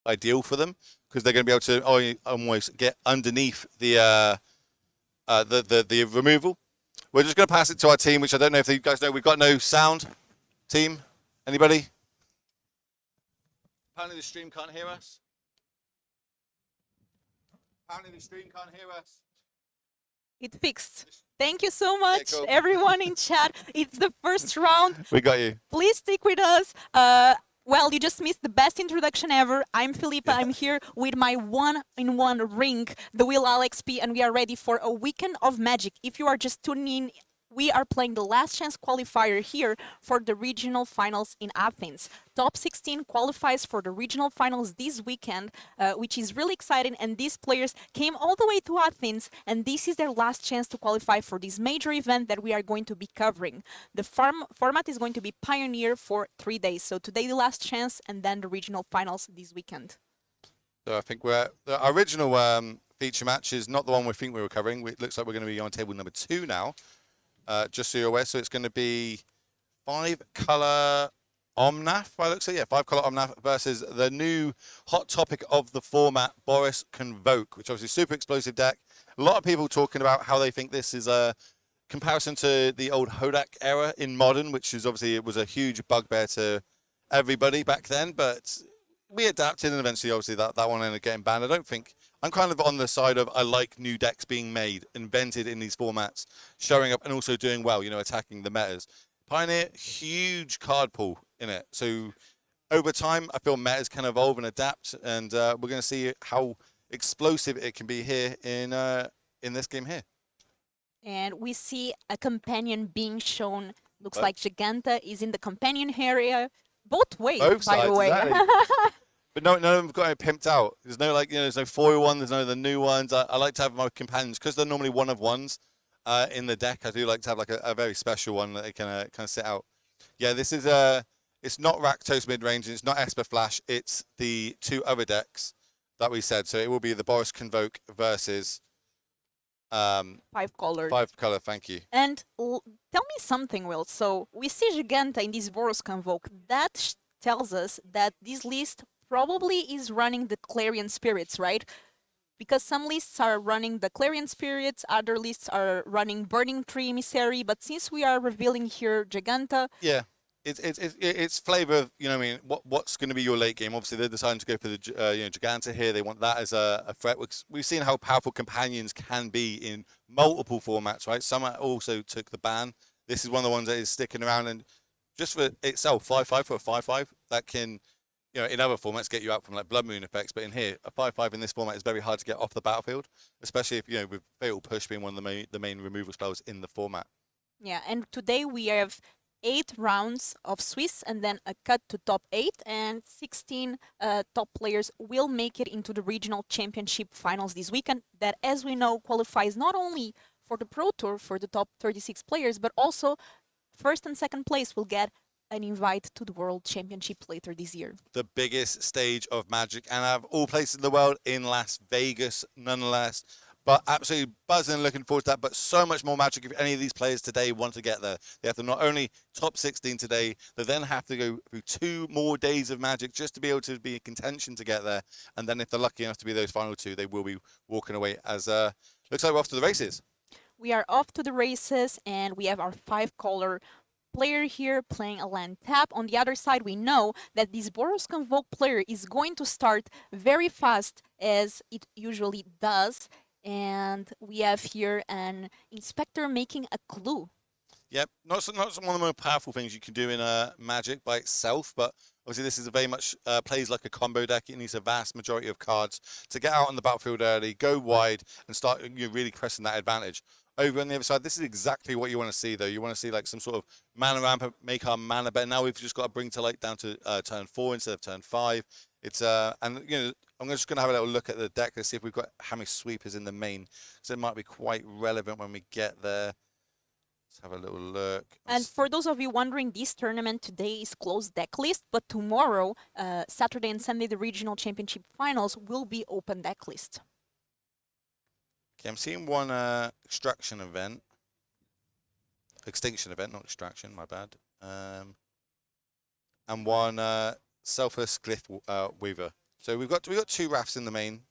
ideal for them because they're going to be able to almost get underneath the removal. We're just going to pass it to our team, which I don't know if you guys know. We've got no sound. Team, anybody? Apparently the stream can't hear us. It fixed. Thank you so much, cool. everyone in chat. It's the first round. We got you. Please stick with us. Well, you just missed the best introduction ever. I'm Filipa. I'm here with my one-in-one ring, the Will LXP, and we are ready for a weekend of magic. If you are just tuning in, we are playing the last chance qualifier here for the regional finals in Athens. Top 16 qualifies for the regional finals this weekend, which is really exciting. And these players came all the way to Athens, and this is their last chance to qualify for this major event that we are going to be covering. The format is going to be Pioneer for 3 days. So today the last chance, and then the regional finals this weekend. So I think the original feature match is not the one we think we were covering. It looks like we're going to be on table number 2 now. Just so you're aware, so it's going to be 5-color Omnath, by looks like, 5-color Omnath versus the new hot topic of the format, Boris Convoke, which obviously super explosive deck. A lot of people talking about how they think this is a comparison to the old Hodak era in Modern, which is obviously, it was a huge bugbear to everybody back then, but we adapted and eventually obviously that one ended up getting banned. I don't think, I'm kind of on the side of I like new decks being made, invented in these formats, showing up and also doing well, you know, attacking the metas. Pioneer, huge card pool in it. So over time, I feel metas can evolve and adapt, and we're going to see how explosive it can be here in this game here. And we see a companion being shown. Looks like Giganta is in the companion area. Both ways, Both by sides, the way. exactly. But none of them have got it pimped out. There's no there's no foil one. There's no the new ones. I like to have my companions because they're normally one of ones in the deck. I do like to have like a very special one that they can kind of sit out. Yeah, this is it's not Rakdos mid range. It's not Esper Flash. It's the 2 other decks that we said. So it will be the Boris Convoke versus 5-color. 5-color. Thank you. And tell me something, Will. So we see Giganta in this Boros Convoke. That tells us that this list probably is running the Clarion Spirits, right? Because some lists are running the Clarion Spirits, other lists are running Burning Tree Emissary, but since we are revealing here Giganta... Yeah, it's flavor of, you know what I mean, what's going to be your late game. Obviously, they're deciding to go for the Giganta here. They want that as a threat. We've seen how powerful companions can be in multiple formats, right? Some also took the ban. This is one of the ones that is sticking around, and just for itself, 5/5 for a 5/5, that can, you know, in other formats get you out from like Blood Moon effects, but in here, a 5/5 in this format is very hard to get off the battlefield, especially if, you know, with Fatal Push being one of the main removal spells in the format. Yeah, and today we have 8 rounds of Swiss and then a cut to top 8, and 16 top players will make it into the regional championship finals this weekend. That, as we know, qualifies not only for the Pro Tour for the top 36 players, but also first and second place will get an invite to the World Championship later this year. The biggest stage of Magic, and out of all places in the world, in Las Vegas, nonetheless. But absolutely buzzing and looking forward to that. But so much more Magic if any of these players today want to get there. They have to not only top 16 today, they then have to go through 2 more days of Magic just to be able to be in contention to get there. And then if they're lucky enough to be those final 2, they will be walking away as looks like we're off to the races. We are off to the races, and we have our 5-color player here playing a land tap. On the other side, we know that this Boros Convoke player is going to start very fast, as it usually does. And we have here an Inspector making a clue. Yep, not one of the most powerful things you can do in Magic by itself, but obviously this is a very much plays like a combo deck. It needs a vast majority of cards to get out on the battlefield early, go wide, and start really pressing that advantage. Over on the other side, this is exactly what you want to see, though. You want to see like some sort of mana ramp, make our mana better. Now we've just got to bring to like down to turn 4 instead of turn 5. It's and you know, I'm just going to have a little look at the deck to see if we've got how many sweepers in the main, so it might be quite relevant when we get there. Let's have a little look. And for those of you wondering, this tournament today is closed deck list, but tomorrow, Saturday and Sunday, the regional championship finals will be open deck list. Okay, I'm seeing one extinction event, not extraction, my bad. And one Selfless Glyph Weaver So we've got 2 rafts in the main.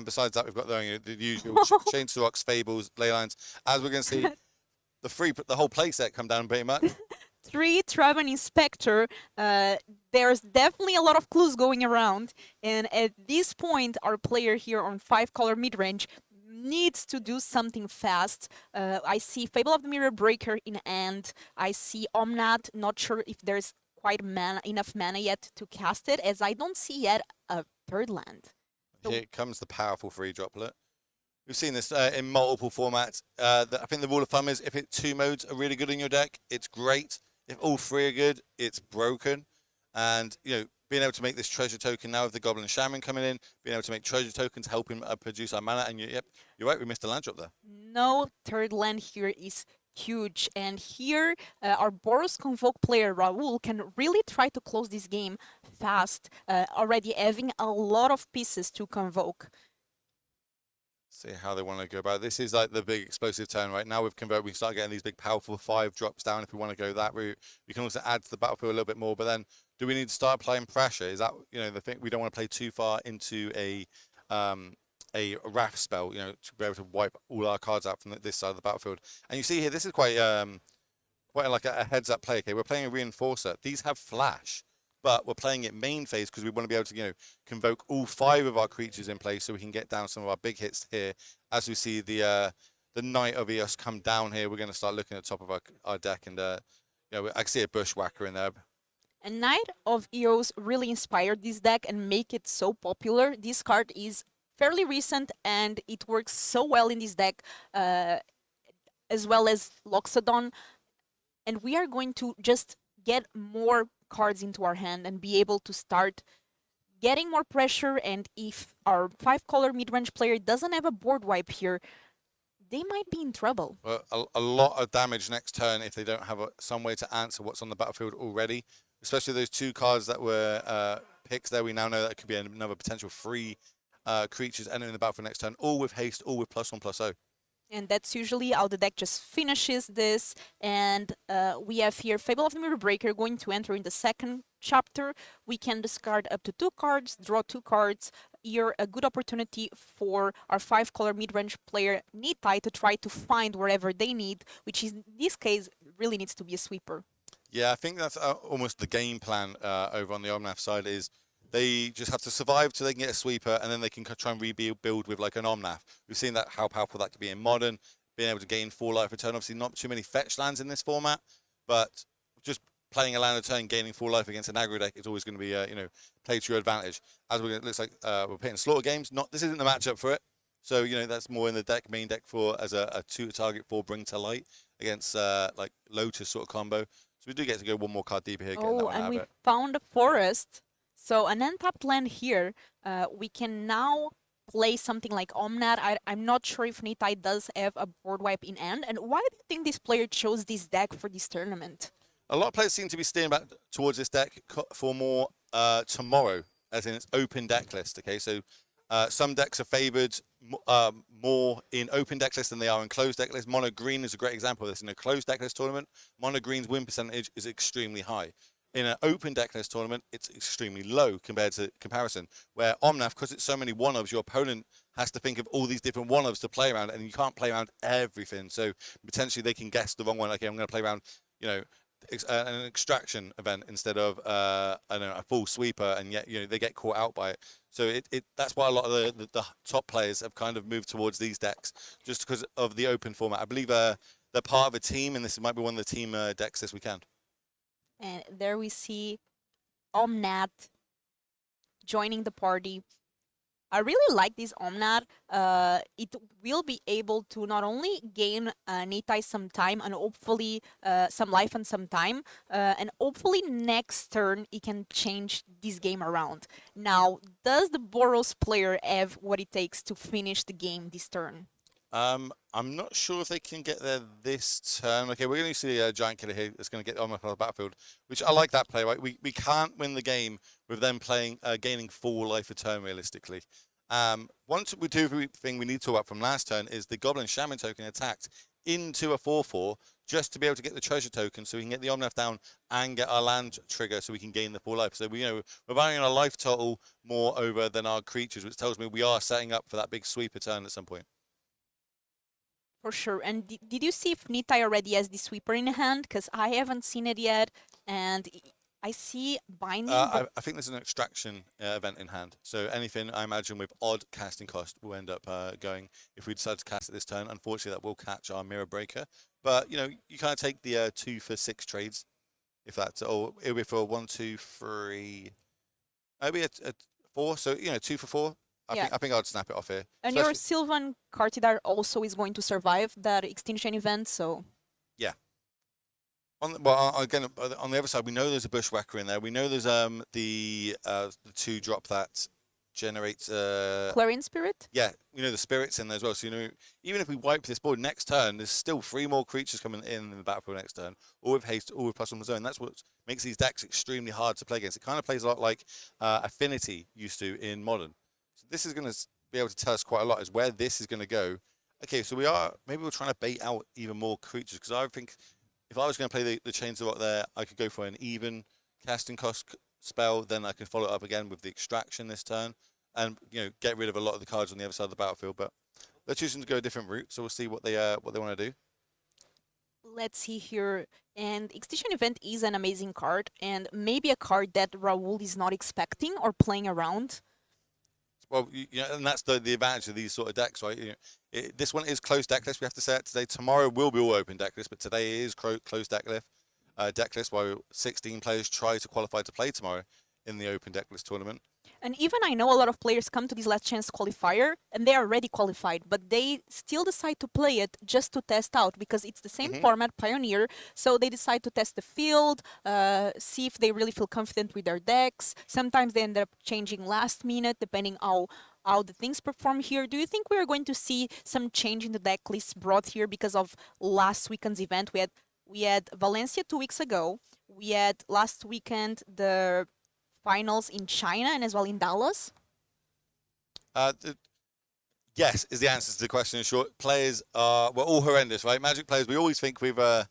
Besides that, we've got the usual Chains to Rocks, Fables, Leylines. As we're going to see, the whole playset come down pretty much. 3 Traven Inspector. There's definitely a lot of clues going around, and at this point, our player here on 5-color midrange needs to do something fast. I see Fable of the Mirror Breaker in hand. I see Omnat. Not sure if there's quite enough mana yet to cast it, as I don't see yet a 3rd land. So Here comes the powerful free droplet. We've seen this in multiple formats. I think the rule of thumb is if 2 modes are really good in your deck, it's great. If all 3 are good, it's broken. And, being able to make this treasure token now with the Goblin Shaman coming in, being able to make treasure tokens, helping produce our mana. And yep, you're right, we missed a land drop there. no 3rd land here is huge. And here, our Boros Convoke player, Raul, can really try to close this game fast, already having a lot of pieces to convoke. See how they want to go about it. This is like the big explosive turn right now. We've converted. We start getting these big powerful 5 drops down. If we want to go that route, we can also add to the battlefield a little bit more. But then, do we need to start applying pressure? Is that the thing? We don't want to play too far into a wrath spell. To be able to wipe all our cards out from this side of the battlefield. And you see here, this is quite like a heads up play. Okay, we're playing a reinforcer. These have flash. But we're playing it main phase because we want to be able to, convoke all 5 of our creatures in place so we can get down some of our big hits here. As we see the Knight of Eos come down here, we're going to start looking at the top of our deck, and I can see a Bushwhacker in there. And Knight of Eos really inspired this deck and make it so popular. This card is fairly recent and it works so well in this deck, as well as Loxodon. And we are going to just get more cards into our hand and be able to start getting more pressure. And if our 5-color mid-range player doesn't have a board wipe here, they might be in trouble. Well, a lot of damage next turn if they don't have some way to answer what's on the battlefield already, especially those 2 cards that were picks there. We now know that could be another potential free creatures entering the battlefield next turn, all with haste, all with +1/+0. And that's usually how the deck just finishes this. And we have here Fable of the Mirror Breaker going to enter in the 2nd chapter. We can discard up to 2 cards, draw 2 cards. Here, a good opportunity for our 5-color mid-range player, Nitai, to try to find wherever they need, which is, in this case, really needs to be a sweeper. Yeah, I think that's almost the game plan over on the Omnath side is they just have to survive till they can get a sweeper, and then they can try and rebuild with like an Omnath. We've seen that how powerful that could be in Modern, being able to gain 4 life a turn. Obviously, not too many fetch lands in this format, but just playing a land a turn, gaining 4 life against an aggro deck is always going to be, play to your advantage. As it looks like we're playing Slaughter Games. This isn't the matchup for it. So, that's more in the main deck for as a 2 target for Bring to Light against like Lotus sort of combo. So we do get to go 1 more card deeper here. Oh, and we found a forest. So an untapped land here, we can now play something like Omnat. I'm not sure if Nitai does have a board wipe in hand. And why do you think this player chose this deck for this tournament? A lot of players seem to be steering back towards this deck for more tomorrow, as in its open deck list. Okay, so some decks are favored more in open deck list than they are in closed deck list. Mono green is a great example of this. In a closed deck list tournament, mono green's win percentage is extremely high. In an open deck list tournament, it's extremely low compared to comparison. Where Omnath, because it's so many one-ofs, your opponent has to think of all these different one-ofs to play around, and you can't play around everything. So potentially they can guess the wrong one. Okay, I'm going to play around, an extraction event instead of I don't know, a full sweeper, and yet they get caught out by it. So that's why a lot of the top players have kind of moved towards these decks just because of the open format. I believe they're part of a team, and this might be one of the team decks this weekend. And there we see Omnat joining the party. I really like this Omnat. It will be able to not only gain Nitai some time and hopefully some life and some time, and hopefully next turn it can change this game around. Now, does the Boros player have what it takes to finish the game this turn? I'm not sure if they can get there this turn. Okay, we're going to see a giant killer here that's going to get on the battlefield, which I like that play, right? We can't win the game with them playing gaining 4 life a turn realistically. One thing we need to talk about from last turn is the Goblin Shaman token attacked into a 4/4 just to be able to get the treasure token so we can get the Omnath down and get our land trigger so we can gain the 4 life. So we're valuing our life total more over than our creatures, which tells me we are setting up for that big sweeper turn at some point. For sure. And did you see if Nitai already has the sweeper in hand? Because I haven't seen it yet, and I see binding. I think there's an extraction event in hand. So anything I imagine with odd casting cost will end up going if we decide to cast it this turn. Unfortunately, that will catch our mirror breaker. But you kind of take the 2 for 6 trades, if that's, or it'll be for 1, 2, 3. It'll be a 4. So 2 for 4. Yeah. I think I'd snap it off here. And your Sylvan Cartidar also is going to survive that extinction event, so... Yeah. Again, on the other side, we know there's a Bushwhacker in there. We know there's the 2 drop that generates... Clarion Spirit? Yeah, we know the Spirit's in there as well. So, even if we wipe this board next turn, there's still 3 more creatures coming in the battlefield next turn, all with haste, all with +1 zone. That's what makes these decks extremely hard to play against. It kind of plays a lot like Affinity used to in Modern. So this is going to be able to tell us quite a lot, is where this is going to go. Okay, so maybe we're trying to bait out even more creatures, because I think if I was going to play the Chains of Rock there, I could go for an even casting cost spell, then I can follow it up again with the Extraction this turn, and get rid of a lot of the cards on the other side of the battlefield. But they're choosing to go a different route, so we'll see what they want to do. Let's see here. And Extinction Event is an amazing card, and maybe a card that Raul is not expecting or playing around. Well, and that's the advantage of these sort of decks, right? This one is closed deck list. We have to say it today. Tomorrow will be all open deck list, but today is closed deck list. While 16 players try to qualify to play tomorrow in the open deck list tournament. And even I know a lot of players come to this last chance qualifier and they are already qualified, but they still decide to play it just to test out because it's the same format, Pioneer. So they decide to test the field, see if they really feel confident with their decks. Sometimes they end up changing last minute depending how the things perform here. Do you think we are going to see some change in the deck list brought here because of last weekend's event? We had Valencia 2 weeks ago. We had last weekend the finals in China and as well in Dallas? Yes, is the answer to the question in short. Players we're all horrendous, right? Magic players, we always think I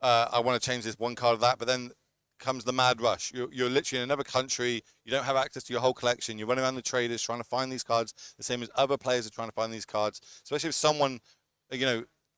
want to change this one card of that, but then comes the mad rush. You're literally in another country, you don't have access to your whole collection, you're running around the traders trying to find these cards, the same as other players are trying to find these cards, especially if someone,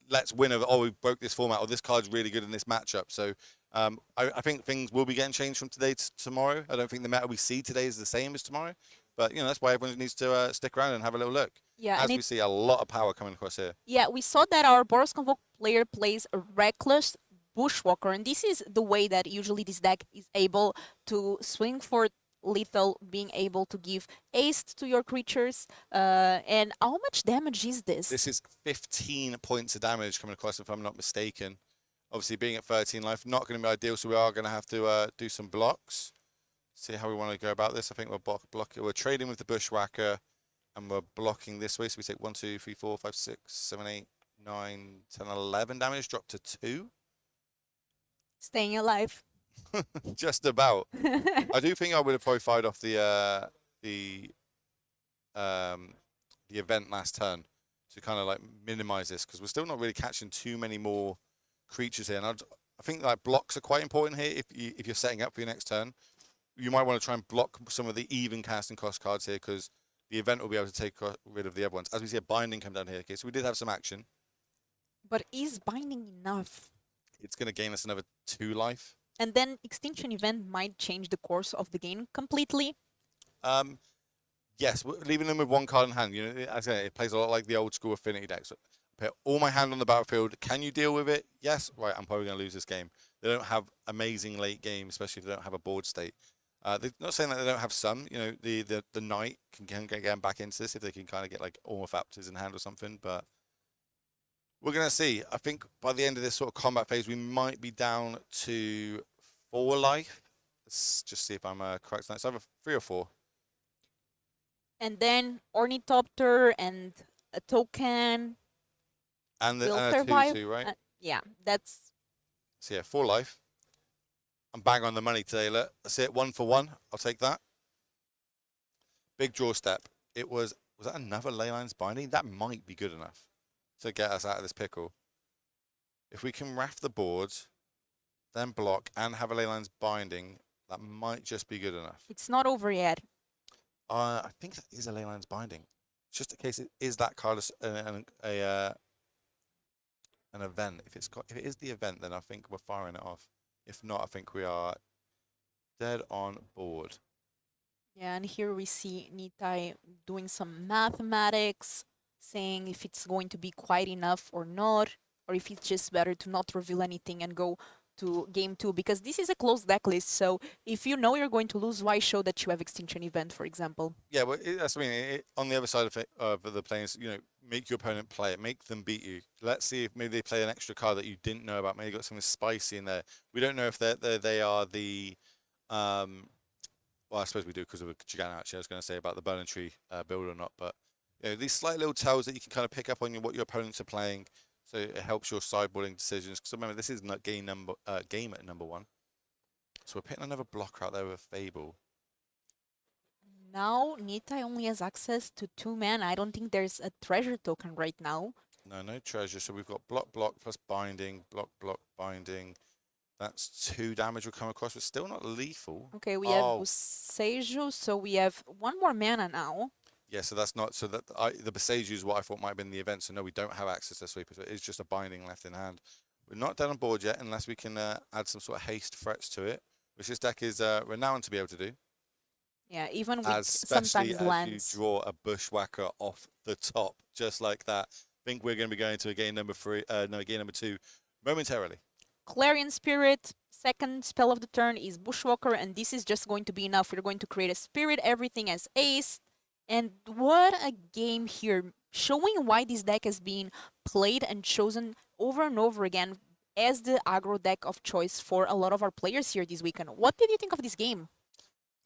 lets win over, we broke this format, or this card's really good in this matchup. So I think things will be getting changed from today to tomorrow. I don't think the meta we see today is the same as tomorrow. But, that's why everyone needs to stick around and have a little look. Yeah, as we see a lot of power coming across here. Yeah, we saw that our Boros Convoke player plays a Reckless Bushwalker. And this is the way that usually this deck is able to swing for little, being able to give haste to your creatures. And how much damage is this? This is 15 points of damage coming across, if I'm not mistaken. Obviously, being at 13 life, not going to be ideal, so we are going to have to do some blocks. See how we want to go about this. I think we're trading with the Bushwhacker, and we're blocking this way. So we take 1, 2, 3, 4, 5, 6, 7, 8, 9, 10, 11 damage, drop to 2. Staying alive. Just about. I do think I would have probably fired off the event last turn to kind of like minimize this, because we're still not really catching too many more creatures here. And I think like blocks are quite important here. If you're setting up for your next turn, you might want to try and block some of the even casting cost cards here, because the event will be able to take rid of the other ones. As we see a binding come down here. Okay, so we did have some action. But is binding enough? It's going to gain us another 2 life. And then Extinction Event might change the course of the game completely. Yes, leaving them with 1 card in hand. As I say, it plays a lot like the old school Affinity decks. So put all my hand on the battlefield. Can you deal with it? Yes. Right, I'm probably going to lose this game. They don't have amazing late game, especially if they don't have a board state. They're not saying that they don't have some. The Knight can get back into this if they can kind of get like Ormafaptors in hand or something. But we're going to see. I think by the end of this sort of combat phase, we might be down to 4 life. Let's just see if I'm correct. It's either 3 or 4. And then Ornithopter and a token and will a survive. 2/2, right? Yeah, that's... So yeah, 4 life. I'm bang on the money today. Let's see it 1 for 1. I'll take that. Big draw step. Was that another Leyline's Binding? That might be good enough to get us out of this pickle. if we can raft the board, then block and have a ley lines binding, that might just be good enough. It's not over yet. I think that is a ley lines binding. It's just a case is that card an event. If it is the event, then I think we're firing it off. If not, I think we are dead on board. Yeah, and here we see Nitai doing some mathematics, saying if it's going to be quite enough or not, or if it's just better to not reveal anything and go to game 2, because this is a closed deck list, so if you know you're going to lose, why show that you have Extinction Event, for example? Yeah, well, that's what I mean. On the other side of it, of the planes, make your opponent play it, make them beat you. Let's see if maybe they play an extra card that you didn't know about. Maybe got something spicy in there. We don't know if they are the well, I suppose we do because of a Gigant. Actually, I was going to say about the Burning Tree build or not, but these slight little tells that you can kind of pick up on what your opponents are playing, so it helps your sideboarding decisions. Because remember, this is not game at number 1, so we're putting another blocker out there with Fable. Now Nitai only has access to 2 mana. I don't think there's a treasure token right now. No treasure. So we've got block plus binding, block binding. That's 2 damage will come across, but still not lethal. Okay, we have Boseiju, so we have 1 more mana now. Yeah, so that's not, so that the Boseiju is what I thought might have been the event, so no, we don't have access to sweeper, so it is just a binding left in hand. We're not down on board yet, unless we can add some sort of haste threats to it, which this deck is renowned to be able to do. Yeah, even with Especially sometimes as lands. you draw a Bushwhacker off the top, just like that. I think we're going to be going to game number 2 momentarily. Clarion Spirit, second spell of the turn is Bushwalker, and this is just going to be enough. We're going to create a Spirit, everything as ace. And what a game here, showing why this deck has been played and chosen over and over again as the aggro deck of choice for a lot of our players here this weekend. What did you think of this game?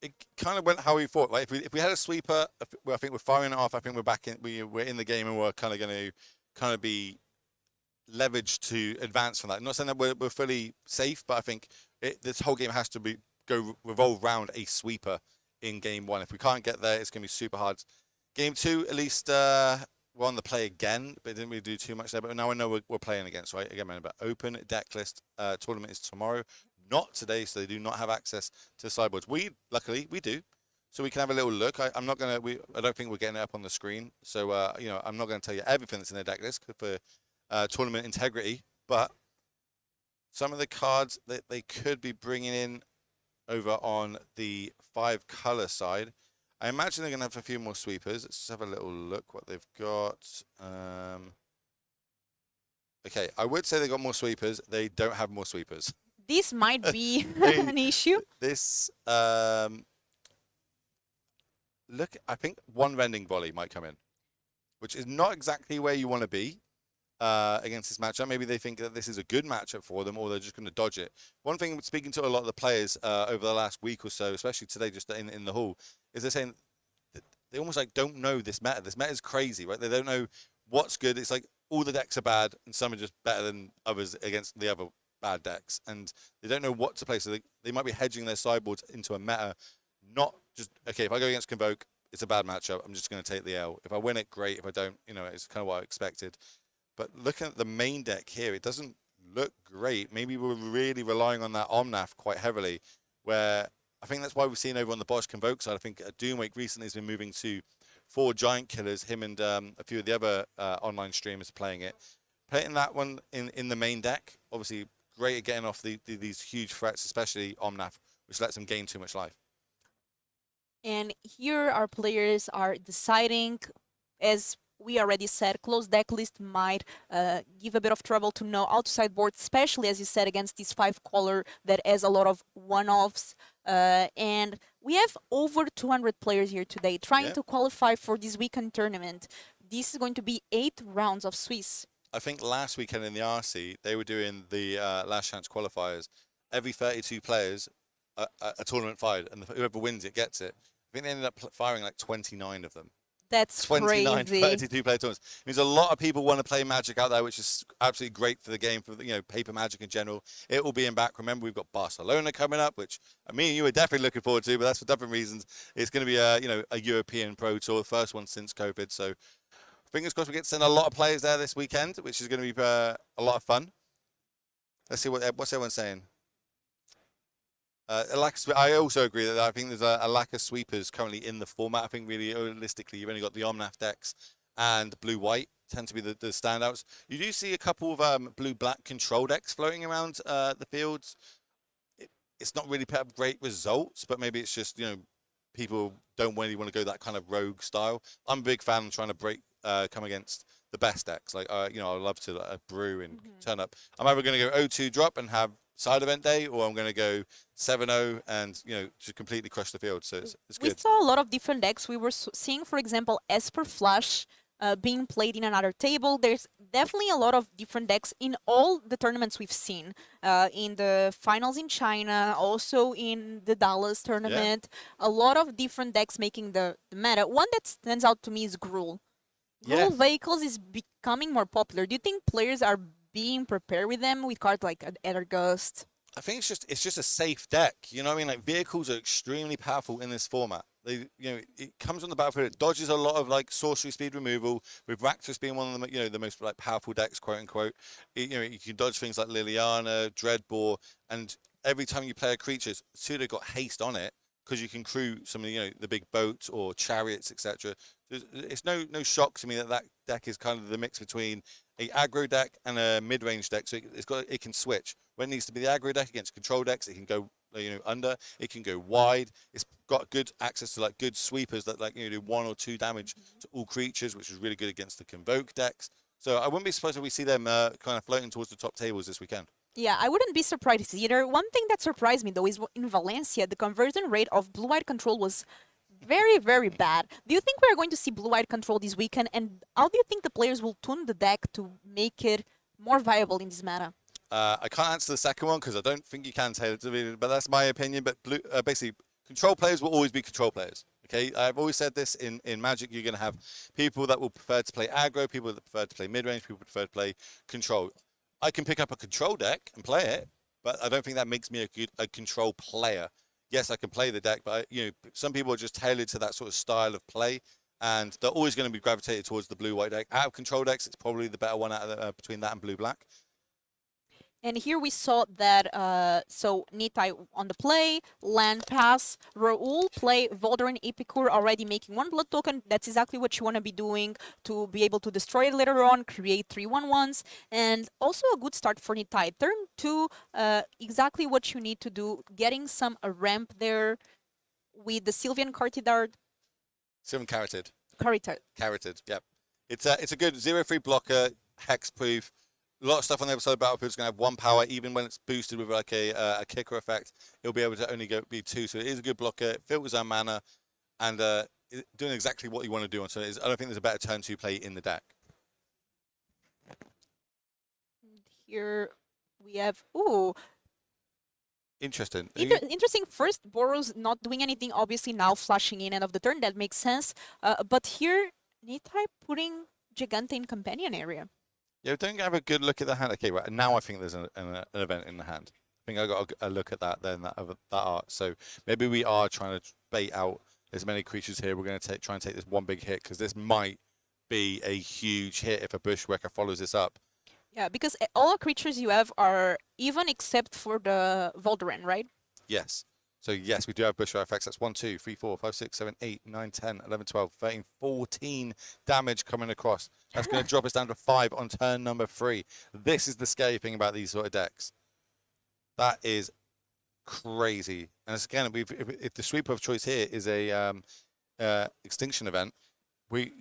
It kind of went how we thought. Like if we had a sweeper, I think we're firing it off. I think we're back in. We're in the game, and we're kind of going to be leveraged to advance from that. I'm not saying that we're fully safe, but I think this whole game has to revolve around a sweeper in game 1. If we can't get there, it's going to be super hard. Game 2, at least we're on the play again, but it didn't really do too much there. But now I know we're playing against, right? Again, remember, open deck list tournament is tomorrow, not today, so they do not have access to sideboards. Luckily, we do. So we can have a little look. I don't think we're getting it up on the screen. So, I'm not going to tell you everything that's in their deck list for tournament integrity, but some of the cards that they could be bringing in over on the 5-color side, I imagine they're going to have a few more sweepers. Let's just have a little look what they've got. Okay, I would say they got more sweepers. They don't have more sweepers. This might be an issue. This, look, I think 1 Rending Volley might come in, which is not exactly where you want to be against this matchup. Maybe they think that this is a good matchup for them, or they're just going to dodge it. One thing, speaking to a lot of the players over the last week or so, especially today just in the hall, is they're saying that they almost like don't know this meta. This meta is crazy, right? They don't know what's good. It's like all the decks are bad, and some are just better than others against the other bad decks, and they don't know what to play. So they might be hedging their sideboards into a meta, not just, okay, if I go against Convoke, it's a bad matchup, I'm just going to take the L. If I win it, great. If I don't, it's kind of what I expected. But looking at the main deck here, it doesn't look great. Maybe we're really relying on that Omnath quite heavily, where I think that's why we've seen over on the Bosch Convoke side. I think Doomwake recently has been moving to 4 Giant Killers, him and a few of the other online streamers playing it. Playing that one in the main deck, obviously great at getting off these huge threats, especially Omnath, which lets them gain too much life. And here our players are deciding, as we already said, closed deck list might give a bit of trouble to know how to sideboard, especially, as you said, against this 5-color that has a lot of one-offs. And we have over 200 players here today trying to qualify for this weekend tournament. This is going to be 8 rounds of Swiss. I think last weekend in the RC, they were doing the last chance qualifiers. Every 32 players, a tournament fired, and whoever wins it gets it. I think they ended up firing like 29 of them. That's 29 crazy. 32 player tournaments. It means a lot of people want to play Magic out there, which is absolutely great for the game, for paper Magic in general. It will be in back. Remember, we've got Barcelona coming up, which me and you are definitely looking forward to, but that's for different reasons. It's going to be a European Pro Tour, the first one since COVID. So fingers crossed we get to send a lot of players there this weekend, which is going to be a lot of fun. Let's see what's everyone saying. A lack of, I also agree that I think there's a lack of sweepers currently in the format. I think really holistically, you've only got the Omnath decks and blue-white tend to be the standouts. You do see a couple of blue-black control decks floating around the fields. It's not really put up great results, but maybe it's just, people don't really want to go that kind of rogue style. I'm a big fan of trying to come against the best decks. Like, I'd love to brew and turn up. I'm either going to go 0-2 drop and have side event day, or I'm going to go 7-0 and, just completely crush the field. So it's We good. saw a lot of different decks. We were seeing, for example, Esper Flush being played in another table. There's definitely a lot of different decks in all the tournaments we've seen. In the finals in China, also in the Dallas tournament. A lot of different decks making the meta. One that stands out to me is Gruul. Gruul vehicles is becoming more popular. Do you think players are being prepared with them, with cards like Ethergust? I think it's just a safe deck. You know what I mean? Like, vehicles are extremely powerful in this format. It comes on the battlefield. It dodges a lot of like sorcery speed removal. With Rakdos being one of the the most like powerful decks, quote unquote. You can dodge things like Liliana, Dreadbore, and every time you play a creature, Pseudo got haste on it because you can crew some of the big boats or chariots, etc. It's no shock to me that deck is kind of the mix between a aggro deck and a mid-range deck. So it can switch. When it needs to be the aggro deck against control decks, it can go under, it can go wide. It's got good access to like good sweepers that do 1 or 2 damage to all creatures, which is really good against the Convoke decks. So I wouldn't be surprised if we see them kind of floating towards the top tables this weekend. Yeah, I wouldn't be surprised either. One thing that surprised me though is in Valencia, the conversion rate of blue-white control was very, very bad. Do you think we're going to see blue-white control this weekend? And how do you think the players will tune the deck to make it more viable in this meta? I can't answer the second one because I don't think you can, Taylor, but that's my opinion. But basically, control players will always be control players. Okay, I've always said this in Magic. You're going to have people that will prefer to play aggro, people that prefer to play mid-range, people prefer to play control. I can pick up a control deck and play it, but I don't think that makes me a control player. Yes, I can play the deck, but some people are just tailored to that sort of style of play, and they're always going to be gravitated towards the blue-white deck. Out of control decks, it's probably the better one out of between that and blue-black. And here we saw that, so Nitai on the play, land pass, Raul play, Voldaren, Epicure already making 1 blood token. That's exactly what you want to be doing to be able to destroy it later on, create 3/1/1s, and also a good start for Nitai. Turn 2, exactly what you need to do, getting some ramp there with the Sylvian Cartidard. Sylvan Carotid. Carotid, yep. It's a good 0/3 blocker, hexproof. A lot of stuff on the other side of the battlefield is going to have 1 power, even when it's boosted with like a kicker effect. It'll be able to only be 2, so it is a good blocker. It filters our mana, and doing exactly what you want to do on turn. I don't think there's a better turn 2 play in the deck. Here we have, Interesting. interesting. First, Boros not doing anything, obviously now flashing in end of the turn. That makes sense. But here, Nitai putting Gigante in companion area. Yeah, don't have a good look at the hand. Okay, right. Now I think there's an event in the hand. I think I got a look at that then, that art. So maybe we are trying to bait out as many creatures here. We're going to try and take this one big hit because this might be a huge hit if a Bushwhacker follows this up. Yeah, because all the creatures you have are even except for the Voldaren, right? Yes. So yes, we do have Bushwhacker effects. That's 1, 2, 3, 4, 5, 6, 7, 8, 9, 10, 11, 12, 13, 14 damage coming across. That's going to drop us down to 5 on turn number 3. This is the scary thing about these sort of decks. That is crazy. And again, if the sweeper of choice here is a extinction event, we're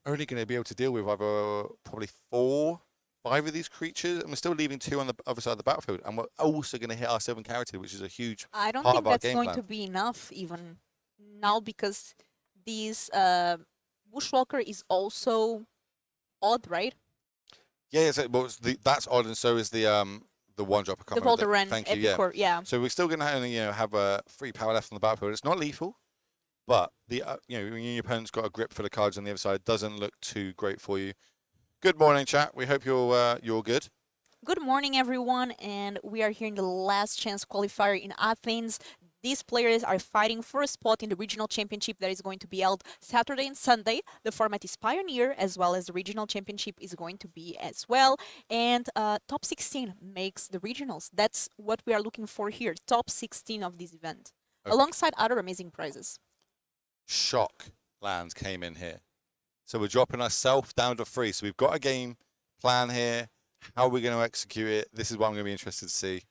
only going to be able to deal with either probably 4, 5 of these creatures, and we're still leaving 2 on the other side of the battlefield, and we're also going to hit our Sylvan Carotid, which is a huge I don't part think of our that's game going plan. to be enough even now, because these Bushwalker is also odd, right? Yeah, so, well, that's odd, and so is the 1-drop. The Voldaren, Thank you. Epicure, yeah. So we're still going to only have a 3 power left on the battlefield. It's not lethal, but the when your opponent's got a grip for the cards on the other side, doesn't look too great for you. Good morning, chat. We hope you're good. Good morning, everyone, and we are here in the last chance qualifier in Athens. These players are fighting for a spot in the regional championship that is going to be held Saturday and Sunday. The format is Pioneer, as well as the regional championship is going to be as well. And top 16 makes the regionals. That's what we are looking for here. Top 16 of this event, alongside other amazing prizes. Shock lands came in here. So we're dropping ourselves down to 3. So we've got a game plan here. How are we going to execute it? This is what I'm going to be interested to see.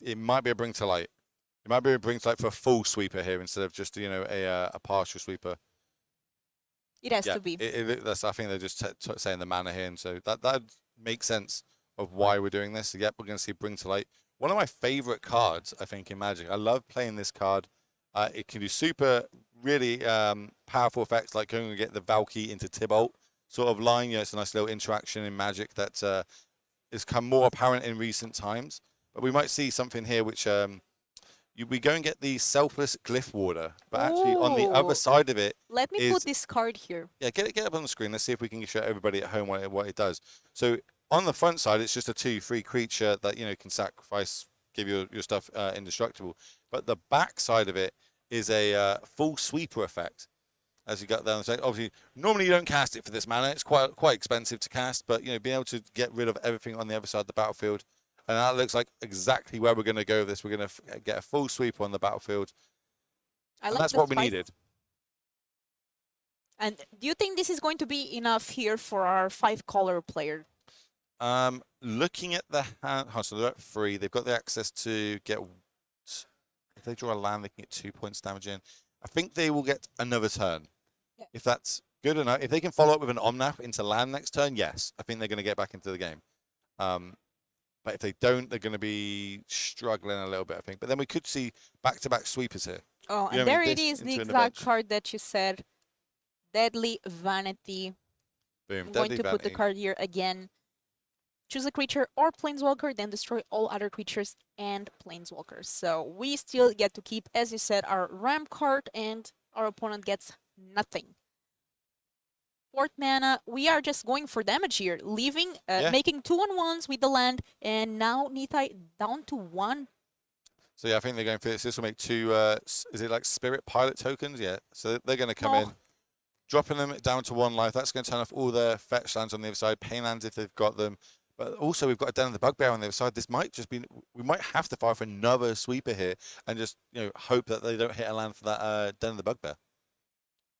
It might be a bring to light. It might be a bring to light for a full sweeper here instead of just, you know, a partial sweeper. It has to be. That's, I think they're just saying the mana here. And so that makes sense of why we're doing this. So, yep, we're going to see bring to light. One of my favorite cards, I think, in Magic. I love playing this card. It can do super, really powerful effects like going to get the Valky into Tybalt sort of line. You know, it's a nice little interaction in Magic that has come more apparent in recent times. But we might see something here which we go and get the Selfless Glyph Warder. But actually on the other side of it Let me put this card here. Yeah, get it up on the screen. Let's see if we can show everybody at home what it does. So on the front side, it's just a 2/3 creature that, you know, can sacrifice, give your stuff indestructible. But the back side of it is a full sweeper effect. As you got down the side, obviously, normally you don't cast it for this mana. It's quite expensive to cast, but, you know, being able to get rid of everything on the other side of the battlefield, and that looks like exactly where we're going to go with this. We're going to get a full sweeper on the battlefield, and that's what we needed. And do you think this is going to be enough here for our 5-color player? Looking at the hand, so they're at 3. They've got the access to get. If they draw a land, they can get 2 points damage in. I think they will get another turn. Yeah. If that's good enough. If they can follow up with an Omnath into land next turn, yes, I think they're going to get back into the game. But if they don't, they're going to be struggling a little bit, I think. But then we could see back-to-back sweepers here. Oh, and there it is, the exact card that you said. Deadly Vanity. Boom. I'm going to put the card here again. Choose a creature or planeswalker, then destroy all other creatures and planeswalkers. So we still get to keep, as you said, our ramp card, and our opponent gets nothing. 4th mana, we are just going for damage here, leaving, making 2-on-1s with the land, and now Nitai down to 1. So yeah, I think they're going for this. This will make 2, is it like Spirit Pilot tokens? Yeah, so they're going to come in, dropping them down to 1 life. That's going to turn off all their fetch lands on the other side, pain lands if they've got them. But also we've got a Den of the Bugbear on the other side. This might just be, we might have to fire for another sweeper here and just, you know, hope that they don't hit a land for that Den of the Bugbear.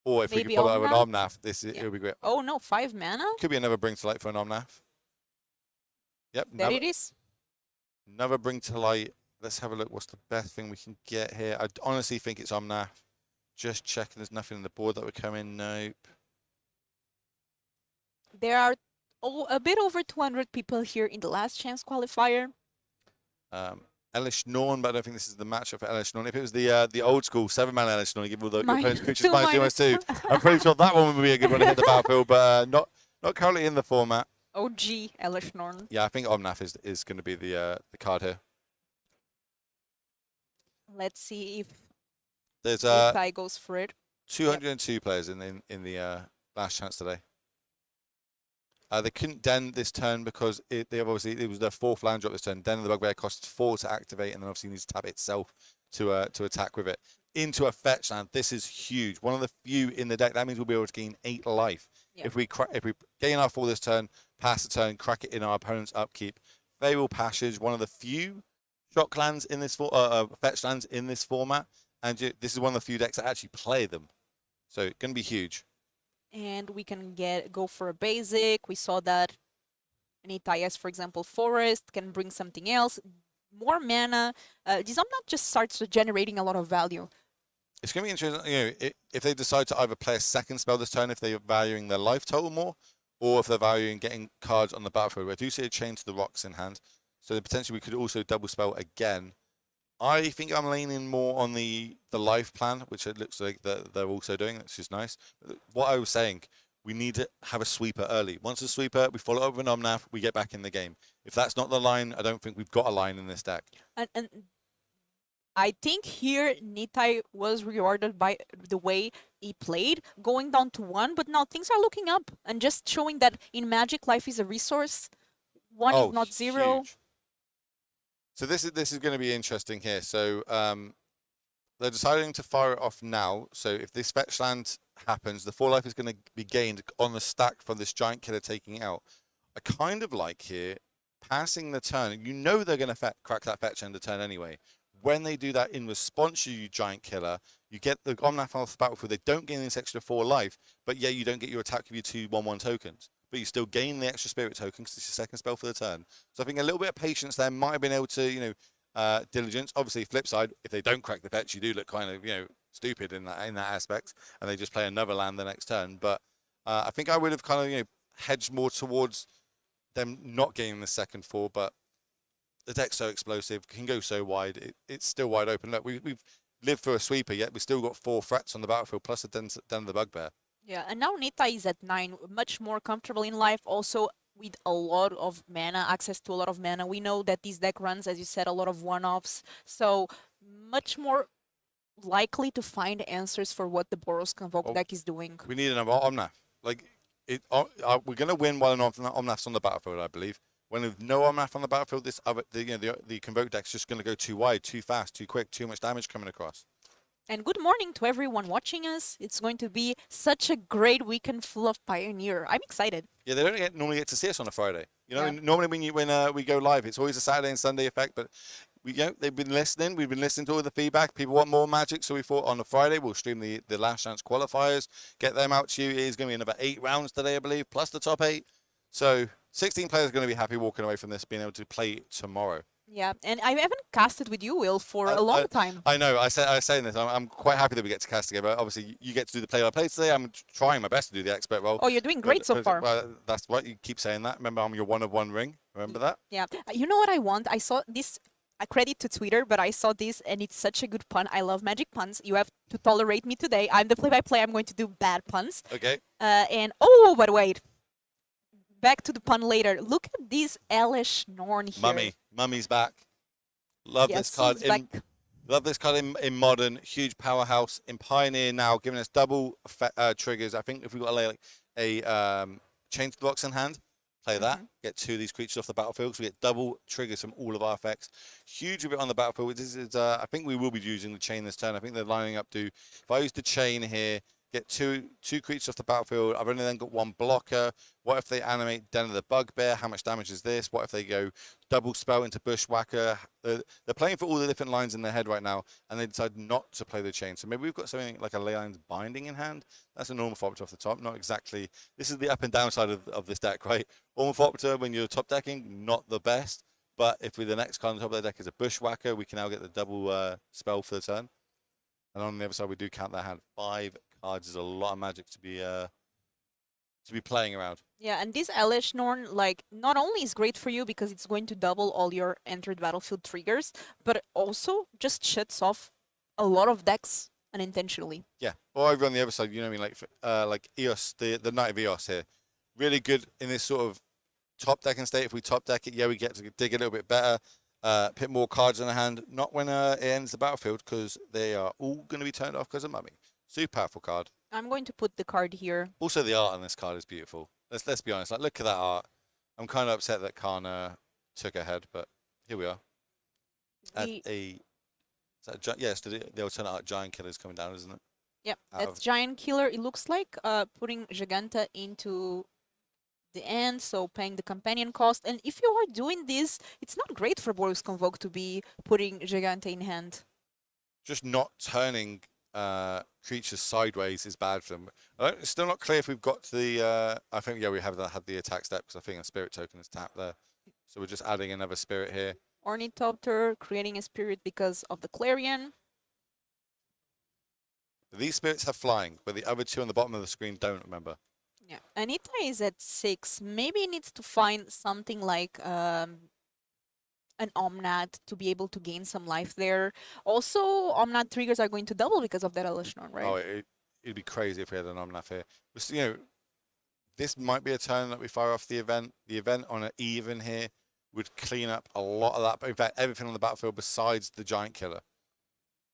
Or if Maybe we can follow over an Omnath, it'll be great. Oh no, 5 mana? Could be another Bring to Light for an Omnath. Yep. There it is. Another Bring to Light. Let's have a look. What's the best thing we can get here? I honestly think it's Omnath. Just checking there's nothing on the board that would come in. Nope. There are a bit over 200 people here in the last chance qualifier. Elish Norn, but I don't think this is the matchup for Elish Norn. If it was the old school 7-mana Elish Norn, give all the opponent's creatures -2/-2, I'm pretty sure that one would be a good one to hit the battlefield, but not currently in the format. OG Elish Norn. Yeah, I think Omnath is going to be the card here. Let's see if there's Nitai goes for it. 202 players in the last chance today. They couldn't den this turn because it was their 4th land drop this turn. Den of the Bugbear costs 4 to activate, and then obviously needs to tap itself to attack with it into a fetch land. This is huge. One of the few in the deck. That means we'll be able to gain 8 life if we gain our 4 this turn, pass the turn, crack it in our opponent's upkeep. Fatal Passage, one of the few shock lands in this fetch lands in this format, and this is one of the few decks that actually play them. So it's going to be huge. And we can go for a basic. We saw that Nitai, for example, Forest can bring something else, more mana. This not just starts generating a lot of value. It's going to be interesting, you know, if they decide to either play a second spell this turn, if they're valuing their life total more, or if they're valuing getting cards on the battlefield. I do see a Chain to the Rocks in hand, so potentially we could also double spell again. I think I'm leaning more on the life plan, which it looks like they're also doing. That's just nice. But what I was saying, we need to have a sweeper early. Once a sweeper, we follow up with an Omnath, we get back in the game. If that's not the line, I don't think we've got a line in this deck. And I think here Nitai was rewarded by the way he played, going down to 1, but now things are looking up and just showing that in Magic, life is a resource. 1 is not 0. Huge. So this is going to be interesting here. So they're deciding to fire it off now. So if this fetch land happens, the 4 life is going to be gained on the stack from this giant killer taking it out. I kind of like here passing the turn. You know they're going to crack that fetch end of turn anyway. When they do that in response to you, giant killer, you get the Omnath off the battlefield. They don't gain this extra 4 life, but yeah, you don't get your attack with your 2 1/1 tokens. But you still gain the extra spirit token because it's your second spell for the turn. So I think a little bit of patience there might have been able to, diligence. Obviously, flip side, if they don't crack the fetch, you do look kind of, stupid in that aspect, and they just play another land the next turn. But I think I would have kind of, hedged more towards them not getting the second 4, but the deck's so explosive, can go so wide. It's still wide open. Look, we've lived through a sweeper, yet we've still got 4 threats on the battlefield, plus a den of the Bugbear. Yeah, and now Nita is at 9, much more comfortable in life, also with a lot of mana, access to a lot of mana. We know that this deck runs, as you said, a lot of one-offs, so much more likely to find answers for what the Boros Convoke deck is doing. We need another Omnath. Like, we're going to win while an Omnath's on the battlefield, I believe. When there's no Omnath on the battlefield, the Convoke deck's just going to go too wide, too fast, too quick, too much damage coming across. And good morning to everyone watching us. It's going to be such a great weekend full of Pioneer. I'm excited. Yeah, they don't normally get to see us on a Friday. Yeah. Normally when we go live, it's always a Saturday and Sunday effect. But they've been listening. We've been listening to all the feedback. People want more Magic, so we thought on a Friday we'll stream the last chance qualifiers, get them out to you. It is going to be another 8 rounds today, I believe, plus the top 8. So 16 players are going to be happy walking away from this, being able to play tomorrow. Yeah, and I haven't casted with you, Will, for a long time. I know. I was saying this. I'm quite happy that we get to cast together. Obviously, you get to do the play-by-play today. I'm trying my best to do the expert role. Oh, you're doing great so far. Well, that's right. You keep saying that. Remember, I'm your 1 of 1 ring. Remember that? Yeah. You know what I want? I saw this. I credit to Twitter, but I saw this, and it's such a good pun. I love magic puns. You have to tolerate me today. I'm the play-by-play. I'm going to do bad puns. Okay. But wait. Back to the pun later. Look at this Elish Norn here. Mummy's back. Love this card. Love this card in Modern. Huge powerhouse. In Pioneer now, giving us double triggers. I think if we've got a Chain to the Box in hand, play that. Get 2 of these creatures off the battlefield. So we get double triggers from all of our effects. Huge of it on the battlefield. This is, I think we will be using the Chain this turn. I think they're lining up to, if I use the Chain here, get two creatures off the battlefield. I've only then got 1 blocker. What if they animate Den of the Bugbear? How much damage is this? What if they go double spell into Bushwhacker? They're playing for all the different lines in their head right now, and they decide not to play the Chain. So maybe we've got something like a Leyline's Binding in hand. That's a Normophobter off the top. Not exactly. This is the up and down side of this deck, right? Normophobter, when you're top decking, not the best. But if the next card on top of the deck is a Bushwhacker, we can now get the double spell for the turn. And on the other side, we do count that hand. 5 cards is a lot of Magic to be playing around. Yeah, and this Elish Norn, like, not only is great for you because it's going to double all your entered battlefield triggers, but also just shuts off a lot of decks unintentionally. Yeah, or over on the other side, you know what I mean, like Eos, the Knight of Eos here. Really good in this sort of top decking state. If we top deck it, yeah, we get to dig a little bit better. Put more cards in the hand, not when it ends the battlefield, because they are all going to be turned off because of Mummy. Super powerful card. I'm going to put the card here. Also, the art on this card is beautiful. Let's be honest. Like, look at that art. I'm kind of upset that Kana took ahead, but here we are. Yes, the alternate art Giant Killer is coming down, isn't it? Yep, that's Giant Killer. It looks like putting Giganta into the end, so paying the companion cost. And if you are doing this, it's not great for Boros Convoke to be putting Giganta in hand. Just not turning creatures sideways is bad for them. It's still not clear if we've got the. I think we have had the attack step because I think a spirit token is tapped there. So we're just adding another spirit here. Ornithopter creating a spirit because of the Clarion. These spirits have flying, but the other 2 on the bottom of the screen don't. Remember. Yeah, Anita is at 6. Maybe it needs to find something like an Omnath to be able to gain some life there. Also, Omnath triggers are going to double because of that Elish Norn, right? Oh, it'd be crazy if we had an Omnath here. This might be a turn that we fire off the event. The event on an even here would clean up a lot of that. In fact, everything on the battlefield besides the Giant Killer.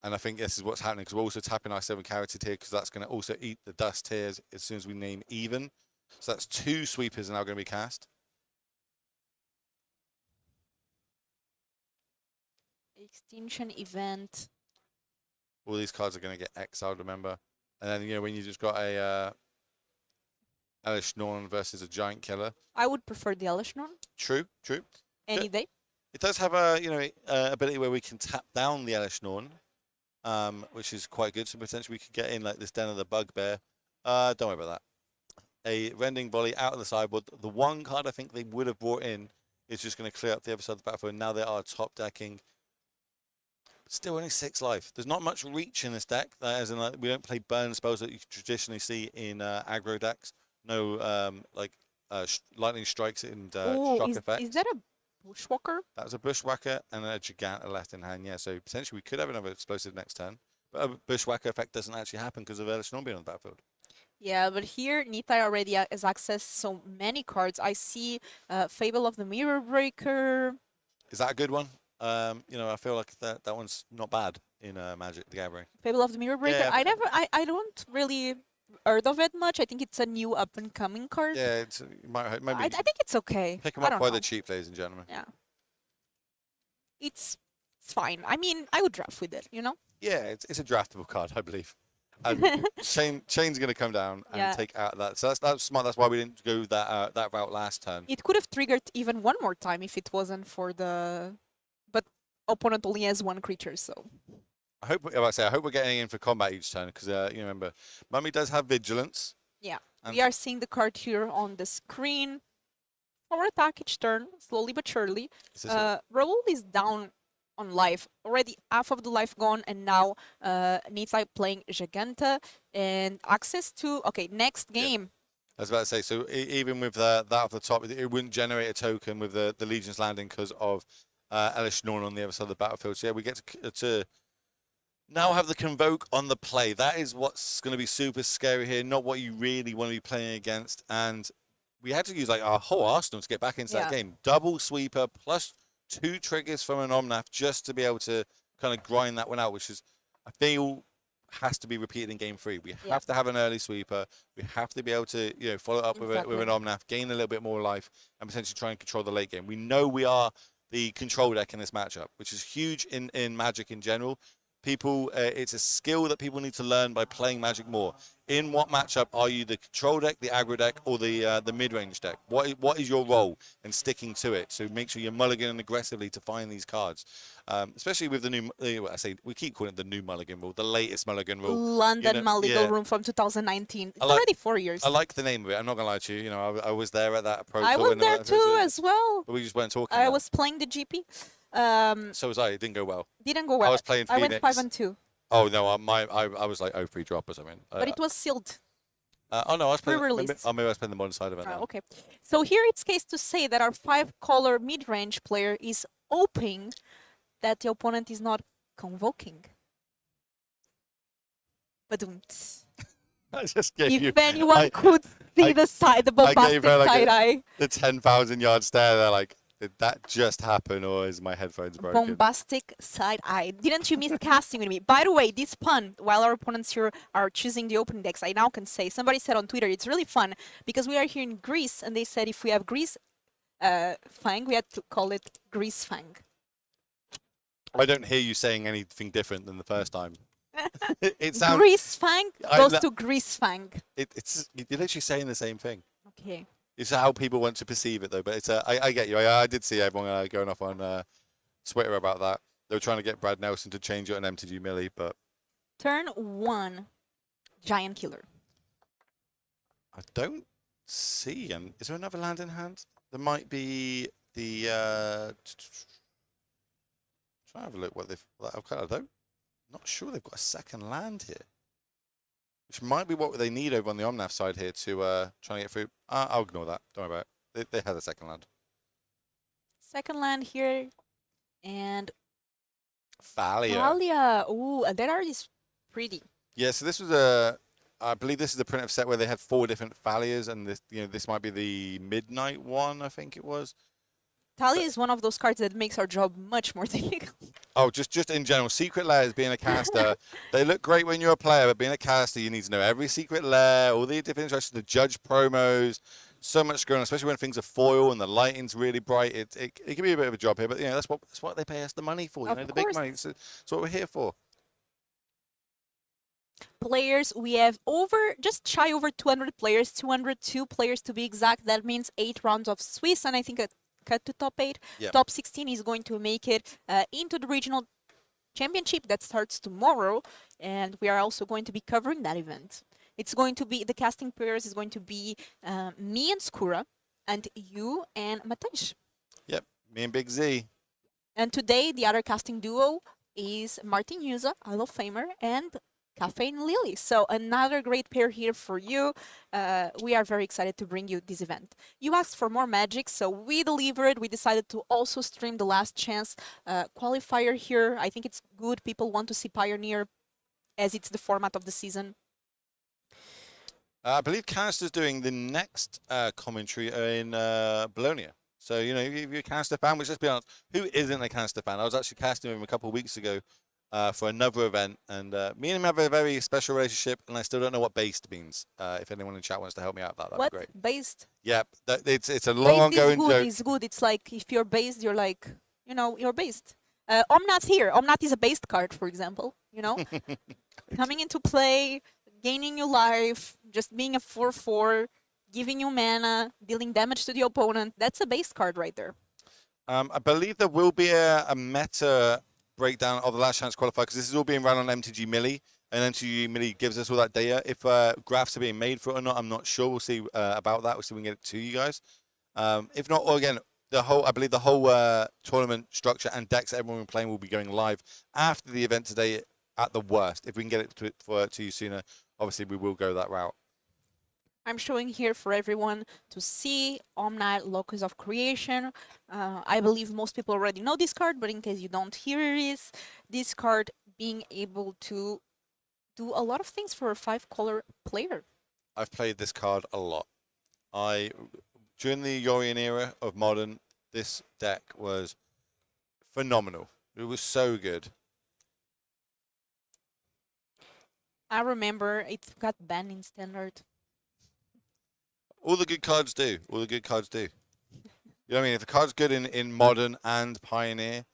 And I think this is what's happening because we're also tapping our 7 Carotid here because that's going to also eat the dust here as soon as we name even. So that's 2 sweepers are now going to be cast. Extinction event. All these cards are going to get exiled, remember? And then, you know, when you just got a Elish Norn versus a Giant Killer. I would prefer the Elish Norn True. any day. It does have a, you know, ability where we can tap down the Elish Norn, which is quite good. So potentially we could get in like this Den of the Bugbear. Don't worry about that. A Rending Volley out of the sideboard. The one card I think they would have brought in is just going to clear up the other side of the battlefield. Now they are top decking. Still only 6 life. There's not much reach in this deck. As in, like, we don't play burn spells that you traditionally see in aggro decks. No, lightning strikes and shock effects. Is that a Bushwalker? That was a Bushwhacker and a Giganta left in hand. Yeah, so potentially we could have another explosive next turn. But a Bushwhacker effect doesn't actually happen because of Elish Norn being on the battlefield. Yeah, but here Nitai already has access so many cards. I see Fable of the Mirror Breaker. Is that a good one? You know, I feel like that one's not bad in Magic the Gathering. Fable of the Mirror Breaker. Yeah. I don't really heard of it much. I think it's a new up and coming card. Yeah, maybe I think it's okay. pick them up by the cheap, ladies and gentlemen. Yeah. It's fine. I mean, I would draft with it, you know? Yeah, it's a draftable card, I believe. And Chain's going to come down and take out that. So that's smart. That's why we didn't go that route last turn. It could have triggered even one more time if it wasn't for the... But opponent only has 1 creature, so... I hope we're getting in for combat each turn because you remember, Mummy does have vigilance. Yeah, we are seeing the card here on the screen. 4 attack each turn, slowly but surely. Raul is down on life. Already half of the life gone, and now Nitai playing Giganta and access to... Okay, next game. Yeah. I was about to say, so even with that off the top, it wouldn't generate a token with the Legion's Landing because of Elish Norn on the other side of the battlefield. So yeah, we get to now have the Convoke on the play. That is what's going to be super scary here, not what you really want to be playing against. And we had to use like our whole arsenal to get back into that game. Double sweeper plus 2 triggers from an Omnath just to be able to kind of grind that one out, which is, I feel, has to be repeated in game 3. We have to have an early sweeper. We have to be able to, you know, follow up with an Omnath, gain a little bit more life, and potentially try and control the late game. We know we are the control deck in this matchup, which is huge in Magic in general. People, it's a skill that people need to learn by playing Magic more. In what matchup are you, the control deck, the aggro deck, or the mid-range deck? What is your role, and sticking to it? So make sure you're mulliganing aggressively to find these cards, especially with the new. We keep calling it the new mulligan rule, the latest mulligan rule. London mulligan rule from 2019. It's already 4 years. I like the name of it. I'm not gonna lie to you. You know, I was there at that pro. I was there too as well. But we just weren't talking. I was playing the GP. So was I. It didn't go well. Didn't go well. I was playing Phoenix. I went 5-2. Oh no, I was like 0-3 drop or something. But it was sealed. Oh no, I was playing. Maybe I was playing the modern side of it now. Okay. So here it's case to say that our 5-color mid-range player is hoping that the opponent is not convoking. But I just gave you. If anyone could see the bombastic side eye. The 10,000-yard stare. They're like, did that just happen, or is my headphones broken? Bombastic side eye. Didn't you miss casting with me? By the way, this pun, while our opponents here are choosing the opening decks, I now can say, somebody said on Twitter, it's really fun, because we are here in Greece, and they said if we have Greece Fang, we had to call it Greece Fang. I don't hear you saying anything different than the first time. It sounds... Greece Fang goes to Greece Fang. You're literally saying the same thing. Okay. It's how people want to perceive it, though. But it's I get you. I did see everyone going off on Twitter about that. They were trying to get Brad Nelson to change it on MTG Millie, but... Turn 1, Giant Killer. I don't see him. Is there another land in hand? There might be the... Try to have a look what they've... I don't... Not sure they've got a second land here. Which might be what they need over on the Omnath side here to try and get through. I'll ignore that. Don't worry about it. They had a second land. Second land here. And... Thalia. Thalia. Ooh, that art is pretty. Yeah, so this was I believe this is the print of set where they had 4 different Thalias, and this might be the Midnight one, I think it was. Thalia is one of those cards that makes our job much more difficult. Oh, just in general, secret layers, being a caster, they look great when you're a player, but being a caster, you need to know every secret layer, all the different instructions, the judge promos, so much going on, especially when things are foil and the lighting's really bright. It can be a bit of a job here, but you know that's what they pay us the money for. You know, the big money. That's what we're here for. Players, we have just shy over 200 players, 202 players to be exact. That means 8 rounds of Swiss, and I think a cut to top 8. Yep. Top 16 is going to make it into the regional championship that starts tomorrow, and we are also going to be covering that event. It's going to be, the casting pairs is going to be me and Skura, and you and Matej. Yep, me and Big Z. And today, the other casting duo is Martin Juza, Hall of Famer, and CaffeineLily. So another great pair here for you. We are very excited to bring you this event. You asked for more magic, so we delivered. We decided to also stream the last chance qualifier here. I think it's good. People want to see Pioneer as it's the format of the season. I believe Canister's doing the next commentary in Bologna. So, you know, if you're a Canister fan, which, let's be honest, who isn't a Canister fan? I was actually casting him a couple of weeks ago for another event, and me and him have a very special relationship, and I still don't know what based means. If anyone in chat wants to help me out with that, that'd be great. Based? Yep, it's a long ongoing joke. It's good. It's like if you're based, you're like, you know, you're based. Omnath here. Omnath is a based card, for example, you know? Coming into play, gaining you life, just being a 4/4, giving you mana, dealing damage to the opponent. That's a base card right there. I believe there will be a meta breakdown of the last chance qualifier, because this is all being run on MTG Millie, and MTG Millie gives us all that data. If graphs are being made for it or not, I'm not sure. We'll see about that. We'll see if we can get it to you guys. If not, or again, I believe the whole tournament structure and decks that everyone will be playing will be going live after the event today at the worst. If we can get it to you sooner, obviously we will go that route. I'm showing here for everyone to see Omnath Locus of Creation. I believe most people already know this card, but in case you don't, here it is. This card being able to do a lot of things for a 5-color player. I've played this card a lot. During the Yorion era of Modern, this deck was phenomenal. It was so good. I remember it got banned in Standard. All the good cards do. All the good cards do. You know what I mean? If the card's good in Modern and Pioneer,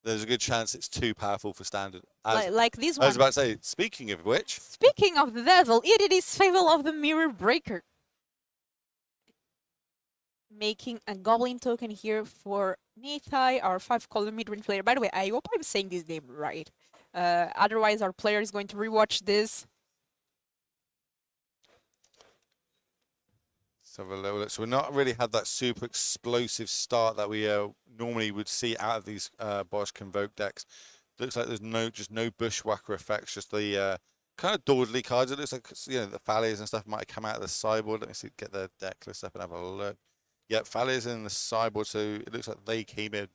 there's a good chance it's too powerful for Standard. Like this one. I was about to say, speaking of which... Speaking of the devil, it is Fable of the Mirror Breaker. Making a Goblin token here for Nethai, our 5-color mid-range player. By the way, I hope I'm saying this name right. Otherwise, our player is going to rewatch this. Let's have a little look. So we've not really had that super explosive start that we normally would see out of these Bosch Convoke decks. Looks like there's no bushwhacker effects, just the kind of dawdly cards. It looks like, you know, the Fallies and stuff might have come out of the sideboard. Let me see, get the deck list up and have a look. Yeah, Fallies in the sideboard, so it looks like they came in.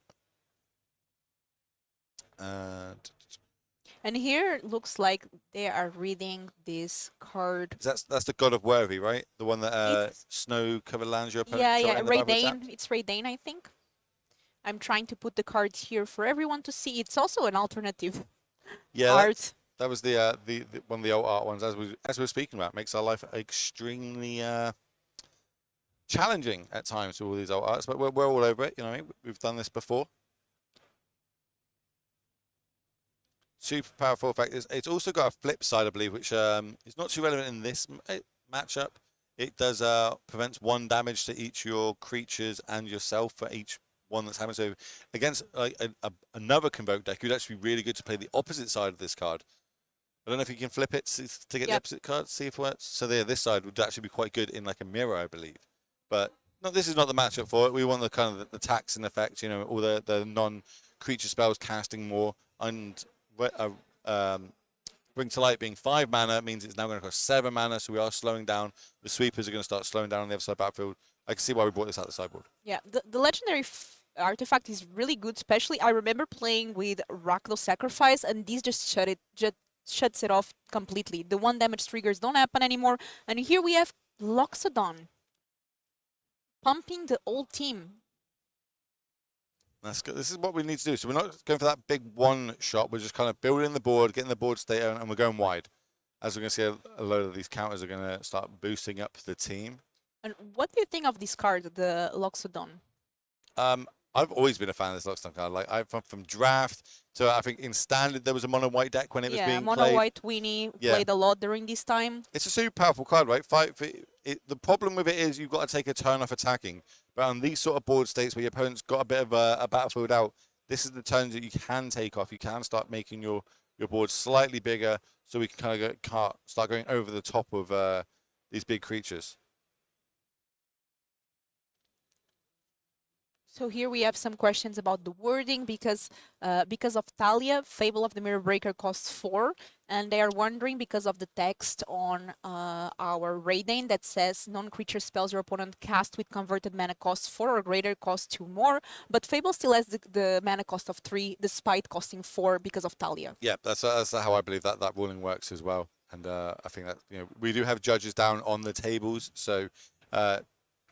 And here it looks like they are reading this card. That's the God of Worthy, right? The one that snow-covered lands your opponent. Yeah, Raydane. It's Raydane, I think. I'm trying to put the cards here for everyone to see. It's also an alternative art. That was the one of the old art ones, as we were speaking about. Makes our life extremely challenging at times with all these old arts, but we're all over it. You know, we've done this before. Super powerful effect. It's also got a flip side, I believe, which is not too relevant in this matchup. It does prevents 1 damage to each of your creatures and yourself for each one that's happening. So against another Convoke deck, it would actually be really good to play the opposite side of this card. I don't know if you can flip it to get the opposite card, see if it works. So this side would actually be quite good in like a mirror, I believe. But no, this is not the matchup for it. We want the kind of the taxing effect, you know, all the non-creature spells casting more, and Bring to Light being 5 mana means it's now going to cost 7 mana, so we are slowing down. The sweepers are going to start slowing down on the other side of the battlefield. I can see why we brought this out of the sideboard. Yeah, the legendary artifact is really good, especially I remember playing with Rakdos Sacrifice, and these just shuts it off completely. The 1 damage triggers don't happen anymore. And here we have Loxodon pumping the old team. That's good. This is what we need to do. So we're not going for that big one shot. We're just kind of building the board, getting the board state, and we're going wide. As we're going to see, a load of these counters are going to start boosting up the team. And what do you think of this card, the Loxodon? I've always been a fan of this Lockstone card. Like I from draft to I think in standard there was a mono white deck when it was Yeah, being mono played. white Winnie Yeah. played a lot during this time. It's a super powerful card, right? Fight for it. The problem with it is you've got to take a turn off attacking. But on these sort of board states where your opponent's got a bit of a battlefield out, this is the turns that you can take off. You can start making your board slightly bigger, so we can kind of start going over the top of these big creatures. So here we have some questions about the wording because of Talia, Fable of the Mirror Breaker costs 4, and they are wondering because of the text on our Raiden that says non-creature spells your opponent cast with converted mana costs 4 or greater cost 2 more, but Fable still has the mana cost of 3 despite costing 4 because of Talia. Yeah, that's how I believe that ruling works as well. And I think that we do have judges down on the tables, so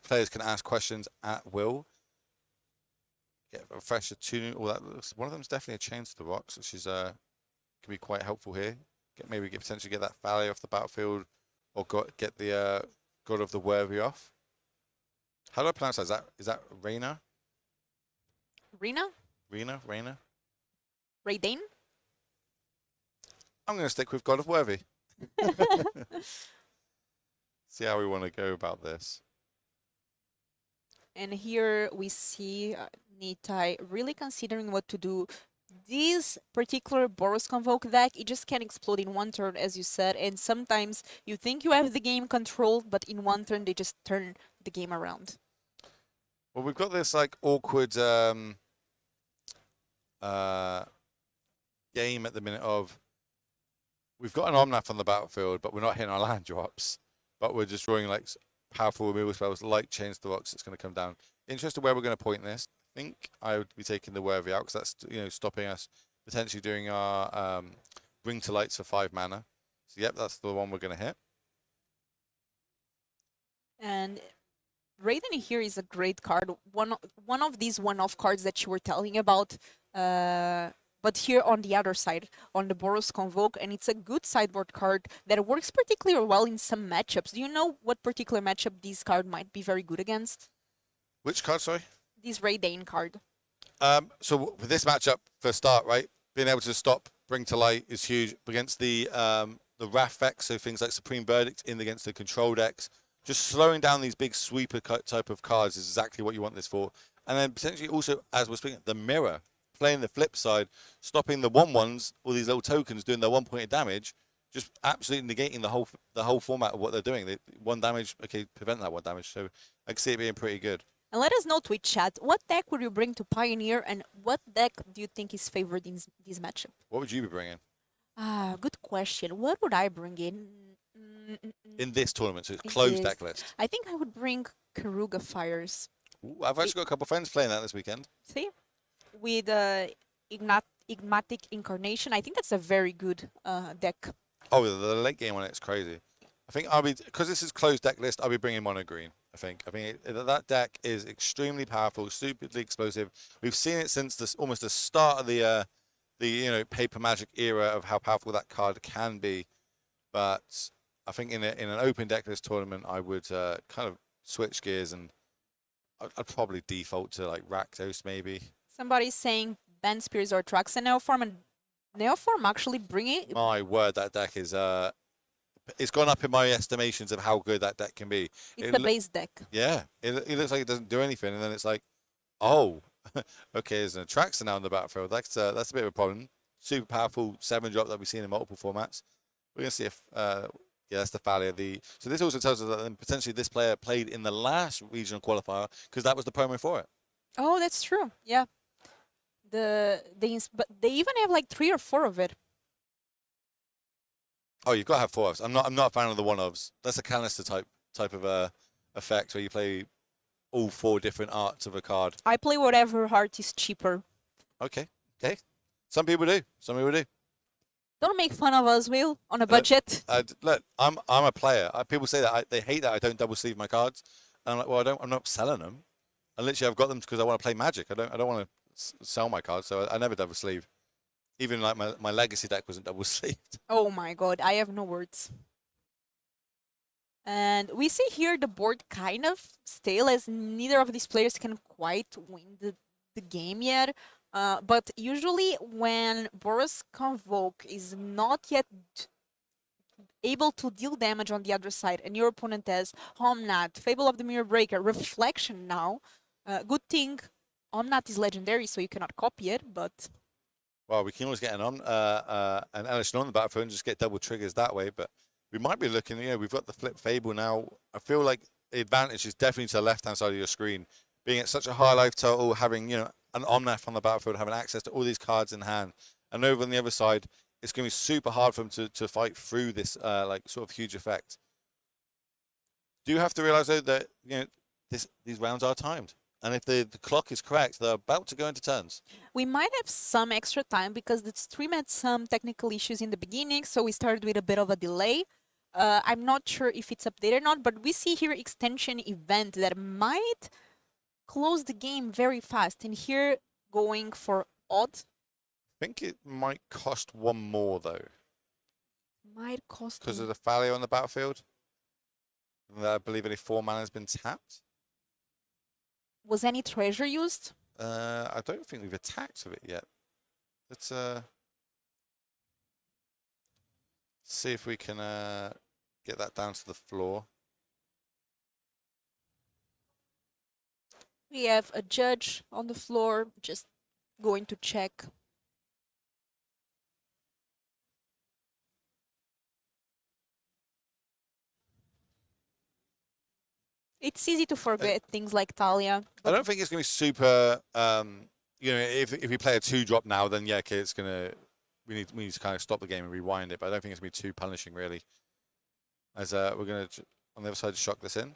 players can ask questions at will. Get a fresher tuning. All that. One of them's definitely a Chains to the Rocks, which is can be quite helpful here. Potentially get that Valley off the battlefield, or get the God of the Worthy off. How do I pronounce that? Is that Reyna? Rina? Reyna? Raiden? I'm going to stick with God of Worthy. See how we want to go about this. And here we see Nitai really considering what to do. This particular Boros Convoke deck, it just can explode in one turn, as you said, and sometimes you think you have the game controlled, but in one turn they just turn the game around. Well, we've got this like awkward game at the minute of we've got an Omnath on the battlefield, but we're not hitting our land drops, but we're just drawing like powerful removal spells like Chains to the Rocks. It's going to come down. Interested where we're going to point this. I think I would be taking the Worthy out because that's stopping us potentially doing our Bring to Lights for 5 mana. So yep, that's the one we're going to hit. And Raiden here is a great card. One of these one-off cards that you were telling about. But here on the other side, on the Boros Convoke, and it's a good sideboard card that works particularly well in some matchups. Do you know what particular matchup this card might be very good against? Which card, sorry? This Raiden card. So with this matchup, for a start, right, being able to stop Bring to Light is huge against the Wrath decks, so things like Supreme Verdict in against the control decks. Just slowing down these big sweeper type of cards is exactly what you want this for. And then potentially also, as we're speaking, the Mirror. Playing the flip side, stopping the 1/1s, all these little tokens doing their 1 point of damage, just absolutely negating the whole format of what they're doing. 1 damage, okay, prevent that 1 damage. So I can see it being pretty good. And let us know, Twitch chat, what deck would you bring to Pioneer, and what deck do you think is favored in this matchup? What would you be bringing? Good question. What would I bring in? In this tournament, so it's closed deck list. I think I would bring Karuga Fires. Ooh, I've actually got a couple of friends playing that this weekend. See? With Igmatic Incarnation, I think that's a very good deck. Oh, the late game on it's crazy. I think I'll be, because this is closed deck list, I'll be bringing mono green. I think that deck is extremely powerful, stupidly explosive. We've seen it since almost the start of the paper Magic era of how powerful that card can be. But I think in an open deck list tournament, I would kind of switch gears, and I'd probably default to like Rakdos maybe. Somebody's saying Ben Spears or Trax and Neoform, and Neoform actually bringing. My word, that deck is it's gone up in my estimations of how good that deck can be. It's the base deck. Yeah, it looks like it doesn't do anything, and then it's like, oh, okay, there's an Atraxa now on the battlefield. That's a bit of a problem. Super powerful 7-drop that we've seen in multiple formats. We're gonna see if that's the failure. So this also tells us that potentially this player played in the last regional qualifier because that was the promo for it. Oh, that's true. Yeah. But they even have like 3 or 4 of it. Oh, you've got to have 4 ofs. I'm not a fan of the 1 ofs. That's a canister type of effect where you play all 4 different arts of a card. I play whatever art is cheaper. Okay. Some people do. Don't make fun of us, Will, on a budget. Look, I'm a player. People say that they hate that I don't double sleeve my cards. And I'm like, well, I'm not selling them. And literally, I've got them because I want to play Magic. I don't want to sell my cards, so I never double sleeve. Even like my legacy deck wasn't double sleeved. Oh my god, I have no words. And we see here the board kind of stale, as neither of these players can quite win the the game yet. But usually when Boros Convoke is not yet able to deal damage on the other side, and your opponent has Omnat, Fable of the Mirror Breaker, Reflection now, good thing Omnat is legendary, so you cannot copy it, but... Well, we can always get an Ellison on the battlefield and just get double triggers that way, but we might be looking, we've got the flip Fable now. I feel like the advantage is definitely to the left-hand side of your screen. Being at such a high life total, having, an Omnath on the battlefield, having access to all these cards in hand. And over on the other side, it's going to be super hard for them to fight through this, sort of huge effect. Do you have to realize, though, that, these rounds are timed? And if the clock is correct, they're about to go into turns. We might have some extra time because the stream had some technical issues in the beginning, so we started with a bit of a delay. I'm not sure if it's updated or not, but we see here extension event that might close the game very fast. And here, going for odd. I think it might cost one more, though. Might cost... Because of the failure on the battlefield. I believe only 4 mana has been tapped. Was any treasure used? I don't think we've attacked with it yet. Let's see if we can get that down to the floor. We have a judge on the floor, just going to check. It's easy to forget things like Talia. I don't think it's going to be super, if we play a 2-drop now, then yeah, okay, it's going to, we need to kind of stop the game and rewind it, but I don't think it's going to be too punishing, really. As we're going to, on the other side, shock this in.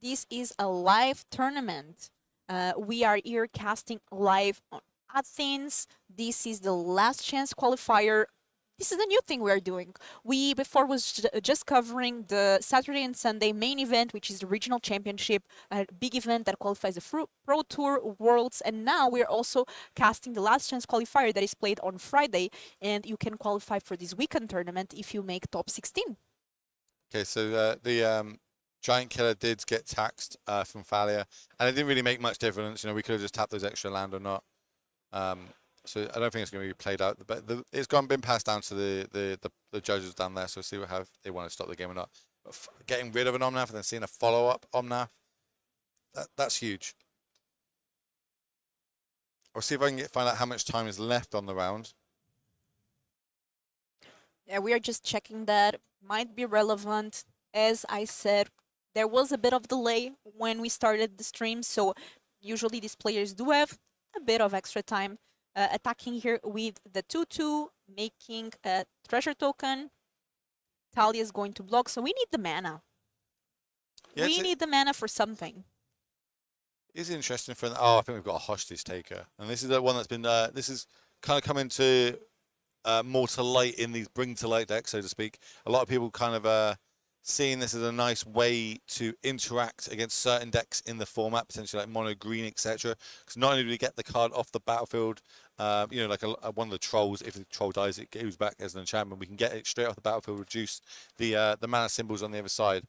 This is a live tournament. We are here casting live on Athens. This is the last chance qualifier. This is a new thing we are doing. We before was just covering the Saturday and Sunday main event, which is the regional championship, a big event that qualifies the Pro Tour, Worlds, and now we're also casting the last chance qualifier that is played on Friday, and you can qualify for this weekend tournament if you make top 16. Okay, so the Giant Killer did get taxed from failure, and it didn't really make much difference. We could have just tapped those extra land or not. So I don't think it's going to be played out. But it's been passed down to the judges down there. So we'll see how they want to stop the game or not. But getting rid of an Omnath and then seeing a follow-up Omnath, that's huge. I'll see if I can find out how much time is left on the round. Yeah, we are just checking that. Might be relevant. As I said, there was a bit of delay when we started the stream. So usually these players do have a bit of extra time. Attacking here with the 2-2, making a treasure token. Talia is going to block, so we need the mana. Yeah, we need the mana for something. It's interesting for... I think we've got a hostage taker. And this is the one that's been... this is kind of coming to more to light in these bring to light decks, so to speak. A lot of people kind of seeing this as a nice way to interact against certain decks in the format, potentially like mono, green, etc. Because not only do we get the card off the battlefield, like one of the trolls, if the troll dies, it goes back as an enchantment. We can get it straight off the battlefield, reduce the mana symbols on the other side.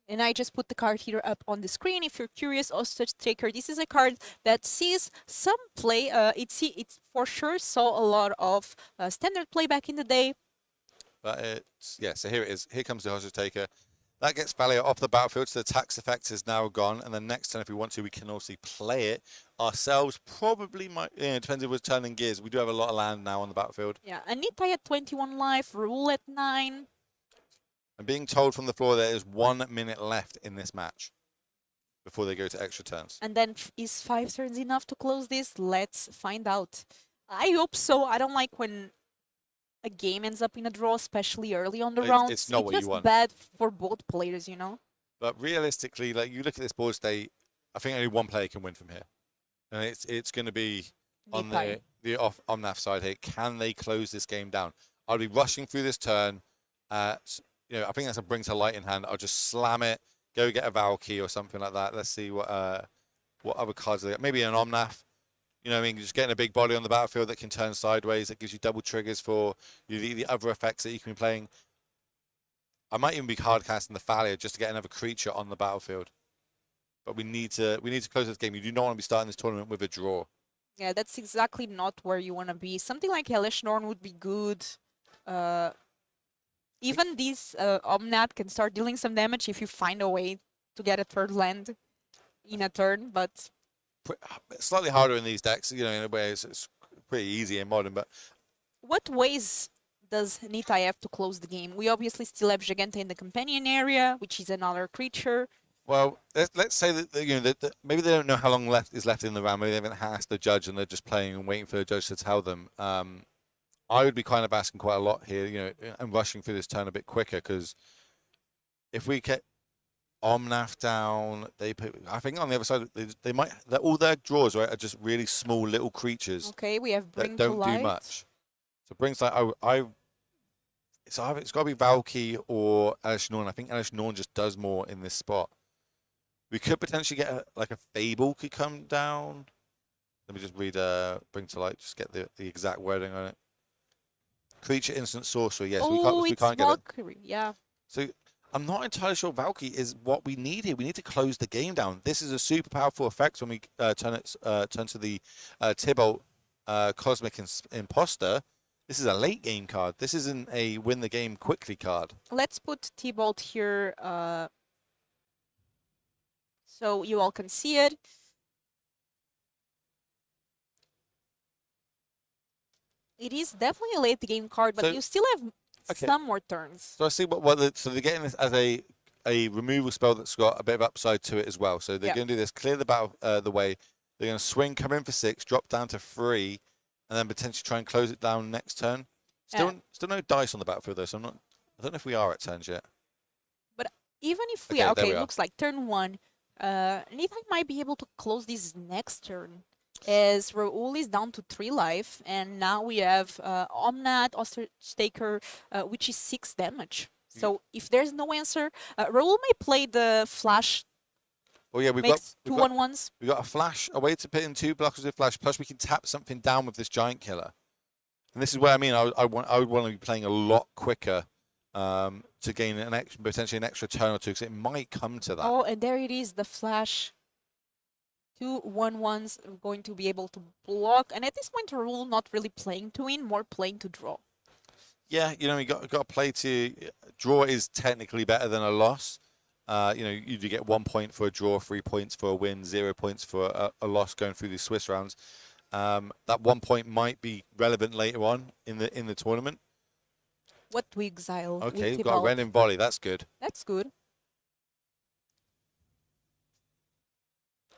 And I just put the card here up on the screen. If you're curious, Hostage Taker, this is a card that sees some play. It's for sure saw a lot of standard play back in the day. But so here it is. Here comes the Hostage Taker. That gets Valia off the battlefield, so the tax effect is now gone. And then next turn, if we want to, we can also play it ourselves. Probably might, depends if we're turning gears. We do have a lot of land now on the battlefield. Yeah, Anita at 21 life, Rule at 9. I'm being told from the floor there is 1 minute left in this match before they go to extra turns. And then is 5 turns enough to close this? Let's find out. I hope so. I don't like when a game ends up in a draw, especially early on the round. It's not what you want. It's just bad for both players, But realistically, like you look at this board state, I think only one player can win from here, and it's going to be on the off Omnath side here. Can they close this game down? I'll be rushing through this turn. I think that's a bring to light in hand. I'll just slam it, go get a Valky or something like that. Let's see what other cards they got. Maybe an Omnath. Just getting a big body on the battlefield that can turn sideways, that gives you double triggers for the other effects that you can be playing. I might even be hard casting the Thalia just to get another creature on the battlefield. but we need to close this game. You do not want to be starting this tournament with a draw. Yeah, that's exactly not where you want to be. Something like Hellish Norn would be good. Even these Omnat can start dealing some damage if you find a way to get a third land in a turn, but Slightly harder in these decks, you know, in a way it's pretty easy in Modern, but what ways does Nita have to close the game? We obviously still have Giganta in the companion area, which is another creature. well, let's say that you know that maybe they don't know how long is left in the round. Maybe they haven't asked the judge and they're just playing and waiting for the judge to tell them. I would be kind of asking quite a lot here, you know, and rushing through this turn a bit quicker because if we get Omnath down, I think on the other side they might all their draws are just really small little creatures Okay, we have Bring that to don't Light. do much. So Brings Light, it's got to be Valky or Elish Norn. I think Elish Norn just does more in this spot. We could potentially get like a Fable could come down. Let me just read Bring to Light, just get the exact wording on it. Creature instant sorcery, yes, we can't get Valkyrie, yeah. So I'm not entirely sure Valky is what we need here. We need to close the game down. This is a super powerful effect when we turn to the Tybalt Cosmic Imposter. This is a late game card. This isn't a win the game quickly card. Let's put T-Bolt here so you all can see it. It is definitely a late game card, but So, you still have some more turns. So I see so they're getting this as a removal spell that's got a bit of upside to it as well. So they're going to do this, clear the battle the way. They're going to swing, come in for 6, drop down to 3, and then potentially try and close it down next turn. Still no dice on the battlefield though, so I don't know if we are at turns yet. But even if we are, okay, it looks like turn 1. Nita might be able to close this next turn, as Raoul is down to 3 life, and now we have Omnat, Osterstaker, which is 6 damage. So if there's no answer, Raoul may play the flash. Oh yeah, we've got 2/1/1s. We've got a flash, a way to put in 2 blockers with flash, plus we can tap something down with this giant killer. And this is where I mean I would want to be playing a lot quicker to gain potentially an extra turn or 2, because it might come to that. Oh, and there it is, the flash. 2/1/1s are going to be able to block, and at this point, Raoul not really playing to win, more playing to draw. Yeah, you know, you got to play to draw is technically better than a loss. You know, you do get 1 point for a draw, 3 points for a win, 0 points for a loss going through these Swiss rounds. That 1 point might be relevant later on in the tournament. What do we exile? Okay, we've got a Renin Volley. That's good. That's good.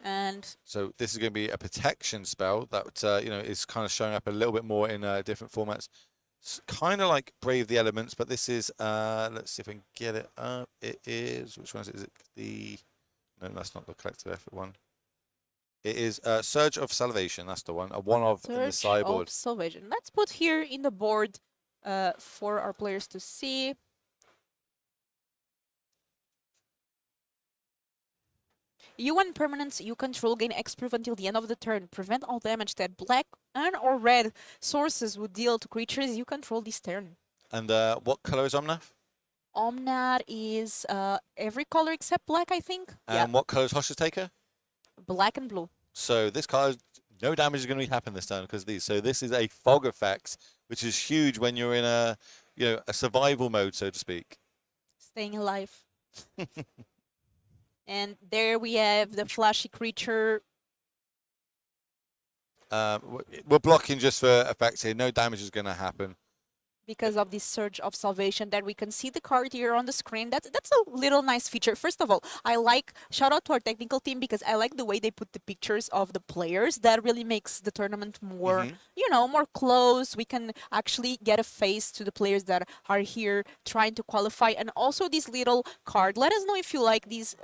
And so this is going to be a protection spell that you know, is kind of showing up a little bit more in different formats. It's kind of like Brave the Elements, but this is let's see if I can get it up. It is, which one is it? Is it the? No, that's not the collective effort one. It is Surge of Salvation. That's the one. A one of in the sideboard. Surge of Salvation. Let's put here in the board for our players to see. You and permanents you control gain X-Proof until the end of the turn. Prevent all damage that black and or red sources would deal to creatures you control this turn. And what color is Omnath? Omnat is every color except black, I think. And what color is Hostage Taker? Black and blue. So this card, no damage is going to happen this turn because of these. So this is a fog effect, which is huge when you're in a survival mode, so to speak. Staying alive. And there we have the flashy creature. We're blocking just for effects here. No damage is going to happen. Because of this Surge of Salvation that we can see the card here on the screen. That's a little nice feature. First of all, shout out to our technical team because I like the way they put the pictures of the players. That really makes the tournament more, more close. We can actually get a face to the players that are here trying to qualify. And also this little card. Let us know if you like these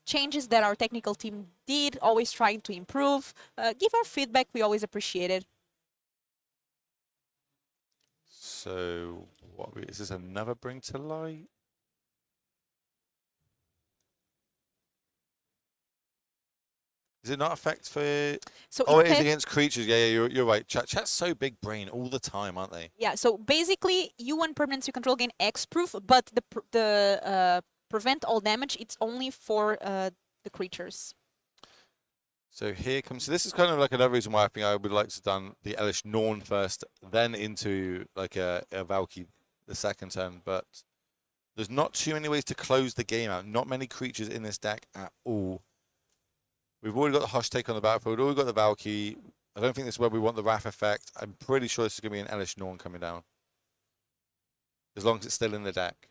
changes that our technical team did, always trying to improve. Give our feedback. We always appreciate it. So, is this another Bring to Light? Is it not effect for? So it is against creatures. Yeah, you're right. Chat's so big brain all the time, aren't they? Yeah. So basically, you and permanents you control gain X-Proof, but the prevent all damage. It's only for the creatures. So here comes. So this is kind of like another reason why I think I would like to have done the Elish Norn first, then into like a Valky the second turn. But there's not too many ways to close the game out. Not many creatures in this deck at all. We've already got the Hush Take on the battlefield. Already got the Valky. I don't think this is where we want the Wrath effect. I'm pretty sure this is going to be an Elish Norn coming down. As long as it's still in the deck.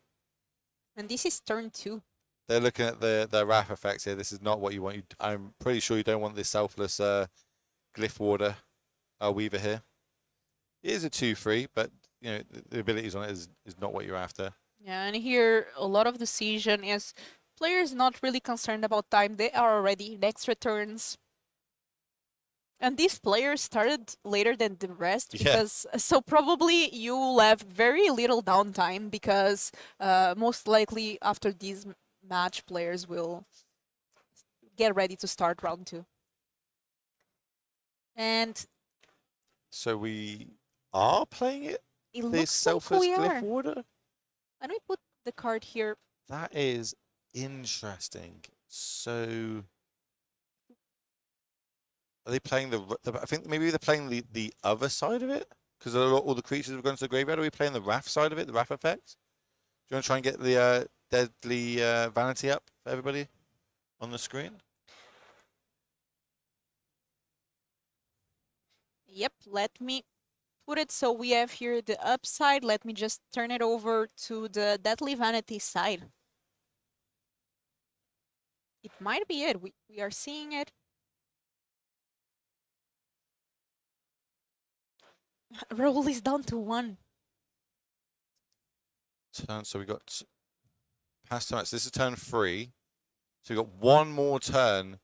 And this is turn 2. They're looking at the Wrath effect here. This is not what you want. I'm pretty sure you don't want this Selfless Glyph Warder Weaver here. It is a 2/3, but you know the abilities on it is not what you're after. Yeah, and here a lot of decision is players not really concerned about time. They are already in extra turns. And these players started later than the rest because so probably you will have very little downtime because most likely after this match players will get ready to start round 2. And so we are playing it. It This looks like Selfless we Glyph are. Warder. Let me put the card here. That is interesting. So are they playing the I think maybe they're playing the other side of it because all the creatures have gone to the graveyard. Are we playing the Wrath side of it, the Wrath effect? Do you want to try and get the Deadly Vanity up for everybody on the screen? Yep, let me put it so we have here the upside. Let me just turn it over to the Deadly Vanity side. It might be it. We are seeing it. Roll is down to 1. Turn. So we got past turn. So this is turn 3. So we got one more turn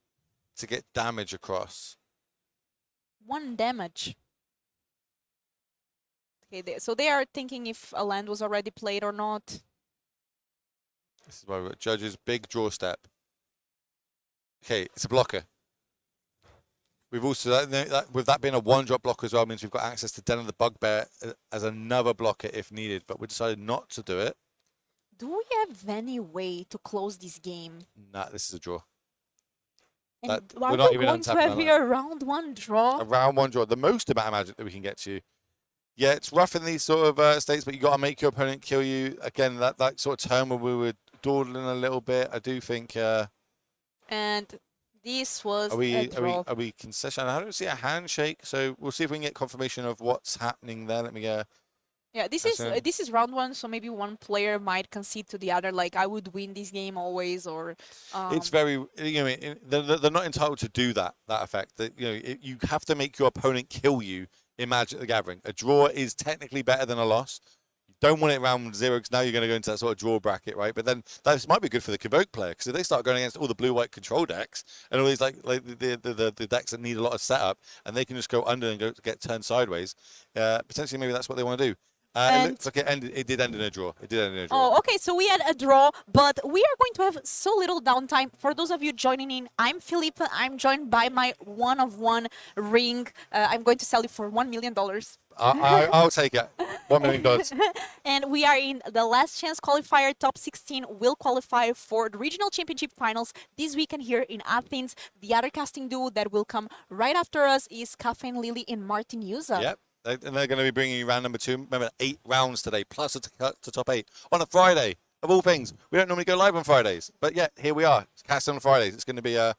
to get damage across. 1 damage. Okay, so they are thinking if a land was already played or not. This is why we've got Judges, big draw step. Okay, it's a blocker. We've also, with that being a 1-drop blocker as well, means we've got access to Den of the Bugbear as another blocker if needed, but we decided not to do it. Do we have any way to close this game? Nah, this is a draw. And Are are we not we even going to untapping have our here a round 1 draw? A round 1 draw, the most amount of magic that we can get to. Yeah, it's rough in these sort of states, but you got to make your opponent kill you. Again, that sort of turn where we were dawdling a little bit. I do think. And this was Are we a draw. are we concession? I don't see a handshake, so we'll see if we can get confirmation of what's happening there. Let me get. Yeah, this is round 1, so maybe one player might concede to the other, like I would win this game always, or. It's very, you know, they're not entitled to do that effect. That, you know, you have to make your opponent kill you in Magic the Gathering. A draw is technically better than a loss. You don't want it round 0 because now you're going to go into that sort of draw bracket, right? But then that might be good for the Convoke player because if they start going against all the blue-white control decks and all these like the decks that need a lot of setup and they can just go under and go get turned sideways, potentially maybe that's what they want to do. It looks like it did end in a draw. It did end in a draw. Oh, okay, so we had a draw, but we are going to have so little downtime. For those of you joining in, I'm Filipa. I'm joined by my one-of-one ring. I'm going to sell it for $1 million. I'll take it. $1 million. And we are in the last chance qualifier. Top 16 will qualify for the regional championship finals this weekend here in Athens. The other casting duo that will come right after us is CaffeineLily and Martin Juza. Yep. And they're going to be bringing you round number 2. Remember, 8 rounds today, plus a cut to top 8 on a Friday. Of all things, we don't normally go live on Fridays, but yeah, here we are. It's casting on Fridays. It's going to be a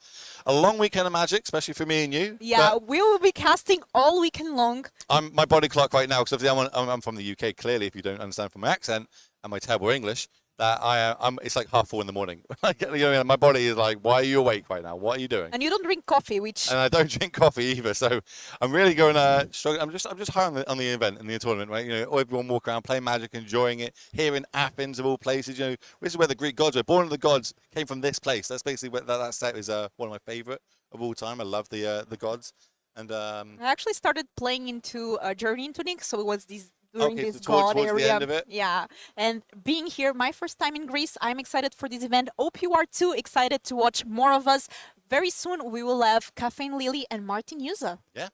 long weekend of Magic, especially for me and you. Yeah, we will be casting all weekend long. I'm my body clock right now because I'm from the UK. Clearly, if you don't understand from my accent and my terrible English, that it's like 3:30 in the morning. Like, you know, my body is like, why are you awake right now? What are you doing? And you don't drink coffee, which. And I don't drink coffee either, so I'm really going struggling. I'm just high on the event and the tournament, right? You know, everyone walk around, play Magic, enjoying it. Here in Athens, of all places, you know, this is where the Greek gods were. Born of the Gods came from this place. That's basically what that set is. One of my favorite of all time. I love the gods. And I actually started playing into Journey into Nick, so it was during okay, this so god towards area. the end of it. Yeah, and being here, my first time in Greece, I'm excited for this event. Hope you are too excited to watch more of us. Very soon, we will have CaffeineLily and Martin Juza. Yeah.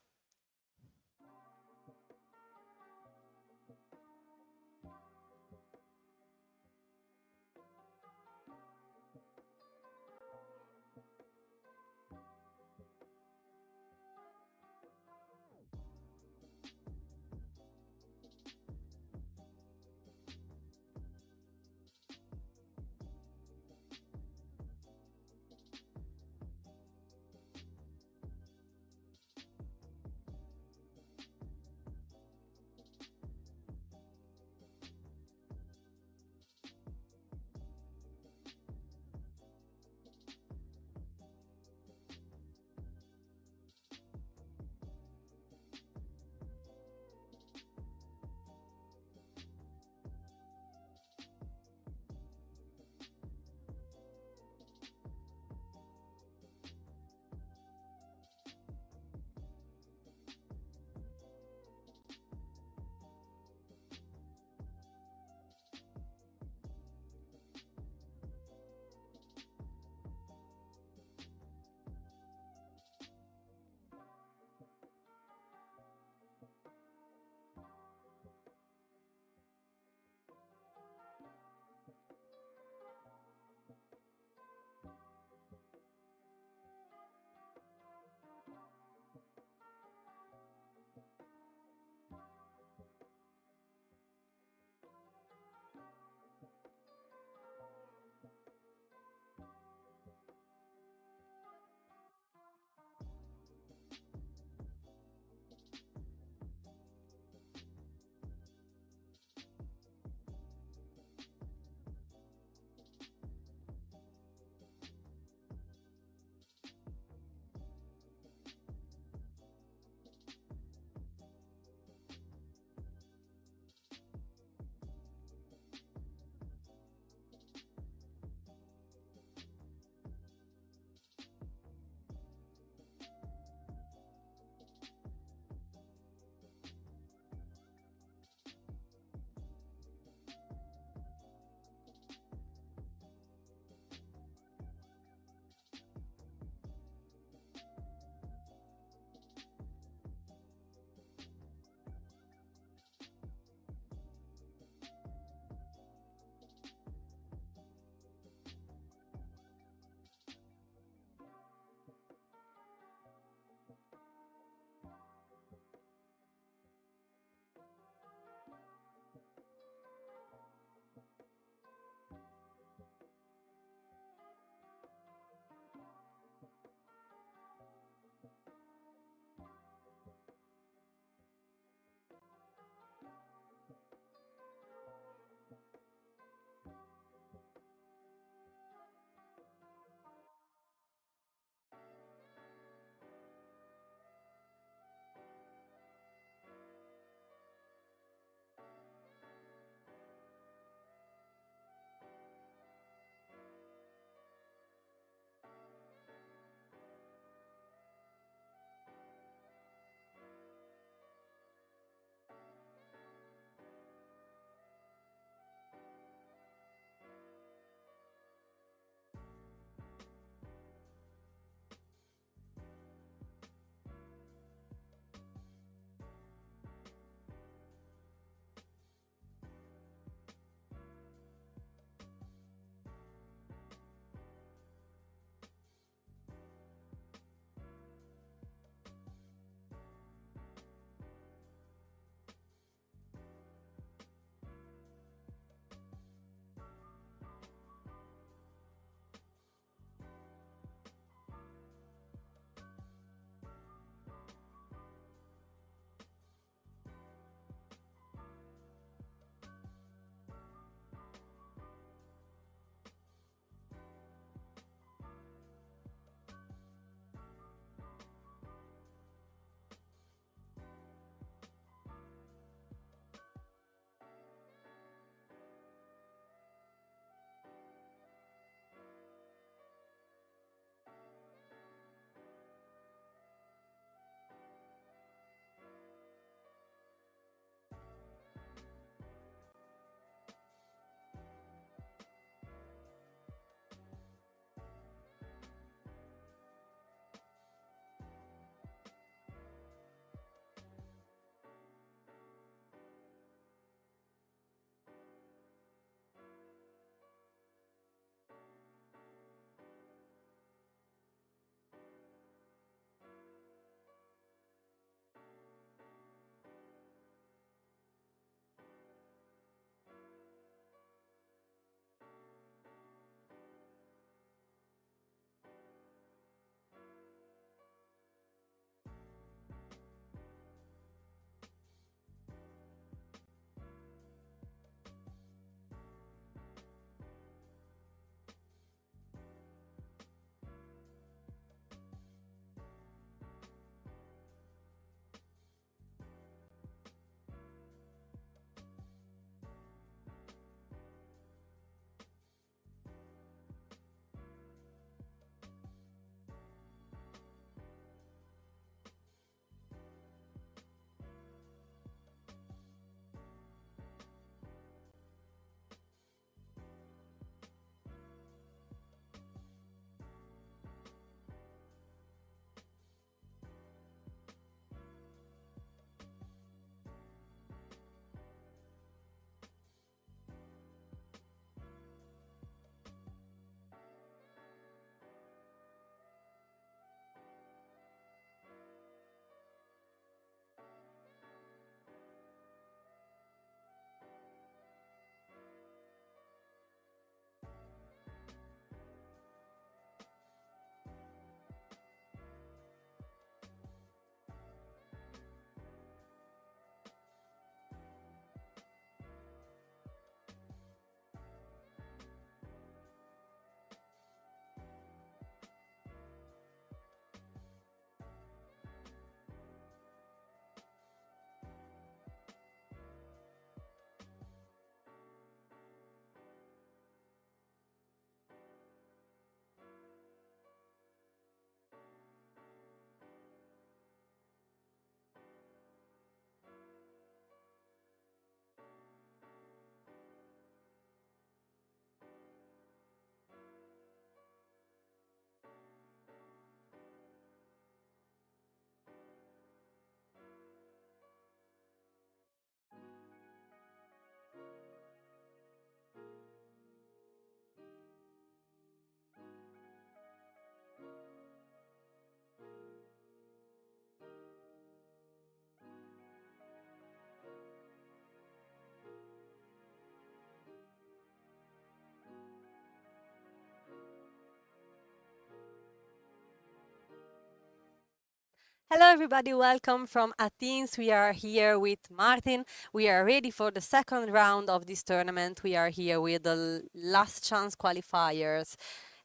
Hello, everybody. Welcome from Athens. We are here with Martin. We are ready for the second round of this tournament. We are here with the last chance qualifiers.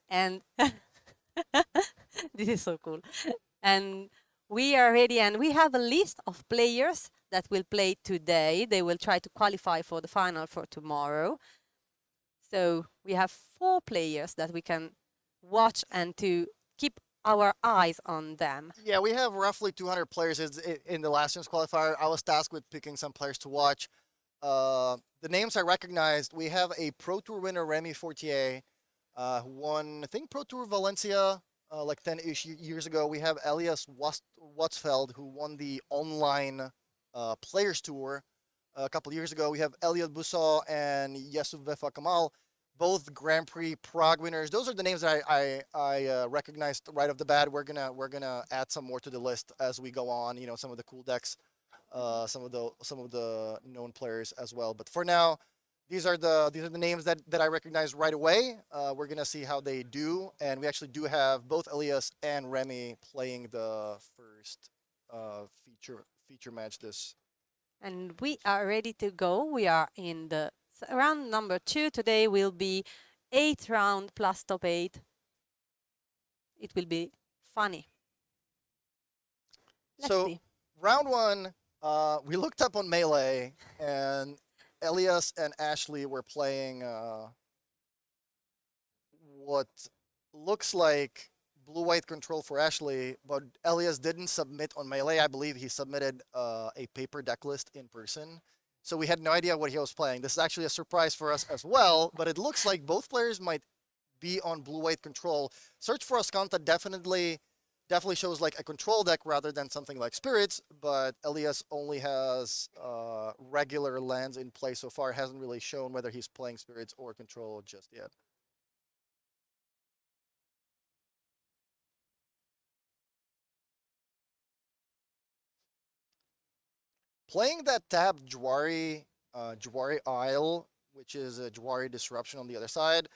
And this is so cool. And we are ready, and we have a list of players that will play today. They will try to qualify for the final for tomorrow. So we have 4 players that we can watch and to keep our eyes on them. Yeah, we have roughly 200 players in the last chance qualifier. I was tasked with picking some players to watch. The names I recognized, we have a Pro Tour winner, Remy Fortier, who won, I think, Pro Tour Valencia like 10-ish years ago. We have Elias Watsfeld, who won the online Players Tour a couple years ago. We have Elliot Busso and Yusuf Vefa Kamal, both Grand Prix Prague winners. Those are the names that I recognized right off the bat. We're gonna add some more to the list as we go on. You know, some of the cool decks, some of the known players as well. But for now, these are the names that I recognize right away. We're gonna see how they do, and we actually do have both Elias and Remy playing the first feature match this. And we are ready to go. We are in the round number 2. Today will be 8th round plus top 8. It will be funny. Let's So see. round 1, we looked up on Melee, and Elias and Ashley were playing what looks like blue-white control for Ashley, but Elias didn't submit on Melee. I believe he submitted a paper deck list in person. So we had no idea what he was playing. This is actually a surprise for us as well, but it looks like both players might be on blue-white control. Search for Ascanta definitely shows like a control deck rather than something like Spirits, but Elias only has regular lands in play so far. Hasn't really shown whether he's playing Spirits or control just yet. Playing that tap Jwari Isle, which is a Jwari Disruption on the other side,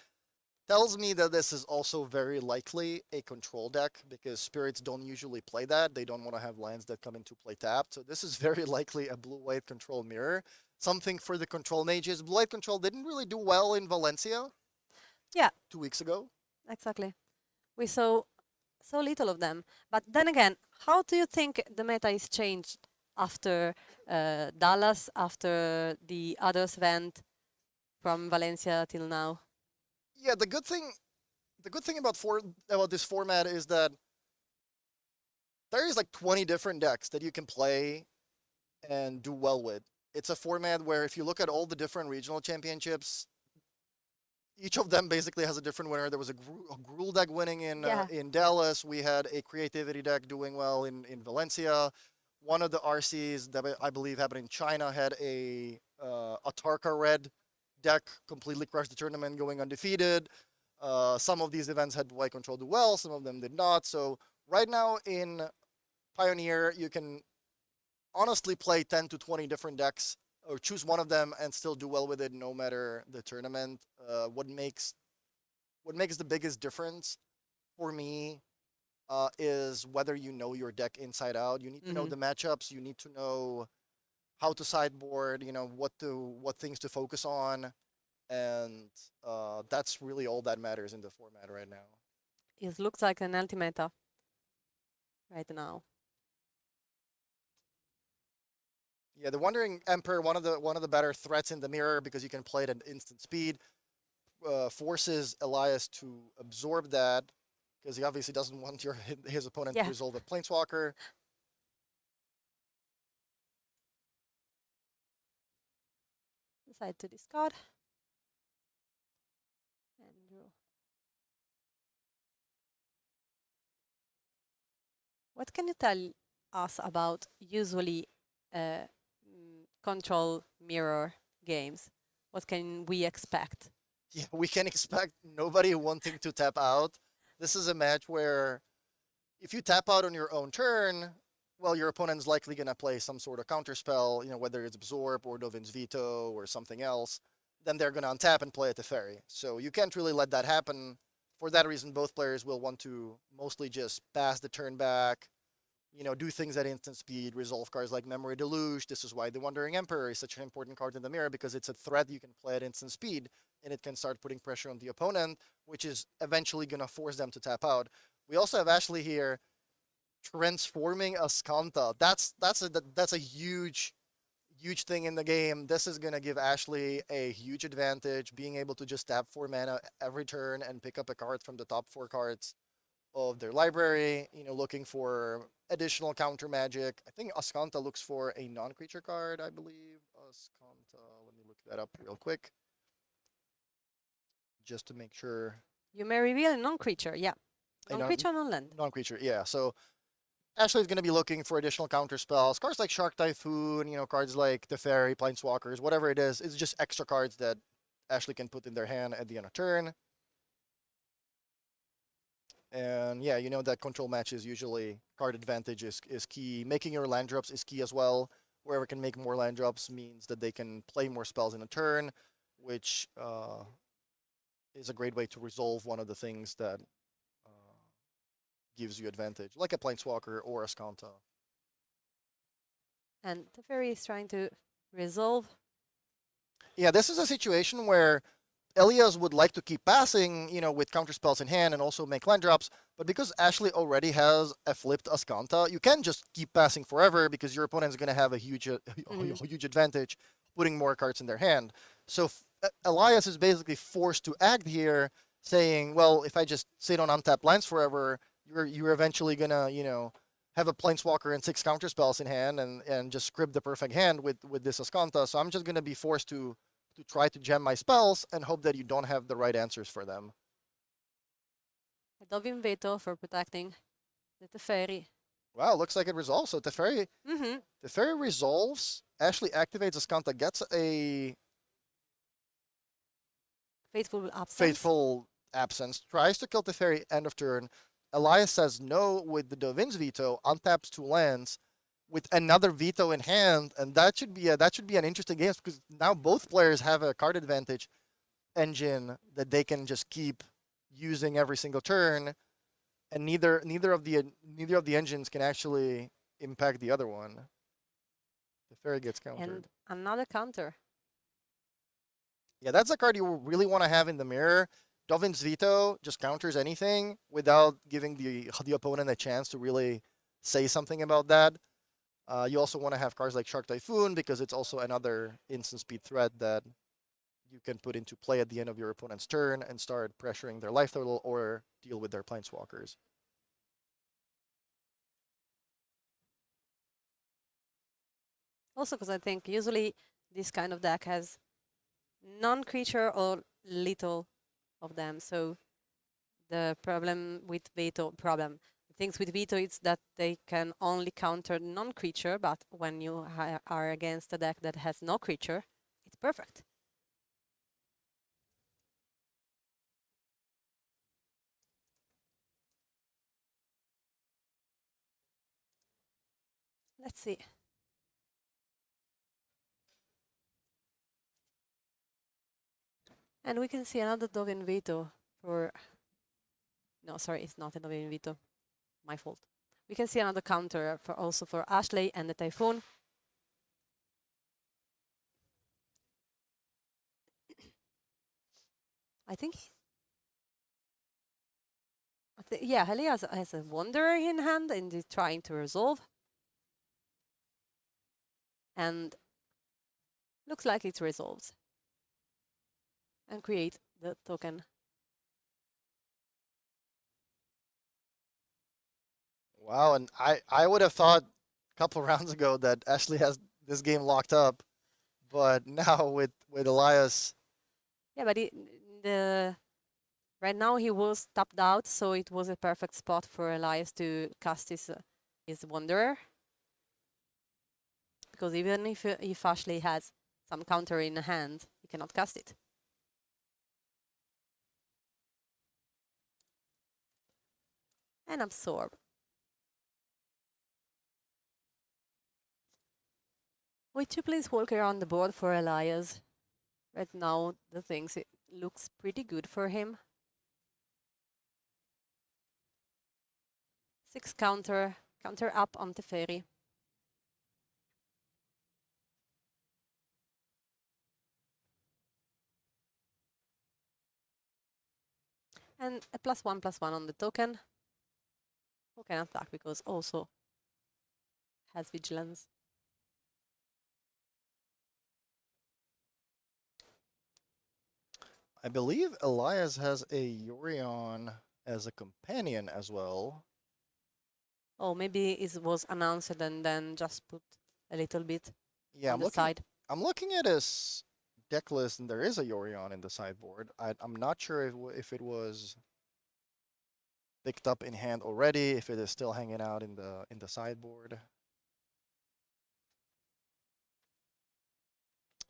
tells me that this is also very likely a control deck because Spirits don't usually play that. They don't want to have lands that come into play tapped. So this is very likely a blue-white control mirror. Something for the control mages. Blue-white control didn't really do well in Valencia. Yeah. 2 weeks ago. Exactly. We saw so little of them. But then again, how do you think the meta is changed after Dallas, after the others went from Valencia till now? Yeah, the good thing about this format is that there is like 20 different decks that you can play and do well with. It's a format where if you look at all the different regional championships, each of them basically has a different winner. There was a Gruul deck winning in Dallas. We had a Creativity deck doing well in Valencia. One of the RCs that I believe happened in China had a Tarka red deck completely crushed the tournament, going undefeated. Some of these events had white control do well, some of them did not. So right now in Pioneer, you can honestly play 10 to 20 different decks or choose one of them and still do well with it no matter the tournament. What makes the biggest difference for me is whether you know your deck inside out. You need to know the matchups. You need to know how to sideboard. You know what things to focus on, and that's really all that matters in the format right now. It looks like an ultimata right now. Yeah, the Wandering Emperor, one of the better threats in the mirror because you can play it at instant speed. Forces Elias to absorb that because he obviously doesn't want his opponent to resolve a Planeswalker. Decide to discard. And draw. What can you tell us about usually control mirror games? What can we expect? Yeah, we can expect nobody wanting to tap out. This is a match where if you tap out on your own turn, well, your opponent's likely going to play some sort of counter spell, you know, whether it's Absorb or Dovin's Veto or something else. Then they're going to untap and play a Teferi. So you can't really let that happen. For that reason, both players will want to mostly just pass the turn back, do things at instant speed, resolve cards like Memory Deluge. This is why the Wandering Emperor is such an important card in the mirror, because it's a threat you can play at instant speed, and it can start putting pressure on the opponent, which is eventually going to force them to tap out. We also have Ashley here transforming Ascanta. That's a huge thing in the game. This is going to give Ashley a huge advantage, being able to just tap 4 mana every turn and pick up a card from the top 4 cards of their library, looking for additional counter magic. I think Ascanta looks for a non-creature card, I believe. Ascanta, let me look that up real quick. Just to make sure. You may reveal a non-creature, yeah. Non-creature, non-land. Non-creature, yeah. So Ashley's going to be looking for additional counter spells. Cards like Shark Typhoon, cards like Teferi, Planeswalkers, whatever it is. It's just extra cards that Ashley can put in their hand at the end of turn. And yeah, that control matches usually card advantage is key. Making your land drops is key as well. Whoever can make more land drops means that they can play more spells in a turn, which is a great way to resolve one of the things that gives you advantage, like a Planeswalker or a Ascanta. And Teferi is trying to resolve. Yeah, this is a situation where Elias would like to keep passing, with counter spells in hand and also make land drops. But because Ashley already has a flipped Ascanta, you can't just keep passing forever, because your opponent is going to have a huge advantage putting more cards in their hand. So Elias is basically forced to act here, saying, well, if I just sit on untapped lands forever, you're eventually going to, have a Planeswalker and 6 counter spells in hand and just script the perfect hand with this Ascanta. So I'm just going to be forced to try to gem my spells and hope that you don't have the right answers for them. Dovin Veto for protecting the Teferi. Wow, looks like it resolves. So Teferi resolves. Ashley activates Ascanta, gets a Fateful absence, tries to kill Teferi end of turn. Elias says no with the Dovin's Veto, untaps 2 lands with another veto in hand, and that should be an interesting game, because now both players have a card advantage engine that they can just keep using every single turn, and neither of the engines can actually impact the other one. The fairy gets countered. And another counter. Yeah, that's a card you really want to have in the mirror. Dovin's Veto just counters anything without giving the opponent a chance to really say something about that. You also want to have cards like Shark Typhoon, because it's also another instant speed threat that you can put into play at the end of your opponent's turn and start pressuring their life total or deal with their Planeswalkers. Also, because I think usually this kind of deck has non-creature or little of them. So the problem with Veto, things with Veto is that they can only counter non-creature, but when you are against a deck that has no creature, it's perfect. Let's see. And we can see another Dovin Veto for... No, sorry, it's not a Dovin Veto. My fault. We can see another counter also for Ashley and the Typhoon. I think... yeah, Elias has a Wanderer in hand and is trying to resolve. And looks like it resolves. And create the token. Wow, and I would have thought a couple rounds ago that Ashley has this game locked up, but now with Elias... Yeah, but right now he was tapped out, so it was a perfect spot for Elias to cast his Wanderer. Because even if Ashley has some counter in hand, he cannot cast it. And absorb. With 2 Planeswalker on the board for Elias. Right now, it looks pretty good for him. 6 counter Counter up on Teferi. And a +1/+1 on the token. Who can attack because also has vigilance. I believe Elias has a Yorion as a companion as well. Oh, maybe it was announced and then just put a little bit Yeah, on the side. I'm looking at his deck list, and there is a Yorion in the sideboard. I'm not sure if it was picked up in hand already, if it is still hanging out in the sideboard.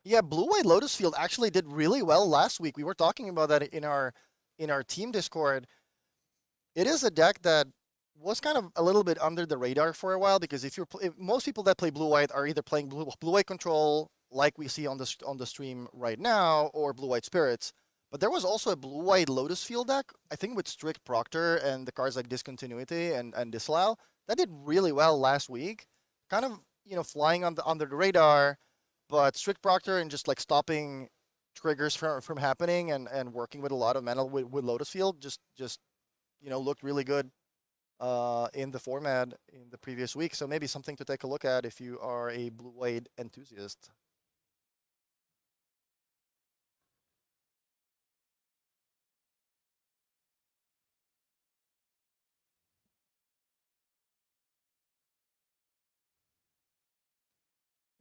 Yeah, Blue-White Lotus Field actually did really well last week. We were talking about that in our team Discord. It is a deck that was kind of a little bit under the radar for a while because if most people that play Blue-White are either playing Blue-White Control like we see on the stream right now, or Blue-White Spirits. But there was also a Blue-White Lotus Field deck, I think with Strict Proctor and the cards like Discontinuity and Disallow, that did really well last week. Kind of, flying under the radar, but Strict Proctor and just like stopping triggers from happening and working with a lot of mana with Lotus Field just looked really good in the format in the previous week. So maybe something to take a look at if you are a Blue-White enthusiast.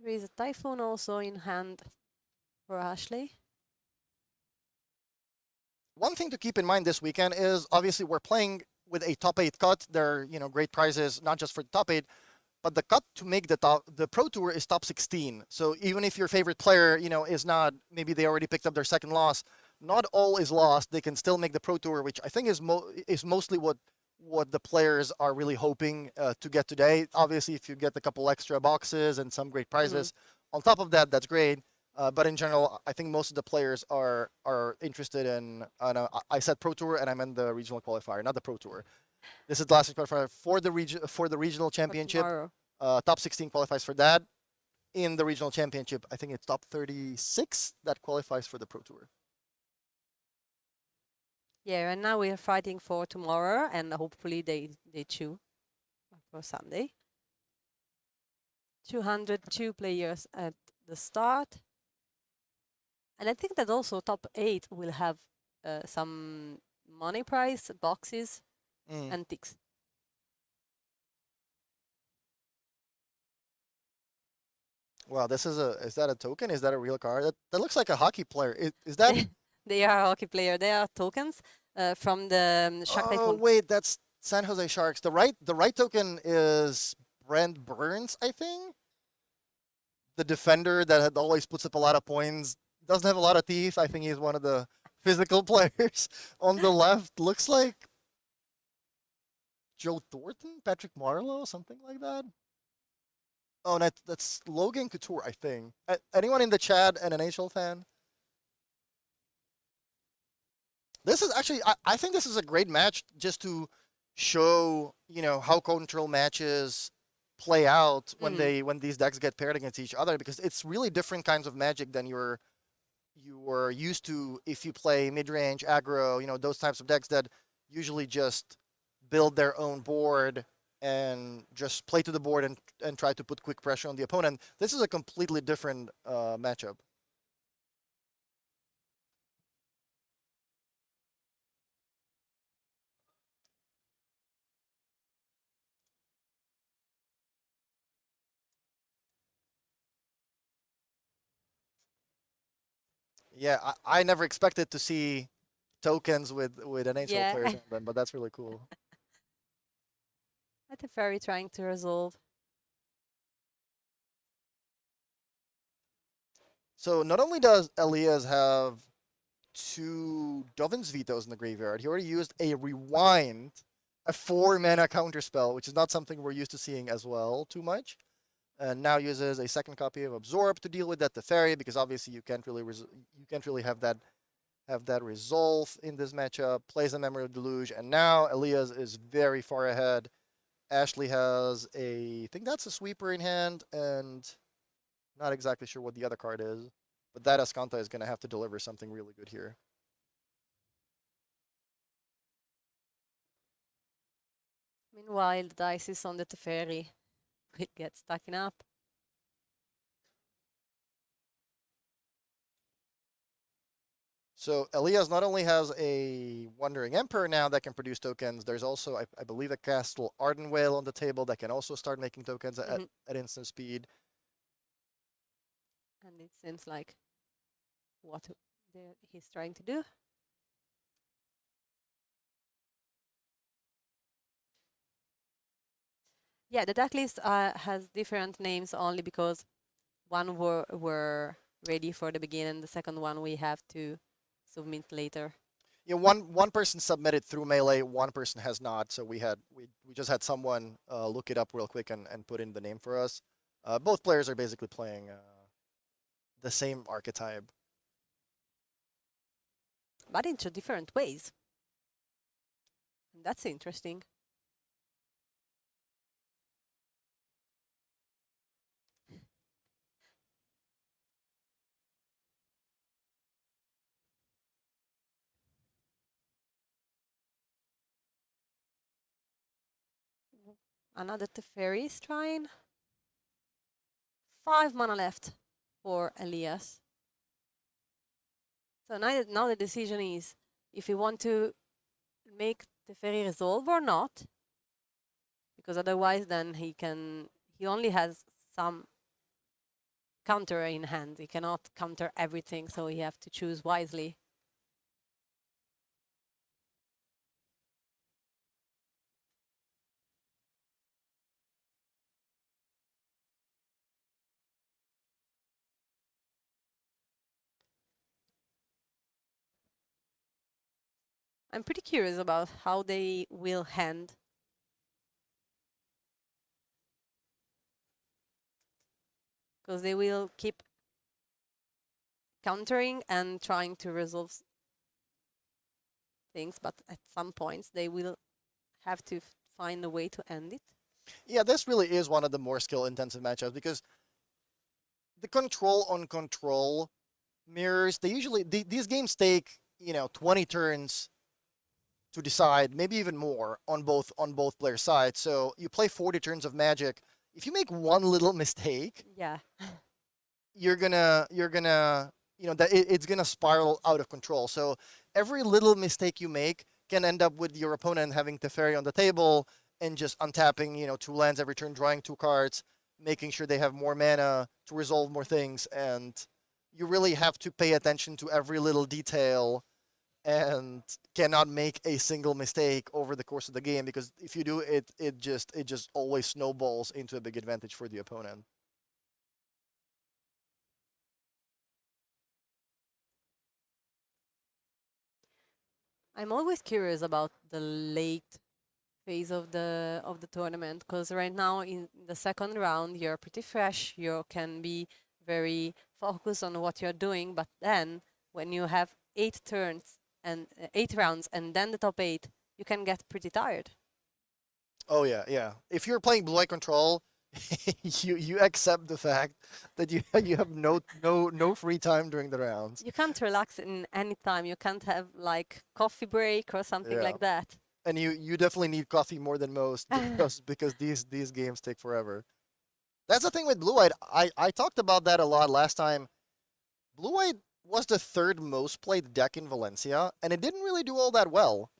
There is a Typhoon also in hand for Ashley. One thing to keep in mind this weekend is obviously we're playing with a top 8 cut. There are, great prizes, not just for the top 8, but the cut to make the Pro Tour is top 16. So even if your favorite player, is not, maybe they already picked up their second loss, not all is lost. They can still make the Pro Tour, which I think is mostly what the players are really hoping to get today. Obviously, if you get a couple extra boxes and some great prizes on top of that, that's great. But in general, I think most of the players are interested in. I said Pro Tour, and I meant the regional qualifier, not the Pro Tour. This is the last qualifier for the regional championship. Top 16 qualifies for that. In the regional championship, I think it's top 36 that qualifies for the Pro Tour. Yeah, and now we are fighting for tomorrow, and hopefully they chew for Sunday. 202 players at the start. And I think that also top 8 will have some money prize, boxes, and ticks. Wow, is that a token? Is that a real card? That looks like a hockey player. Is that? They are a hockey player. They are tokens from the Shark Oh Typhoon. wait, that's San Jose Sharks. The right token is Brent Burns, I think. The defender that had always puts up a lot of points. Doesn't have a lot of teeth. I think he's one of the physical players. On the left, looks like Joe Thornton, Patrick Marleau, something like that. Oh, that's Logan Couture, I think. Anyone in the chat an NHL fan? This is actually, I think this is a great match just to show, how control matches play out when these decks get paired against each other, because it's really different kinds of Magic than you were used to if you play mid-range, aggro, those types of decks that usually just build their own board and just play to the board and try to put quick pressure on the opponent. This is a completely different matchup. Yeah, I never expected to see tokens with NHL players on them, but that's really cool. At the ferry trying to resolve. So not only does Elias have 2 Dovin's Vetoes in the graveyard, he already used a Rewind, a 4-mana counterspell, which is not something we're used to seeing as well too much. And now uses a second copy of Absorb to deal with that Teferi, because obviously you can't really have that resolve in this matchup. Plays a Memory of Deluge, and now Elias is very far ahead Ashley has I think that's a sweeper in hand, and not exactly sure what the other card is. But that Ascanta is going to have to deliver something really good here. Meanwhile, the dice is on the Teferi. It gets stacking up. So Elias not only has a Wandering Emperor now that can produce tokens, there's also, I believe, a Castle Arden Whale on the table that can also start making tokens at instant speed. And it seems like what he's trying to do. Yeah, the deck list has different names only because one were ready for the beginning, the second one we have to submit later. Yeah, one person submitted through Melee, one person has not. So we just had someone look it up real quick and put in the name for us. Both players are basically playing the same archetype. But in two different ways. And that's interesting. Another Teferi Shrine. 5 mana left for Elias. So now the decision is if we want to make Teferi resolve or not, because otherwise then he only has some counter in hand. He cannot counter everything, so he have to choose wisely. I'm pretty curious about how they will hand. Because they will keep countering and trying to resolve things, but at some points they will have to find a way to end it. Yeah, this really is one of the more skill-intensive matchups because the control on control mirrors, these games take 20 turns to decide, maybe even more on both player sides. So you play 40 turns of Magic. If you make one little mistake, yeah, you're gonna it's gonna spiral out of control. So every little mistake you make can end up with your opponent having Teferi on the table and just untapping 2 lands every turn, drawing 2 cards, making sure they have more mana to resolve more things, and you really have to pay attention to every little detail and cannot make a single mistake over the course of the game, because if you do, it just always snowballs into a big advantage for the opponent. I'm always curious about the late phase of the tournament, because right now in the second round you're pretty fresh, you can be very focused on what you're doing, but then when you have 8 turns and 8 rounds and then the top 8, you can get pretty tired. Oh yeah. If you're playing blue eye control, you accept the fact that you have no free time during the rounds. You can't relax in any time. You can't have like coffee break or something Yeah. like that. And you definitely need coffee more than most because these games take forever. That's the thing with Blue Eyed. I talked about that a lot last time. Blue Eyed was the 3rd most played deck in Valencia, and it didn't really do all that well.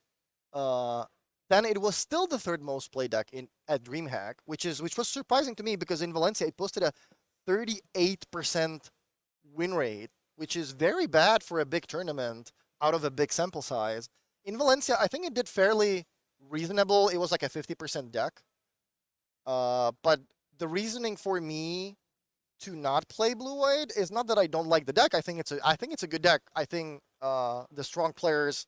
Then it was still the 3rd most played deck at DreamHack, which was surprising to me because in Valencia it posted a 38% win rate, which is very bad for a big tournament out of a big sample size. In Valencia, I think it did fairly reasonable. It was like a 50% deck. But the reasoning for me to not play blue-white is not that I don't like the deck. I think it's a good deck. I think the strong players,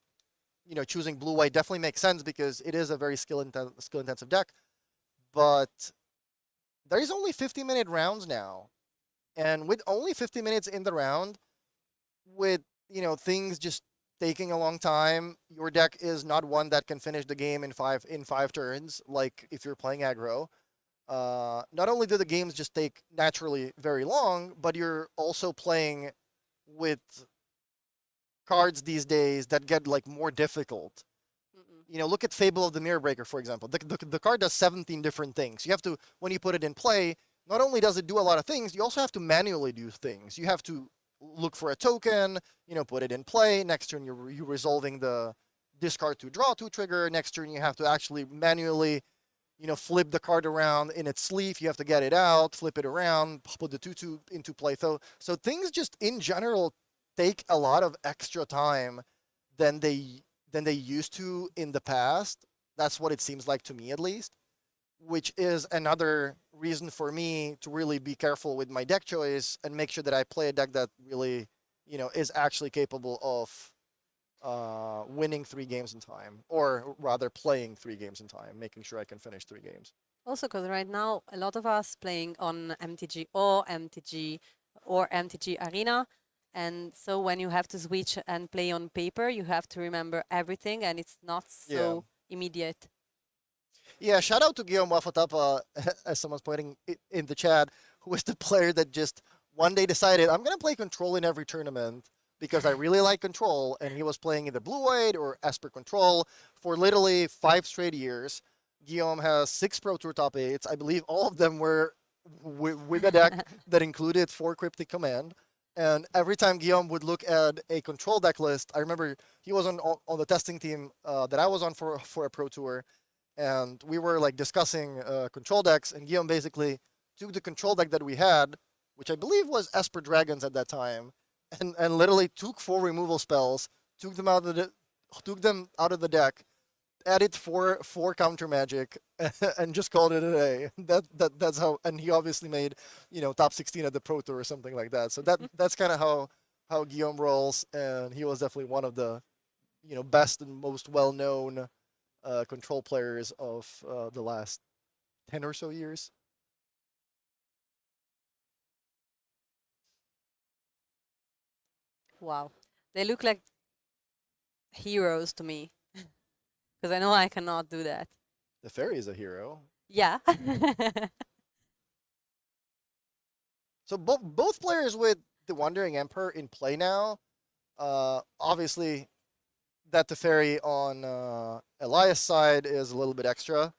choosing blue-white definitely makes sense because it is a very skill-intensive deck. But there's only 50-minute rounds now, and with only 50 minutes in the round, with things just taking a long time. Your deck is not one that can finish the game in five turns, like if you're playing aggro. Not only do the games just take naturally very long, but you're also playing with cards these days that get like more difficult. You know, look at Fable of the Mirror Breaker, for example. The card does 17 different things. You have to, when you put it in play, not only does it do a lot of things, you also have to manually do things. You have to look for a token, you know, put it in play. Next turn, you're resolving the discard to draw to trigger. Next turn, you have to actually manually, you know, flip the card around in its sleeve. You have to get it out, flip it around, put the 2/2 into play. So things just in general take a lot of extra time than they used to in the past. That's what it seems like to me, at least, which is another reason for me to really be careful with my deck choice and make sure that I play a deck that really, you know, is actually capable of winning 3 games in time, or rather playing 3 games in time, making sure I can finish 3 games. Also, because right now a lot of us playing on MTG or MTG Arena, and so when you have to switch and play on paper, you have to remember everything, and it's not so immediate. Yeah, shout out to Guillaume Wafatapa, as someone's pointing in the chat, who was the player that just one day decided, I'm going to play Control in every tournament because I really like Control, and he was playing either Blue-White or Esper Control for literally 5 straight years. Guillaume has 6 Pro Tour top 8s. I believe all of them were with a deck that included 4 Cryptic Command. And every time Guillaume would look at a Control deck list, I remember he was on the testing team that I was on for a Pro Tour, and we were like discussing Control decks, and Guillaume basically took the Control deck that we had, which I believe was Esper Dragons at that time, and literally took 4 removal spells, took them out of the deck, added 4 counter magic, and just called it a day. That's how. And he obviously made, you know, top 16 at the Pro Tour or something like that. So that's kind of how Guillaume rolls, and he was definitely one of the, you know, best and most well-known Control players of the last 10 or so years. Wow, they look like heroes to me, because I know I cannot do that. The fairy is a hero. Yeah. So both players with the Wandering Emperor in play now. Obviously, that Teferi on Elias' side is a little bit extra.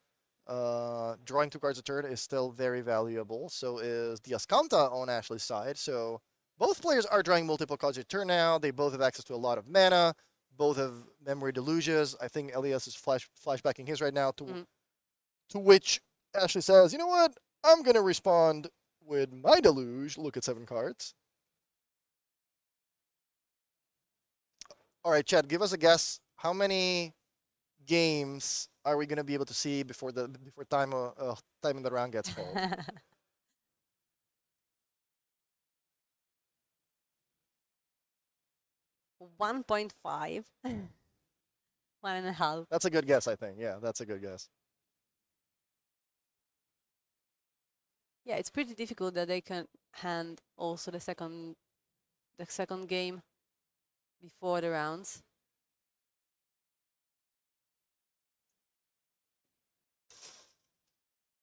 Drawing 2 cards a turn is still very valuable. So is the Ascanta on Ashley's side. So both players are drawing multiple cards a turn now. They both have access to a lot of mana. Both have Memory Deluges. I think Elias is flashbacking his right now, to which Ashley says, you know what? I'm going to respond with my Deluge. Look at 7 cards. All right, Chad, give us a guess. How many games are we going to be able to see before time in the round gets called? 1.5. 1.5. That's a good guess, I think. Yeah, that's a good guess. Yeah, it's pretty difficult that they can hand also the second game before the rounds.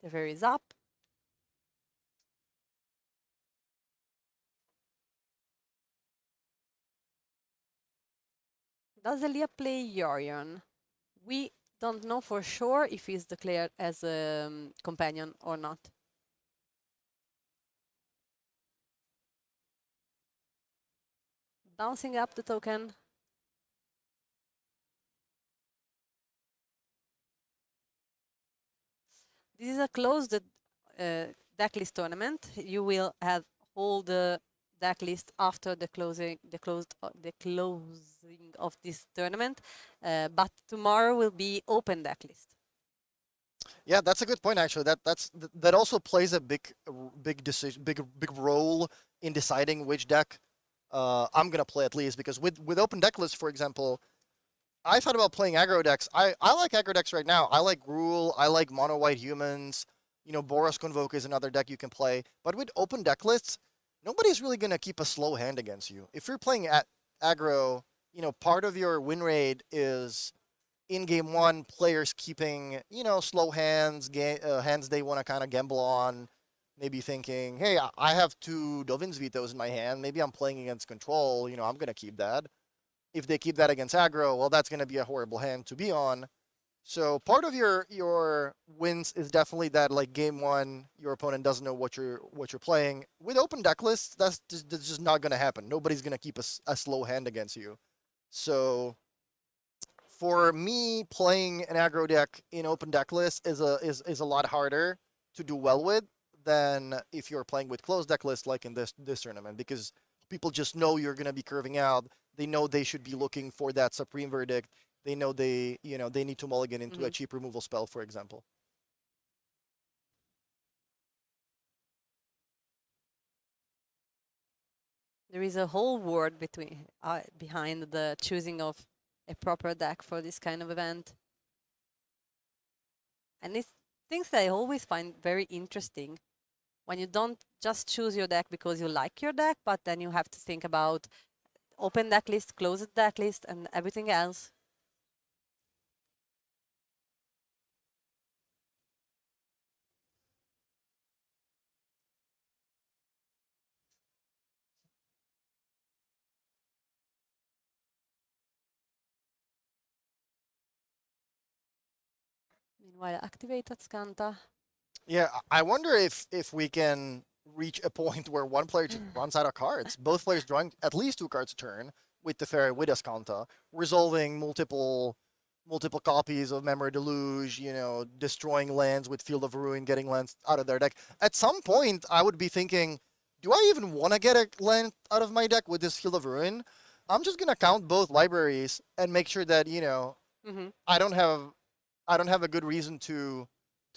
The fairy is up. Does Elia play Yorion? We don't know for sure if he's declared as a companion or not. Bouncing up the token. This is a closed deck list tournament. You will have all the deck list after the closing of this tournament, but tomorrow will be open deck list. Yeah, that's a good point. Actually, that also plays a big role in deciding which deck I'm gonna play, at least, because with open deck lists, for example, I thought about playing aggro decks. I like aggro decks right now. I like Rule. I like Mono White Humans. You know, Boros Convoke is another deck you can play. But with open deck lists, nobody's really gonna keep a slow hand against you. If you're playing at aggro, part of your win rate is in game one, players keeping, slow hands, hands they want to kind of gamble on, maybe thinking, hey, I have 2 Dovin's Vetoes in my hand. Maybe I'm playing against control. I'm going to keep that. If they keep that against aggro, well, that's going to be a horrible hand to be on. So part of your wins is definitely that, like, game one, your opponent doesn't know what you're playing. With open deck lists, that's just not going to happen. Nobody's going to keep a slow hand against you. So for me, playing an aggro deck in open deck list is a lot harder to do well with than if you're playing with closed deck list like in this tournament, because people just know you're going to be curving out. They know they should be looking for that Supreme Verdict. They know they need to mulligan into a cheap removal spell, for example. There is a whole word behind the choosing of a proper deck for this kind of event. And it's things that I always find very interesting when you don't just choose your deck because you like your deck, but then you have to think about open deck list, closed deck list, and everything else. Meanwhile, activate Atskanta. Yeah, I wonder if we can reach a point where one player just runs out of cards. Both players drawing at least 2 cards a turn with the Fairy, with Ascanta, resolving multiple copies of Memory Deluge, destroying lands with Field of Ruin, getting lands out of their deck. At some point, I would be thinking, do I even want to get a land out of my deck with this Field of Ruin? I'm just gonna count both libraries and make sure that I don't have a good reason to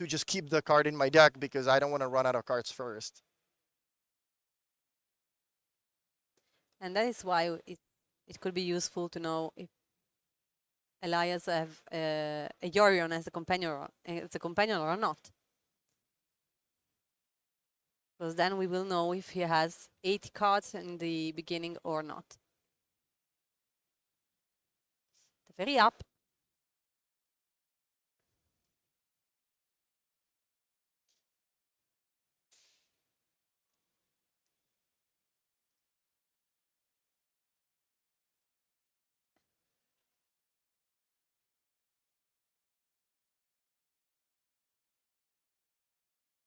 just keep the card in my deck because I don't want to run out of cards first. And that is why it could be useful to know if Elias have a Yorion as a companion or not. Because then we will know if he has 80 cards in the beginning or not. The very up.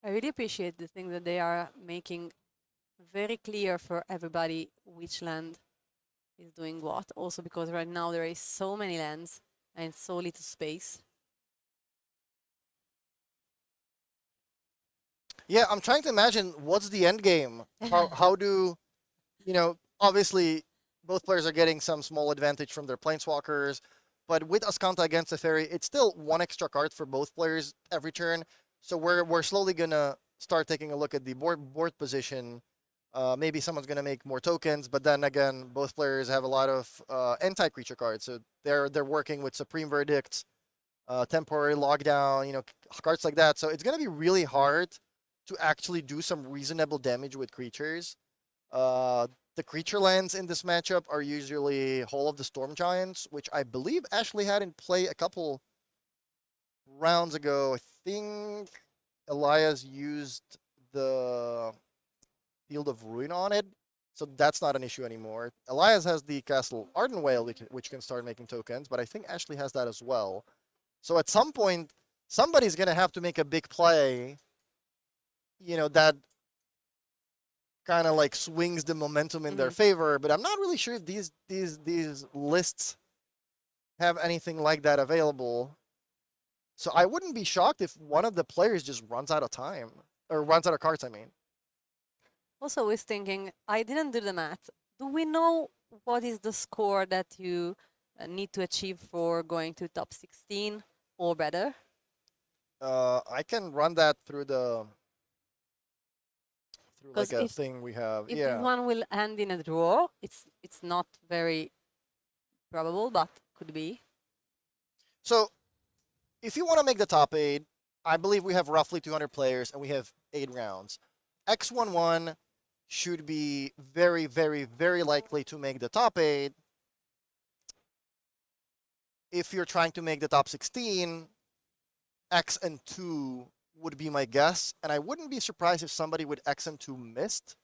I really appreciate the thing that they are making very clear for everybody which land is doing what. Also because right now there is so many lands and so little space. Yeah, I'm trying to imagine what's the end game. How do, obviously both players are getting some small advantage from their planeswalkers, but with Ascanta against the Fairy, it's still 1 extra card for both players every turn. So we're slowly gonna start taking a look at the board position. Maybe someone's gonna make more tokens, but then again, both players have a lot of anti-creature cards, so they're working with Supreme Verdicts, temporary lockdown, cards like that. So it's gonna be really hard to actually do some reasonable damage with creatures. The creature lands in this matchup are usually Hall of the Storm Giants, which I believe Ashley had in play a couple rounds ago. I think Elias used the Field of Ruin on it, so that's not an issue anymore. Elias has the Castle Ardenvale, which can start making tokens, but I think Ashley has that as well. So at some point, somebody's going to have to make a big play, that kind of like swings the momentum in their favor, but I'm not really sure these lists have anything like that available. So I wouldn't be shocked if one of the players just runs out of time, or runs out of cards, I mean. Also, I was thinking, I didn't do the math. Do we know what is the score that you need to achieve for going to top 16 or better? I can run that through like a thing we have. If Yeah. this one will end in a draw, it's not very probable, but could be. So if you want to make the top 8, I believe we have roughly 200 players and we have 8 rounds. X11 should be very, very, very likely to make the top 8. if you're trying to make the top 16, X and 2 would be my guess, and I wouldn't be surprised if somebody with X and 2 missed.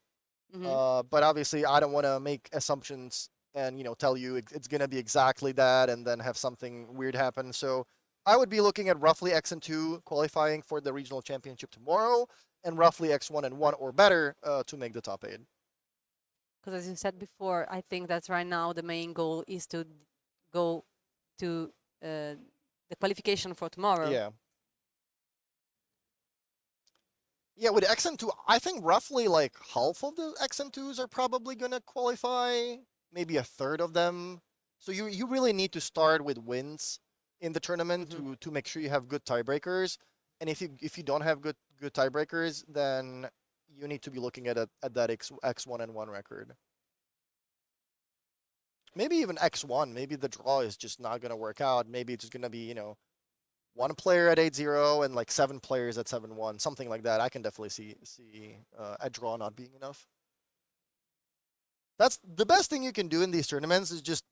But obviously, I don't want to make assumptions and tell you it's gonna be exactly that, and then have something weird happen. So I would be looking at roughly X and 2 qualifying for the regional championship tomorrow, and roughly X1 and 1 or better to make the top 8. Because as you said before, I think that right now the main goal is to go to the qualification for tomorrow. Yeah. Yeah, with X and 2, I think roughly like half of the X and 2s are probably gonna qualify, maybe a third of them. So you really need to start with wins in the tournament to make sure you have good tiebreakers. And if you don't have good tiebreakers, then you need to be looking at that X1 and 1 record. Maybe even X1. Maybe the draw is just not gonna work out. Maybe it's just gonna be one player at 8-0 and like 7 players at 7-1, something like that. I can definitely see a draw not being enough. That's the best thing you can do in these tournaments, is just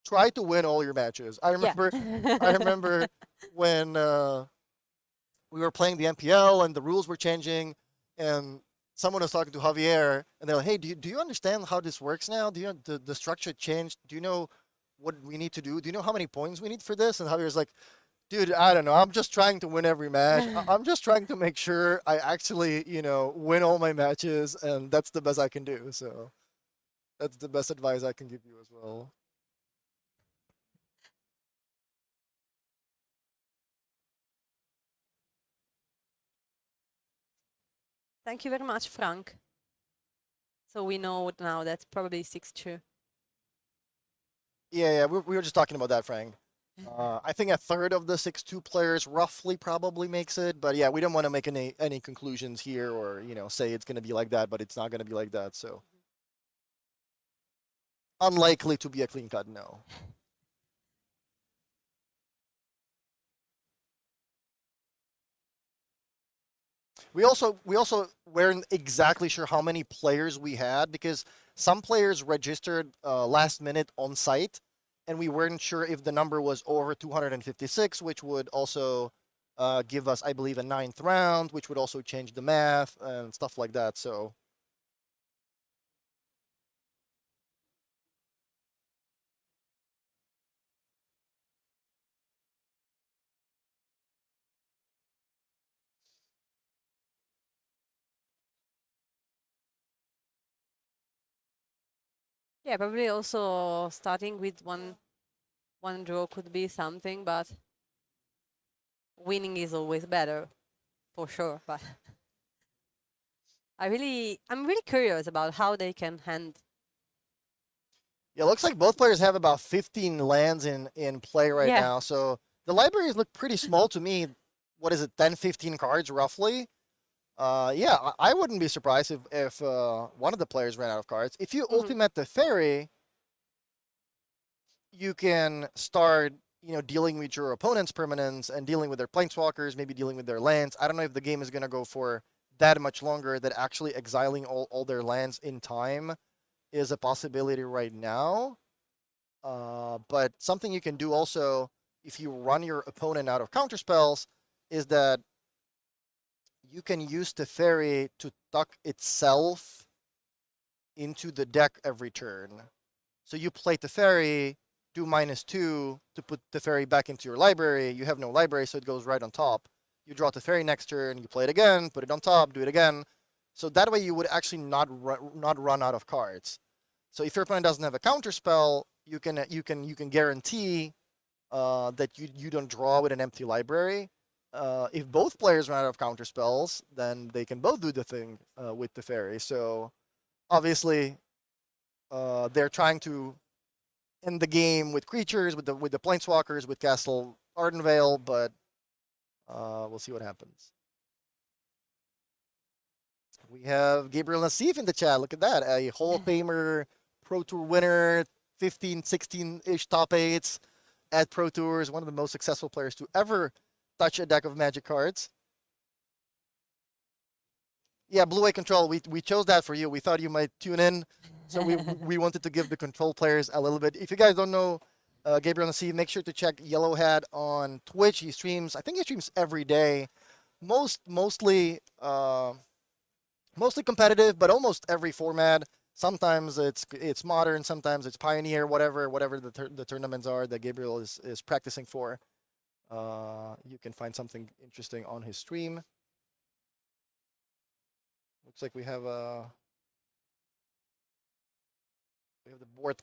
try to win all your matches. I remember when we were playing the MPL and the rules were changing, and someone was talking to Javier, and they're like, "Hey, do you understand how this works now? Do you know the structure changed? Do you know what we need to do? Do you know how many points we need for this?" And Javier's like, "Dude, I don't know. I'm just trying to win every match. I'm just trying to make sure I actually, win all my matches, and that's the best I can do." So that's the best advice I can give you as well. Thank you very much, Frank. So we know now that's probably 6-2. Yeah, we were just talking about that, Frank. I think a third of the 6-2 players roughly probably makes it, but yeah, we don't want to make any conclusions here, or say it's going to be like that, but it's not going to be like that. So unlikely to be a clean cut, no. We also weren't exactly sure how many players we had, because some players registered last minute on site, and we weren't sure if the number was over 256, which would also give us, I believe, a 9th round, which would also change the math and stuff like that. So Yeah, probably also starting with one draw could be something, but winning is always better, for sure. But I'm really curious about how they can hand. yeah, looks like both players have about 15 lands in play right Yeah. now. So the libraries look pretty small to me. What is it, 10, 15 cards roughly? Yeah, I wouldn't be surprised if one of the players ran out of cards. If you ultimate the fairy, you can start, dealing with your opponent's permanents and dealing with their planeswalkers, maybe dealing with their lands. I don't know if the game is going to go for that much longer, that actually exiling all their lands in time is a possibility right now. But something you can do also, if you run your opponent out of counterspells, is that you can use the fairy to tuck itself into the deck every turn. So you play the fairy, do -2 to put the fairy back into your library. You have no library, so it goes right on top. You draw the fairy next turn, you play it again, put it on top, do it again. So that way you would actually not run out of cards. So if your opponent doesn't have a counter spell, you can guarantee that you don't draw with an empty library. If both players run out of counter spells, then they can both do the thing with the fairy. So obviously, they're trying to end the game with creatures, with the planeswalkers, with Castle Ardenvale, but we'll see what happens. We have Gabriel Nassif in the chat. Look at that, a Hall of Famer, Pro Tour winner, 15, 16-ish top 8s at Pro Tours, one of the most successful players to ever touch a deck of Magic cards. Yeah, Blue Eye Control, we chose that for you. We thought you might tune in, so we wanted to give the control players a little bit. If you guys don't know Gabriel and C, make sure to check Yellowhat on Twitch. He streams. I think he streams every day. Mostly competitive, but almost every format. Sometimes it's modern, sometimes it's pioneer, whatever the tournaments are that Gabriel is practicing for. You can find something interesting on his stream. Looks like we have the board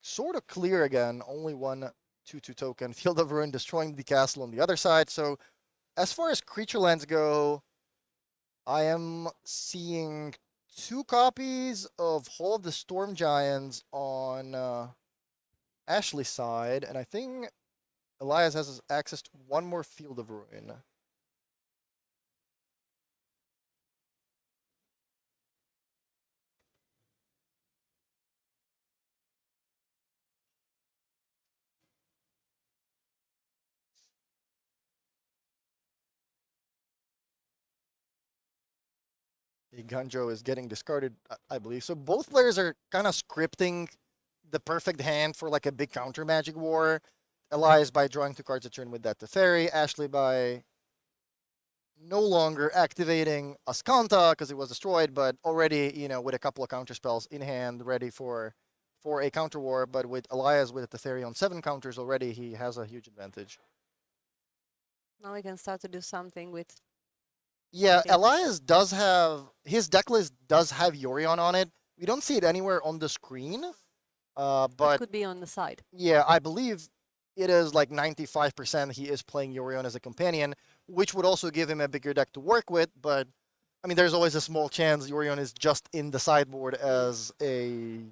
sort of clear again. Only one 2/2 token. Field of Ruin destroying the castle on the other side. So as far as creature lands go, I am seeing 2 copies of Hall of the Storm Giants on Ashley's side, and I think Elias has access to 1 more Field of Ruin. Ganjo is getting discarded, I believe. So both players are kind of scripting the perfect hand for like a big counter Magic war. Elias by drawing 2 cards a turn with that Teferi. Ashley by no longer activating Ascanta because it was destroyed, but already, with a couple of counter spells in hand, ready for a counter war. But with Elias with the Teferi on 7 counters already, he has a huge advantage. Now we can start to do something with. Yeah, Okay. Elias does have his deck list does have Yorion on it. We don't see it anywhere on the screen, It but could be on the side. yeah, I believe it is like 95% he is playing Yorion as a companion, which would also give him a bigger deck to work with. But I mean, there's always a small chance Yorion is just in the sideboard as a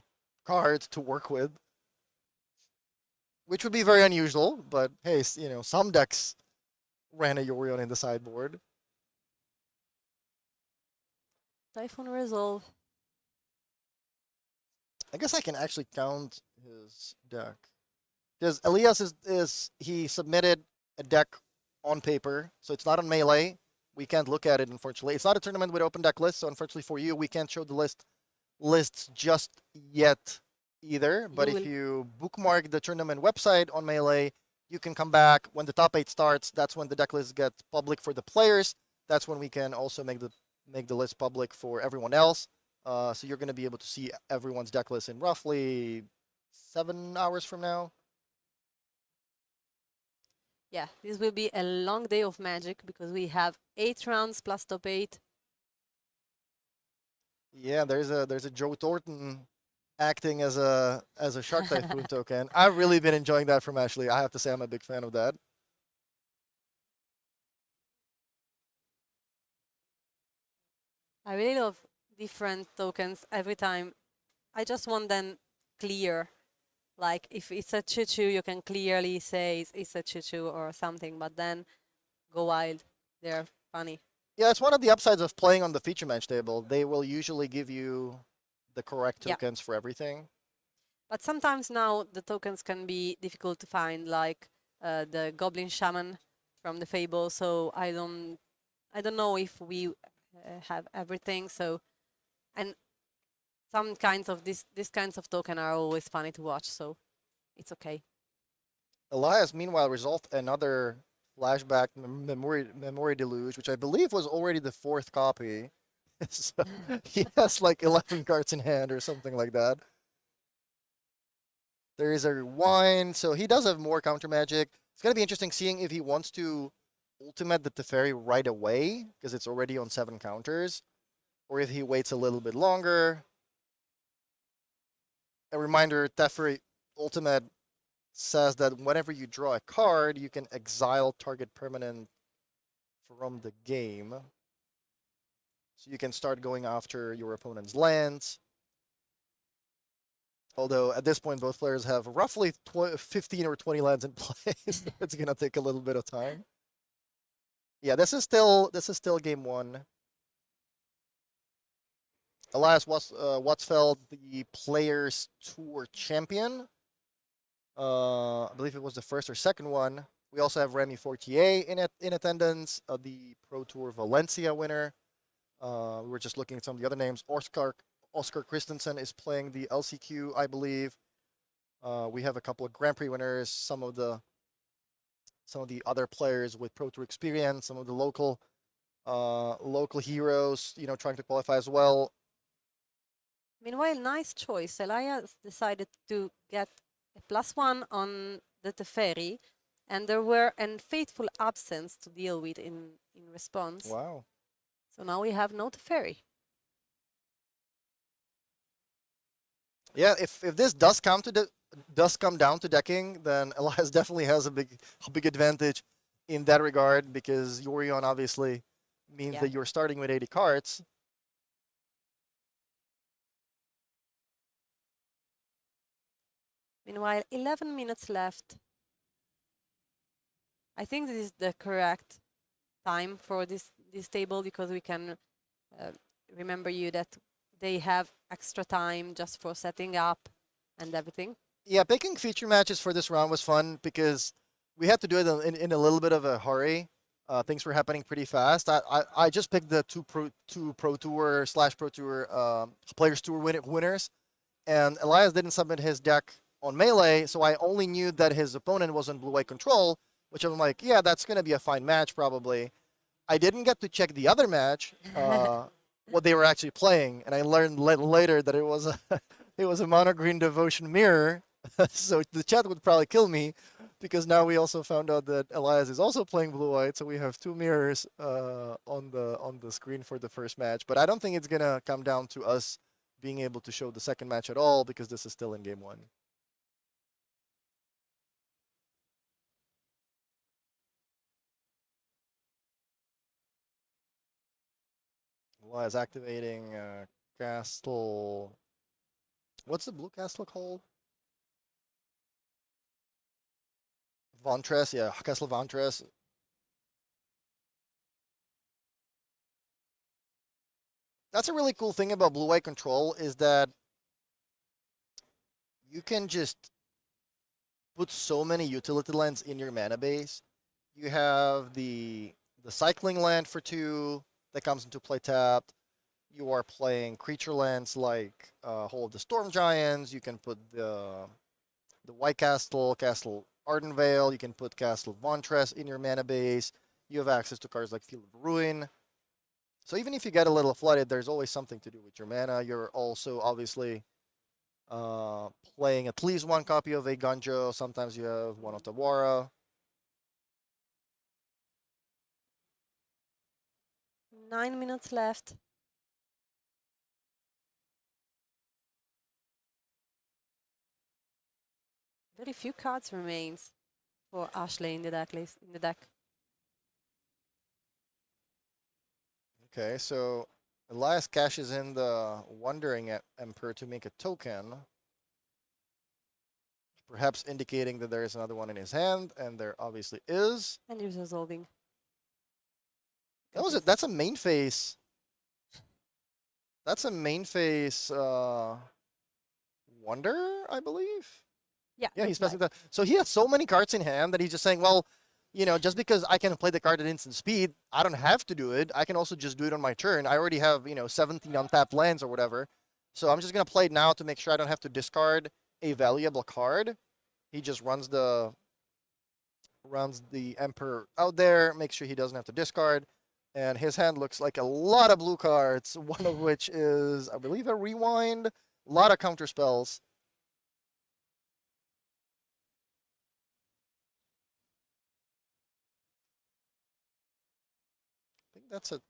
card to work with, which would be very unusual. But hey, some decks ran a Yorion in the sideboard. Typhoon Resolve. I guess I can actually count his deck. Because Elias he submitted a deck on paper, so it's not on Melee. We can't look at it, unfortunately. It's not a tournament with open deck lists, so unfortunately for you, we can't show the lists just yet either. But if you bookmark the tournament website on Melee, you can come back when the top 8 starts. That's when the deck list gets public for the players. That's when we can also make the list public for everyone else. So you're going to be able to see everyone's deck list in roughly 7 hours from now. Yeah, this will be a long day of Magic because we have 8 rounds plus top 8. Yeah, there's a Joe Thornton acting as a Shark Typhoon token. I've really been enjoying that from Ashley. I have to say I'm a big fan of that. I really love different tokens every time. I just want them clear. Like if it's a choo-choo, you can clearly say it's a choo-choo or something, but then go wild. They're funny. Yeah, it's one of the upsides of playing on the feature match table. They will usually give you the correct tokens for everything. But sometimes now the tokens can be difficult to find, like the Goblin Shaman from the Fable. So I don't know if we have everything. So, and some kinds of these kinds of token are always funny to watch. So it's okay. Elias, meanwhile, resolved another flashback memory deluge, which I believe was already the 4th copy. So he has like 11 cards in hand or something like that. There is a wine, so he does have more counter magic. It's gonna be interesting seeing if he wants to ultimate the Teferi right away because it's already on 7 counters, or if he waits a little bit longer. A reminder: Teferi ultimate says that whenever you draw a card, you can exile target permanent from the game. So you can start going after your opponent's lands. Although at this point, both players have roughly 15 or 20 lands in play, so it's gonna take a little bit of time. Yeah, this is still game 1. Elias Watsfeld, the Players Tour champion. I believe it was the 1st or 2nd one. We also have Remy Fortier in attendance, the Pro Tour Valencia winner. We were just looking at some of the other names. Oscar Christensen is playing the LCQ, I believe. We have a couple of Grand Prix winners, some of the other players with Pro Tour experience, some of the local heroes, trying to qualify as well. Meanwhile, nice choice. Elias decided to get a +1 on the Teferi, and there were a fateful absence to deal with in response. Wow. So now we have no Teferi. Yeah, if this does come down to decking, then Elias definitely has a big advantage in that regard, because Yorion obviously means that you're starting with 80 cards. Meanwhile, 11 minutes left. I think this is the correct time for this table, because we can remember you that they have extra time just for setting up and everything. Yeah, picking feature matches for this round was fun because we had to do it in a little bit of a hurry. Things were happening pretty fast. I just picked the two Pro Tour / Pro Tour Players Tour winners, and Elias didn't submit his deck on Melee, so I only knew that his opponent was on Blue-White Control, which I'm like, yeah, that's going to be a fine match probably. I didn't get to check the other match, what they were actually playing, and I learned later that it was a mono green Devotion Mirror. So the chat would probably kill me, because now we also found out that Elias is also playing blue-white, so we have two mirrors on the screen for the first match. But I don't think it's gonna come down to us being able to show the second match at all, because this is still in game one. Elias activating Castle. What's the blue castle called? Ventress, yeah, Castle Ventress. That's a really cool thing about blue-white control, is that you can just put so many utility lands in your mana base. You have the cycling land for 2 that comes into play tapped. You are playing creature lands like Hole of the Storm Giants. You can put the White Castle, Castle Ardenvale. You can put Castle Ventress in your mana base. You have access to cards like Field of Ruin. So even if you get a little flooded, there's always something to do with your mana. You're also obviously playing at least one copy of a Gunjo. Sometimes you have one of Tawara. 9 minutes left. Very few cards remains for Ashley in the deck list, in the deck. Okay, so Elias cashes in the Wandering Emperor to make a token, perhaps indicating that there is another one in his hand, and there obviously is. And he's resolving. That was it. That's a main phase. That's a main phase Wonder, I believe. Yeah, he's passing that. So he has so many cards in hand that he's just saying, well, just because I can play the card at instant speed, I don't have to do it. I can also just do it on my turn. I already have, 17 untapped lands or whatever. So I'm just going to play it now to make sure I don't have to discard a valuable card. He just runs the Emperor out there, makes sure he doesn't have to discard. And his hand looks like a lot of blue cards, one of which is, I believe, a Rewind. A lot of counter spells. I think that's it.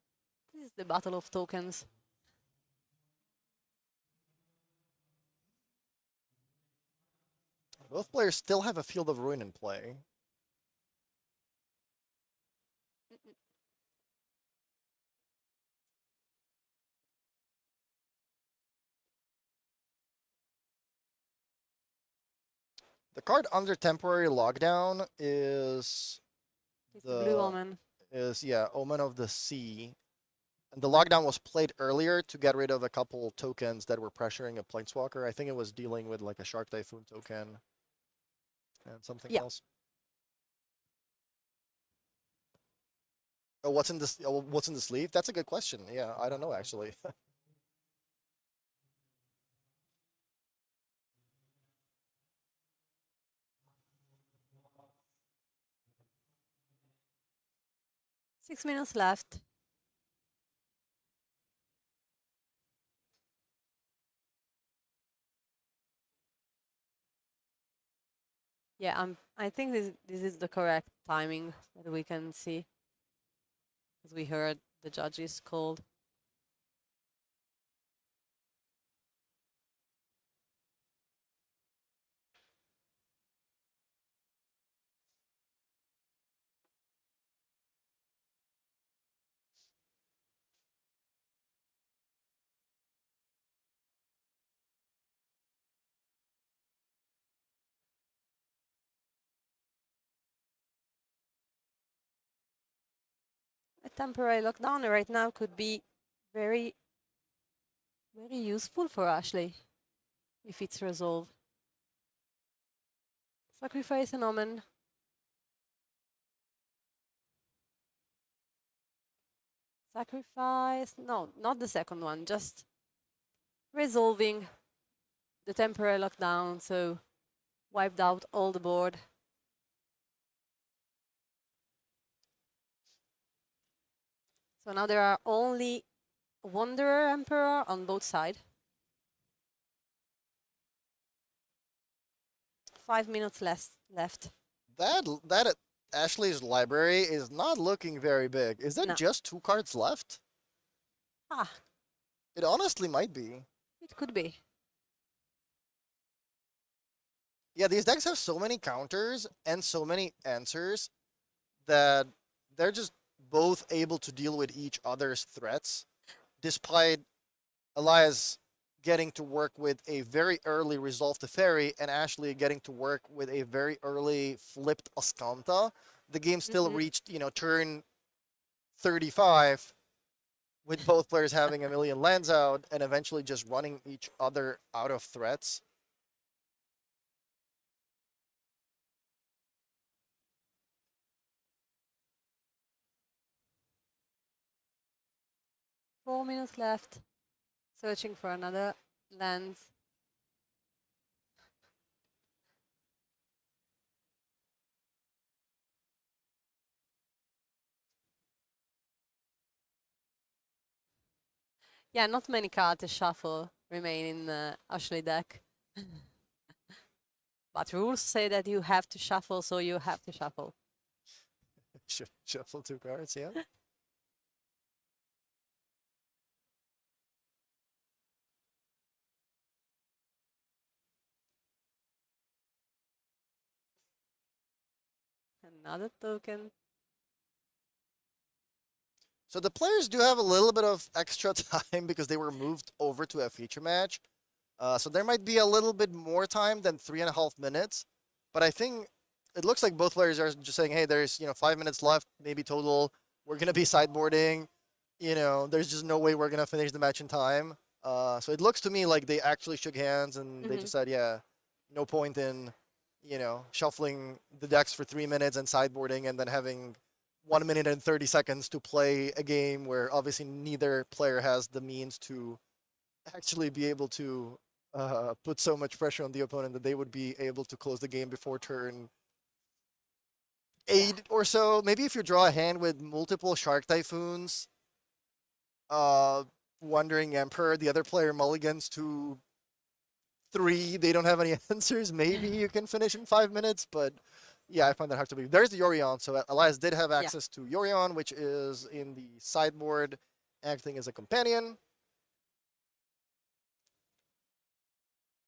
This is the battle of tokens. Both players still have a Field of Ruin in play. The card under temporary lockdown is It's the Blue Omen. Omen of the Sea. And the lockdown was played earlier to get rid of a couple tokens that were pressuring a Planeswalker. I think it was dealing with like a Shark Typhoon token and something else. Oh, what's in the sleeve? That's a good question. Yeah, I don't know actually. 6 minutes left. Yeah, I think this is the correct timing that we can see, as we heard the judges called. A temporary lockdown right now could be very, very useful for Ashley if it's resolved. Sacrifice an omen. Sacrifice, no, not the second one, just resolving the temporary lockdown, so wiped out all the board. So now there are only Wanderer Emperor on both sides. 5 minutes left. That Ashley's library is not looking very big. Is that No. just 2 cards left? Ah, It honestly might be. it could be. Yeah, these decks have so many counters and so many answers that they're just both able to deal with each other's threats, despite Elias getting to work with a very early Resolve to Fairy and Ashley getting to work with a very early flipped Ascanta. The game still reached, turn 35 with both players having a million lands out and eventually just running each other out of threats. Four minutes left. Searching for another lens. Yeah, not many cards to shuffle remain in the Ashley deck. But rules say that you have to shuffle, so you have to shuffle. Shuffle 2 cards, yeah. Another token. So the players do have a little bit of extra time because they were moved over to a feature match. So there might be a little bit more time than 3.5 minutes. But I think it looks like both players are just saying, hey, there's 5 minutes left, maybe total. We're gonna be sideboarding. There's just no way we're gonna finish the match in time. So it looks to me like they actually shook hands and they just said, yeah, no point in, shuffling the decks for 3 minutes and sideboarding and then having 1 minute and 30 seconds to play a game where obviously neither player has the means to actually be able to put so much pressure on the opponent that they would be able to close the game before turn 8 or so. Maybe if you draw a hand with multiple Shark Typhoons, Wandering Emperor, the other player mulligans to 3, they don't have any answers. Maybe you can finish in 5 minutes, but yeah, I find that hard to believe. There's the Yorion, so Elias did have access to Yorion, which is in the sideboard, acting as a companion.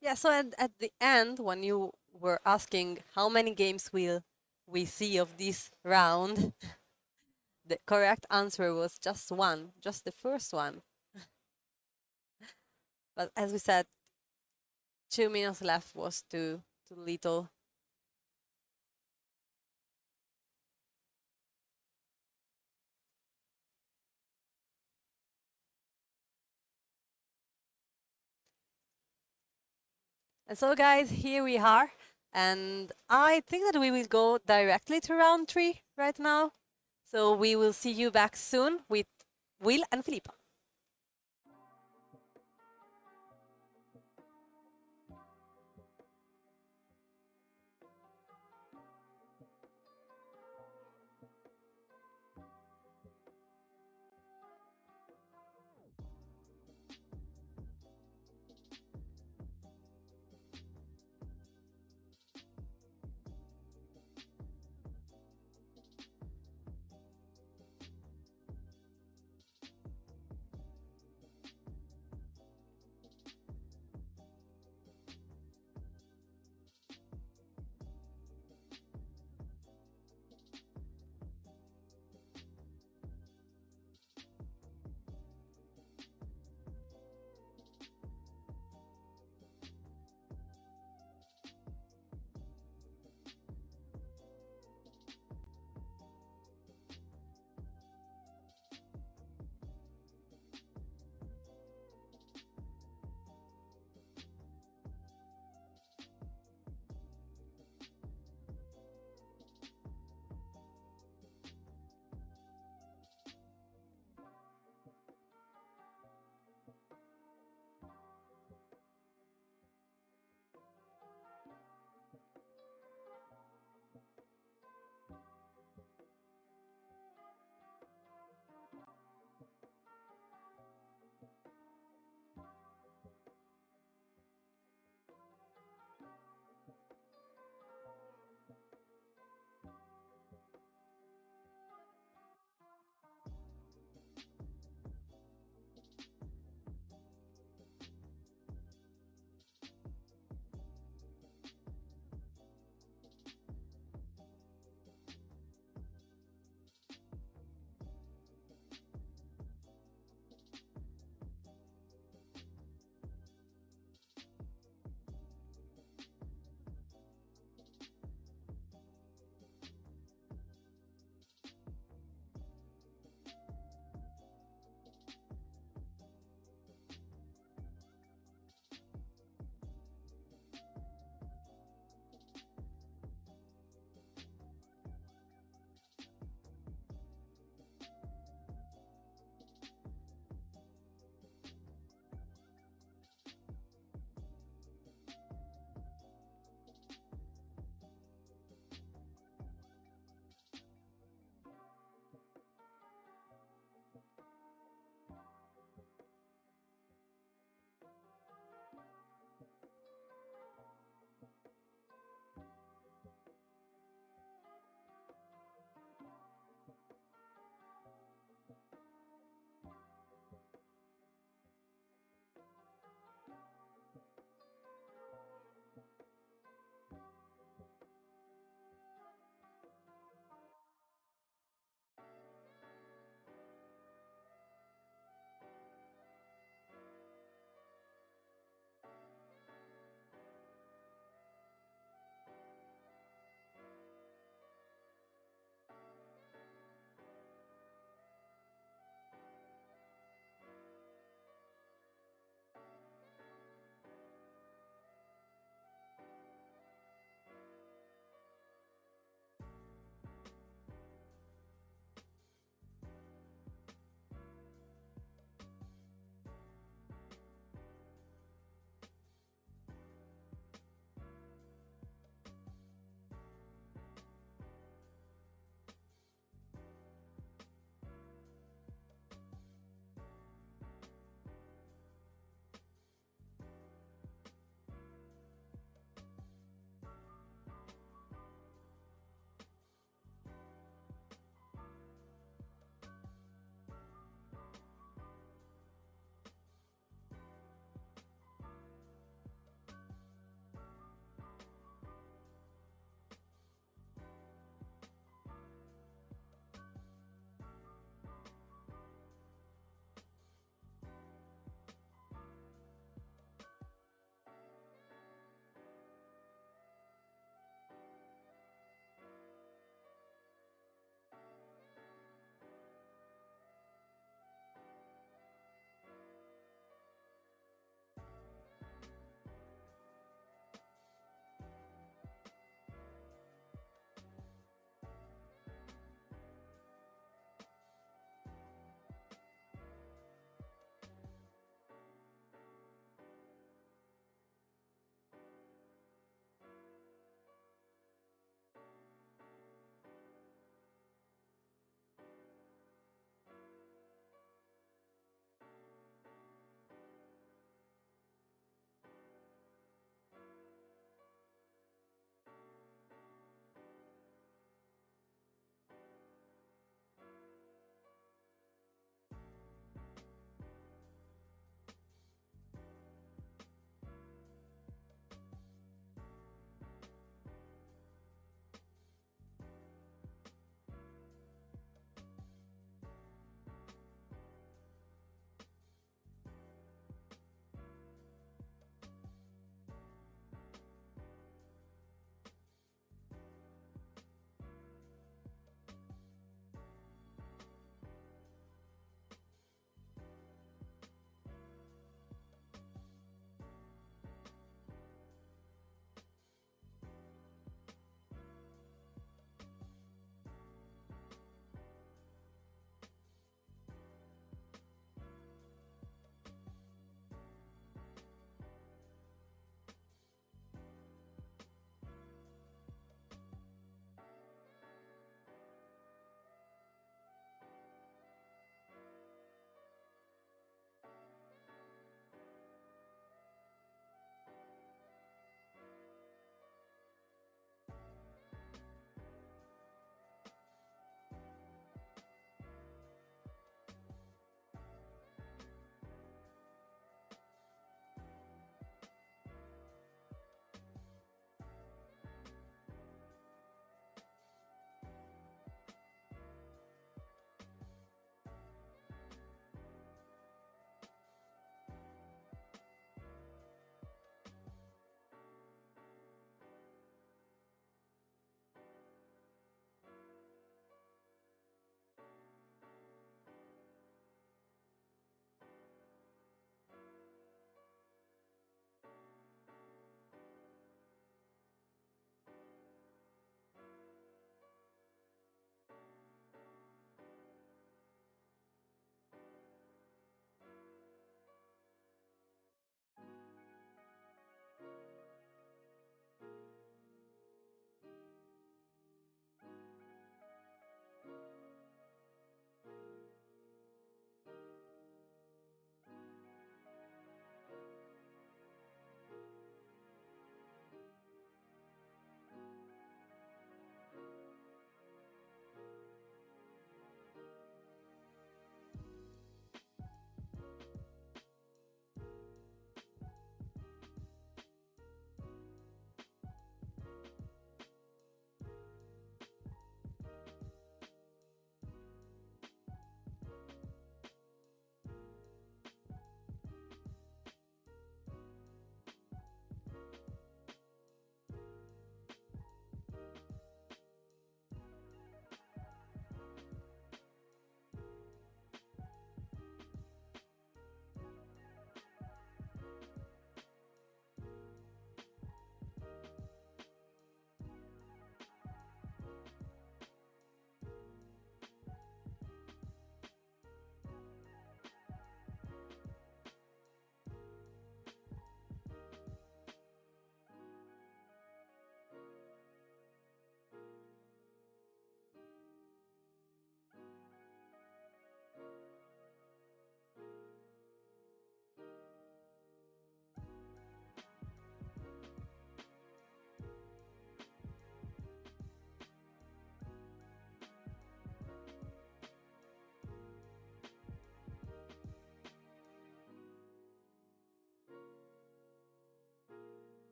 Yeah, so at the end, when you were asking how many games will we see of this round, the correct answer was just one, just the first one. But as we said, 2 minutes left was too little. And so guys, here we are. And I think that we will go directly to round 3 right now. So we will see you back soon with Will and Filipa.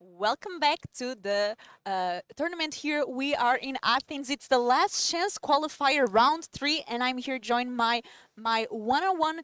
Welcome back to the tournament here. We are in Athens. It's the last chance qualifier round 3, and I'm here joined my one-on-one,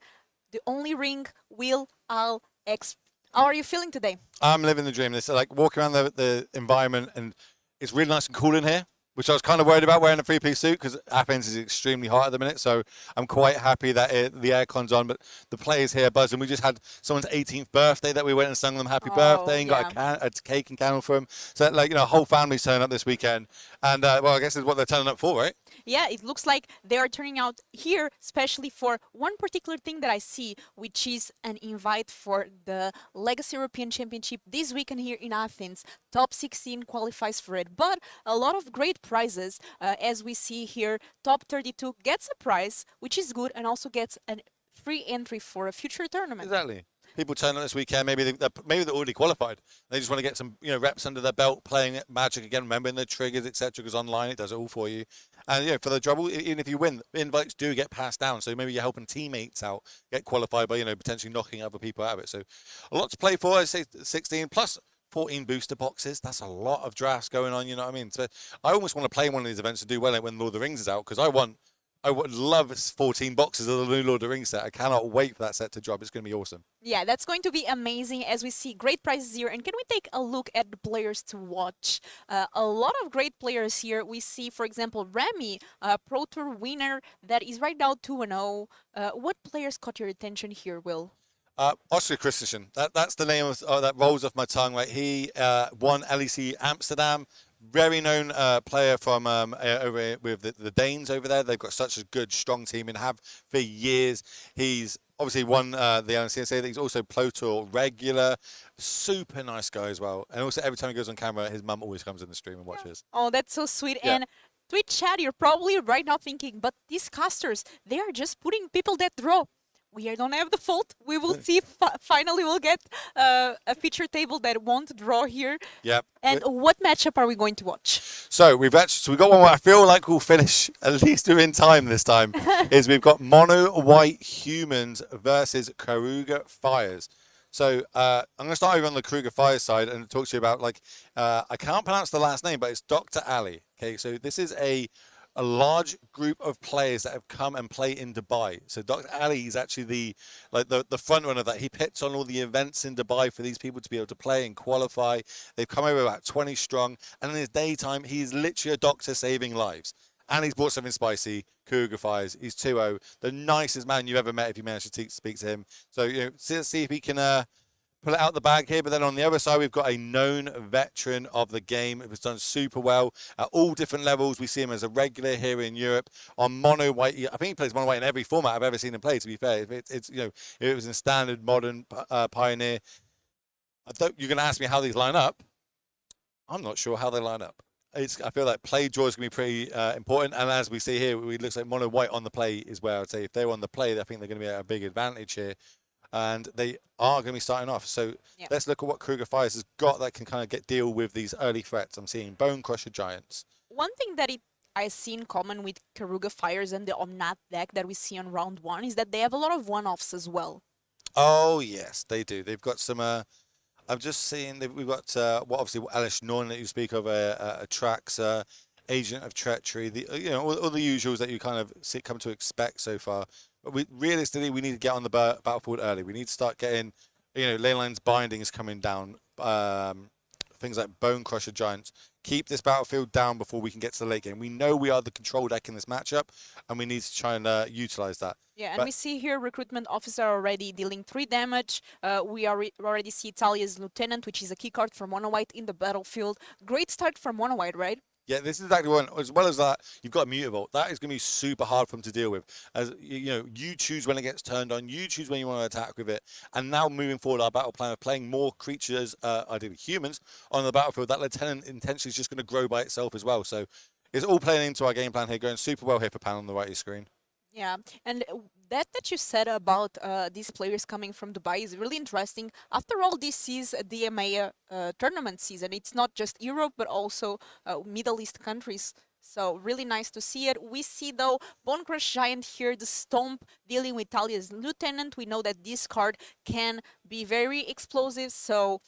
the only ring, Will Al X. How are you feeling today? I'm living the dream. It's like walking around the environment, and it's really nice and cool in here, which I was kind of worried about wearing a three-piece suit because Athens is extremely hot at the minute. So I'm quite happy that the aircon's on, but the players here are buzzing. We just had someone's 18th birthday that we went and sung them happy birthday and got a cake and candle for them. So like, you know, whole family's turning up this weekend, and well, I guess it's what they're turning up for, right? Yeah, it looks like they are turning out here, especially for one particular thing that I see, which is an invite for the Legacy European Championship this weekend here in Athens. Top 16 qualifies for it, but a lot of great prizes, as we see here. Top 32 gets a prize, which is good, and also gets a free entry for a future tournament. Exactly. People turn up this weekend. Maybe they're already qualified. They just want to get some reps under their belt, playing Magic again, remembering the triggers, etc. Because online it does it all for you. And for the trouble, even if you win, invites do get passed down. So maybe you're helping teammates out get qualified by potentially knocking other people out of it. So a lot to play for. I say 16 plus 14 booster boxes. That's a lot of drafts going on. You know what I mean? So I almost want to play one of these events to do well when Lord of the Rings is out because I would love 14 boxes of the new Lord of the Rings set. I cannot wait for that set to drop. It's going to be awesome. Yeah, that's going to be amazing as we see great prizes here. And can we take a look at the players to watch? A lot of great players here. We see, for example, Remy, Pro Tour winner that is right now 2-0. What players caught your attention here, Will? Oscar Christensen. That's the name that rolls off my tongue. Right, he won LEC Amsterdam. Very known player from over with the Danes over there. They've got such a good, strong team and have for years. He's obviously won the LCSA. He's also Pro Tour regular. Super nice guy as well. And also every time he goes on camera, his mum always comes in the stream and watches. Oh, that's so sweet. Yeah. And Twitch chat, you're probably right now thinking, but these casters, they are just putting people that draw. We don't have the fault. We will see. Finally, we'll get a feature table that won't draw here. Yep. And what matchup are we going to watch? So we got one where I feel like we'll finish at least in time this time. Is we've got Mono White Humans versus Karuga Fires. So I'm going to start over on the Kruger Fire side and talk to you about I can't pronounce the last name, but it's Dr. Ali. Okay, so this is a large group of players that have come and play in Dubai. So Dr. Ali is actually the front runner that he pits on all the events in Dubai for these people to be able to play and qualify. They've come over about 20 strong, and in his daytime, he's literally a doctor saving lives. And he's bought something spicy, Cougar Fires. He's 2-0, the nicest man you've ever met if you manage to speak to him. So see if he can pull it out the bag here. But then on the other side, we've got a known veteran of the game. It was done super well at all different levels. We see him as a regular here in Europe on mono white. I think he plays mono white in every format I've ever seen him play, to be fair. If it was in standard, modern, pioneer. You're going to ask me how these line up. I'm not sure how they line up. I feel like play draw is going to be pretty important. And as we see here, it looks like mono white on the play is where I'd say if they're on the play, I think they're going to be at a big advantage here. And they are going to be starting off. So let's look at what Kruger Fires has got that can kind of deal with these early threats. I'm seeing Bone Crusher Giants. One thing that I see in common with Karuga Fires and the Omnath deck that we see on round 1 is that they have a lot of one-offs as well. Oh, yes, they do. They've got some... I'm just seeing we've got obviously Alice Norn that you speak of, Trax, Agent of Treachery, all the usuals that you kind of come to expect so far. But realistically, we need to get on the battlefield early. We need to start getting, Leyline's bindings coming down. Things like Bone Crusher Giants. Keep this battlefield down before we can get to the late game. We know we are the control deck in this matchup, and we need to try and utilize that. Yeah, and we see here Recruitment Officer already dealing 3 damage. We already see Talia's Lieutenant, which is a key card from Mono White in the battlefield. Great start from Mono White, right? Yeah, this is exactly one. As well as that, you've got a Mutavault. That is going to be super hard for him to deal with. As you choose when it gets turned on. You choose when you want to attack with it. And now moving forward, our battle plan of playing more creatures, ideally humans, on the battlefield. That Lieutenant intentionally is just going to grow by itself as well. So it's all playing into our game plan here, going super well here for Pan on the right of your screen. Yeah, and that you said about these players coming from Dubai is really interesting. After all, this is a DMA tournament season. It's not just Europe, but also Middle East countries. So really nice to see it. We see, though, Bone Crush Giant here, the Stomp, dealing with Talia's Lieutenant. We know that this card can be very explosive, so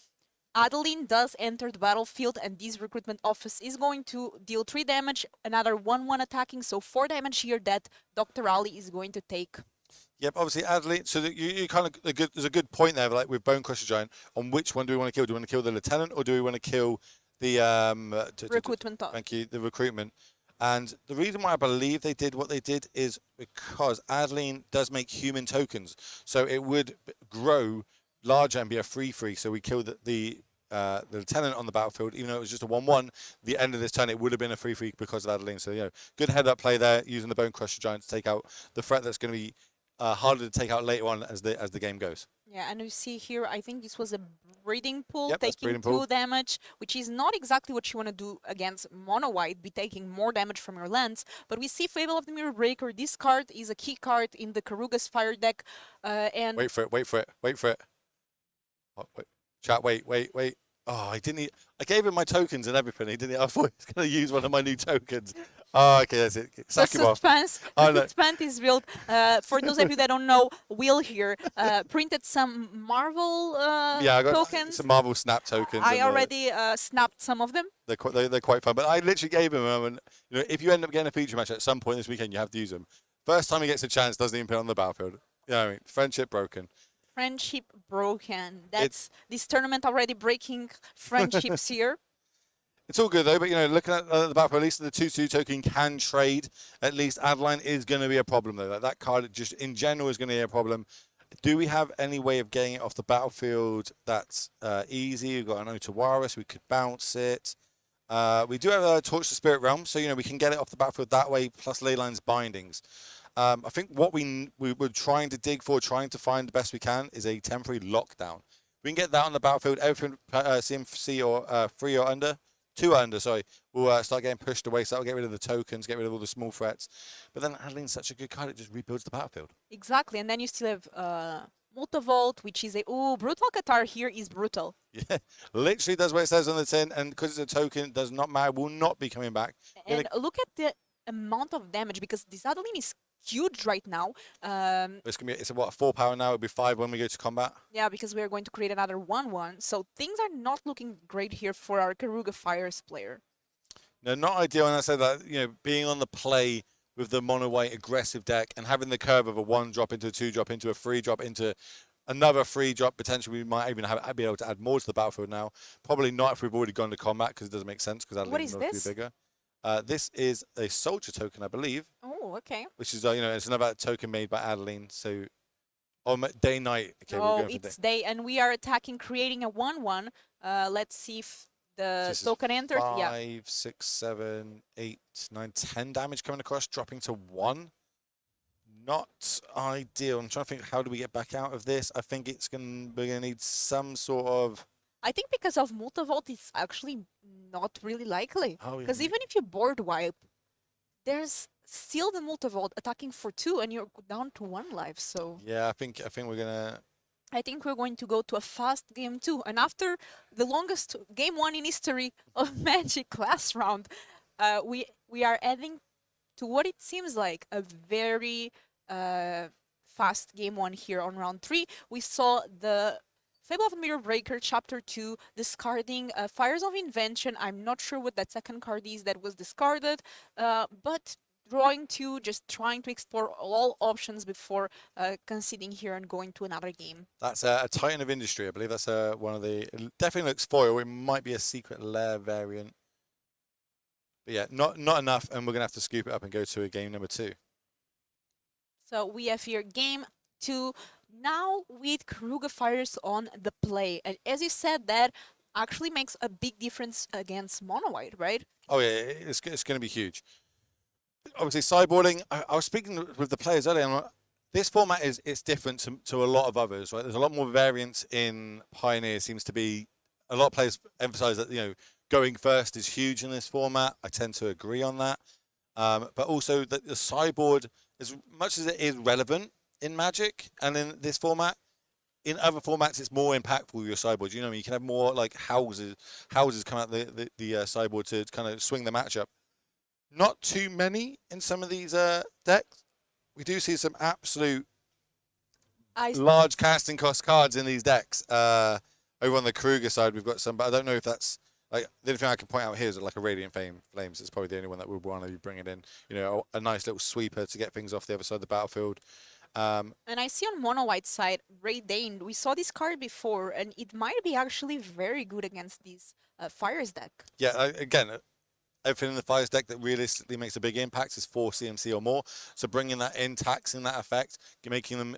Adeline does enter the battlefield, and this recruitment office is going to deal 3 damage, another 1/1 attacking, so 4 damage here that Dr. Ali is going to take. Yep, obviously Adeline. So that you kind of there's a good point there, like with Bone Crusher Giant. On which one do we want to kill? Do we want to kill the lieutenant or do we want to kill the Recruitment. Thank you, the recruitment. And the reason why I believe they did what they did is because Adeline does make human tokens, so it would grow larger and be a free. So we killed the lieutenant on the battlefield, even though it was just a 1/1. The end of this turn, it would have been a free because of Adeline. So good head-up play there, using the Bone Crusher Giant to take out the threat that's going to be harder to take out later on as the game goes. Yeah, and you see here, I think this was a breeding pool, Yep, that's taking breeding pool. 2 damage, which is not exactly what you want to do against mono white, be taking more damage from your lands. But we see Fable of the Mirror Breaker. This card is a key card in the Karuga's Fire deck, and Wait for it. Oh, wait. Chat, wait. Oh, I gave him my tokens and everything. He didn't. I thought he was going to use one of my new tokens. Oh, okay, that's it. the Sack him off. suspense, Oh, the no. suspense is real. For those of you that don't know, Will here printed some Marvel Yeah, I got tokens. some Marvel Snap tokens. I and, already snapped some of them. They're quite fun. But I literally gave him them, and if you end up getting a feature match at some point this weekend, you have to use them. First time he gets a chance, doesn't even put it on the battlefield. I mean, friendship broken. Friendship broken. That's this tournament already breaking friendships here. It's all good though, but looking at the battlefield, at least the 2/2 token can trade. At least Adeline is going to be a problem though. Like, that card just in general is going to be a problem. Do we have any way of getting it off the battlefield that's easy? We've got an Otawaris, we could bounce it. We do have a Torch the Spirit Realm, so we can get it off the battlefield that way, plus Leyline's Bindings. I think what we were trying to dig for, trying to find the best we can, is a temporary lockdown. We can get that on the battlefield, everything CMC or 3 or under, 2 or under, sorry, will start getting pushed away, so that'll get rid of the tokens, get rid of all the small threats. But then Adeline's such a good card, it just rebuilds the battlefield. Exactly, and then you still have Multivolt, which is Brutal Qatar here is brutal. Yeah, literally does what it says on the tin, and because it's a token, it does not matter, will not be coming back. And look at the amount of damage, because this Adeline is huge right now. It's what, 4 power now, it'll be 5 when we go to combat. Yeah, because we are going to create another 1/1. So things are not looking great here for our Karuga Fires player. No, not ideal. And I said that, being on the play with the mono white aggressive deck and having the curve of a 1-drop into a 2-drop into a 3-drop into another 3-drop, potentially we might even be able to add more to the battlefield now. Probably not if we've already gone to combat, because it doesn't make sense, because What is Adeline's this? bigger. This is a soldier token, I believe. Oh, okay. Which is, it's another token made by Adeline. So, day night. Okay, Oh, we're going for it's day, and we are attacking, creating a 1/1. Let's see if the token enters. 5, 6, 7, 8, 9, 10 damage coming across, dropping to 1. Not ideal. I'm trying to think, how do we get back out of this? I think we're gonna need some sort of. I think because of Multivolt, it's actually not really likely. Oh, Because even if you board wipe, there's still the Multivolt attacking for 2, and you're down to 1 life. So Yeah, I think we're gonna. I think we're going to go to a fast game 2. And after the longest game 1 in history of Magic last round, we are adding to what it seems like a very fast game 1 here on round 3. We saw the Fable of the Mirror Breaker, Chapter 2, discarding Fires of Invention. I'm not sure what that second card is that was discarded, but drawing 2, just trying to explore all options before conceding here and going to another game. That's a Titan of Industry. I believe that's one of the. It definitely looks foil. It might be a secret lair variant. But yeah, not enough, and we're gonna have to scoop it up and go to a game number 2. So we have here game 2. Now with Karuga Fires on the play. And as you said, that actually makes a big difference against Mono White, right? Oh yeah, it's going to be huge. Obviously, sideboarding. I was speaking with the players earlier. And this format it's different to a lot of others, right? There's a lot more variance in Pioneer. Seems to be a lot of players emphasize that going first is huge in this format. I tend to agree on that. But also that the sideboard, as much as it is relevant in Magic and in this format, in other formats it's more impactful with your sideboard. You can have more like houses come out the sideboard to kind of swing the matchup. Not too many in some of these decks. We do see some absolute large casting cost cards in these decks. Over on the Kruger side, we've got some, but I don't know if that's like the only thing I can point out here is like a Radiant Flames. It's probably the only one that we want to be bringing in. You know, a nice little sweeper to get things off the other side of the battlefield. And I see on mono white side, Ray Dane. We saw this card before, and it might be actually very good against these Fires deck. Yeah, again, everything in the Fires deck that realistically makes a big impact is 4 CMC or more. So bringing that in, taxing that effect, making them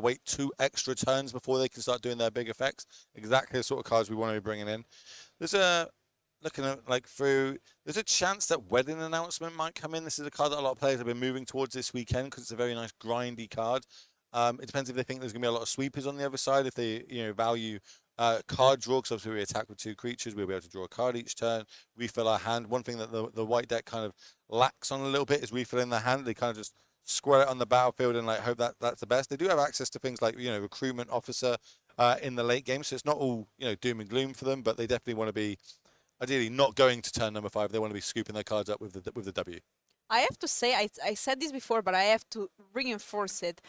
wait 2 extra turns before they can start doing their big effects. Exactly the sort of cards we want to be bringing in. There's a looking at like through. There's a chance that Wedding Announcement might come in. This is a card that a lot of players have been moving towards this weekend because it's a very nice grindy card. It depends if they think there's going to be a lot of sweepers on the other side. If they value card draw, because obviously we attack with 2 creatures, we'll be able to draw a card each turn, refill our hand. One thing that the white deck kind of lacks on a little bit is refilling their hand. They kind of just square it on the battlefield and like hope that that's the best. They do have access to things like recruitment officer in the late game, so it's not all doom and gloom for them, but they definitely want to be ideally not going to turn number 5. They want to be scooping their cards up with the W. I have to say, I said this before, but I have to reinforce it.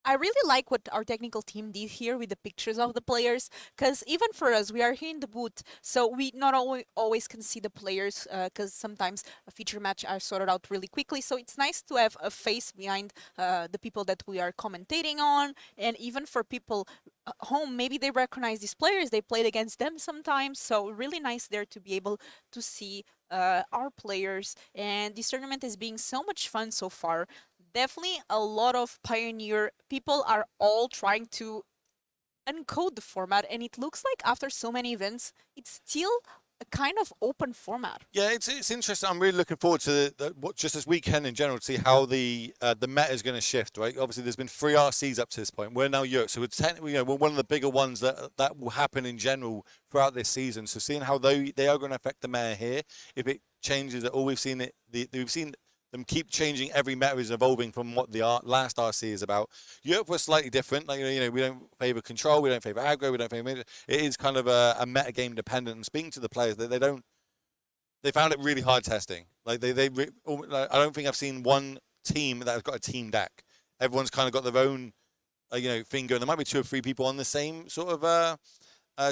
I really like what our technical team did here with the pictures of the players, because even for us, we are here in the booth, so we not always can see the players, because sometimes a feature match are sorted out really quickly, so it's nice to have a face behind the people that we are commentating on, and even for people at home, maybe they recognize these players, they played against them sometimes, so really nice there to be able to see our players, and this tournament is being so much fun so far. Definitely a lot of Pioneer people are all trying to encode the format, and it looks like after so many events, it's still a kind of open format. Yeah, it's interesting. I'm really looking forward to just this weekend in general to see how the meta is going to shift. Right, obviously there's been 3 RCs up to this point. We're now Europe, so we're technically we're one of the bigger ones that will happen in general throughout this season. So seeing how they are going to affect the meta here, if it changes at all, we've seen them keep changing. Every meta is evolving from what the last RC is about. Europe was slightly different. Like we don't favor control, we don't favor aggro, we don't favor mid. It is kind of a meta game dependent. And speaking to the players, they found it really hard testing. Like I don't think I've seen one team that has got a team deck. Everyone's kind of got their own thing going. There might be 2 or 3 people on the same sort of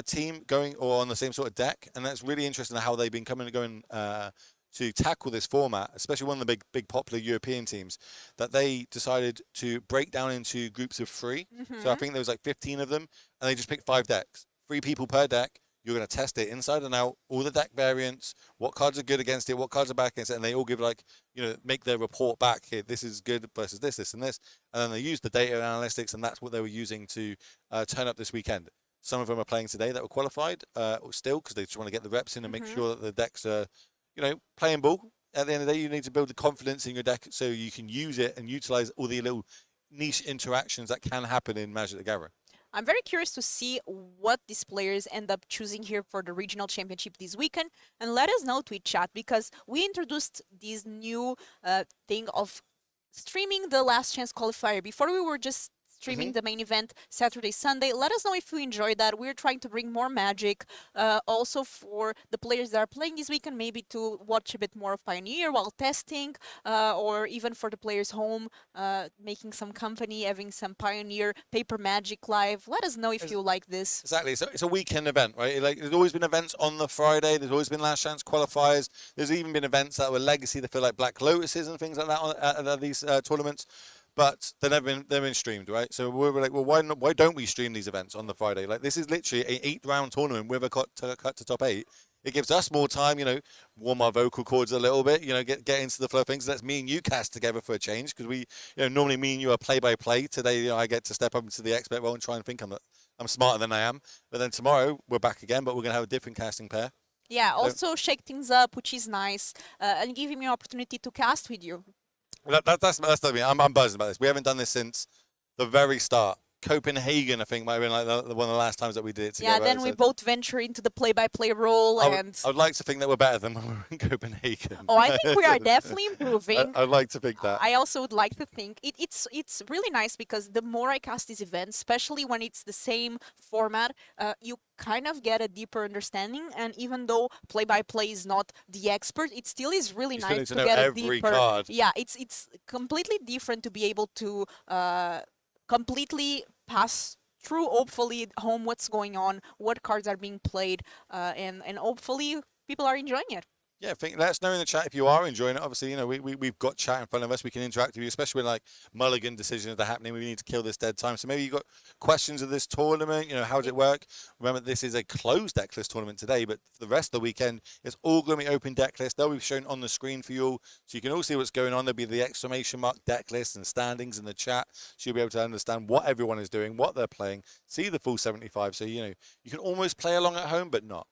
team going or on the same sort of deck, and that's really interesting how they've been coming and going. To tackle this format, especially one of the big popular European teams, that they decided to break down into groups of 3. So I think there was like 15 of them, and they just picked 5 decks. 3 people per deck. You're going to test it inside and out, all the deck variants, what cards are good against it, what cards are bad against it, and they all give make their report back. Here, this is good versus this, and this, and then they use the data analytics, and that's what they were using to turn up this weekend. Some of them are playing today that were qualified still because they just want to get the reps in and make sure that the decks are playing ball. At the end of the day, you need to build the confidence in your deck so you can use it and utilize all the little niche interactions that can happen in Magic the Gathering. I'm very curious to see what these players end up choosing here for the regional championship this weekend. And let us know, Twitch chat, because we introduced this new thing of streaming the last chance qualifier. Before we were just streaming the main event Saturday, Sunday. Let us know if you enjoyed that. We're trying to bring more Magic. Also for the players that are playing this weekend, maybe to watch a bit more of Pioneer while testing, or even for the players home, making some company, having some Pioneer Paper Magic live. Let us know if you like this. Exactly. So it's a weekend event, right? Like there's always been events on the Friday. There's always been last chance qualifiers. There's even been events that were legacy that feel like Black Lotuses and things like that at these tournaments. But they've been streamed, right? So we're like, well, why don't we stream these events on the Friday? Like this is literally an 8-round tournament with a cut to top 8. It gives us more time, warm our vocal cords a little bit, get into the flow of things. Let's me and you cast together for a change because we, normally me and you are play-by-play. Today, I get to step up into the expert role and try and think I'm smarter than I am. But then tomorrow we're back again, but we're gonna have a different casting pair. Yeah, also shake things up, which is nice, and give me an opportunity to cast with you. That's the thing. I'm buzzing about this. We haven't done this since the very start. Copenhagen, I think, might have been like one of the last times that we did it together. Yeah, then we both venture into the play-by-play role, and I would like to think that we're better than when we were in Copenhagen. Oh, I think we are definitely improving. I'd like to think that. I also would like to think it's really nice because the more I cast these events, especially when it's the same format, you kind of get a deeper understanding. And even though play-by-play is not the expert, it still is really nice to get a deeper. Card. Yeah, it's completely different to be able to completely pass through hopefully at home what's going on, what cards are being played, and hopefully people are enjoying it. Yeah, let us know in the chat if you are enjoying it. Obviously, you know, we've got chat in front of us. We can interact with you, especially when like mulligan decisions are happening. We need to kill this dead time. So maybe you've got questions of this tournament. You know, how does it work? Remember, this is a closed deck list tournament today, but for the rest of the weekend, it's all going to be open deck list. They'll be shown on the screen for you all, so you can all see what's going on. There'll be the exclamation mark deck list and standings in the chat, so you'll be able to understand what everyone is doing, what they're playing, see the full 75. So, you know, you can almost play along at home, but not.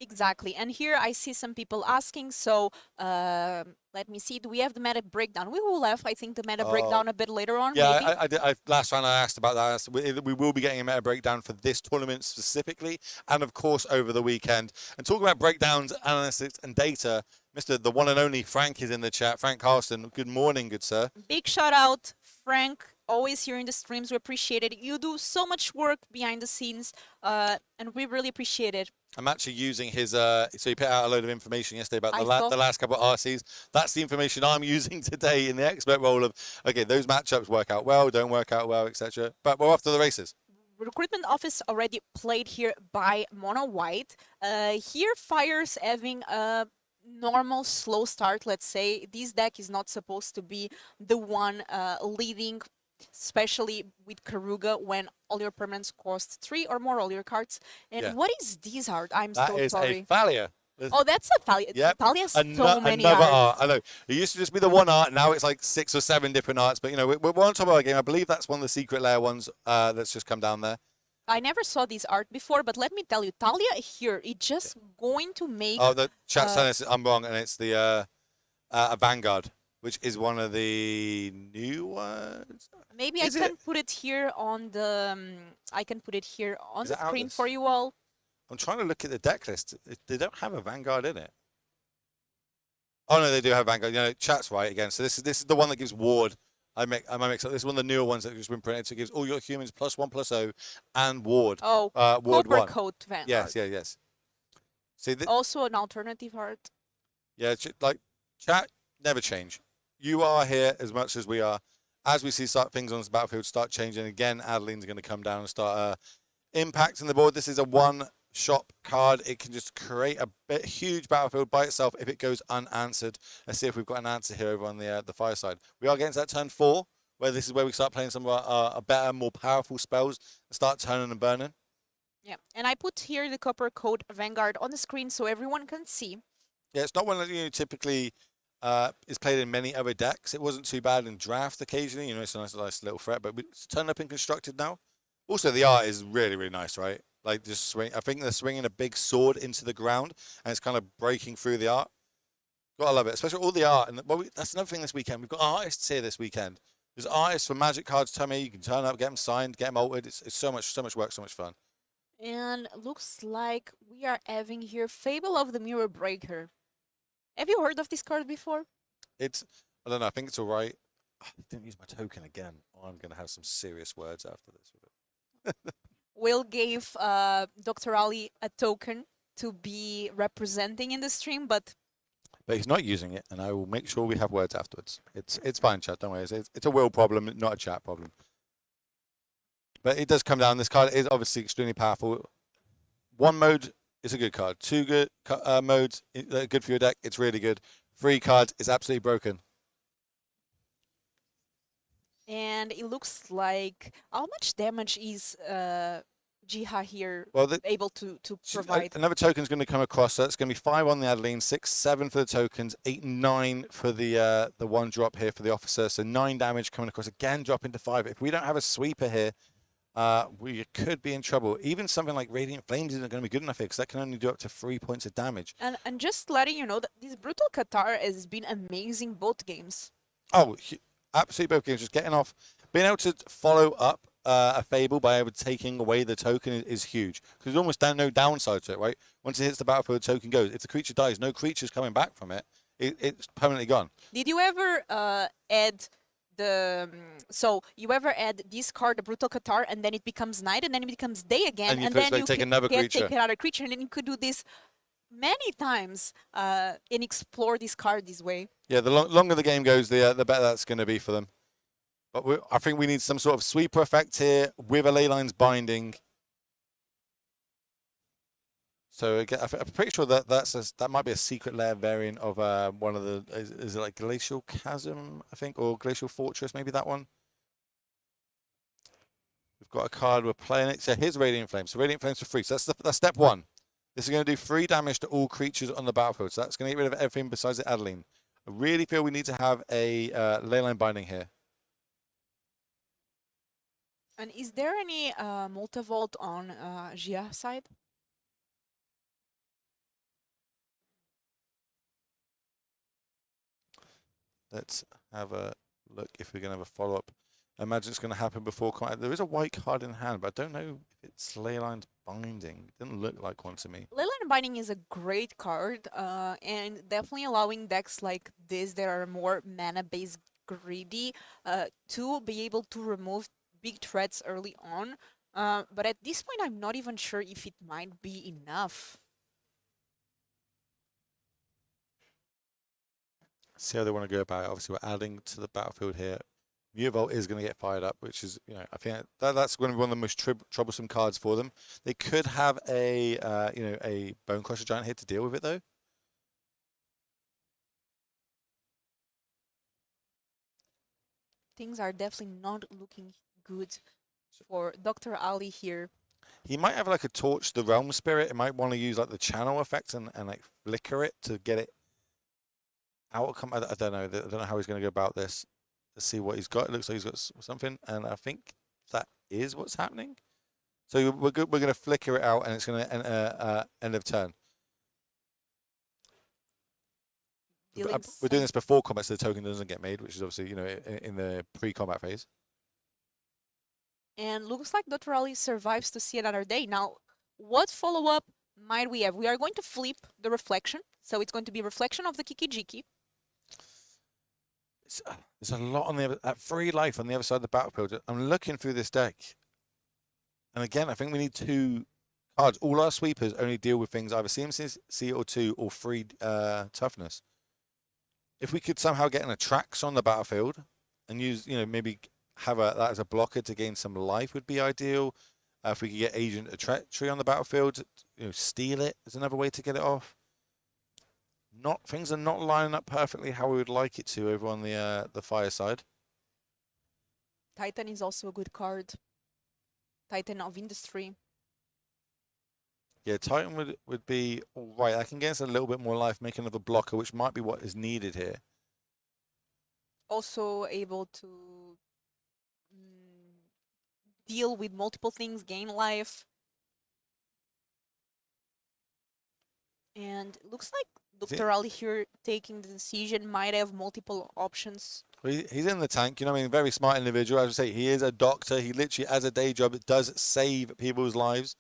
Exactly. And here I see some people asking, so let me see, do we have the meta breakdown? We will have, I think, the meta breakdown a bit later on, yeah, maybe. I did. Last round I asked about that. We will be getting a meta breakdown for this tournament specifically, and of course over the weekend. And talking about breakdowns, analytics, and data, the one and only Frank is in the chat. Frank Carlson, good morning, good sir. Big shout out, Frank, always here in the streams. We appreciate it. You do so much work behind the scenes, and we really appreciate it. I'm actually using his, so he put out a load of information yesterday about the last couple of RCs. That's the information I'm using today in the expert role of, okay, those matchups work out well, don't work out well, etc. But we're off to the races. Recruitment office already played here by Mono White. Here, Fire's having a normal slow start, let's say. This deck is not supposed to be the one leading, especially with Karuga, when all your permanents cost 3 or more all your cards. And what is this art? I'm so sorry. That is a Thalia. Oh, that's a Thalia. Yep. Thalia has so many another arts. art. I know. It used to just be the one art. Now it's like 6 or 7 different arts. But, you know, we're on top of our game. I believe that's one of the secret layer ones that's just come down there. I never saw this art before, but let me tell you, Thalia here is just going to make... Oh, the chat says I'm wrong, and it's the a Vanguard, which is one of the new ones. Maybe I can put it here on the... I can put it here on the screen for you all. I'm trying to look at the deck list. They don't have a Vanguard in it. Oh no, they do have Vanguard. You know, chat's right again. So this is the one that gives Ward. I mix up. This is one of the newer ones that has just been printed. So it gives all your humans +1/+0 and Ward. Oh, Ward Copper 1. Coat Vanguard. Yes, yes. See, also an alternative art. Yeah, like chat never change. You are here as much as we are. As we see things on this battlefield start changing again, Adeline's going to come down and start impacting the board. This is a one-shop card. It can just create a huge battlefield by itself if it goes unanswered. Let's see if we've got an answer here over on the fireside. We are getting to that turn 4, where this is where we start playing some of our better, more powerful spells and start turning and burning. Yeah, and I put here the Copper Coat Vanguard on the screen so everyone can see. Yeah, it's not one that you typically is played in many other decks. It wasn't too bad in draft occasionally. You know, it's a nice little threat, but it's turned up in constructed now. Also, the art is really, really nice, right? Like just swing. I think they're swinging a big sword into the ground, and it's kind of breaking through the art. Gotta love it, especially all the art. And that's another thing this weekend. We've got artists here this weekend. There's artists for Magic cards. Tell me, you can turn up, get them signed, get them altered. It's so much work, so much fun. And looks like we are having here Fable of the Mirror Breaker. Have you heard of this card before? I don't know. I think it's all right. I didn't use my token again. Oh, I'm going to have some serious words after this with it. Will gave Dr. Ali a token to be representing in the stream, but he's not using it, and I will make sure we have words afterwards. It's fine, chat. Don't worry. It's a will problem, not a chat problem. But it does come down. This card is obviously extremely powerful. One mode is a good card. 2 good modes that are good for your deck. It's really good. 3 cards is absolutely broken. And it looks like how much damage is Jiha here able to provide? Another token is going to come across. So it's going to be 5 on the Adeline, 6, 7 for the tokens, 8, 9 for the one drop here for the officer. So 9 damage coming across. Again, dropping to 5. If we don't have a sweeper here, we could be in trouble. Even something like Radiant Flames isn't going to be good enough here because that can only do up to 3 points of damage. And just letting you know that this Brutal Qatar has been amazing both games. Oh, absolutely both games. Just getting off, being able to follow up a Fable by taking away the token is huge. Because there's almost no downside to it, right? Once it hits the battlefield, the token goes. If the creature dies, no creature's coming back from it. It's permanently gone. Did you ever add so you ever add this card, the Brutal Qatar, and then it becomes night, and then it becomes day again, and then you take another creature. Take another creature, and then you could do this many times and explore this card this way. Yeah, the longer the game goes, the better that's going to be for them. But I think we need some sort of sweeper effect here with a Leyline's binding. So again, I'm pretty sure that that might be a secret lair variant of one of the is it like Glacial Chasm, I think, or Glacial Fortress, maybe that one. We've got a card, we're playing it. So here's Radiant Flame. So Radiant Flame's for free. So that's step one. This is going to do 3 damage to all creatures on the battlefield. So that's going to get rid of everything besides the Adeline. I really feel we need to have a Leyline binding here. And is there any multi-vault on Gia side? Let's have a look if we're going to have a follow-up. I imagine it's going to happen before combat. There is a white card in hand, but I don't know if it's Leyline's binding. It didn't look like one to me. Leyline Binding is a great card, and definitely allowing decks like this that are more mana-based greedy to be able to remove big threats early on. But at this point, I'm not even sure if it might be enough. See how they want to go about it. Obviously, we're adding to the battlefield here. Mutavault is going to get fired up, which is, you know, I think that's going to be one of the most troublesome cards for them. They could have a, you know, a Bone Crusher Giant here to deal with it, though. Things are definitely not looking good for Dr. Ali here. He might have like a Torch the Realm Spirit. He might want to use like the channel effect and like flicker it to get it out. I don't know. I don't know how he's going to go about this. Let's see what he's got. It looks like he's got something, and I think that is what's happening. So we're going to flicker it out, and it's going to end of turn. We're doing this before combat, so the token doesn't get made, which is obviously, you know, in the pre-combat phase. And looks like Dr. Ali survives to see another day. Now, what follow-up might we have? We are going to flip the reflection, so it's going to be reflection of the Kiki-Jiki. There's a lot on the other, at 3 life on the other side of the battlefield. I'm looking through this deck, and again, I think we need 2 cards. All our sweepers only deal with things either CMC or 2 or 3 toughness. If we could somehow get an Attrax on the battlefield and use, you know, maybe have that as a blocker to gain some life would be ideal. If we could get Agent of Treachery on the battlefield, you know, steal it is another way to get it off. Things are not lining up perfectly how we would like it to over on the fire side. Titan is also a good card. Titan of Industry. Yeah, Titan would be all right. I can get us a little bit more life, make another blocker, which might be what is needed here. Also able to deal with multiple things, gain life. And looks like Dr. Ali here taking the decision, might have multiple options. Well, he's in the tank, you know what I mean? Very smart individual. As I say, he is a doctor. He literally, as a day job, does save people's lives.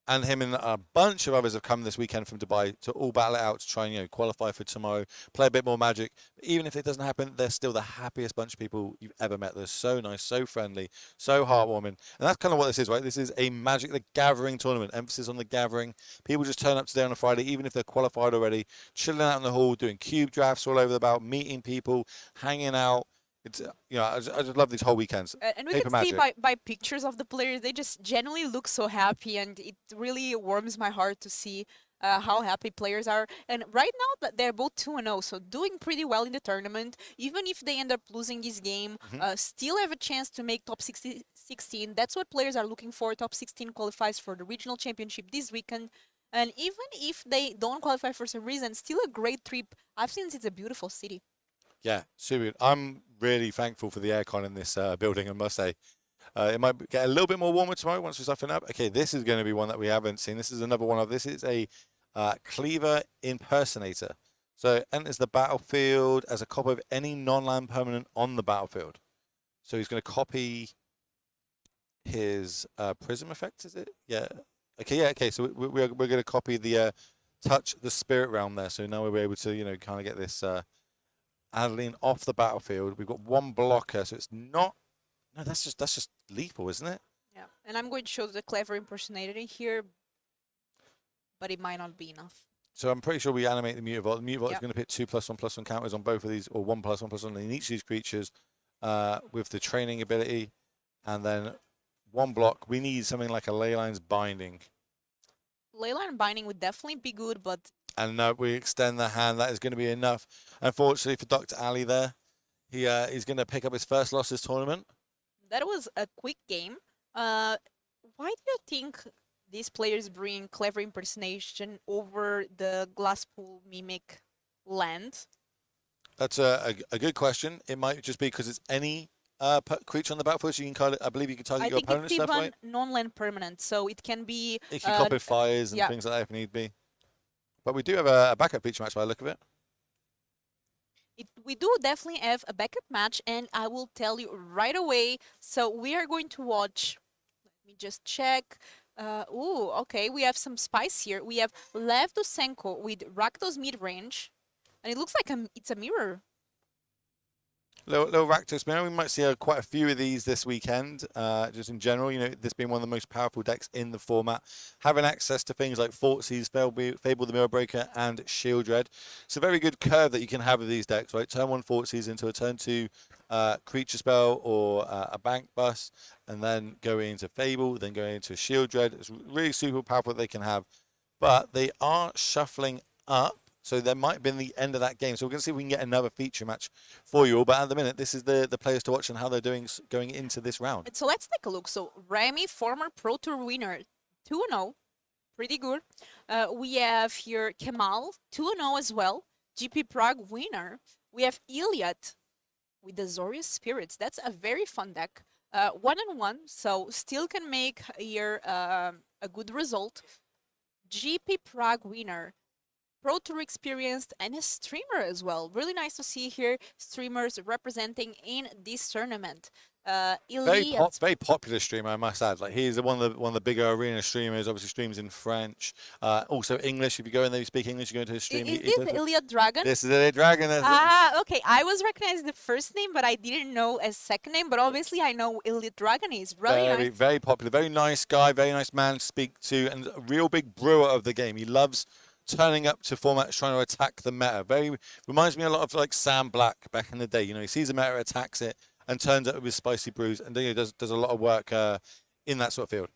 And him and a bunch of others have come this weekend from Dubai to all battle it out to try and, you know, qualify for tomorrow, play a bit more Magic. But even if it doesn't happen, they're still the happiest bunch of people you've ever met. They're so nice, so friendly, so heartwarming. And that's kind of what this is, right? This is a Magic the Gathering tournament. Emphasis on the gathering. People just turn up today on a Friday, even if they're qualified already, chilling out in the hall, doing cube drafts all over the bout, meeting people, hanging out. It's, you know, I just love these whole weekends. And we can see by pictures of the players, they just genuinely look so happy, and it really warms my heart to see how happy players are. And right now, they're both 2-0, so doing pretty well in the tournament. Even if they end up losing this game, still have a chance to make top 16. That's what players are looking for. Top 16 qualifies for the regional championship this weekend. And even if they don't qualify for some reason, still a great trip. I've seen it's a beautiful city. Yeah, super good. I'm really thankful for the aircon in this building, I must say. It might get a little bit more warmer tomorrow once we soften up. Okay, this is going to be one that we haven't seen. This is another one of this. Is a Cleaver Impersonator. So enters the battlefield as a copy of any non-land permanent on the battlefield. So he's going to copy his Prism effect, is it? Yeah. Okay, yeah, okay. So we're going to copy the Touch the Spirit Realm there. So now we're able to, you know, kind of get this Adeline off the battlefield. We've got 1 blocker, so it's not. No, that's just lethal, isn't it? Yeah, and I'm going to show the Clever Impersonator here, but it might not be enough. So I'm pretty sure we animate the Mutavault. The Mutavault is going to put 2+1/+1 counters on both of these, or 1+1/+1 in each of these creatures. with the training ability, and then 1 block. We need something like a Leyline's Binding. Leyline Binding would definitely be good, but And we extend the hand. That is going to be enough. Unfortunately for Dr. Ali there, he's going to pick up his first loss this tournament. that was a quick game. Why do you think these players bring Clever Impersonation over the Glasspool Mimic land? That's a good question. It might just be because it's any creature on the battlefield, so you can I believe you can target I your think opponent it's and stuff, even right? non-land permanent, so it can be... It can copy fires and yeah. things like that if need be. But we do have a backup feature match by the look of it. We do definitely have a backup match, and I will tell you right away. So we are going to watch. Let me just check. Ooh, okay. We have some spice here. We have Lev Dosenko with Rakdos mid-range, and it looks like it's a mirror. Little Rakdos mirror. We might see quite a few of these this weekend. Just in general, this being one of the most powerful decks in the format, having access to things like Thoughtseize, Fable the Mirror Breaker, and Shield Dread. It's a very good curve that you can have with these decks, right? Turn 1 Thoughtseize into a turn 2 creature spell or a bank bus, and then go into Fable, then go into Shield Dread. It's really super powerful that they can have, but they are shuffling up. So there might have been the end of that game. So we're going to see if we can get another feature match for you all. But at the minute, this is the players to watch and how they're doing going into this round. So let's take a look. So Remy, former Pro Tour winner, 2-0. Pretty good. We have here Kemal, 2-0 as well. GP Prague winner. We have Iliad with the Zorius Spirits. That's a very fun deck. 1-1, so still can make here a good result. GP Prague winner. Pro Tour experienced and a streamer as well. Really nice to see here streamers representing in this tournament. Very popular streamer, I must add. Like he's one of the bigger arena streamers. Obviously streams in French, also English. If you go in there, you speak English. You go into his stream. Is this Iliad Dragon? This is Iliad Dragon. Okay. I was recognizing the first name, but I didn't know a second name. But obviously, I know Iliad Dragon is really nice. Very popular. Very nice guy. Very nice man to speak to, and a real big brewer of the game. He loves turning up to formats trying to attack the meta. Very reminds me a lot of like Sam Black back in the day. He sees a meta, attacks it, and turns up with spicy brews, and does a lot of work in that sort of field.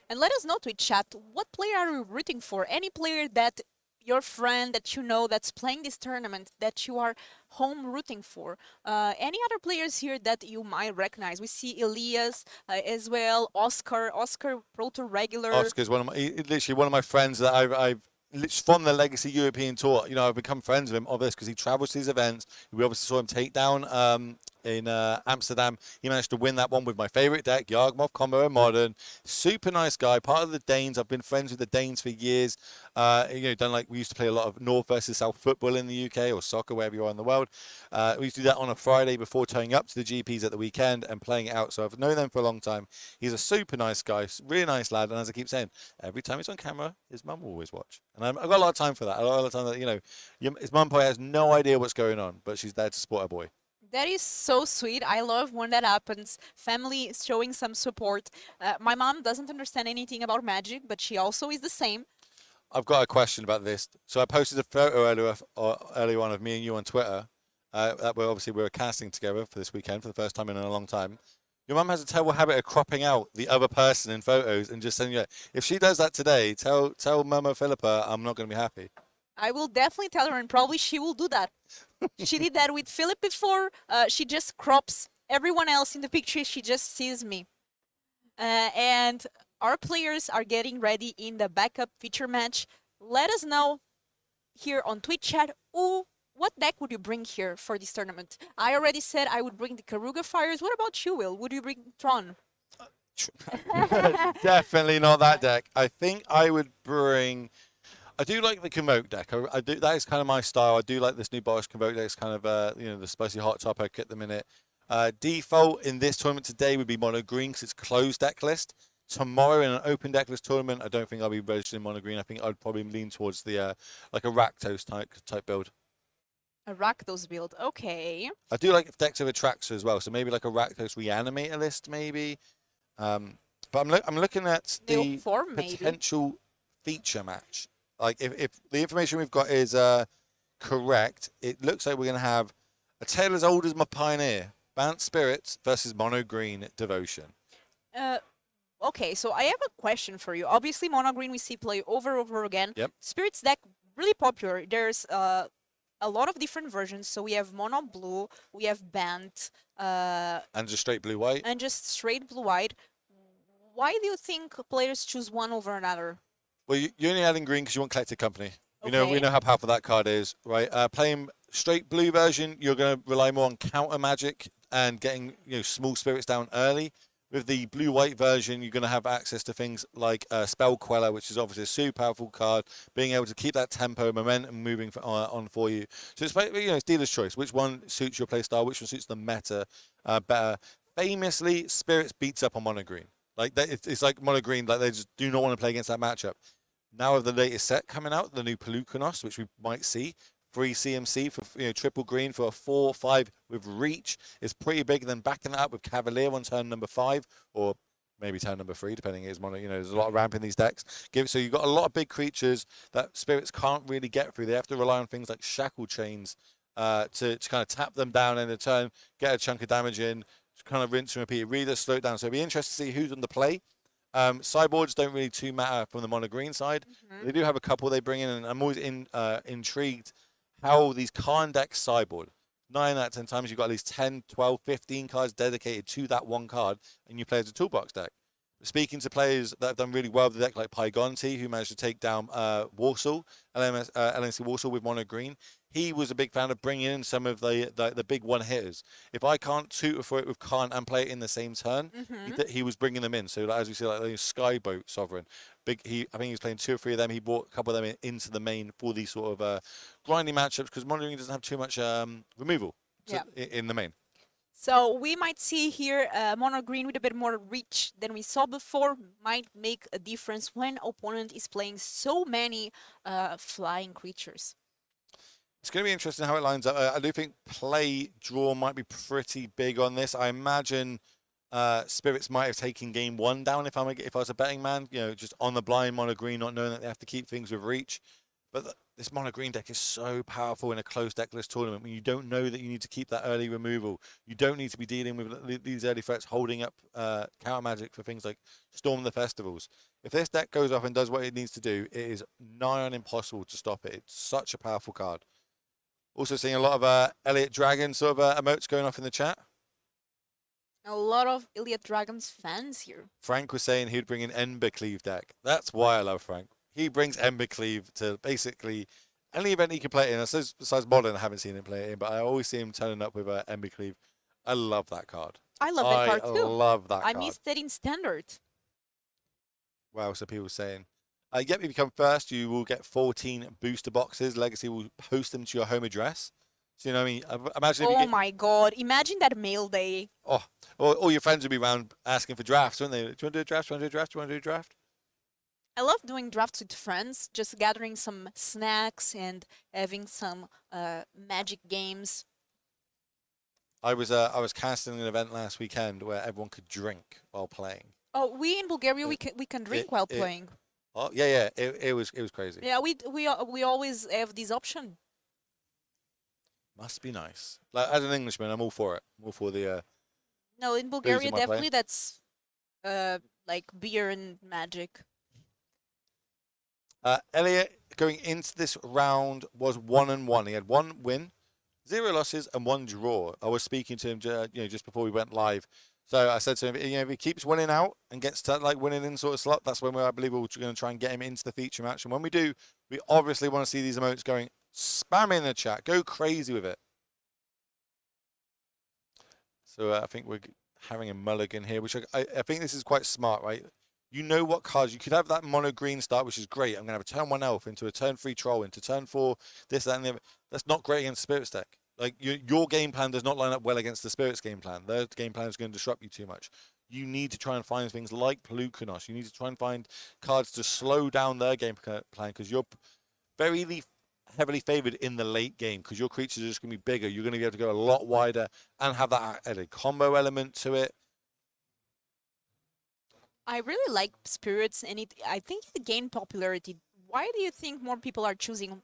And let us know, Twitch chat, what player are you rooting for? Any player that your friend that you know that's playing this tournament that you are home rooting for? Any other players here that you might recognize? We see Elias as well, Oscar Pro Tour regular. Oscar's literally one of my friends that I've from the Legacy European Tour. I've become friends with him, obviously, because he travels to these events. We obviously saw him take down in Amsterdam. He managed to win that one with my favorite deck, Yargmoth Combo in Modern. Super nice guy, part of the Danes. I've been friends with the Danes for years. We used to play a lot of North versus South football in the UK, or soccer, wherever you are in the world. We used to do that on a Friday before turning up to the GPs at the weekend and playing it out. So I've known them for a long time. He's a super nice guy, really nice lad. And as I keep saying, every time he's on camera, his mum will always watch. And I've got a lot of time for that. A lot of time that, his mum probably has no idea what's going on, but she's there to support her boy. That is so sweet. I love when that happens. Family is showing some support. My mom doesn't understand anything about Magic, but she also is the same. I've got a question about this. So I posted a photo earlier on of me and you on Twitter. That we were casting together for this weekend for the first time in a long time. Your mum has a terrible habit of cropping out the other person in photos and just saying, if she does that today, tell Mama Filipa I'm not going to be happy. I will definitely tell her, and probably she will do that. She did that with Philip before. She just crops everyone else in the picture. She just sees me. And our players are getting ready in the backup feature match. Let us know here on Twitch chat, what deck would you bring here for this tournament? I already said I would bring the Karuga Fires. What about you, Will? Would you bring Tron? Definitely not that deck. I think I would bring... I do like the Convoke deck. I do. That is kind of my style. I do like this new Boris Convoke deck. It's kind of the spicy hot topic at the minute. Default in this tournament today would be mono green because it's closed deck list. Tomorrow in an open deck list tournament, I don't think I'll be registered in mono green. I think I'd probably lean towards the like a Rakdos type build. A Rakdos build, okay. I do like decks of Atraxa as well, so maybe like a Rakdos Reanimator list, maybe. But I'm looking at the potential feature match. Like, if the information we've got is correct, it looks like we're going to have a Tail as Old as My Pioneer Bounce Spirits versus Mono Green Devotion. Okay, so I have a question for you. Obviously, Mono Green we see play over again. Yep. Spirits deck really popular. There's a lot of different versions. So we have Mono Blue, we have Bant, And just straight blue-white. and just straight blue-white. Why do you think players choose one over another? Well, you're only adding green because you want Collected Company. We know Okay. how powerful that card is, right? Playing straight blue version, you're going to rely more on counter magic and getting small spirits down early. With the blue-white version, you're going to have access to things like Spell Queller, which is obviously a super powerful card, being able to keep that tempo, momentum moving on for you. So it's dealer's choice. Which one suits your playstyle? Which one suits the meta better? Famously, Spirits beats up on Mono Green. Like it's like Mono Green, like they just do not want to play against that matchup. Now with the latest set coming out, the new Pelucanos, which we might see, free CMC for triple green for a 4/5 with reach is pretty big. Then backing that up with Cavalier on turn number 5 or maybe turn number 3, depending on his mono. There's a lot of ramp in these decks. So you've got a lot of big creatures that Spirits can't really get through. They have to rely on things like Shackle Chains to kind of tap them down in a turn, get a chunk of damage in, kind of rinse and repeat. Really does slow it down. So it'll be interesting to see who's on the play. Sideboards don't really too matter from the mono green side. They do have a couple they bring in, and I'm always intrigued how these Karn decks sideboard. 9 out of 10 times you've got at least 10, 12, 15 cards dedicated to that one card, and you play as a toolbox deck. Speaking to players that have done really well with the deck, like Pygonti, who managed to take down Warsaw, LNC Warsaw with mono green, he was a big fan of bringing in some of the big one-hitters. If I can't tutor for it with Khan and play it in the same turn, he was bringing them in. So as we see, like Skyboat Sovereign, I think he was playing 2 or 3 of them. He brought a couple of them into the main for these sort of grinding matchups because mono green doesn't have too much removal in the main. So we might see here mono green with a bit more reach than we saw before might make a difference when opponent is playing so many flying creatures. It's going to be interesting how it lines up. I do think play draw might be pretty big on this. I imagine Spirits might have taken game 1 down if I was a betting man. Just on the blind mono green, not knowing that they have to keep things with reach. But this mono green deck is so powerful in a closed deckless tournament when you don't know that you need to keep that early removal. You don't need to be dealing with these early threats, holding up counter magic for things like Storm the Festivals. If this deck goes off and does what it needs to do, it is nigh on impossible to stop it. It's such a powerful card. Also seeing a lot of Elliot Dragon sort of emotes going off in the chat. A lot of Elliot Dragon's fans here. Frank was saying he'd bring an Embercleave deck. That's why I love Frank. He brings Embercleave to basically any event he can play it in. Besides Modern, I haven't seen him play it in, but I always see him turning up with Embercleave. I love that card. I love that card too. I love that I card. missed it in Standard. Wow, so people saying. Yep, if you come first, you will get 14 booster boxes. Legacy will post them to your home address. So, you know what I mean? Imagine if you My God. Imagine that mail day. Oh, all your friends would be around asking for drafts, wouldn't they? Do you want to do a draft? Do you want to do a draft? Do you want to do a draft? I love doing drafts with friends, just gathering some snacks and having some magic games. I was casting an event last weekend where everyone could drink while playing. Oh, we in Bulgaria we can drink while playing. Oh yeah, it was crazy. Yeah, we always have this option. Must be nice. Like as an Englishman, I'm all for it. I'm all for the. No, in Bulgaria while definitely playing. that's like beer and magic. Elliot going into this round was 1-1. He had 1 win, 0 losses, and 1 draw. I was speaking to him, just before we went live. So I said to him, if he keeps winning out and gets to like winning in sort of slot, that's when I believe we're going to try and get him into the feature match. And when we do, we obviously want to see these emotes going spam in the chat, go crazy with it. So I think we're having a mulligan here, which I think this is quite smart, right? You know what cards you could have that mono green start, which is great. I'm going to have a turn 1 elf into a turn 3 troll into turn 4 this, that, and the other. That's not great against Spirits deck. Like your game plan does not line up well against the Spirits game plan. Their game plan is going to disrupt you too much. You need to try and find things like Pelucanos. You need to try and find cards to slow down their game plan because you're very heavily favored in the late game because your creatures are just going to be bigger. You're going to be able to go a lot wider and have that added combo element to it. I really like Spirits, and I think it gained popularity. Why do you think more people are choosing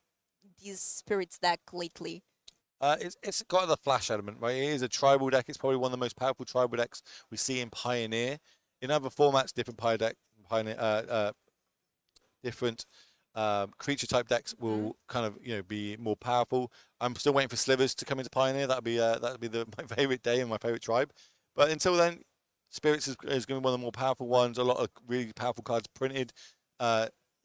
this Spirits deck lately? It's got the flash element, right? It is a tribal deck. It's probably one of the most powerful tribal decks we see in Pioneer. In other formats, different Pioneer, different creature type decks will kind of be more powerful. I'm still waiting for Slivers to come into Pioneer. That'd be my favorite day and my favorite tribe. But until then, Spirits is going to be one of the more powerful ones. A lot of really powerful cards printed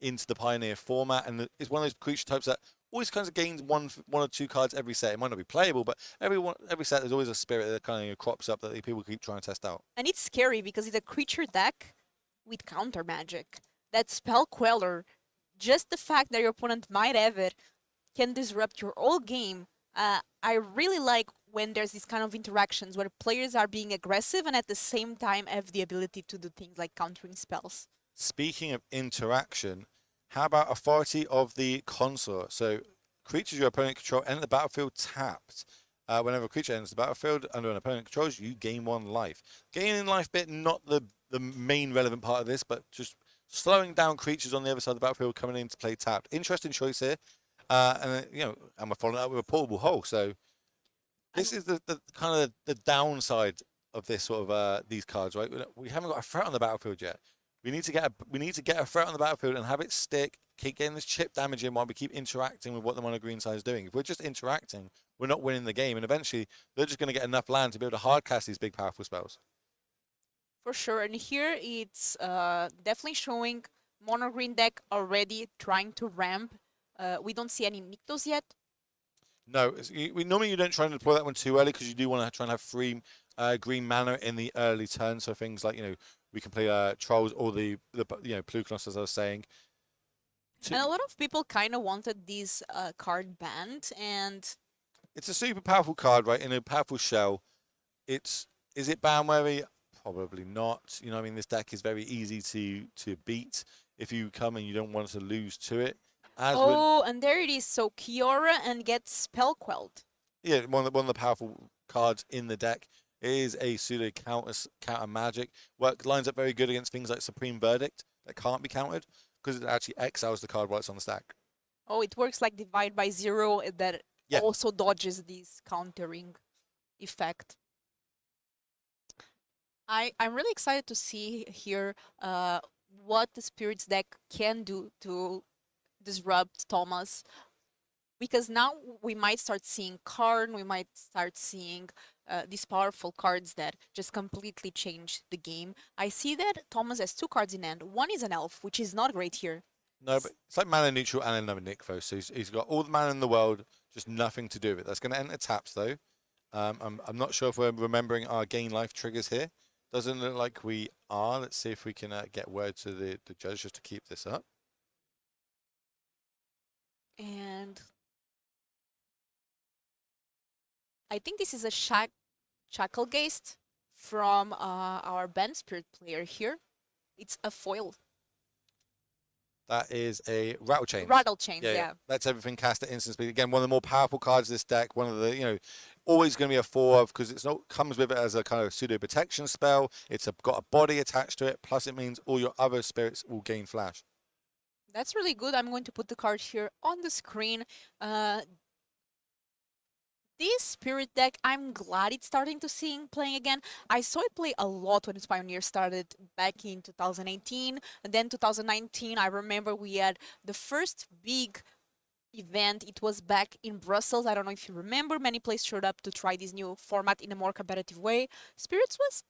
into the Pioneer format, and it's one of those creature types that always kind of gains one or two cards every set. It might not be playable, but every set there's always a spirit that kind of crops up that people keep trying to test out. And it's scary because it's a creature deck with counter magic. That Spell Queller, just the fact that your opponent might have it, can disrupt your whole game. I really like when there's these kind of interactions where players are being aggressive and at the same time have the ability to do things like countering spells. Speaking of interaction, how about Authority of the Consort? So creatures your opponent control enter the battlefield tapped. Whenever a creature enters the battlefield under an opponent controls, you gain 1 life. Gaining life bit, not the main relevant part of this, but just slowing down creatures on the other side of the battlefield coming in to play tapped. Interesting choice here. And we're following up with a portable hole. So this is the kind of the downside of this sort of these cards, right? We haven't got a threat on the battlefield yet. We need to get a threat on the battlefield and have it stick. Keep getting this chip damage in while we keep interacting with what the mono green side is doing. If we're just interacting, we're not winning the game, and eventually they're just going to get enough land to be able to hardcast these big powerful spells. For sure, and here it's definitely showing mono green deck already trying to ramp. We don't see any Nykthos yet. No, normally you don't try and deploy that one too early because you do want to try and have free green mana in the early turn. So things like we can play trolls or the Plukonos, as I was saying. And a lot of people kind of wanted this card banned, and it's a super powerful card, right? In a powerful shell. Is it ban worthy? Probably not. I mean, this deck is very easy to beat if you come and you don't want to lose to it. And there it is. So Kiora and gets spell quelled. Yeah, one of the powerful cards in the deck. It is a pseudo counter magic. Lines up very good against things like Supreme Verdict that can't be countered because it actually exiles the card while it's on the stack. Oh, it works like Divide by Zero that also dodges this countering effect. I'm really excited to see here what the Spirits deck can do to disrupt Thomas, because now we might start seeing Karn, we might start seeing these powerful cards that just completely change the game. I see that Thomas has 2 cards in hand. One is an elf, which is not great here. No, but it's like mana neutral and another Nykthos. So he's got all the mana in the world, just nothing to do with it. That's going to enter taps though. I'm not sure if we're remembering our gain life triggers here. Doesn't look like we are. Let's see if we can get word to the judge just to keep this up. And I think this is a Shacklegeist from our Band Spirit player here. It's a foil. That is a Rattle Chains. Rattle Chains, yeah. That's everything cast at instant speed. Again, one of the more powerful cards of this deck. One of the, always going to be a 4 of because it's not comes with it as a kind of pseudo protection spell. It's got a body attached to it. Plus, it means all your other spirits will gain flash. That's really good. I'm going to put the card here on the screen. This Spirit deck, I'm glad it's starting to see playing again. I saw it play a lot when its Pioneer started back in 2018. And then 2019, I remember we had the first big event. It was back in Brussels. I don't know if you remember. Many players showed up to try this new format in a more competitive way. Spirits was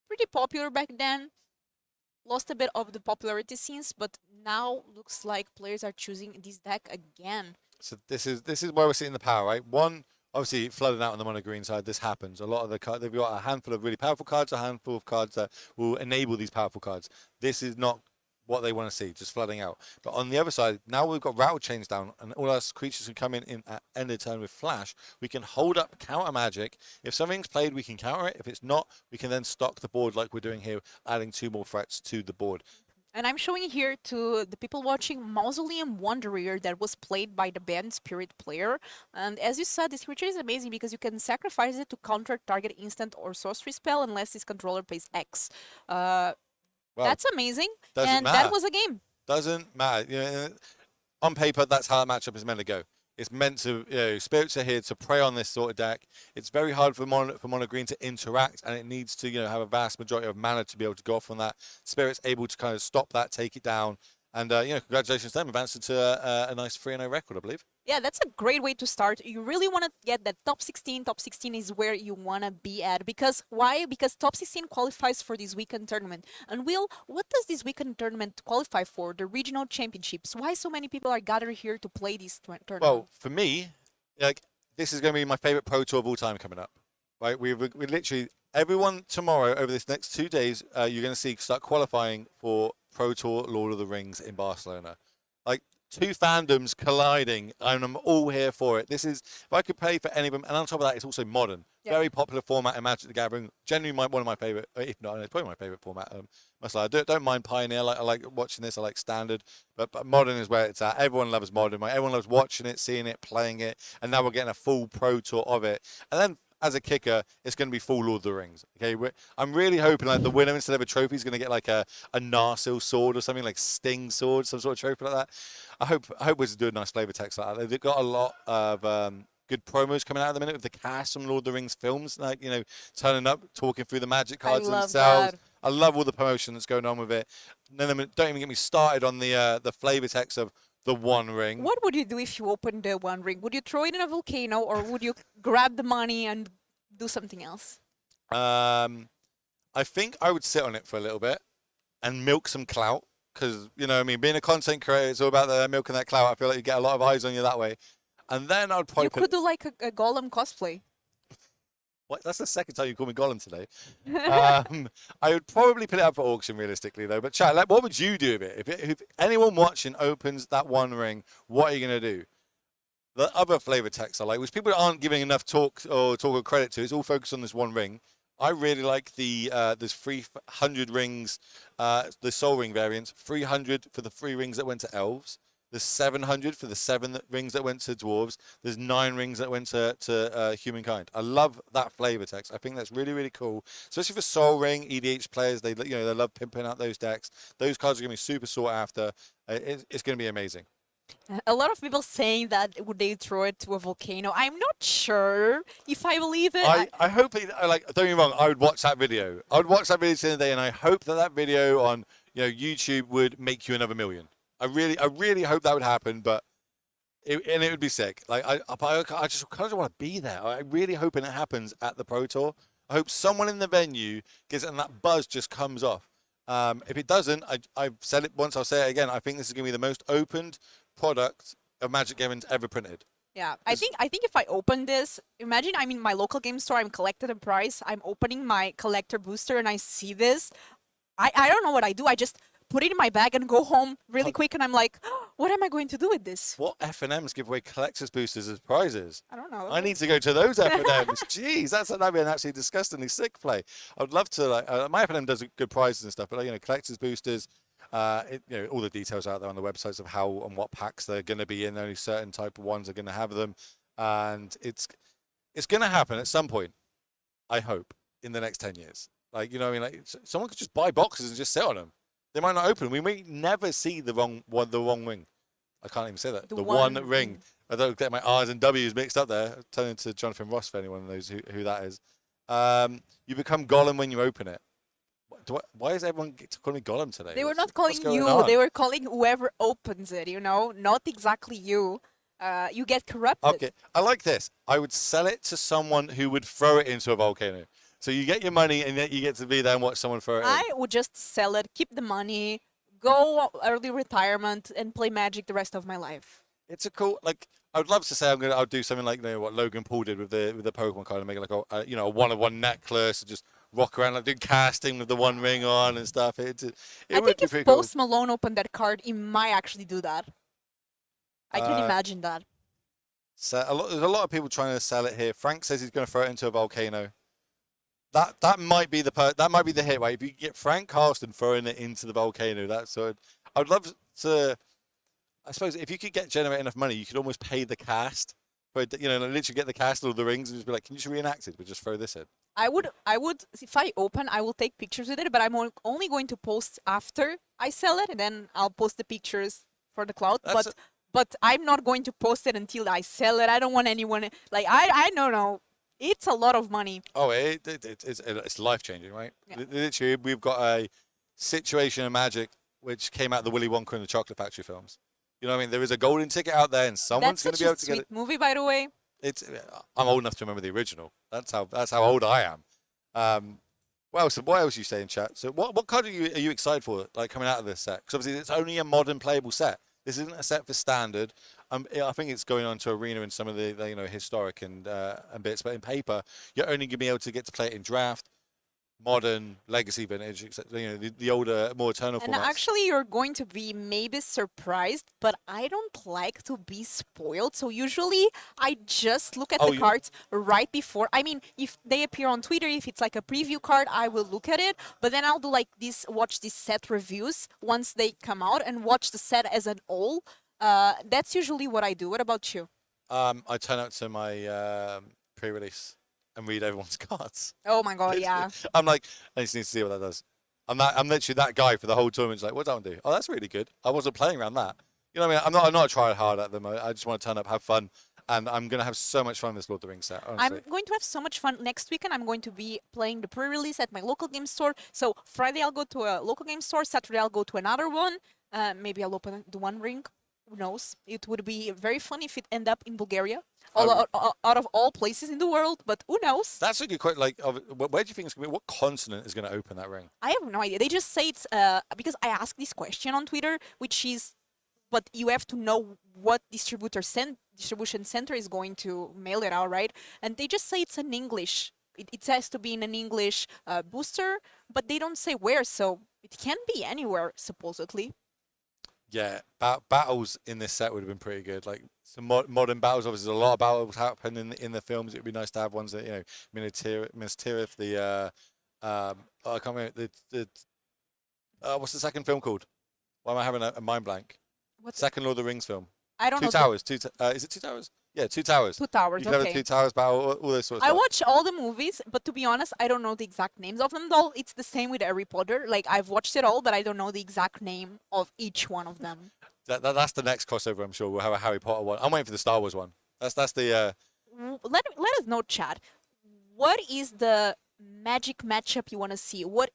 pretty popular back then. Lost a bit of the popularity since, but now looks like players are choosing this deck again. So this is where we're seeing the power, right? One, obviously flooding out on the mono green side. This happens. A lot of the cards, they've got a handful of really powerful cards, a handful of cards that will enable these powerful cards. This is not what they want to see, just flooding out. But on the other side, now we've got Rattle Chains down, and all our creatures can come in at end of turn with flash. We can hold up counter magic. If something's played, we can counter it. If it's not, we can then stock the board like we're doing here, adding 2 more threats to the board. And I'm showing here to the people watching Mausoleum Wanderer that was played by the Band Spirit player. And as you said, this creature is amazing because you can sacrifice it to counter target instant or sorcery spell unless this controller plays X. That's amazing. And matter. that was a game. Doesn't matter. On paper, that's how that matchup is meant to go. It's meant to, spirits are here to prey on this sort of deck. It's very hard for mono green to interact, and it needs to, have a vast majority of mana to be able to go off on that. Spirit's able to kind of stop that, take it down, and congratulations to them, advancing to a nice 3-0 record, I believe. Yeah, that's a great way to start. You really want to get that top 16. Top 16 is where you want to be at. Because why? Because top 16 qualifies for this weekend tournament. And Will, what does this weekend tournament qualify for? The regional championships. Why so many people are gathered here to play this tournament? Well, for me, this is going to be my favorite Pro Tour of all time coming up. Right? We literally, everyone tomorrow, over this next 2 days, you're going to see start qualifying for Pro Tour Lord of the Rings in Barcelona. Like, two fandoms colliding, and I'm all here for it. This is, if I could pay for any of them, and on top of that, it's also modern. Yeah. Very popular format in Magic the Gathering. Genuinely one of my favorite, if not, it's probably my favorite format. I don't mind Pioneer. I like watching this. I like Standard, but modern is where it's at. Everyone loves modern. Right? Everyone loves watching it, seeing it, playing it, and now we're getting a full Pro Tour of it. And then, as a kicker, it's going to be full Lord of the Rings. Okay, I'm really hoping like the winner instead of a trophy is going to get like a Narsil sword or something, like Sting sword, some sort of trophy like that. I hope Wizards do a nice flavor text like that. They've got a lot of good promos coming out at the minute with the cast from Lord of the Rings films, like turning up, talking through the Magic cards themselves. That. I love all the promotion that's going on with it. Don't even get me started on the flavor text of the One Ring. What would you do if you opened the One Ring? Would you throw it in a volcano, or would you grab the money and do something else? I think I would sit on it for a little bit and milk some clout, because being a content creator, it's all about the milking that clout. I feel like you get a lot of eyes on you that way. And then I'd probably could do like a Golem cosplay. What? That's the second time you call me Gollum today. I would probably put it up for auction, realistically, though. But chat, what would you do with it? If anyone watching opens that One Ring, what are you going to do? The other flavor text I like, which people aren't giving enough talk or credit to, it's all focused on this One Ring. I really like there's 300 rings, the Soul Ring variant, 300 for the 3 rings that went to Elves. There's 700 for the 7 rings that went to Dwarves. There's 9 rings that went to Humankind. I love that flavor text. I think that's really, really cool, especially for Soul Ring EDH players. They love pimping out those decks. Those cards are going to be super sought after. It's going to be amazing. A lot of people saying that would they throw it to a volcano. I'm not sure if I believe it. I hope it, don't get me wrong, I would watch that video. I would watch that video the other day, and I hope that video on YouTube would make you another million. I really hope that would happen, but it would be sick. Like I just kind of want to be there. I really hoping it happens at the Pro Tour. I hope someone in the venue gets it and that buzz just comes off. If it doesn't, I've said it once, I'll say it again. I think this is going to be the most opened product of Magic Gathering ever printed. Yeah, I think if I open this, imagine I'm in my local game store, I'm collecting a prize, I'm opening my collector booster, and I see this. I don't know what I do. I just put it in my bag and go home really quick, and I'm like, oh, what am I going to do with this? What F&Ms give away collector's boosters as prizes? I don't know. I need to go to those F&Ms. Jeez, that'd be an absolutely disgustingly sick play. I'd love to, my F&M does good prizes and stuff, but collector's boosters, all the details out there on the websites of how and what packs they're going to be in. Only certain type of ones are going to have them, and it's going to happen at some point, I hope, in the next 10 years. Someone could just buy boxes and just sit on them. They might not open. We may never see the wrong ring. I can't even say that. The one ring. I don't get my R's and W's mixed up there. Turning to Jonathan Ross for anyone knows who that is. You become Gollum when you open it. Why is everyone calling me Gollum today? They were not calling you. They were calling whoever opens it, not exactly you. You get corrupted. Okay, I like this. I would sell it to someone who would throw it into a volcano. So you get your money, and yet you get to be there and watch someone throw it in. I would just sell it, keep the money, go early retirement, and play Magic the rest of my life. It's a cool, I would love to say I'll do something like what Logan Paul did with the Pokemon card and make it like a one-of-one necklace and just rock around do casting with the One Ring on and stuff. I think if Post Malone opened that card, he might actually do that. I can imagine that. So there's a lot of people trying to sell it here. Frank says he's going to throw it into a volcano. That might be the hit, right? If you get Frank Carlston throwing it into the volcano, that's sort of, I would love to. I suppose if you could generate enough money, you could almost pay the cast for literally get the cast of the rings and just be like, can you just reenact it? But just throw this in. I would if I open, I will take pictures with it, but I'm only going to post after I sell it, and then I'll post the pictures for the cloud. But but I'm not going to post it until I sell it. I don't want anyone like I don't know. It's a lot of money. Oh, it's life changing, right? Yeah. Literally, we've got a situation of magic which came out of the Willy Wonka and the Chocolate Factory films. You know what I mean? There is a golden ticket out there, and someone's That's going to such be a able to get sweet it. movie, by the way. It's I'm old enough to remember the original. That's how old I am. What else you say in chat? So what card are you excited for, like coming out of this set? Because obviously it's only a modern playable set. This isn't a set for standard. I think it's going on to arena and some of the historic and bits, but in paper you're only going to be able to get to play it in draft, modern, legacy, vintage, etc. You know, the older, more eternal And formats. actually, you're going to be maybe surprised, but I don't like to be spoiled. So usually, I just look at Oh, the cards right before. I mean, if they appear on Twitter, if it's like a preview card, I will look at it. But then I'll do like this, watch these set reviews once they come out, and watch the set as an whole. That's usually what I do. What about you? I turn up to my pre-release and read everyone's cards. Oh my god, Literally. yeah. I'm like, I just need to see what that does. I'm literally that guy for the whole tournament. It's like, what does that one do? Oh, that's really good. I wasn't playing around that. You know what I mean? I'm not trying hard at them. I just want to turn up, have fun, and I'm gonna have so much fun with this Lord of the Rings set. Honestly. I'm going to have so much fun next weekend. I'm going to be playing the pre-release at my local game store. So Friday I'll go to a local game store. Saturday I'll go to another one. Maybe I'll open the One Ring. Who knows? It would be very fun if it end up in Bulgaria, out of all places in the world. But who knows? That's a good question. Like, where do you think it's gonna be? What continent is gonna open that ring? I have no idea. They just say it's because I asked this question on Twitter, which is, but you have to know what distribution center is going to mail it out, right? And they just say it's in English. It has to be in an English booster, but they don't say where, so it can be anywhere supposedly. Yeah, battles in this set would have been pretty good. Like some modern battles. Obviously, there's a lot of battles happen in the films. It'd be nice to have ones that Minas Tirith, the I can't remember what's the second film called? Why am I having a mind blank? What's Second Lord of the Rings film. I don't Two know. Towers. Is it Two Towers? Yeah, Two Towers. Two Towers. You can have a Okay. Two Towers battle, all this sort of I stuff. watch all the movies, but to be honest, I don't know the exact names of them. Though it's the same with Harry Potter. Like I've watched it all, but I don't know the exact name of each one of them. That's the next crossover. I'm sure we'll have a Harry Potter one. I'm waiting for the Star Wars one. That's the Let us know, Chad. What is the magic matchup you want to see? What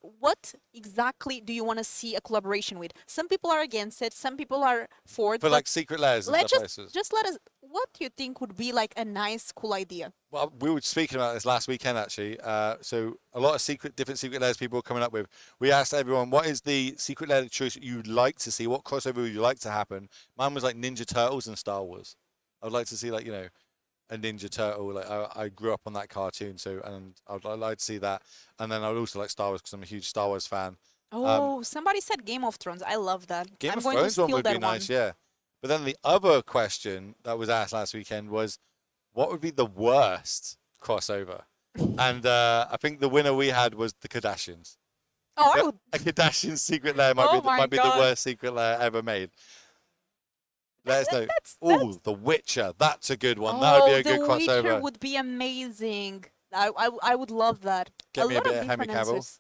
exactly do you want to see a collaboration with? Some people are against it. Some people are for it. for but like secret layers and let's stuff like this. just let us. What do you think would be like a nice, cool idea? Well, we were speaking about this last weekend actually. So a lot of different secret layers people were coming up with. We asked everyone, what is the secret layer choice that you'd like to see? What crossover would you like to happen? Mine was like Ninja Turtles and Star Wars. I would like to see like a Ninja Turtle. Like I grew up on that cartoon, and I'd like to see that. And then I would also like Star Wars because I'm a huge Star Wars fan. Oh, somebody said Game of Thrones. I love that. Game I'm of going Thrones to one steal would that be nice, yeah. But then the other question that was asked last weekend was, what would be the worst crossover? And I think the winner we had was the Kardashians. Oh, I But would. a Kardashian secret layer Oh my might be the God. worst secret layer ever made. Let us know. Oh, The Witcher. That's a good one. That would be a good The Witcher crossover. would be amazing. I would love that. Get me a lot bit of of Henry different Cavill. answers.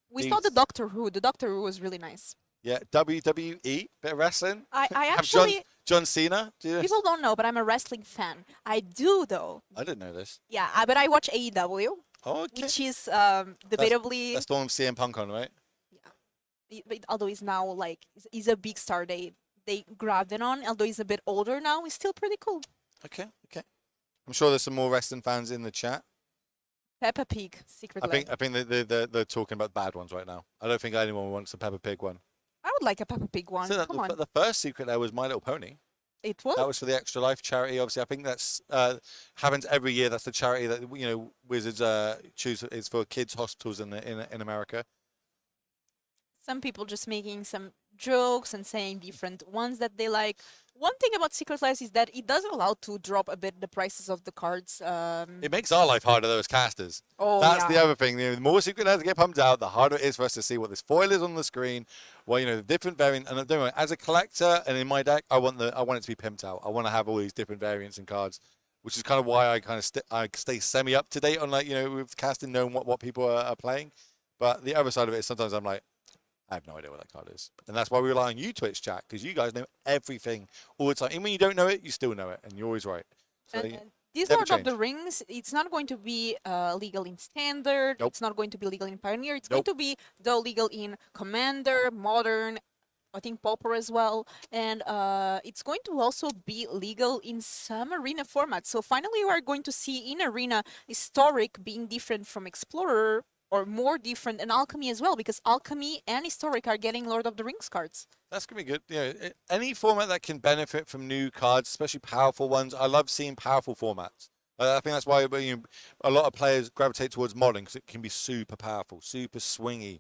We saw the Please. Doctor Who. The Doctor Who was really nice. Yeah, WWE, bit of wrestling. I Have actually John Cena. Do you know? people don't know, but I'm a wrestling fan. I do though. I didn't know this. Yeah, but I watch AEW, Oh, okay. which is debatably, That's the one with CM Punk on, right? although he's now like he's a big star. They grabbed it on. Although he's a bit older now, he's still pretty cool. Okay. I'm sure there's some more wrestling fans in the chat. Peppa Pig, Secret Lair. I think they're talking about bad ones right now. I don't think anyone wants a Peppa Pig one. I would like a Peppa Pig one. So Come on, the first secret there was My Little Pony. it was. That was for the Extra Life charity. Obviously, I think that's happens every year. That's the charity that Wizards choose. It's for kids' hospitals in America. Some people just making some jokes and saying different ones that they like. One thing about Secret Life is that it does allow to drop a bit the prices of the cards. It makes our life harder though as casters. Oh, That's yeah. the other thing. The more secret layers get pumped out, the harder it is for us to see what this foil is on the screen. Well, the different variant. And don't worry, as a collector and in my deck, I want it to be pimped out. I want to have all these different variants and cards, which is kind of why I I stay semi up to date on with casting, knowing what people are playing. But the other side of it is sometimes I'm like, I have no idea what that card is. And that's why we rely on you, Twitch chat, because you guys know everything all the time. And when you don't know it, you still know it, and you're always right. So This never Lord of the change. Rings, it's not going to be legal in Standard. Nope. It's not going to be legal in Pioneer. It's Nope. going to be though legal in Commander, Modern, I think Pauper as well, and it's going to also be legal in some arena formats. So finally, we are going to see in arena historic being different from Explorer, or more different, and alchemy as well, because alchemy and historic are getting Lord of the Rings cards. That's going to be good. You know, any format that can benefit from new cards, especially powerful ones. I love seeing powerful formats. I think that's why a lot of players gravitate towards modern, because it can be super powerful, super swingy.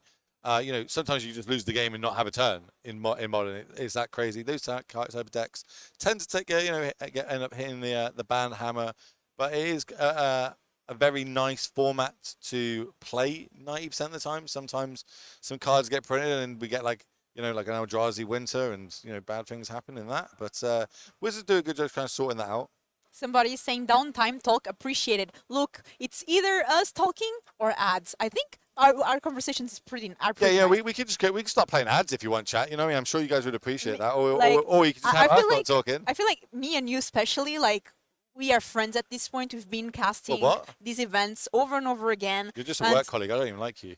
You know, sometimes you just lose the game and not have a turn in modern. It's that crazy. Those type of decks tend to end up hitting the ban hammer, but it is a very nice format to play 90% of the time. Sometimes some cards get printed and we get like an Eldrazi Winter, and bad things happen in that. But Wizards do a good job kind of sorting that out. Somebody is saying downtime talk appreciated. Look, it's either us talking or ads. I think our conversations is pretty. Yeah. Nice. We could just we could start playing ads if you want, chat. You know, I'm sure you guys would appreciate that. Like, Or you could just have us start talking. I feel like me and you especially, like, we are friends at this point. We've been casting these events over and over again. You're just a work colleague. I don't even like you.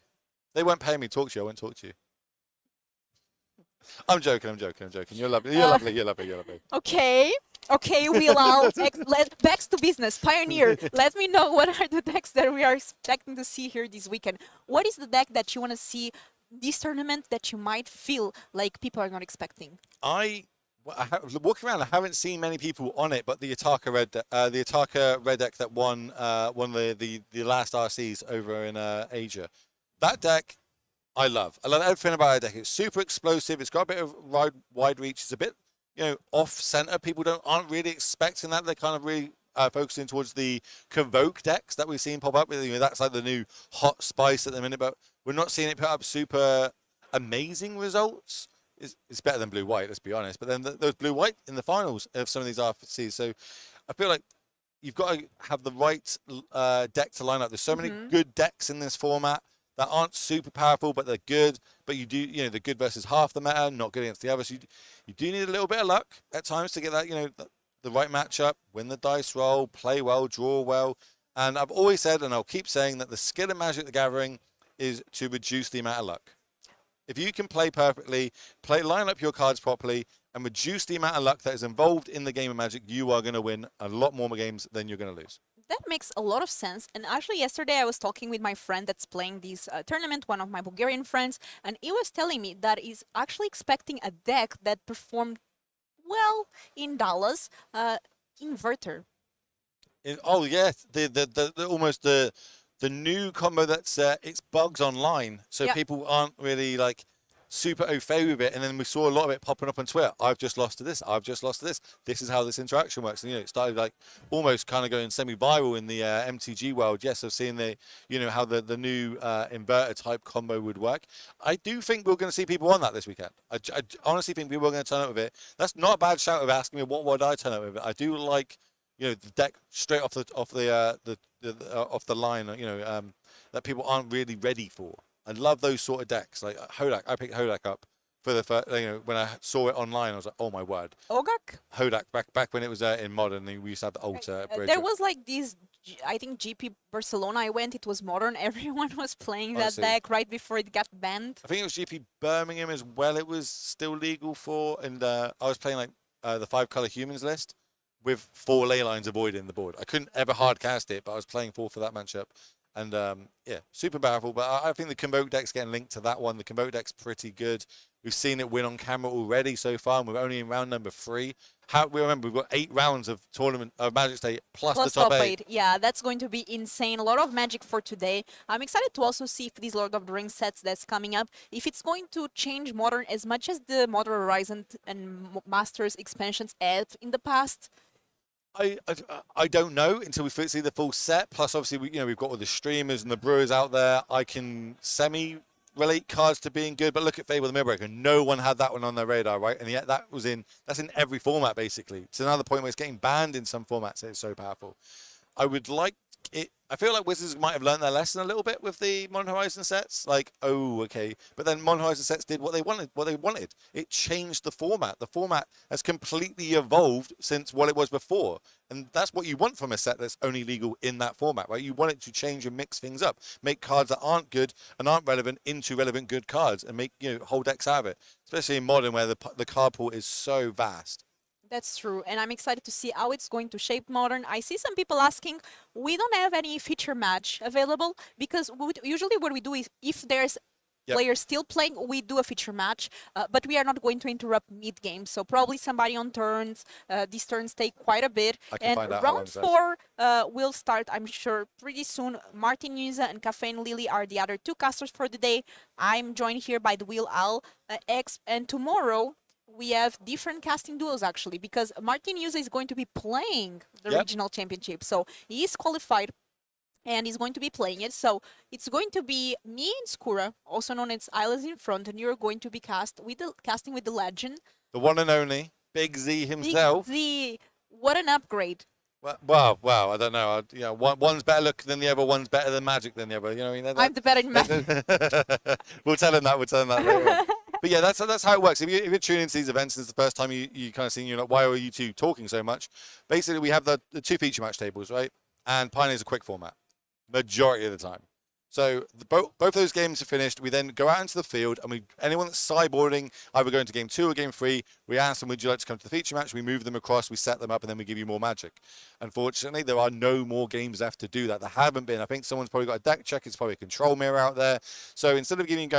They won't pay me to talk to you. I won't talk to you. I'm joking. You're lovely. You're lovely. Okay, we'll back to business. Pioneer, let me know what are the decks that we are expecting to see here this weekend. What is the deck that you want to see this tournament that you might feel like people are not expecting? Walking around, I haven't seen many people on it, but the Ataka red deck that won the last RCs over in Asia. That deck, I love everything about that deck. It's super explosive. It's got a bit of wide reach. It's a bit off center. People aren't really expecting that. They're kind of really focusing towards the Convoke decks that we've seen pop up. That's like the new hot spice at the minute, but we're not seeing it put up super amazing results. It's better than blue-white, let's be honest. But then those blue-white in the finals of some of these RCs. So I feel like you've got to have the right deck to line up. There's so many good decks in this format that aren't super powerful, but they're good. But you do, they're good versus half the meta, not good against the others. So you do need a little bit of luck at times to get that, the right matchup, win the dice roll, play well, draw well. And I've always said, and I'll keep saying, that the skill of Magic the Gathering is to reduce the amount of luck. If you can play perfectly, line up your cards properly, and reduce the amount of luck that is involved in the game of Magic, you are going to win a lot more games than you're going to lose. That makes a lot of sense. And actually, yesterday I was talking with my friend that's playing this tournament, one of my Bulgarian friends, and he was telling me that he's actually expecting a deck that performed well in Dallas, Inverter. Oh yes, the almost the new combo that's it's bugs online, so people aren't really like super au fait with it, and then we saw a lot of it popping up on Twitter. I've just lost to this. I've just lost to this. This is how this interaction works. And it started like almost kind of going semi-viral in the MTG world. Yes, I've seen the how the new inverter type combo would work. I do think we're going to see people on that this weekend. I honestly think people are going to turn up with it. That's not a bad shout of asking me what would I turn up with it. I do like the deck straight off the line. That people aren't really ready for. I love those sort of decks. Like Hodak, I picked Hodak up for the first. When I saw it online, I was like, "Oh my word!" Ogak? Hodak back when it was in Modern, we used to have the altar. There was like this. I think GP Barcelona. I went. It was Modern. Everyone was playing that deck right before it got banned. I think it was GP Birmingham as well. It was still legal for, and I was playing like the 5-color humans list with 4 ley lines avoiding the board. I couldn't ever hard cast it, but I was playing 4 for that matchup. And super powerful. But I think the Convoke deck's getting linked to that one. The Convoke deck's pretty good. We've seen it win on camera already so far, and we're only in round number 3. We remember we've got 8 rounds of tournament of Magic Day plus the top 8. Yeah, that's going to be insane. A lot of Magic for today. I'm excited to also see if these Lord of the Rings sets that's coming up, if it's going to change Modern as much as the Modern Horizon and Masters expansions have in the past. I don't know until we see the full set. Plus, obviously, we've got all the streamers and the brewers out there. I can relate cards to being good, but look at Fable the Millbreaker. No one had that one on their radar, right? And yet that's in every format basically. It's another point where it's getting banned in some formats. It's so powerful. I would like I feel like Wizards might have learned their lesson a little bit with the Modern Horizon sets. Like, oh, okay, but then Modern Horizon sets did what they wanted. What they wanted. It changed the format. The format has completely evolved since what it was before, and that's what you want from a set that's only legal in that format, right? You want it to change and mix things up, make cards that aren't good and aren't relevant into relevant good cards, and make whole decks out of it. Especially in Modern, where the card pool is so vast. That's true, and I'm excited to see how it's going to shape Modern. I see some people asking, we don't have any feature match available, because usually what we do is, if there's players still playing, we do a feature match, but we are not going to interrupt mid-game, so probably somebody on turns. These turns take quite a bit, and round 4 will start, I'm sure, pretty soon. Martin Juza and CaffeineLily are the other 2 casters for the day. I'm joined here by the Will Al X, and tomorrow we have different casting duos, actually, because Martin Juza is going to be playing the regional championship, so he is qualified and he's going to be playing it. So it's going to be me and Skura, also known as Islas in Front, and you're going to be casting with the legend, the one and only Big Z himself. Big Z. What an upgrade! Wow! I don't know. One's better look than the other. One's better than Magic than the other. You know what I mean? I'm the better in Magic. We'll tell him that. We'll tell him that later on. But yeah, that's how it works. If you're tuning into these events, this is the first time you kind of seen, why are you two talking so much? Basically, we have the 2 feature match tables, right? And Pioneer's a quick format, majority of the time. So both those games are finished. We then go out into the field, and anyone that's sideboarding, either going to game 2 or game 3, we ask them, would you like to come to the feature match? We move them across, we set them up, and then we give you more Magic. Unfortunately, there are no more games left to do that. There haven't been. I think someone's probably got a deck check. It's probably a control mirror out there. So instead of giving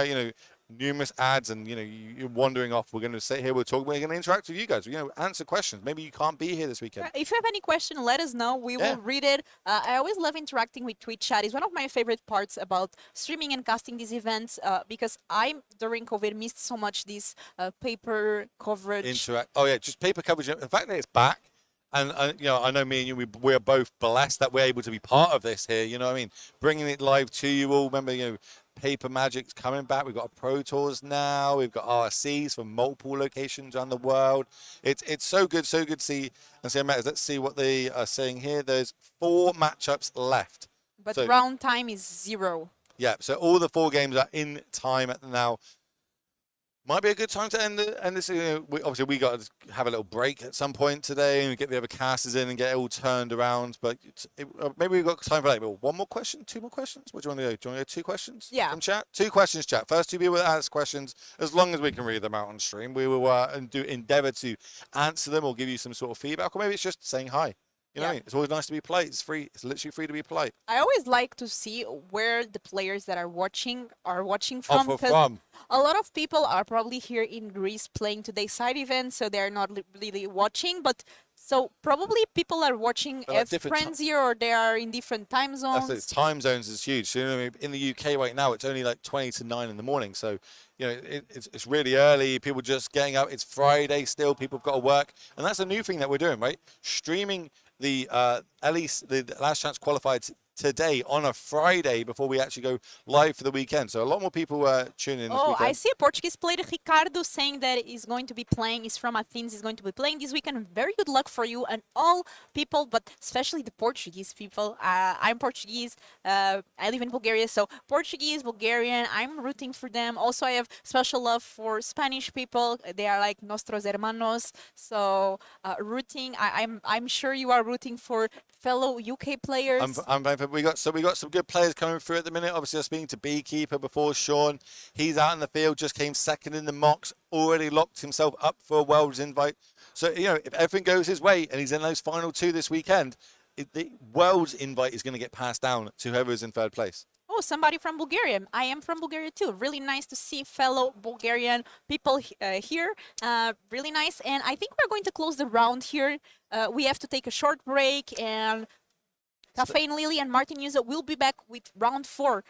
numerous ads and you're wandering off, we're going to sit here, we're going to interact with you guys, answer questions. Maybe you can't be here this weekend. If you have any question, let us know. We will read it. I always love interacting with Twitch chat. It's one of my favorite parts about streaming and casting these events, because I, during COVID, missed so much this paper coverage. Just paper coverage. The fact that it's back, and I know me and you, we are both blessed that we're able to be part of this here. You know what I mean? Bringing it live to you all. Remember, Paper Magic's coming back. We've got a Pro Tours now. We've got RSCs from multiple locations around the world. It's so good to see. And so, let's see what they are saying here. There's 4 matchups left. But round time is 0. Yeah, so all the 4 games are in time at now. Might be a good time to end this. Obviously, we got to have a little break at some point today and get the other casters in and get it all turned around. But maybe we've got time for one more question, 2 more questions. What do you want to do? Do you want to go 2 questions? Yeah. From chat? 2 questions, chat. First 2 people that ask questions, as long as we can read them out on stream, we will endeavour to answer them or give you some sort of feedback, or maybe it's just saying hi. You know what I mean? It's always nice to be polite. It's free. It's literally free to be polite. I always like to see where the players that are watching from. Because a lot of people are probably here in Greece playing today's side event, so they're not really watching. But so probably people are watching as friends here, or they are in different time zones. That's it. Time zones is huge. So, in the UK right now, it's only like 20 to 9 in the morning. So, it's really early. People just getting up. It's Friday still. People have got to work. And that's a new thing that we're doing, right? Streaming the LEC, the Last Chance Qualified today on a Friday before we actually go live for the weekend. So a lot more people tuning in this weekend. I see a Portuguese player, Ricardo, saying that he's going to be playing. He's from Athens. He's going to be playing this weekend. Very good luck for you and all people, but especially the Portuguese people. I'm Portuguese. I live in Bulgaria, so Portuguese, Bulgarian, I'm rooting for them. Also, I have special love for Spanish people. They are like nuestros hermanos. So rooting. I'm sure you are rooting for fellow UK players. We got some good players coming through at the minute. Obviously, I was speaking to Beekeeper before. Sean, he's out in the field, just came second in the mocks, already locked himself up for a Worlds invite. So if everything goes his way and he's in those final 2 this weekend, the Worlds invite is going to get passed down to whoever's in 3rd place. Oh, somebody from Bulgaria. I am from Bulgaria too. Really nice to see fellow Bulgarian people here. Really nice. And I think we're going to close the round here. We have to take a short break, and CaffeineLily and Martin Juza will be back with round 4.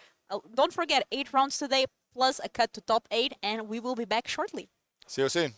Don't forget, 8 rounds today, plus a cut to top 8, and we will be back shortly. See you soon.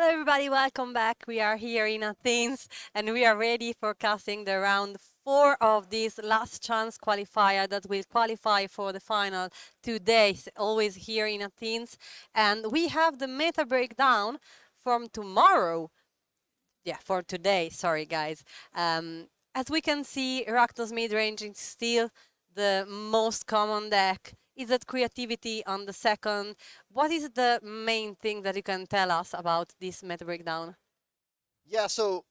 Hello everybody, welcome back. We are here in Athens and we are ready for casting the round 4 of this last chance qualifier that will qualify for the final today, always here in Athens. And we have the meta breakdown from tomorrow. Yeah, for today, sorry guys. As we can see, Rakdos mid-range is still the most common deck. Is it creativity on the second? What is the main thing that you can tell us about this meta breakdown? Yeah, so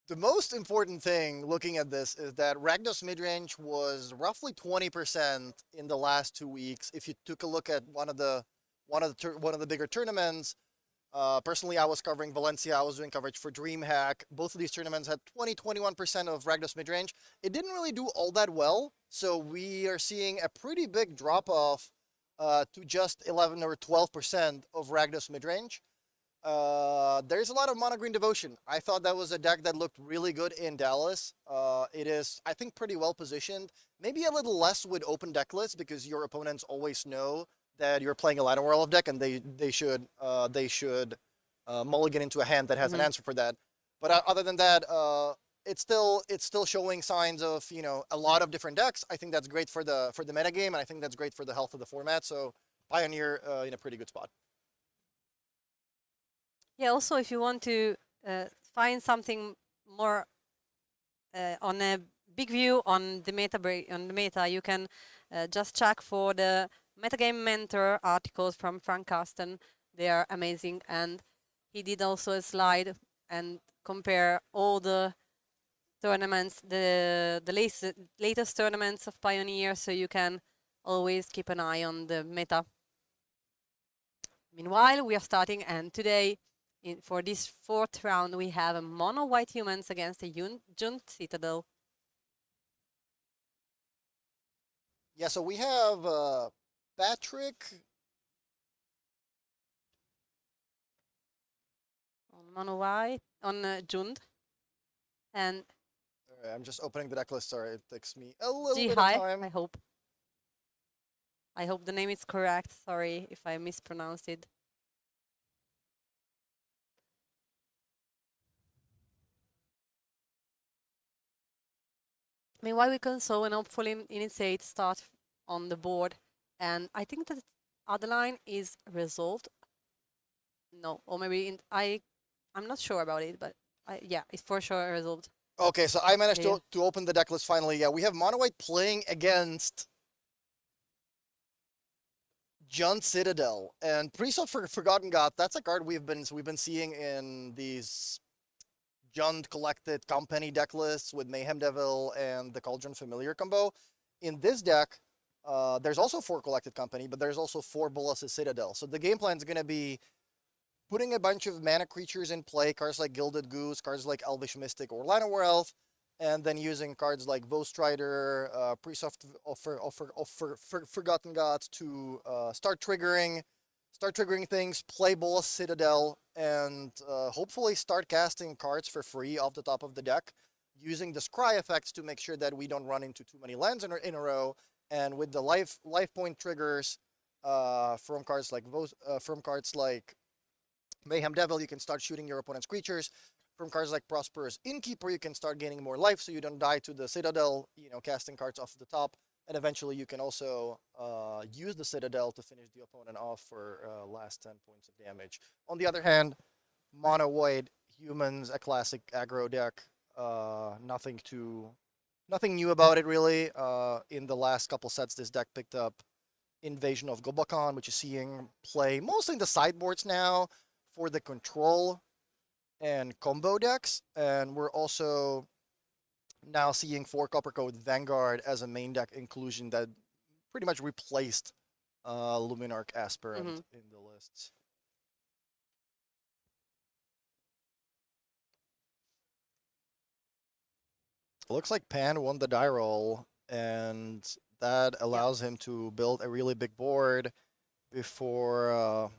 the most important thing looking at this is that Ragdos midrange was roughly 20% in the last 2 weeks. If you took a look at one of the bigger tournaments, personally, I was covering Valencia. I was doing coverage for DreamHack. Both of these tournaments had 21% of Ragdos midrange. It didn't really do all that well, so we are seeing a pretty big drop-off to just 11 or 12% of Ragdos midrange. There's a lot of mono green devotion. I thought that was a deck that looked really good in Dallas. It is, I think, pretty well positioned. Maybe a little less with open deck lists because your opponents always know that you're playing a Ladder World deck and they should mulligan into a hand that has an answer for that. But other than that, it's still showing signs of a lot of different decks. I think that's great for the meta game, and I think that's great for the health of the format. So Pioneer in a pretty good spot. Yeah, also if you want to find something more on a big view on the meta, you can just check for the Metagame Mentor articles from Frank Carsten. They are amazing, and he did also a slide and compare all the tournaments, the latest tournaments of Pioneer, so you can always keep an eye on the meta. Meanwhile, we are starting, and today, for this 4th round, we have a mono white humans against a Jund Citadel. Yeah, so we have Patrick On mono white, on Jund, and Alright, I'm just opening the deck list. Sorry, it takes me a little bit of Jihai, time. I hope. I hope the name is correct. Sorry if I mispronounced it. Meanwhile, we console and hopefully initiate start on the board. And I think that other line is resolved. No, or maybe I'm not sure about it, but yeah, it's for sure resolved. Okay, so I managed Yeah. to open the deck list finally. Yeah, we have Mono White playing against Jund Citadel and Priest of Forgotten God. That's a card we've been seeing in these Jund collected company deck lists with Mayhem Devil and the Cauldron Familiar combo. In this deck, there's also 4 collected company, but there's also 4 Bolas' Citadel. So the game plan is going to be putting a bunch of mana creatures in play, cards like Gilded Goose, cards like Elvish Mystic or Llanowar Elf, and then using cards like Vostrider, Priest of Forgotten Gods to start triggering things, play Bolas Citadel, and hopefully start casting cards for free off the top of the deck, using the scry effects to make sure that we don't run into too many lands in a row, and with the life point triggers from cards like Mayhem Devil, you can start shooting your opponent's creatures. From cards like Prosperous Innkeeper, you can start gaining more life so you don't die to the Citadel, casting cards off the top. And eventually you can also use the Citadel to finish the opponent off for last 10 points of damage. On the other hand, Mono White Humans, a classic aggro deck. Nothing new about it really. In the last couple sets, this deck picked up Invasion of Gobakhan, which is seeing play mostly in the sideboards now for the control and combo decks, and we're also now seeing 4 Copper Code Vanguard as a main deck inclusion that pretty much replaced Luminarch Aspirant in the lists. It looks like Pan won the die roll, and that allows him to build a really big board before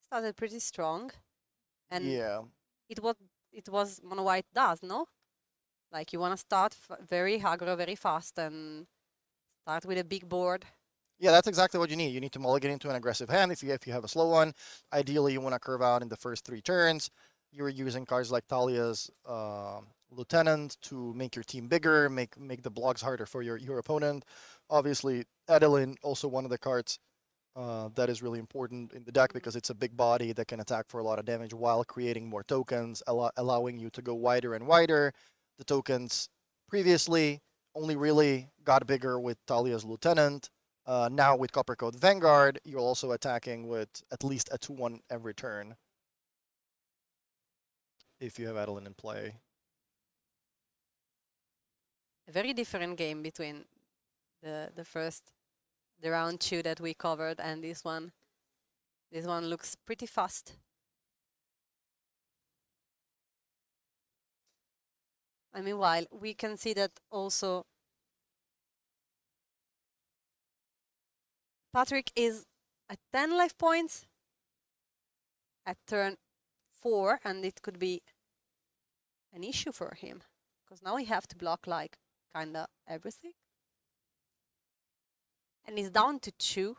Started pretty strong, and yeah. it was mono white does, no? Like you want to start very aggro, very fast, and start with a big board. Yeah, that's exactly what you need. You need to mulligan into an aggressive hand if you have a slow one. Ideally, you want to curve out in the first 3 turns. You're using cards like Talia's Lieutenant to make your team bigger, make the blocks harder for your opponent. Obviously, Adeline, also one of the cards that is really important in the deck because it's a big body that can attack for a lot of damage while creating more tokens, allowing you to go wider and wider. The tokens previously only really got bigger with Talia's Lieutenant. Now with Copper Coat Vanguard, you're also attacking with at least a 2/1 every turn if you have Adeline in play. A very different game between the round 2 that we covered and this one. This one looks pretty fast. And meanwhile, we can see that also Patrick is at 10 life points at turn 4, and it could be an issue for him because now we have to block like kinda everything. And he's down to 2.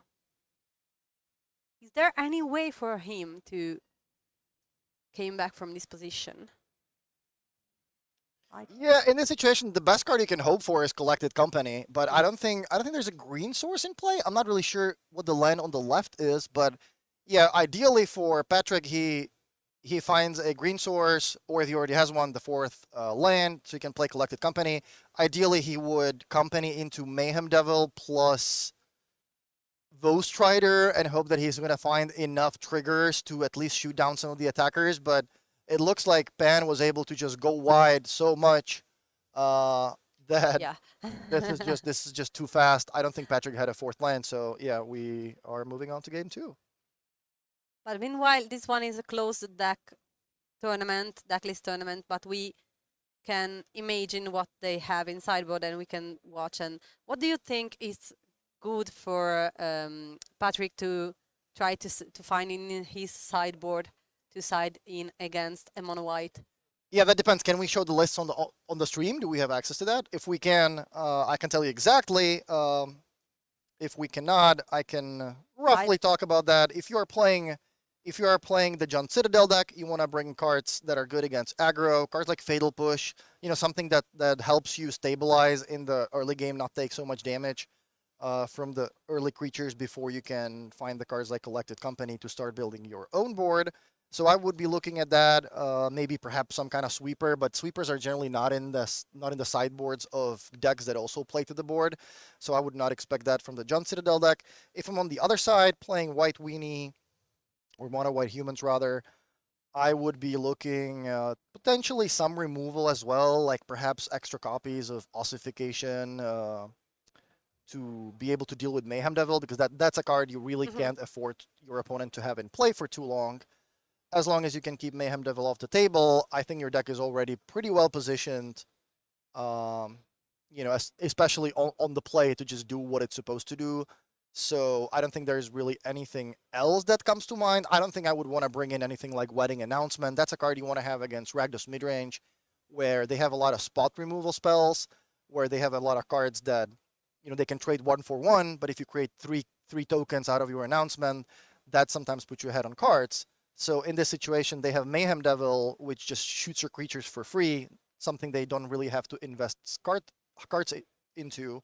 Is there any way for him to came back from this position? Yeah, in this situation, the best card you can hope for is Collected Company, but I don't think there's a green source in play. I'm not really sure what the land on the left is, but yeah, ideally for Patrick, he finds a green source, or if he already has one, the 4th land, so he can play Collected Company. Ideally, he would company into Mayhem Devil plus Ghost Rider and hope that he's going to find enough triggers to at least shoot down some of the attackers, but it looks like Pan was able to just go wide so much that Yeah. this is just too fast. I don't think Patrick had a 4th land, so yeah, we are moving on to game 2. But meanwhile, this one is a closed deck tournament, decklist tournament, but we can imagine what they have in sideboard and we can watch. And what do you think is good for Patrick to try to find in his sideboard to side in against a mono white? Yeah, that depends. Can we show the lists on the stream? Do we have access to that? If we can, I can tell you exactly. If we cannot, I can roughly talk about that. If you are playing the John Citadel deck, you want to bring cards that are good against aggro, cards like Fatal Push, something that helps you stabilize in the early game, not take so much damage from the early creatures before you can find the cards like Collected Company to start building your own board. So I would be looking at that, maybe perhaps some kind of sweeper, but sweepers are generally not in the sideboards of decks that also play to the board. So I would not expect that from the John Citadel deck. If I'm on the other side playing White Weenie, or Mono White Humans rather, I would be looking potentially some removal as well, like perhaps extra copies of Ossification to be able to deal with Mayhem Devil, because that's a card you really can't afford your opponent to have in play for too long. As long as you can keep Mayhem Devil off the table, I think your deck is already pretty well positioned, especially on the play to just do what it's supposed to do. So I don't think there's really anything else that comes to mind. I don't think I would want to bring in anything like Wedding Announcement. That's a card you want to have against Rakdos Midrange, where they have a lot of spot removal spells, where they have a lot of cards that, they can trade 1 for 1, but if you create three tokens out of your announcement, that sometimes puts you ahead on cards. So in this situation, they have Mayhem Devil, which just shoots your creatures for free, something they don't really have to invest cards into.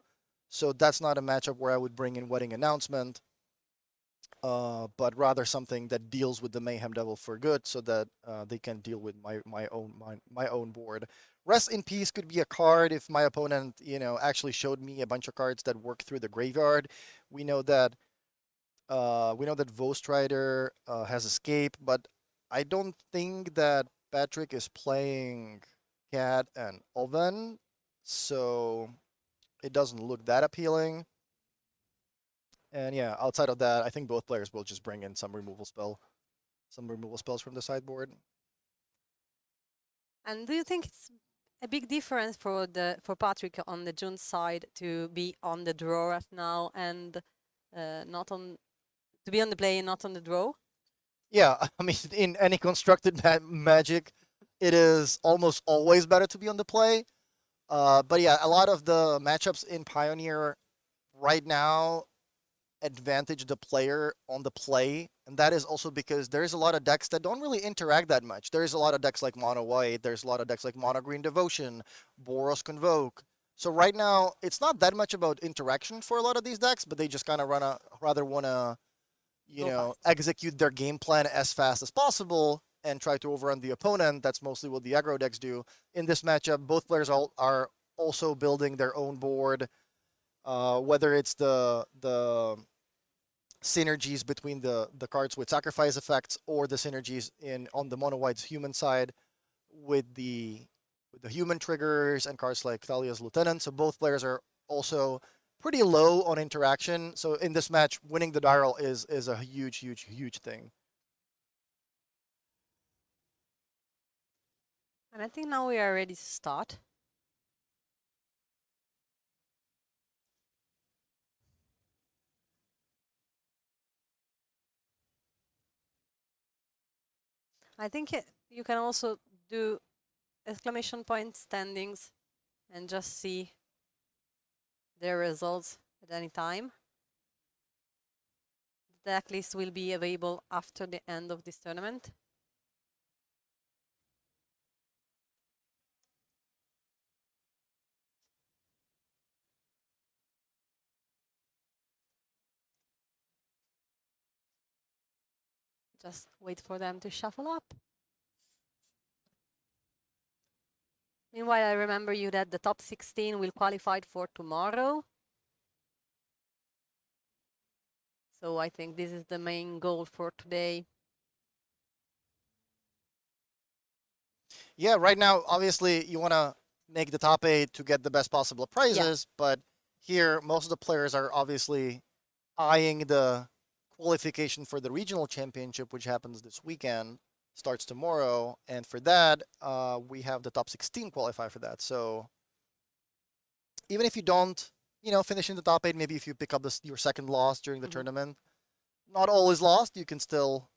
So that's not a matchup where I would bring in Wedding Announcement, but rather something that deals with the Mayhem Devil for good, so that they can deal with my own board. Rest in Peace could be a card if my opponent, actually showed me a bunch of cards that work through the graveyard. We know that Ghost Rider has Escape, but I don't think that Patrick is playing Cat and Oven, so it doesn't look that appealing. And yeah, outside of that, I think both players will just bring in some removal spells from the sideboard. And do you think it's a big difference for Patrick on the June side to be on the draw right now and to be on the play and not on the draw? Yeah, I mean, in any constructed Magic, it is almost always better to be on the play. But yeah, a lot of the matchups in Pioneer right now, advantage the player on the play, and that is also because there's a lot of decks that don't really interact that much. There's a lot of decks like Mono White, there's a lot of decks like Mono Green Devotion, Boros Convoke. So right now, it's not that much about interaction for a lot of these decks, but they just kind of rather want to, Go fast. execute their game plan as fast as possible and try to overrun the opponent. That's mostly what the aggro decks do. In this matchup, both players are also building their own board, whether it's the synergies between the cards with sacrifice effects or the synergies in on the Mono White's human side with the human triggers and cards like Thalia's Lieutenant. So both players are also pretty low on interaction. So in this match, winning the dial is a huge thing. And I think now we are ready to start. I think you can also do exclamation point standings and just see their results at any time. The deck list will be available after the end of this tournament. Just wait for them to shuffle up. Meanwhile, I remember you that the top 16 will qualify for tomorrow. So I think this is the main goal for today. Yeah, right now, obviously, you want to make the top 8 to get the best possible prizes, but here, most of the players are obviously eyeing the qualification for the regional championship, which happens this weekend, starts tomorrow, and for that, we have the top 16 qualify for that. So even if you don't, finish in the top 8, maybe if you pick up your second loss during the tournament, not all is lost. You can still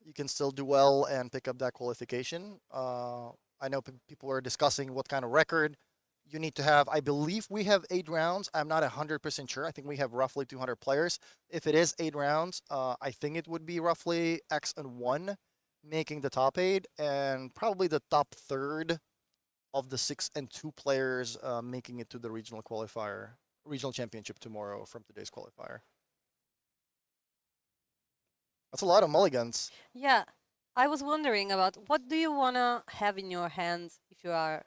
do well and pick up that qualification. I know people are discussing what kind of record you need to have. I believe we have 8 rounds. I'm not 100% sure. I think we have roughly 200 players. If it is 8 rounds, I think it would be roughly X and 1 making the top 8, and probably the top third of the 6 and 2 players making it to the regional championship tomorrow from today's qualifier. That's a lot of mulligans. Yeah, I was wondering about what do you want to have in your hands if you are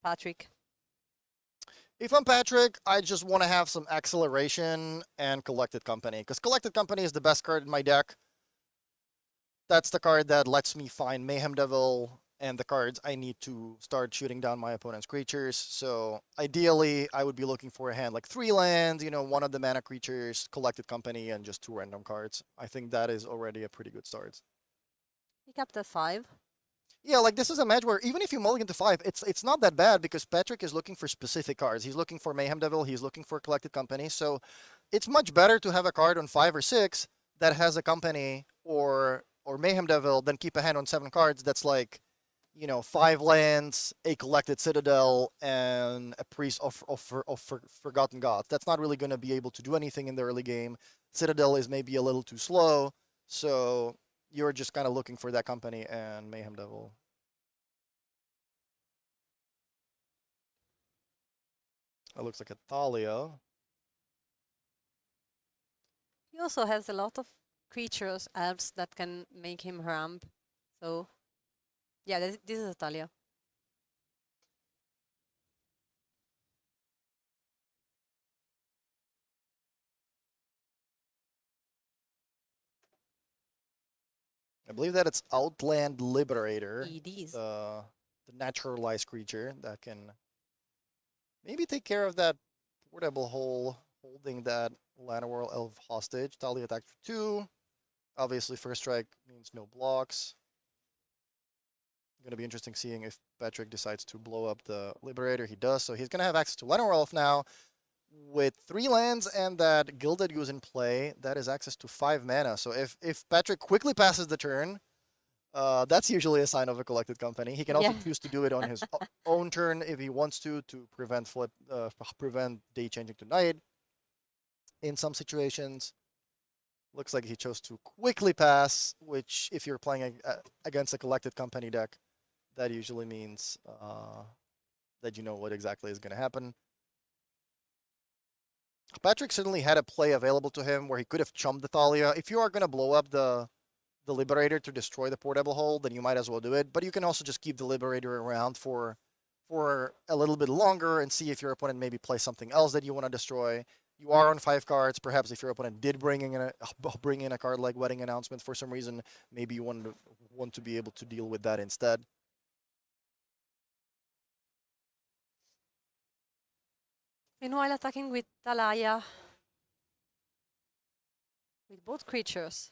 Patrick? If I'm Patrick, I just want to have some acceleration and Collected Company, because Collected Company is the best card in my deck. That's the card that lets me find Mayhem Devil and the cards I need to start shooting down my opponent's creatures. So ideally, I would be looking for a hand like 3 lands, one of the mana creatures, Collected Company, and just 2 random cards. I think that is already a pretty good start. Pick up the 5. Yeah, like this is a match where even if you mulligan to 5, it's not that bad because Patrick is looking for specific cards. He's looking for Mayhem Devil, he's looking for Collected Company. So it's much better to have a card on 5 or 6 that has a company or Mayhem Devil than keep a hand on 7 cards that's like, 5 lands, a Collected Citadel, and a Priest of Forgotten Gods. That's not really going to be able to do anything in the early game. Citadel is maybe a little too slow, so you're just kind of looking for that company and Mayhem Devil. That looks like a Thalia. He also has a lot of creatures, elves that can make him ramp. So, yeah, this is a Talia. I believe that it's Outland Liberator, It is. the naturalized creature that can maybe take care of that portable hole holding that Llanowar Elf hostage. Thalia attack for 2. Obviously, first strike means no blocks. Going to be interesting seeing if Patrick decides to blow up the Liberator. He does, so he's going to have access to Llanowar Elf now. With 3 lands and that Gilded Goose in play, that is access to 5 mana. So if Patrick quickly passes the turn, that's usually a sign of a Collected Company. He can also choose to do it on his own turn if he wants to prevent prevent day changing to night in some situations. Looks like he chose to quickly pass, which if you're playing against a collected company deck, that usually means that you know what exactly is going to happen. Patrick certainly had a play available to him where he could have chumped the Thalia. If you are going to blow up the Liberator to destroy the Portable Hold, then you might as well do it. But you can also just keep the Liberator around for a little bit longer and see if your opponent maybe plays something else that you want to destroy. You are on 5 cards. Perhaps if your opponent did bring in a card like Wedding Announcement for some reason, maybe you want to be able to deal with that instead. Meanwhile, attacking with Talaya, with both creatures.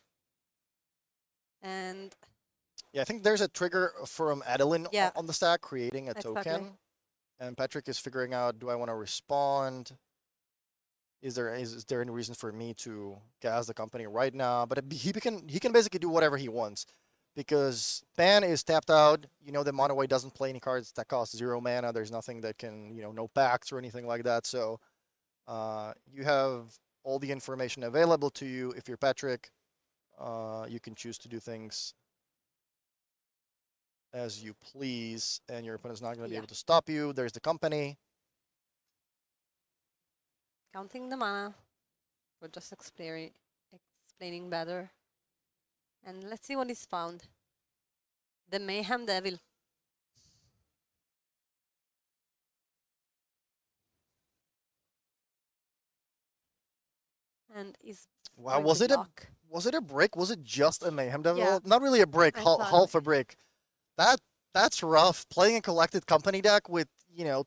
And yeah, I think there's a trigger from Adeline Yeah. on the stack creating a Exactly. token. And Patrick is figuring out, do I want to respond? Is there any reason for me to gas the company right now? But he can basically do whatever he wants. Because Pan is tapped out. You know that Mono White doesn't play any cards that cost 0 mana. There's nothing that can, no pacts or anything like that. So you have all the information available to you. If you're Patrick, you can choose to do things as you please, and your opponent's not going to be Yeah. able to stop you. There's the company. counting the mana. We're just explaining better. And let's see what is found. The Mayhem Devil. And is Wow, going was to it a block. brick? Was it just a Mayhem Devil? Yeah. Not really a brick, Exactly. half a brick. That's rough. Playing a collected company deck with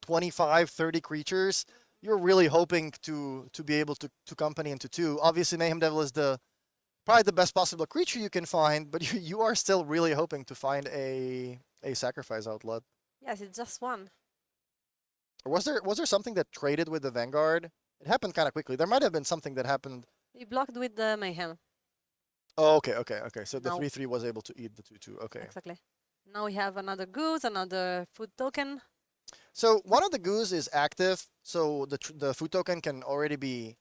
25, 30 creatures, you're really hoping to be able to company into 2. Obviously, Mayhem Devil is probably the best possible creature you can find, but you are still really hoping to find a sacrifice outlet. Yes, it's just one. Or was there something that traded with the Vanguard? It happened kind of quickly. There might have been something that happened. You blocked with the Mayhem. Oh, okay. So the No. 3/3 was able to eat the 2/2. Okay. Exactly. Now we have another goose, another food token. So one of the goose is active, so the food token can already be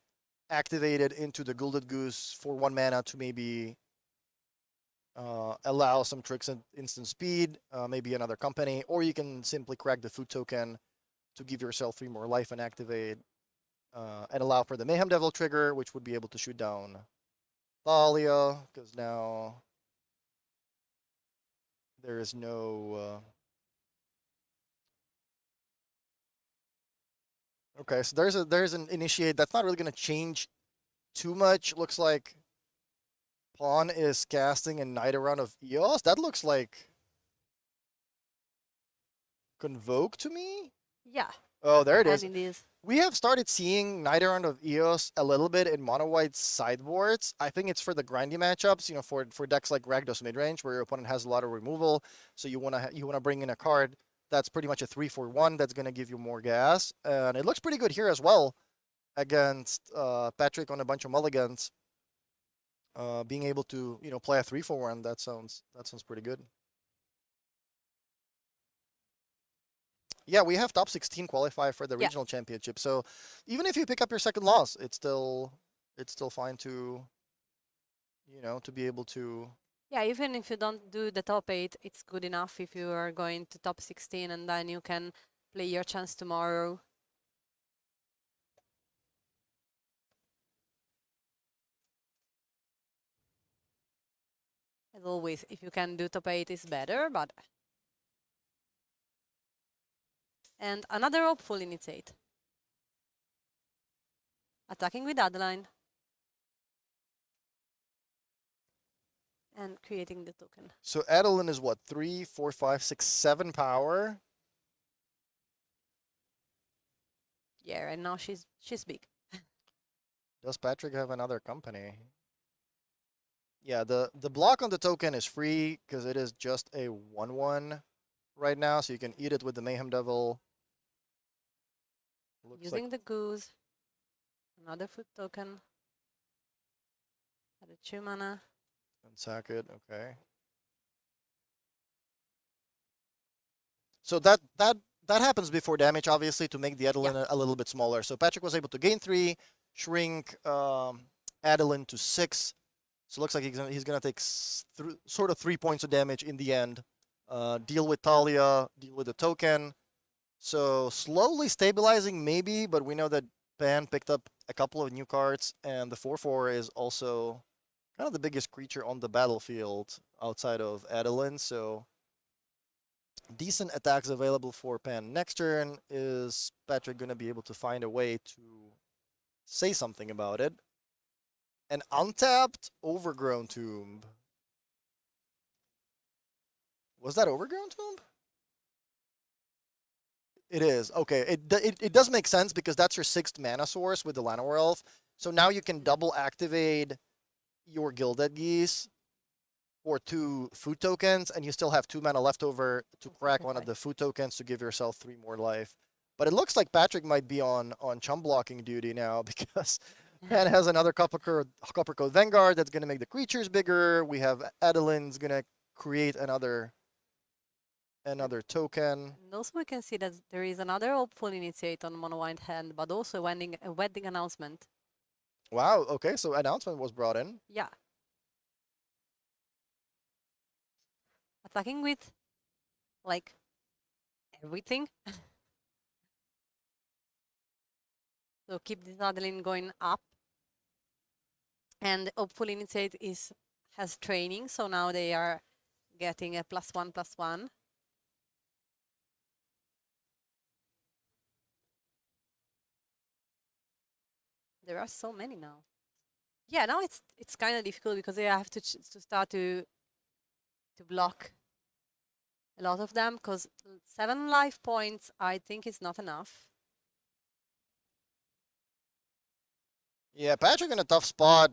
activated into the Gilded Goose for 1 mana to maybe allow some tricks at instant speed, maybe another company, or you can simply crack the food token to give yourself 3 more life and activate and allow for the Mayhem Devil trigger, which would be able to shoot down Thalia, because now there is no... Okay, so there's an initiate that's not really going to change too much. Looks like Pawn is casting a Night Around of Eos. That looks like Convoke to me. Yeah. Oh, there it is. And it is. We have started seeing Night Around of Eos a little bit in Mono White sideboards. I think it's for the grindy matchups, for decks like Rakdos Midrange, where your opponent has a lot of removal. So you wanna bring in a card that's pretty much a 3/1 that's gonna give you more gas, and it looks pretty good here as well against Patrick on a bunch of mulligans. Being able to play a 3/1, that sounds pretty good. Yeah, we have top 16 qualify for the Yeah. regional championship. So even if you pick up your second loss, it's still fine to to be able to. Yeah, even if you don't do the top 8, it's good enough if you are going to top 16 and then you can play your chance tomorrow. As always, if you can do top 8, it's better, but... And another hopeful initiate. Attacking with Adeline. And creating the token. So Adeline is what, 3, 4, 5, 6, 7 power? Yeah, right now she's big. Does Patrick have another company? Yeah, the block on the token is free because it is just a 1/1 right now, so you can eat it with the Mayhem Devil. Looks Using like the goose. Another food token. Add a 2 mana. and sack it. Okay. So that happens before damage, obviously, to make the Adeline a little bit smaller. So Patrick was able to gain 3, shrink Adeline to 6. So it looks like he's gonna take sort of 3 points of damage in the end. Deal with Talia, deal with the token. So slowly stabilizing maybe, but we know that Pan picked up a couple of new cards, and the 4/4 is also kind of the biggest creature on the battlefield outside of Adeline. So decent attacks available for Pan. Next turn, is Patrick gonna be able to find a way to say something about it? An untapped Overgrown Tomb. Was that Overgrown Tomb? It is. Okay, it does make sense because that's your 6th mana source with the Llanowar Elf. So now you can double activate your Gilded Geese for 2 food tokens, and you still have 2 mana left over to crack one of the food tokens to give yourself 3 more life. But it looks like Patrick might be on chum blocking duty now because Pan has another Copper Code Vanguard that's going to make the creatures bigger. We have Adeline's going to create another token. And also we can see that there is another hopeful initiate on Mono White hand, but also a wedding announcement. Wow, okay, so announcement was brought in. Yeah. Attacking with, like, everything. So keep this Adeline going up. And hopeful initiate has training, so now they are getting a +1/+1. There are so many now. Yeah, now it's kind of difficult because they have to start to block a lot of them, because 7 life points I think is not enough. Yeah, Patrick in a tough spot.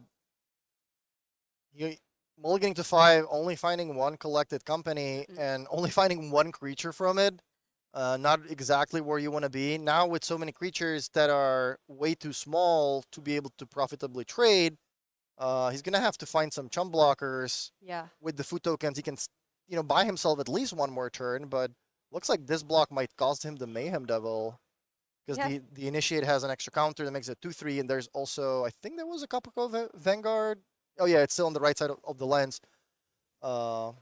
You mulliganing to 5, only finding 1 collected company and only finding 1 creature from it. Not exactly where you want to be. Now with so many creatures that are way too small to be able to profitably trade, he's going to have to find some chum blockers. Yeah. With the food tokens, he can, buy himself at least 1 more turn, but looks like this block might cost him the Mayhem Devil. Because the Initiate has an extra counter that makes it 2/3, and there's also, I think there was a Copper Cove Vanguard. Oh yeah, it's still on the right side of the lens. I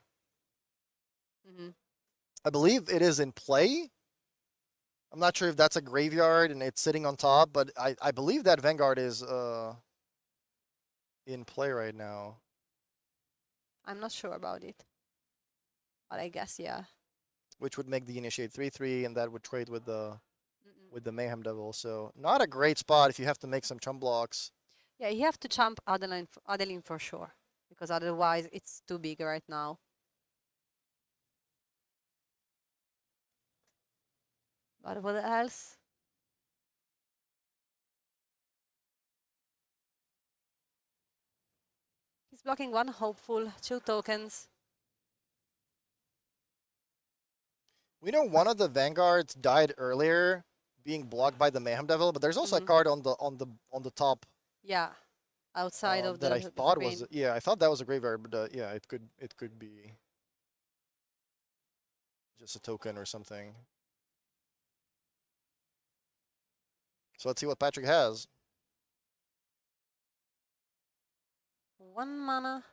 believe it is in play. I'm not sure if that's a graveyard and it's sitting on top, but I believe that Vanguard is in play right now. I'm not sure about it, but I guess, yeah. Which would make the Initiate 3/3, and that would trade with the Mayhem Devil. So not a great spot if you have to make some chum blocks. Yeah, you have to chump Adeline for sure, because otherwise it's too big right now. But what else? He's blocking 1 hopeful, 2 tokens. We know one of the Vanguards died earlier, being blocked by the Mayhem Devil, but there's also a card on the top. Yeah, outside of that I the thought screen. was I thought that was a graveyard, but yeah, it could be just a token or something. So let's see what Patrick has. 1 mana.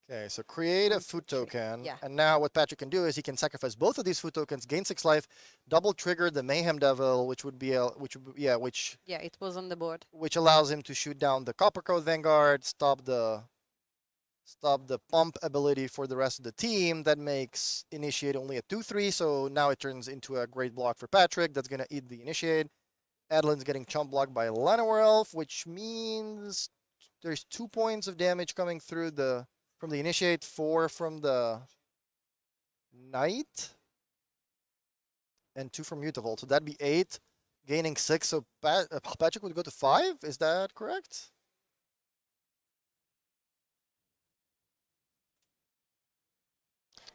Okay, so create a One, food two, three. token, Yeah. and now what Patrick can do is he can sacrifice both of these food tokens, gain 6 life, double trigger the Mayhem Devil, which It was on the board. which allows him to shoot down the Copper Code Vanguard, stop the pump ability for the rest of the team. That makes Initiate only a 2/3, so now it turns into a great block for Patrick. That's gonna eat the Initiate. Adeline's getting chump blocked by Llanowar Elf, which means there's 2 points of damage coming through from the Initiate, 4 from the Knight, and 2 from Mutavault. So that'd be 8, gaining 6. So Patrick would go to 5. Is that correct?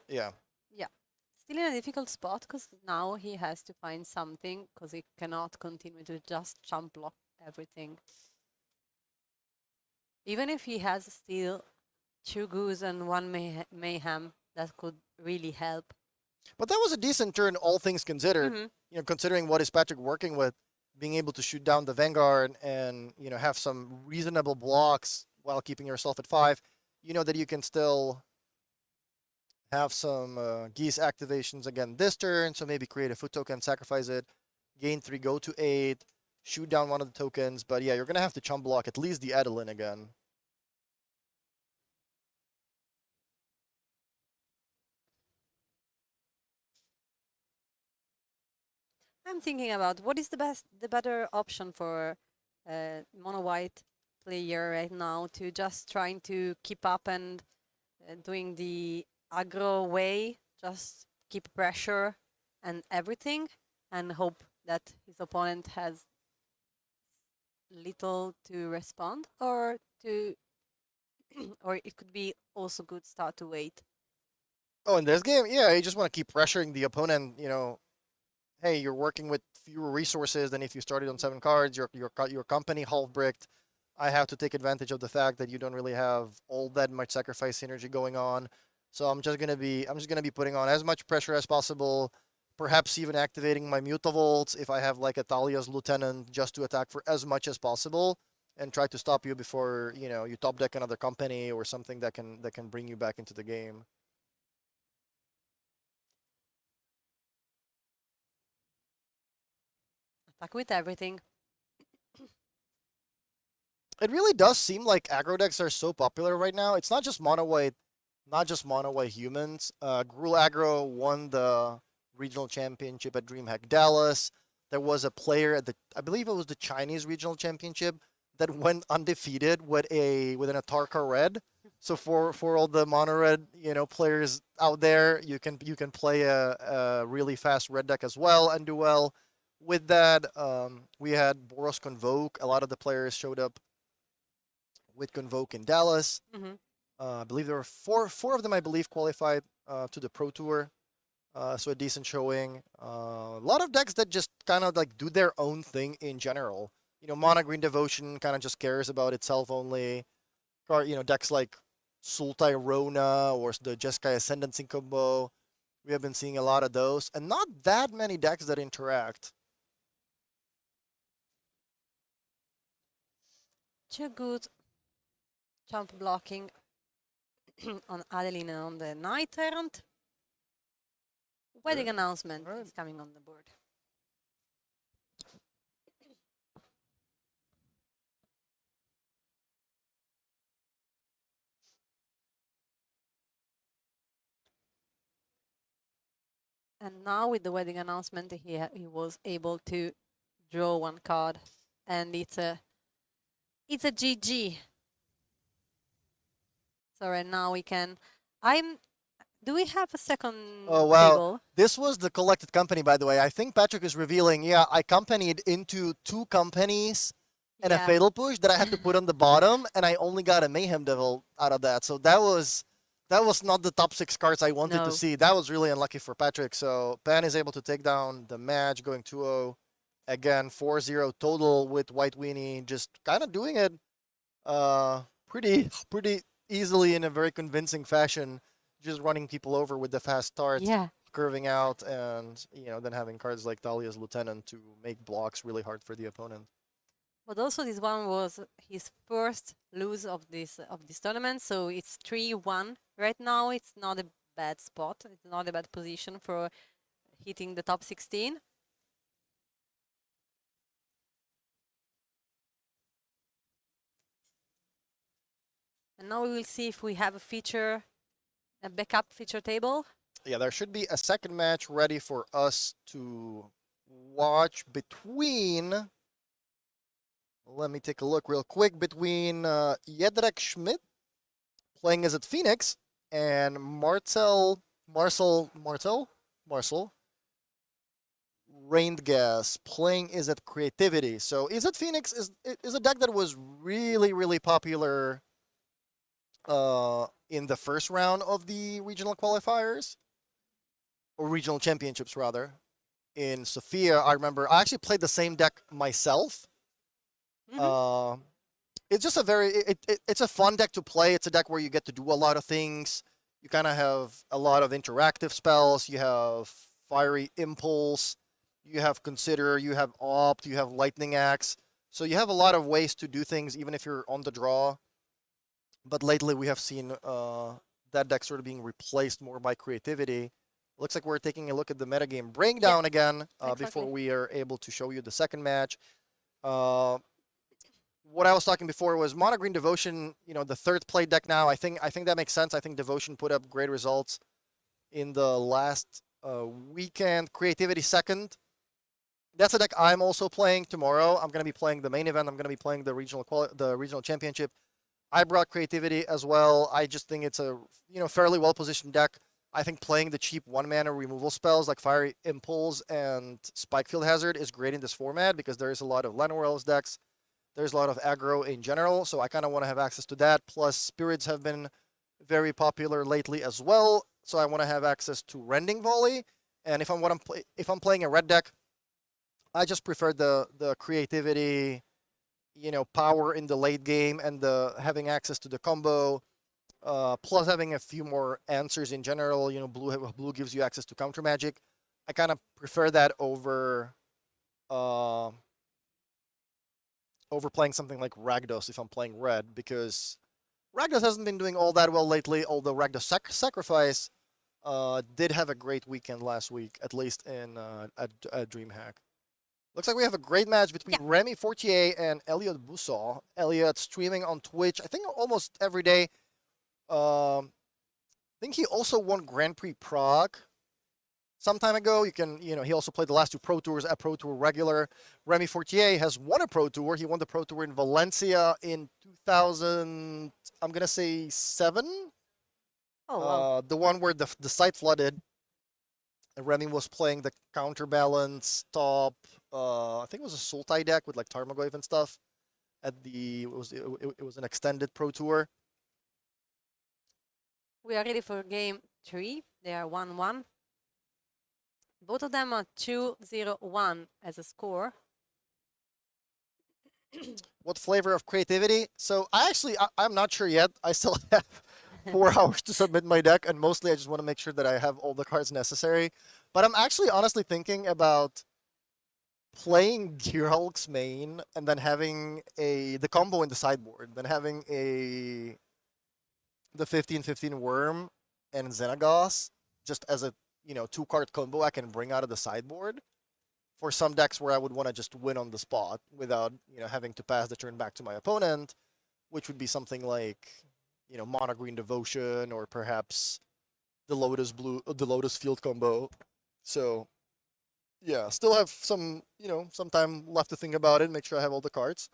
Yeah. Yeah. Still in a difficult spot, because now he has to find something, because he cannot continue to just chump block everything. Even if he has still 2 Goose and 1 Mayhem, that could really help. But that was a decent turn, all things considered. Considering what is Patrick working with. being able to shoot down the Vanguard and have some reasonable blocks while keeping yourself at 5, you know that you can still have some geese activations again this turn. So maybe create a foot token, sacrifice it, gain 3, go to 8, shoot down one of the tokens. But yeah, you're gonna have to chump block at least the Adeline again. I'm thinking about what is the better option for mono white player right now to just trying to keep up and doing the aggro way, just keep pressure and everything, and hope that his opponent has little to respond, or or it could be also good start to wait. Oh, in this game, yeah, you just want to keep pressuring the opponent. Hey, you're working with fewer resources than if you started on 7 cards. Your company half bricked. I have to take advantage of the fact that you don't really have all that much sacrifice synergy going on. So I'm just gonna be putting on as much pressure as possible. Perhaps even activating my Mutavaults if I have like a Thalia's Lieutenant, just to attack for as much as possible and try to stop you before you top deck another company or something that can bring you back into the game. Attack with everything. It really does seem like aggro decks are so popular right now. It's not just mono white humans. Gruul aggro won the regional championship at DreamHack Dallas. There was a player at I believe it was the Chinese regional championship, that went undefeated with an Atarka red. So for all the mono red players out there, you can play a really fast red deck as well and do well. With that, we had Boros Convoke. A lot of the players showed up with Convoke in Dallas. Mm-hmm. I believe there were four of them, I believe, qualified to the Pro Tour. So a decent showing. A lot of decks that just kind of like do their own thing in general. Mono Green Devotion kind of just cares about itself only. Or, decks like Sultai Rona or the Jeskai Ascendancy combo. We have been seeing a lot of those, and not that many decks that interact. Too good jump blocking on Adeline and on the Night Errant. Wedding announcement is coming on the board. And now with the wedding announcement, he was able to draw 1 card, and it's a GG. So right now we can. Do we have a second Oh, wow. table? This was the collected company, by the way. I think Patrick is revealing, yeah, I companied into 2 companies and a Fatal Push that I had to put on the bottom, and I only got a Mayhem Devil out of that. So that was not the top 6 cards I wanted to see. That was really unlucky for Patrick. So Pan is able to take down the match, going 2-0. Again, 4-0 total with White Weenie, just kind of doing it pretty easily in a very convincing fashion. Just running people over with the fast start, curving out, and then having cards like Thalia's Lieutenant to make blocks really hard for the opponent. But also this one was his first lose of this tournament, so it's 3-1 right now. It's not a bad spot. It's not a bad position for hitting the top 16. And now we will see if we have a backup feature table. Yeah, there should be a second match ready for us to watch between. Let me take a look real quick, between Jedrek Schmidt playing as at Phoenix and Marcel Rained playing is at Creativity. So is it Phoenix is a deck that was really popular in the first round of the regional qualifiers, or regional championships rather. In Sofia, I remember I actually played the same deck myself. It's just it's a fun deck to play. It's a deck where you get to do a lot of things. You kind of have a lot of interactive spells. You have Fiery Impulse. you have Consider, you have Opt, you have Lightning Axe. So you have a lot of ways to do things, even if you're on the draw. But lately we have seen that deck sort of being replaced more by creativity. Looks like we're taking a look at the metagame breakdown again exactly. before we are able to show you the second match. What I was talking before was Mono Green Devotion, the third play deck now. I think that makes sense. I think Devotion put up great results in the last weekend. Creativity second. That's a deck I'm also playing tomorrow. I'm going to be playing the main event. I'm going to be playing the regional championship. I brought Creativity as well. I just think it's a fairly well positioned deck. I think playing the cheap 1-mana removal spells like Fiery Impulse and Spikefield Hazard is great in this format because there is a lot of Llanowar's decks. There's a lot of aggro in general, so I kind of want to have access to that. Plus, Spirits have been very popular lately as well, so I want to have access to Rending Volley. And if I'm playing a red deck, I just prefer the creativity, power in the late game and the having access to the combo. Plus having a few more answers in general. Blue gives you access to counter magic. I kind of prefer that over playing something like Rakdos if I'm playing red, because Rakdos hasn't been doing all that well lately, although Rakdos Sacrifice did have a great weekend last week, at least in DreamHack. Looks like we have a great match between Remy Fortier and Elliot Bussaw. Elliot streaming on Twitch, I think almost every day. I think he also won Grand Prix Prague some time ago. He also played the last 2 Pro Tours, a Pro Tour regular. Remy Fortier has won a Pro Tour. He won the Pro Tour in Valencia in 2000, I'm going to say 7. Oh, wow. The one where the site flooded. And Remy was playing the counterbalance top, I think it was a Sultai deck with like Tarmogoyf and stuff. It was an extended Pro Tour. We are ready for game 3. They are 1-1. Both of them are 2-0-1 as a score. What flavor of creativity? So I'm not sure yet. I still have 4 hours to submit my deck, and mostly I just want to make sure that I have all the cards necessary. But I'm actually honestly thinking about playing Gearhulk's main and then having the combo in the sideboard, then having the 15/15 Worm and Xenagos just as a 2-card combo I can bring out of the sideboard for some decks where I would want to just win on the spot without having to pass the turn back to my opponent, which would be something like Mono Green Devotion or perhaps the Lotus Field combo. So yeah, still have some time left to think about it, make sure I have all the cards.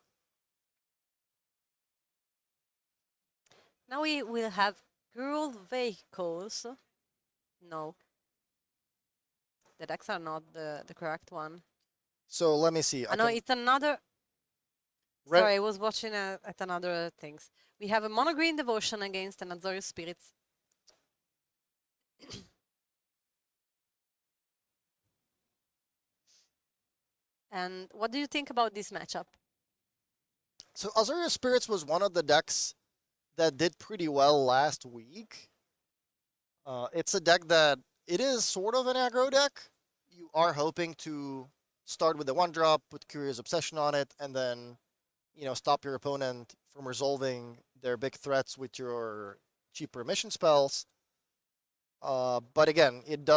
Now we will have Girl Vehicles. No. The decks are not the correct one. So let me see. I know it's another. Sorry, I was watching at another things. We have a Mono Green Devotion against an Azorius Spirits. And what do you think about this matchup? So Azorius Spirits was one of the decks that did pretty well last week. It's a deck that it is sort of an aggro deck. You are hoping to start with the 1-drop, put Curious Obsession on it, and then stop your opponent from resolving their big threats with your cheaper mission spells. But again, it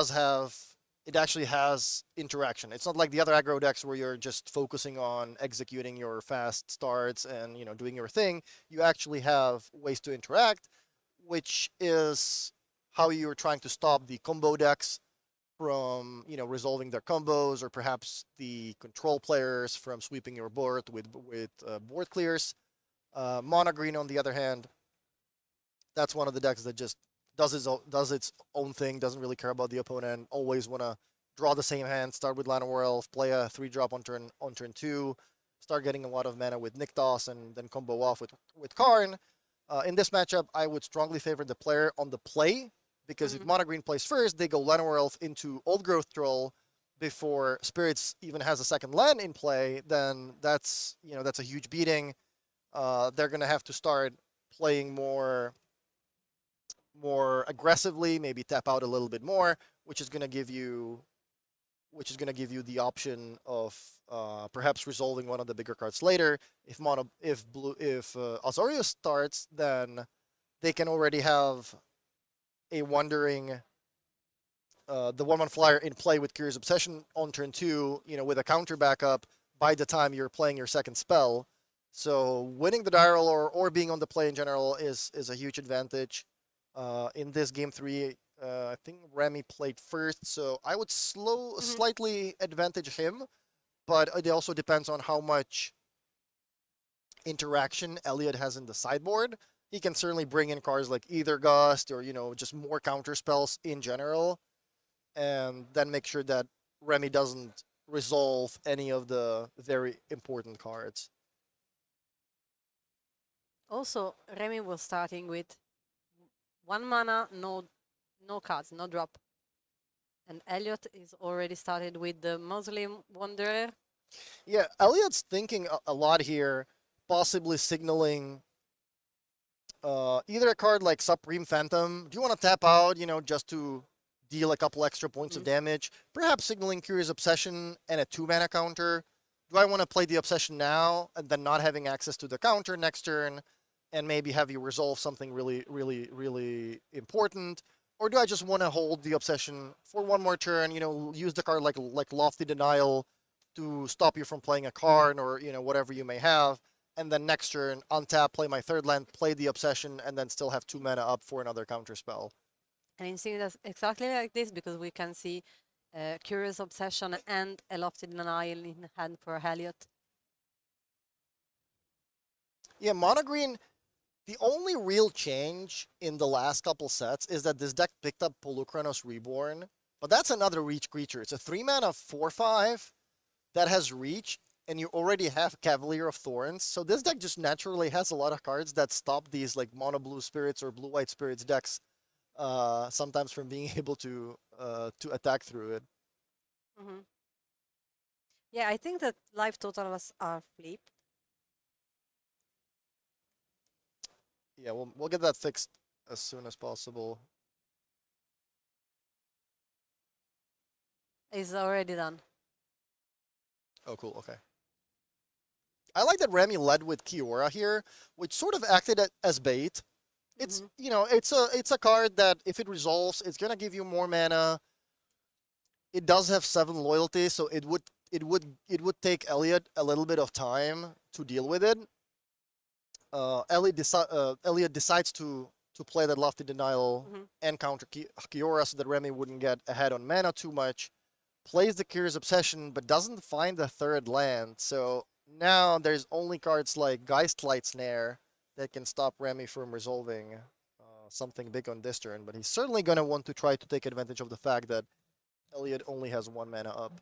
actually has interaction. It's not like the other aggro decks where you're just focusing on executing your fast starts and doing your thing. You actually have ways to interact, which is how you're trying to stop the combo decks from resolving their combos, or perhaps the control players from sweeping your board with board clears. Mono Green, on the other hand, that's one of the decks that just does its own thing, doesn't really care about the opponent, always want to draw the same hand, start with Llanowar Elf, play a 3-drop on turn 2, start getting a lot of mana with Nykthos, and then combo off with Karn. In this matchup, I would strongly favor the player on the play, because if Mono Green plays first, they go Llanowar Elf into Old Growth Troll before Spirits even has a second land in play, then that's a huge beating. They're gonna have to start playing more aggressively, maybe tap out a little bit more, which is gonna give you which is going to give you the option of perhaps resolving one of the bigger cards later. If Azario starts, then they can already have a Wandering, the 1/1 flyer in play with Curious Obsession on turn 2, with a counter backup by the time you're playing your second spell. So winning the dial or being on the play in general is a huge advantage. In this game 3, I think Remy played first, so I would slightly advantage him, but it also depends on how much interaction Elliot has in the sideboard. He can certainly bring in cards like Ether Gust or, just more counter spells in general, and then make sure that Remy doesn't resolve any of the very important cards. Also, Remy was starting with 1 mana, no cards, no drop. And Elliot is already started with the Mausoleum Wanderer. Yeah, Elliot's thinking a lot here, possibly signaling either a card like Supreme Phantom. Do you want to tap out, just to deal a couple extra points of damage? Perhaps signaling Curious Obsession and a 2-mana counter. Do I want to play the Obsession now and then not having access to the counter next turn and maybe have you resolve something really, really, really important? Or do I just want to hold the Obsession for one more turn, use the card like Lofty Denial to stop you from playing a card or, whatever you may have, and then next turn untap, play my 3rd land, play the Obsession, and then still have 2 mana up for another counter spell. And you see that's exactly like this because we can see Curious Obsession and a Lofty Denial in hand for Elliot. Yeah, Mono Green, the only real change in the last couple sets is that this deck picked up Polukranos Reborn, but that's another reach creature. It's a 3-mana 4/5 that has reach, and you already have Cavalier of Thorns, so this deck just naturally has a lot of cards that stop these like mono blue spirits or blue white spirits decks sometimes from being able to attack through it. Yeah, I think that life totals are flipped. Yeah, we'll get that fixed as soon as possible. It's already done. Oh, cool. Okay. I like that Remy led with Kiora here, which sort of acted as bait. It's it's a card that if it resolves, it's gonna give you more mana. It does have 7 loyalty, so it would take Elliot a little bit of time to deal with it. Elliot decides to play that Lofty Denial and counter Kiora so that Remy wouldn't get ahead on mana too much. Plays the Curious Obsession, but doesn't find the 3rd land. So now there's only cards like Geistlight Snare that can stop Remy from resolving something big on this turn. But he's certainly going to want to try to take advantage of the fact that Elliot only has 1 mana up.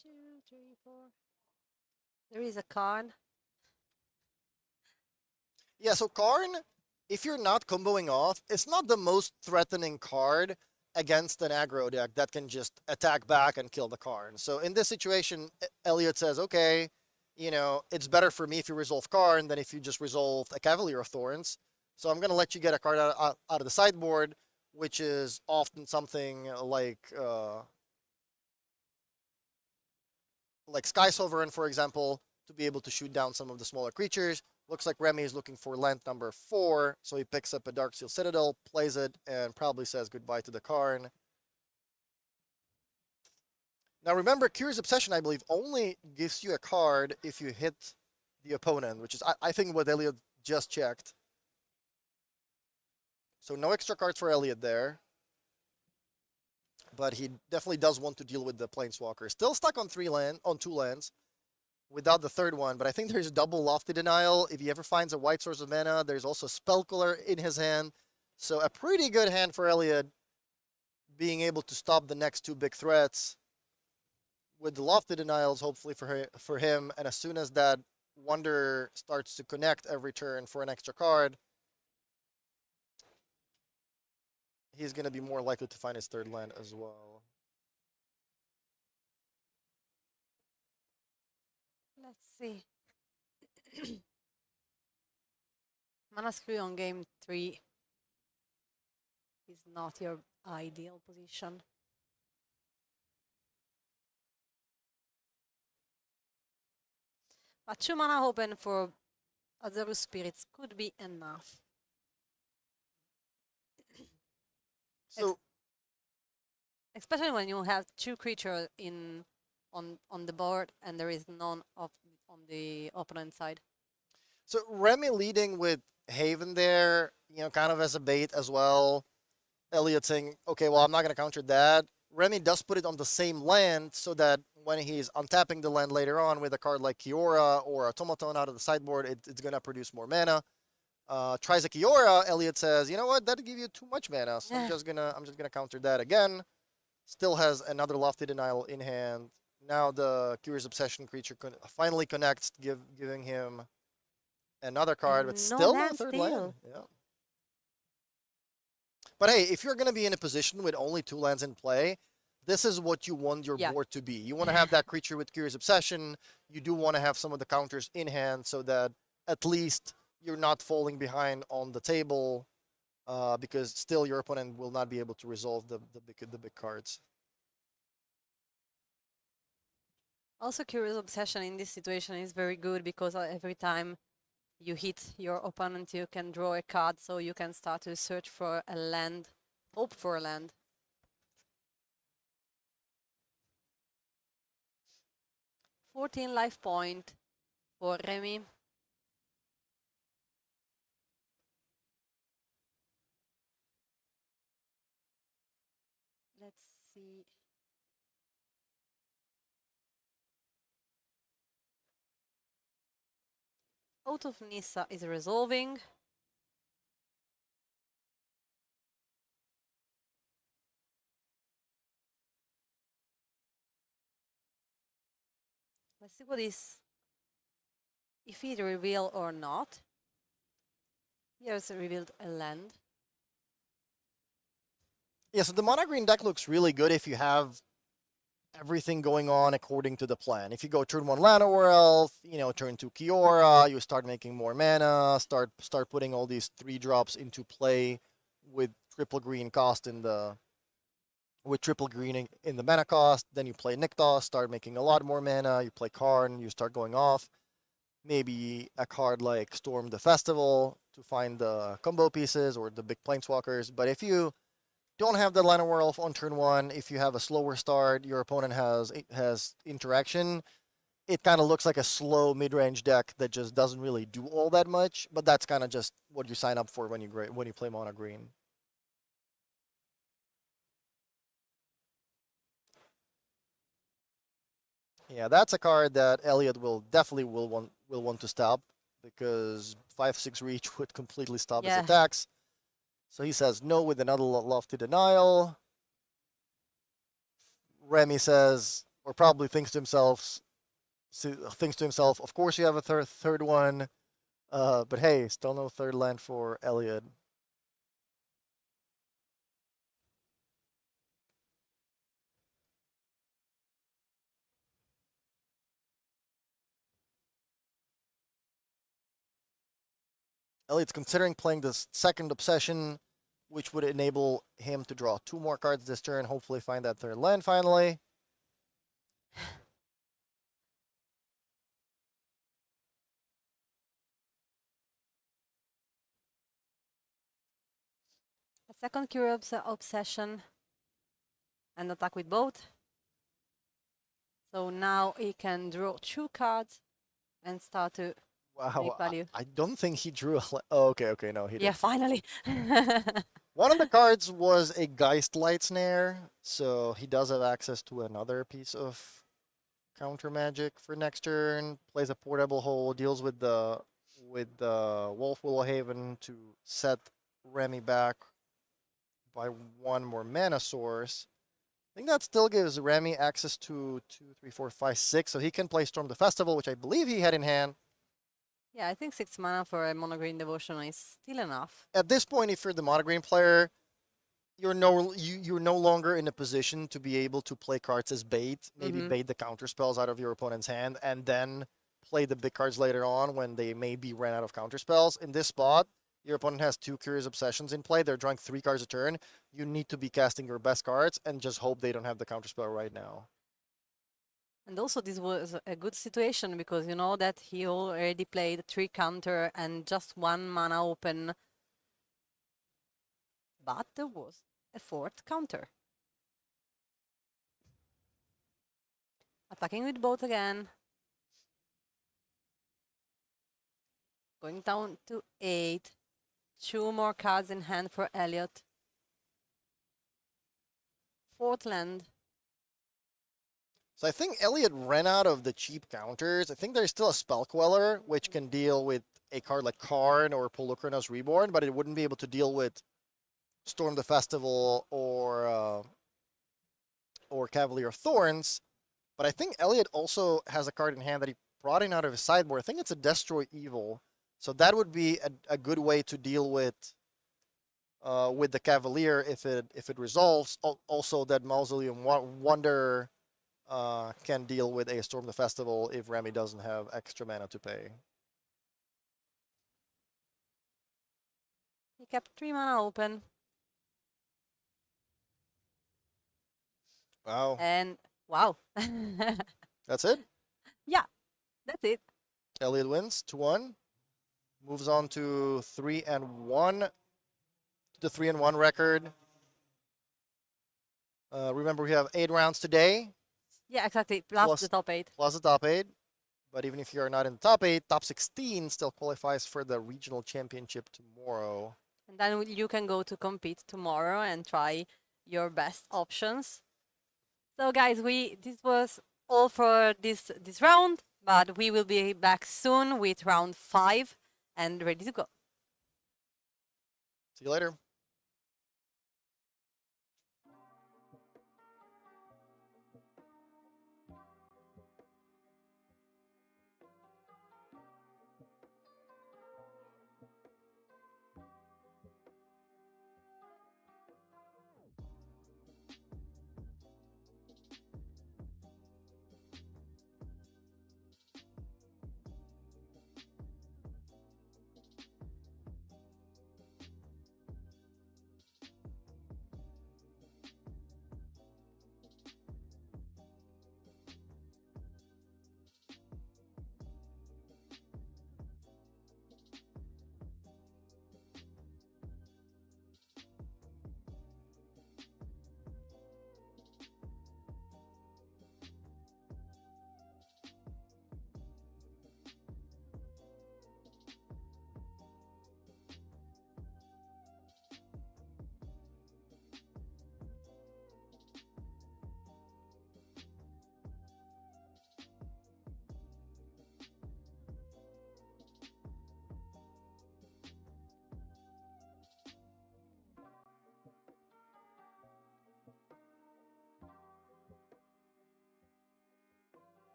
Two, three, four. There is a Karn. Yeah, so Karn, if you're not comboing off, it's not the most threatening card against an aggro deck that can just attack back and kill the Karn. So in this situation, Elliot says, okay, it's better for me if you resolve Karn than if you just resolve a Cavalier of Thorns. So I'm going to let you get a card out of the sideboard, which is often something like Sky Sovereign, for example, to be able to shoot down some of the smaller creatures. Looks like Remy is looking for land number 4, so he picks up a Darksteel Citadel, plays it, and probably says goodbye to the Karn. Now remember, Curious Obsession, I believe, only gives you a card if you hit the opponent, which is, I think, what Elliot just checked. So no extra cards for Elliot there. But he definitely does want to deal with the Planeswalker. Still stuck on 2 lands. Without the 3rd one, but I think there's double Lofty Denial. If he ever finds a white source of mana, there's also Spellcaller in his hand. So a pretty good hand for Elliot, being able to stop the next 2 big threats with the Lofty Denials, hopefully for him. And as soon as that Wonder starts to connect every turn for an extra card, he's going to be more likely to find his 3rd land as well. Let's see. Mana screw on game 3 is not your ideal position. But 2 mana open for Azarus Spirits could be enough. So Especially when you have 2 creatures on the board and there is none on the opponent side. So Remy leading with Haven there, kind of as a bait as well. Elliot saying, okay, well, I'm not going to counter that. Remy does put it on the same land so that when he's untapping the land later on with a card like Kiora or Automaton out of the sideboard, it's going to produce more mana. Tries a Kiora, Elliot says, you know what, that'll give you too much mana, so I'm just gonna counter that again. Still has another Lofty Denial in hand. Now the Curious Obsession creature finally connects, giving him another card, but No still no land third steal. land. Yeah. But hey, if you're going to be in a position with only 2 lands in play, this is what you want your Yeah. board to be. You want to have that creature with Curious Obsession. You do want to have some of the counters in hand so that at least you're not falling behind on the table, because still your opponent will not be able to resolve the big cards. Also, Curious Obsession in this situation is very good because every time you hit your opponent, you can draw a card, so you can start to search for a land, hope for a land. "14 life point for Remy. Let's see. Out of Nissa is resolving. Let's see what is, if it reveal or not. He has revealed a land. Yeah, so the mono green deck looks really good if you have everything going on according to the plan. If you go turn 1 Llanowar Elf, turn 2 Kiora, you start making more mana, start putting all these 3 drops into play with triple green cost with triple green in the mana cost. Then you play Nykthos, start making a lot more mana. You play Karn, you start going off. Maybe a card like Storm the Festival to find the combo pieces or the big planeswalkers. But if you don't have the Llanowar Elf on turn 1, if you have a slower start, your opponent has interaction, it kind of looks like a slow mid-range deck that just doesn't really do all that much, but that's kind of just what you sign up for when you play mono green. Yeah, that's a card that Elliot will definitely will want to stop, because 5/6 reach would completely stop his attacks. So he says no with another Lofty Denial. Remy says, or probably thinks to himself, of course you have a third one, but hey, still no third land for Elliot. Elliot's considering playing this second Obsession, which would enable him to draw 2 more cards this turn, hopefully find that third land finally. A second Curious Obsession and attack with both. So now he can draw 2 cards and start to make value. I don't think he drew oh, okay, no, he did. Yeah, finally. One of the cards was a Geistlight Snare, so he does have access to another piece of counter magic for next turn. Plays a Portable Hole, deals with the Wolf Willow Haven to set Remy back by 1 more mana source. I think that still gives Remy access to 2, 3, 4, 5, 6, so he can play Storm the Festival, which I believe he had in hand. Yeah, I think 6 mana for a mono green devotion is still enough. At this point, if you're the mono green player, you're no longer in a position to be able to play cards as bait, maybe bait the counter spells out of your opponent's hand, and then play the big cards later on when they maybe ran out of counter spells. In this spot, your opponent has 2 Curious Obsessions in play, they're drawing 3 cards a turn, you need to be casting your best cards and just hope they don't have the counterspell right now. And also this was a good situation because you know that he already played 3 counter and just 1 mana open. But there was a 4th counter. Attacking with both again. Going down to 8. 2 more cards in hand for Elliot. 4th land. So I think Elliot ran out of the cheap counters. I think there's still a Spell Queller, which can deal with a card like Karn or Polukranos Reborn, but it wouldn't be able to deal with Storm the Festival or Cavalier Thorns. But I think Elliot also has a card in hand that he brought in out of his sideboard. I think it's a Destroy Evil. So that would be a good way to deal with the Cavalier if it resolves. Also, that Mausoleum Wonder can deal with a Storm the Festival if Remy doesn't have extra mana to pay. He kept 3 mana open. Wow. And wow. That's it? Yeah, that's it. Elliot wins 2-1. Moves on to 3-1. The 3-1 record. Remember, we have 8 rounds today. Yeah, exactly. Plus the top 8. Plus the top 8. But even if you are not in the top 8, top 16 still qualifies for the regional championship tomorrow. And then you can go to compete tomorrow and try your best options. So guys, this was all for this round, but we will be back soon with round 5 and ready to go. See you later.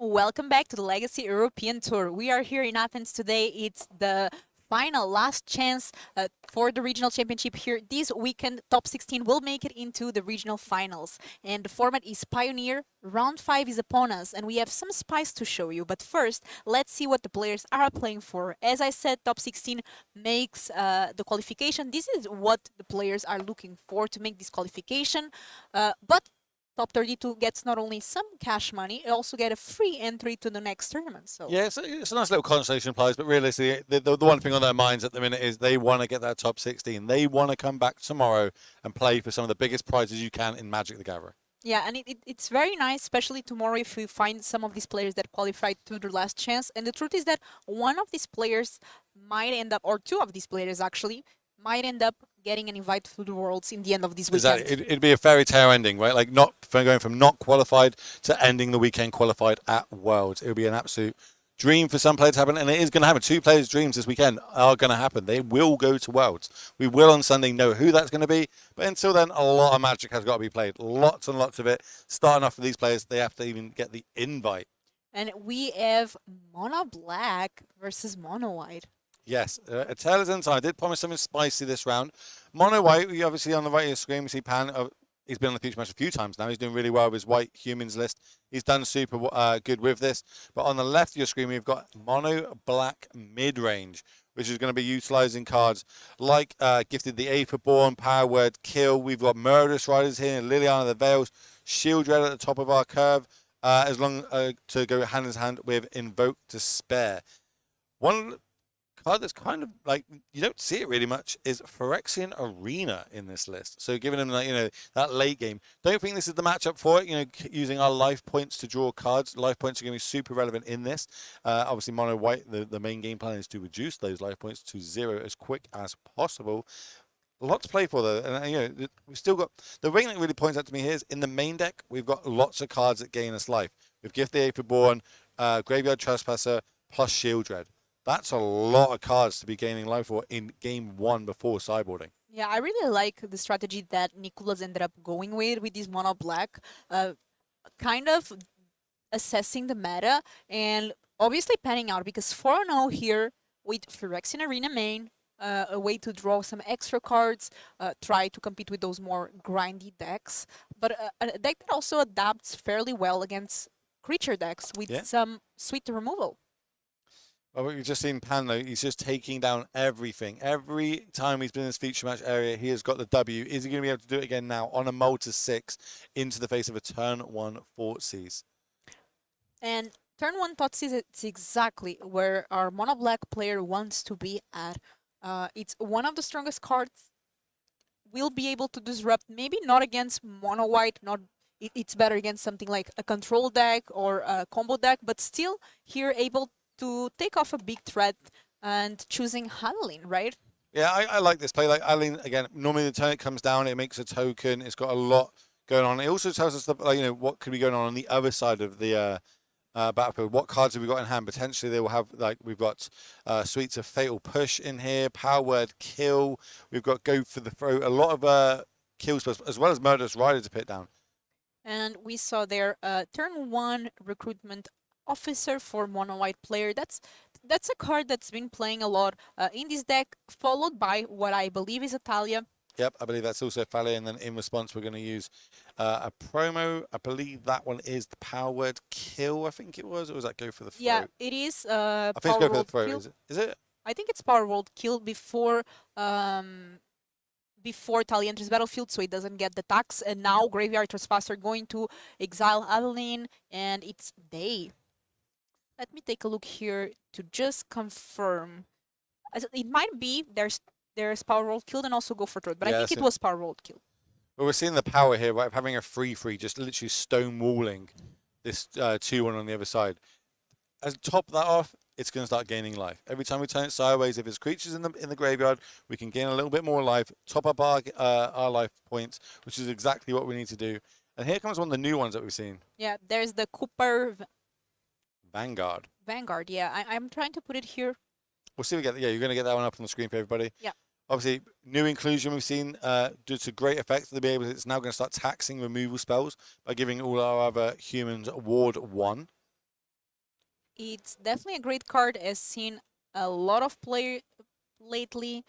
Welcome back to the Legacy European Tour. We are here in Athens today. It's the final, last chance for the regional championship here this weekend. Top 16 will make it into the regional finals. And the format is Pioneer. Round 5 is upon us, and we have some spice to show you. But first, let's see what the players are playing for. As I said, top 16 makes the qualification. This is what the players are looking for to make this qualification. But top 32 gets not only some cash money, it also get a free entry to the next tournament. So Yeah, it's a nice little consolation prize, but realistically, the one thing on their minds at the minute is they want to get that top 16. They want to come back tomorrow and play for some of the biggest prizes you can in Magic the Gathering. yeah, and it's very nice, especially tomorrow if we find some of these players that qualified to the last chance. And the truth is that one of these players might end up, or two of these players actually, might end up getting an invite to the Worlds in the end of this weekend. Exactly. It'd be a fairy tale ending, right? Like going from not qualified to ending the weekend qualified at Worlds. It would be an absolute dream for some players to happen, and it is going to happen. Two players' dreams this weekend are going to happen. They will go to Worlds. We will on Sunday know who that's going to be, but until then, a lot of Magic has got to be played. Lots and lots of it. Starting off with these players, they have to even get the invite. And we have Mono Black versus Mono White. Yes, a tale is inside. I did promise something spicy this round. Mono White, we obviously on the right of your screen, we see Pan. He's been on the Future Match a few times now. He's doing really well with his White Humans list. He's done super good with this. But on the left of your screen, we've got Mono Black Mid-Range, which is going to be utilizing cards like Gifted the Aetherborn, Power Word Kill. We've got Murderous Riders here, Liliana the Veils, Shield Red at the top of our curve, as long to go hand in hand with Invoke Despair. One card that's kind of like you don't see it really much is Phyrexian Arena in this list. So giving him like that late game. Don't think this is the matchup for it. Using our life points to draw cards. Life points are going to be super relevant in this. Obviously, Mono White, the main game plan is to reduce those life points to 0 as quick as possible. A lot to play for though, and we've still got the ring that really points out to me here is in the main deck we've got lots of cards that gain us life. We've Gift the Aetherborn, Graveyard Trespasser, plus Shield Red. That's a lot of cards to be gaining life for in game 1 before sideboarding. Yeah, I really like the strategy that Nicolas ended up going with this Mono Black, kind of assessing the meta and obviously panning out because 4-0 here with Phyrexian Arena main, a way to draw some extra cards, try to compete with those more grindy decks, but a deck that also adapts fairly well against creature decks with some sweet removal. Well, we've just seen Pan, though. He's just taking down everything. Every time he's been in this feature match area, he has got the W. Is he going to be able to do it again now on a mull to 6 into the face of a turn 1 Thoughtseize? And turn 1 Thoughtseize, it's exactly where our Mono Black player wants to be at. It's one of the strongest cards. Will be able to disrupt, maybe not against Mono White, it's better against something like a control deck or a combo deck, but still here able to take off a big threat and choosing Adeline, right? Yeah, I like this play. Like Adeline, again, normally the turn it comes down, it makes a token. It's got a lot going on. It also tells us, what could be going on the other side of the battlefield. What cards have we got in hand? Potentially they will have, we've got Suites of Fatal Push in here, Power Word Kill. We've got Go for the Throat. A lot of kill spells, as well as Murderous Rider to pit down. And we saw there turn 1 Recruitment Officer for Mono White player. That's a card that's been playing a lot in this deck, followed by what I believe is Italia. Yep, I believe that's also Falle, and then in response we're going to use a promo. I believe that one is the Power Word Kill, I think it was. Or was that Go for the Throat? Yeah, it is I think Power it's Go for the World Throat, Kill. is it? I think it's Power World Kill before Talia enters battlefield, so it doesn't get the tax. And now Graveyard Trespasser going to exile Adeline, and it's Day. Let me take a look here to just confirm. It might be there's Power World Kill and also Go for Throat, but I think it was Power World Kill. Well, we're seeing the power here, right, of having a 3/3, just literally stonewalling this 2-1 on the other side. As top that off, it's going to start gaining life. Every time we turn it sideways, if there's creatures in the graveyard, we can gain a little bit more life, top up our life points, which is exactly what we need to do. And here comes one of the new ones that we've seen. Yeah, there's the Cooper Vanguard. Vanguard, yeah. I'm trying to put it here. We'll see if we get, you're going to get that one up on the screen for everybody. Yeah. Obviously, new inclusion we've seen due to great effect. It's now going to start taxing removal spells by giving all our other humans Ward 1. It's definitely a great card. Has seen a lot of play lately.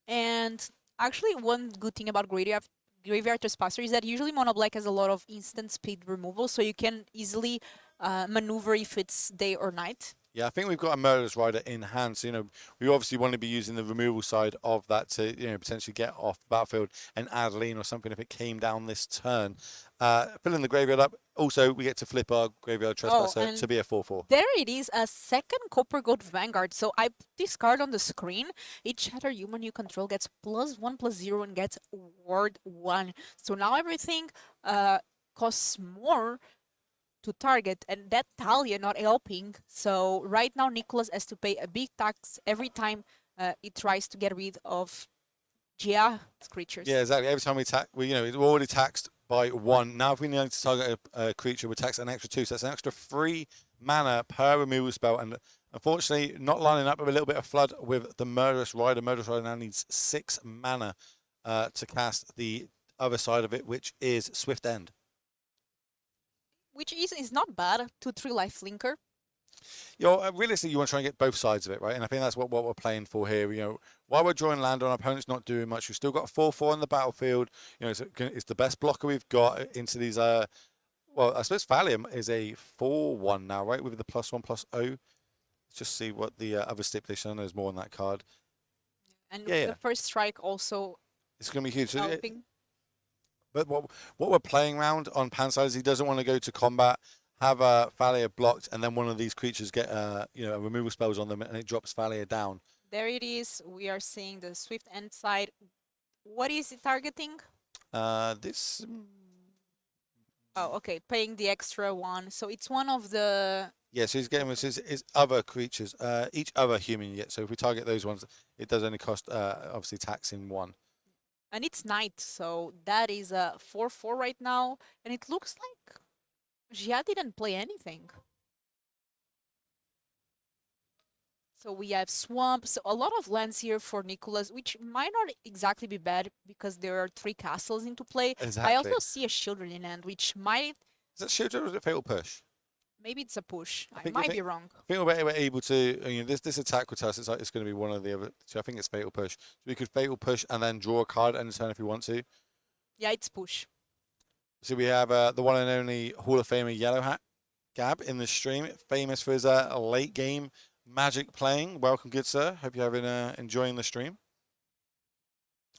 And actually, one good thing about Graveyard Trespasser is that usually Mono Black has a lot of instant speed removal, so you can easily maneuver if it's day or night. Yeah, I think we've got a Murderous Rider in hand. So, we obviously want to be using the removal side of that to, potentially get off battlefield and add lean or something if it came down this turn. Filling the graveyard up. Also, we get to flip our Graveyard Trespasser and to be a 4/4. There it is, a second Copper Gold Vanguard. So I put this card on the screen. Each Shatter Human you control gets +1/+0 and gets Ward 1. So now everything costs more to target, and that Talia not helping. So right now Nicholas has to pay a big tax every time he tries to get rid of Gia creatures. Yeah, exactly. Every time we're already taxed by 1. Now, if we need to target a creature, we're taxed an extra 2. So that's an extra 3 mana per removal spell. And unfortunately, not lining up with a little bit of flood with the Murderous Rider. Murderous Rider now needs 6 mana to cast the other side of it, which is Swift End. Which is not bad. 2/3 life linker. Realistically, you want to try and get both sides of it, right? And I think that's what we're playing for here. While we're drawing land on, our opponent's not doing much. We've still got a 4/4 on the battlefield. It's the best blocker we've got into these. Well, I suppose Valium is a 4/1 now, right? With the +1/+0. Let's just see what the other stipulation. I know there's more on that card. And the first strike also it's going to be huge. helping. But what we're playing around on Pan side is he doesn't want to go to combat, have a Thalia blocked, and then one of these creatures get removal spells on them, and it drops Thalia down. There it is. We are seeing the Swift End side. What is it targeting? This. Oh, okay. Paying the extra 1. So it's one of the. Yeah, so he's getting his other creatures. Each other human you get. So if we target those ones, it does only cost obviously taxing 1. And it's night, so that is a 4/4 right now. And it looks like Gia didn't play anything. So we have Swamp, so a lot of lands here for Nicholas, which might not exactly be bad because there are 3 castles into play. Exactly. I also see a Children land, which might... Is that shield or is it fatal push? Maybe it's a push. I think- might be wrong. I think we're able to. This attack with us. It's going to be one of the other. So I think it's fatal push. So we could fatal push and then draw a card end turn if we want to. Yeah, it's push. So we have the one and only Hall of Famer Yellow Hat Gab in the stream, famous for his late game Magic playing. Welcome, good sir. Hope you're enjoying the stream.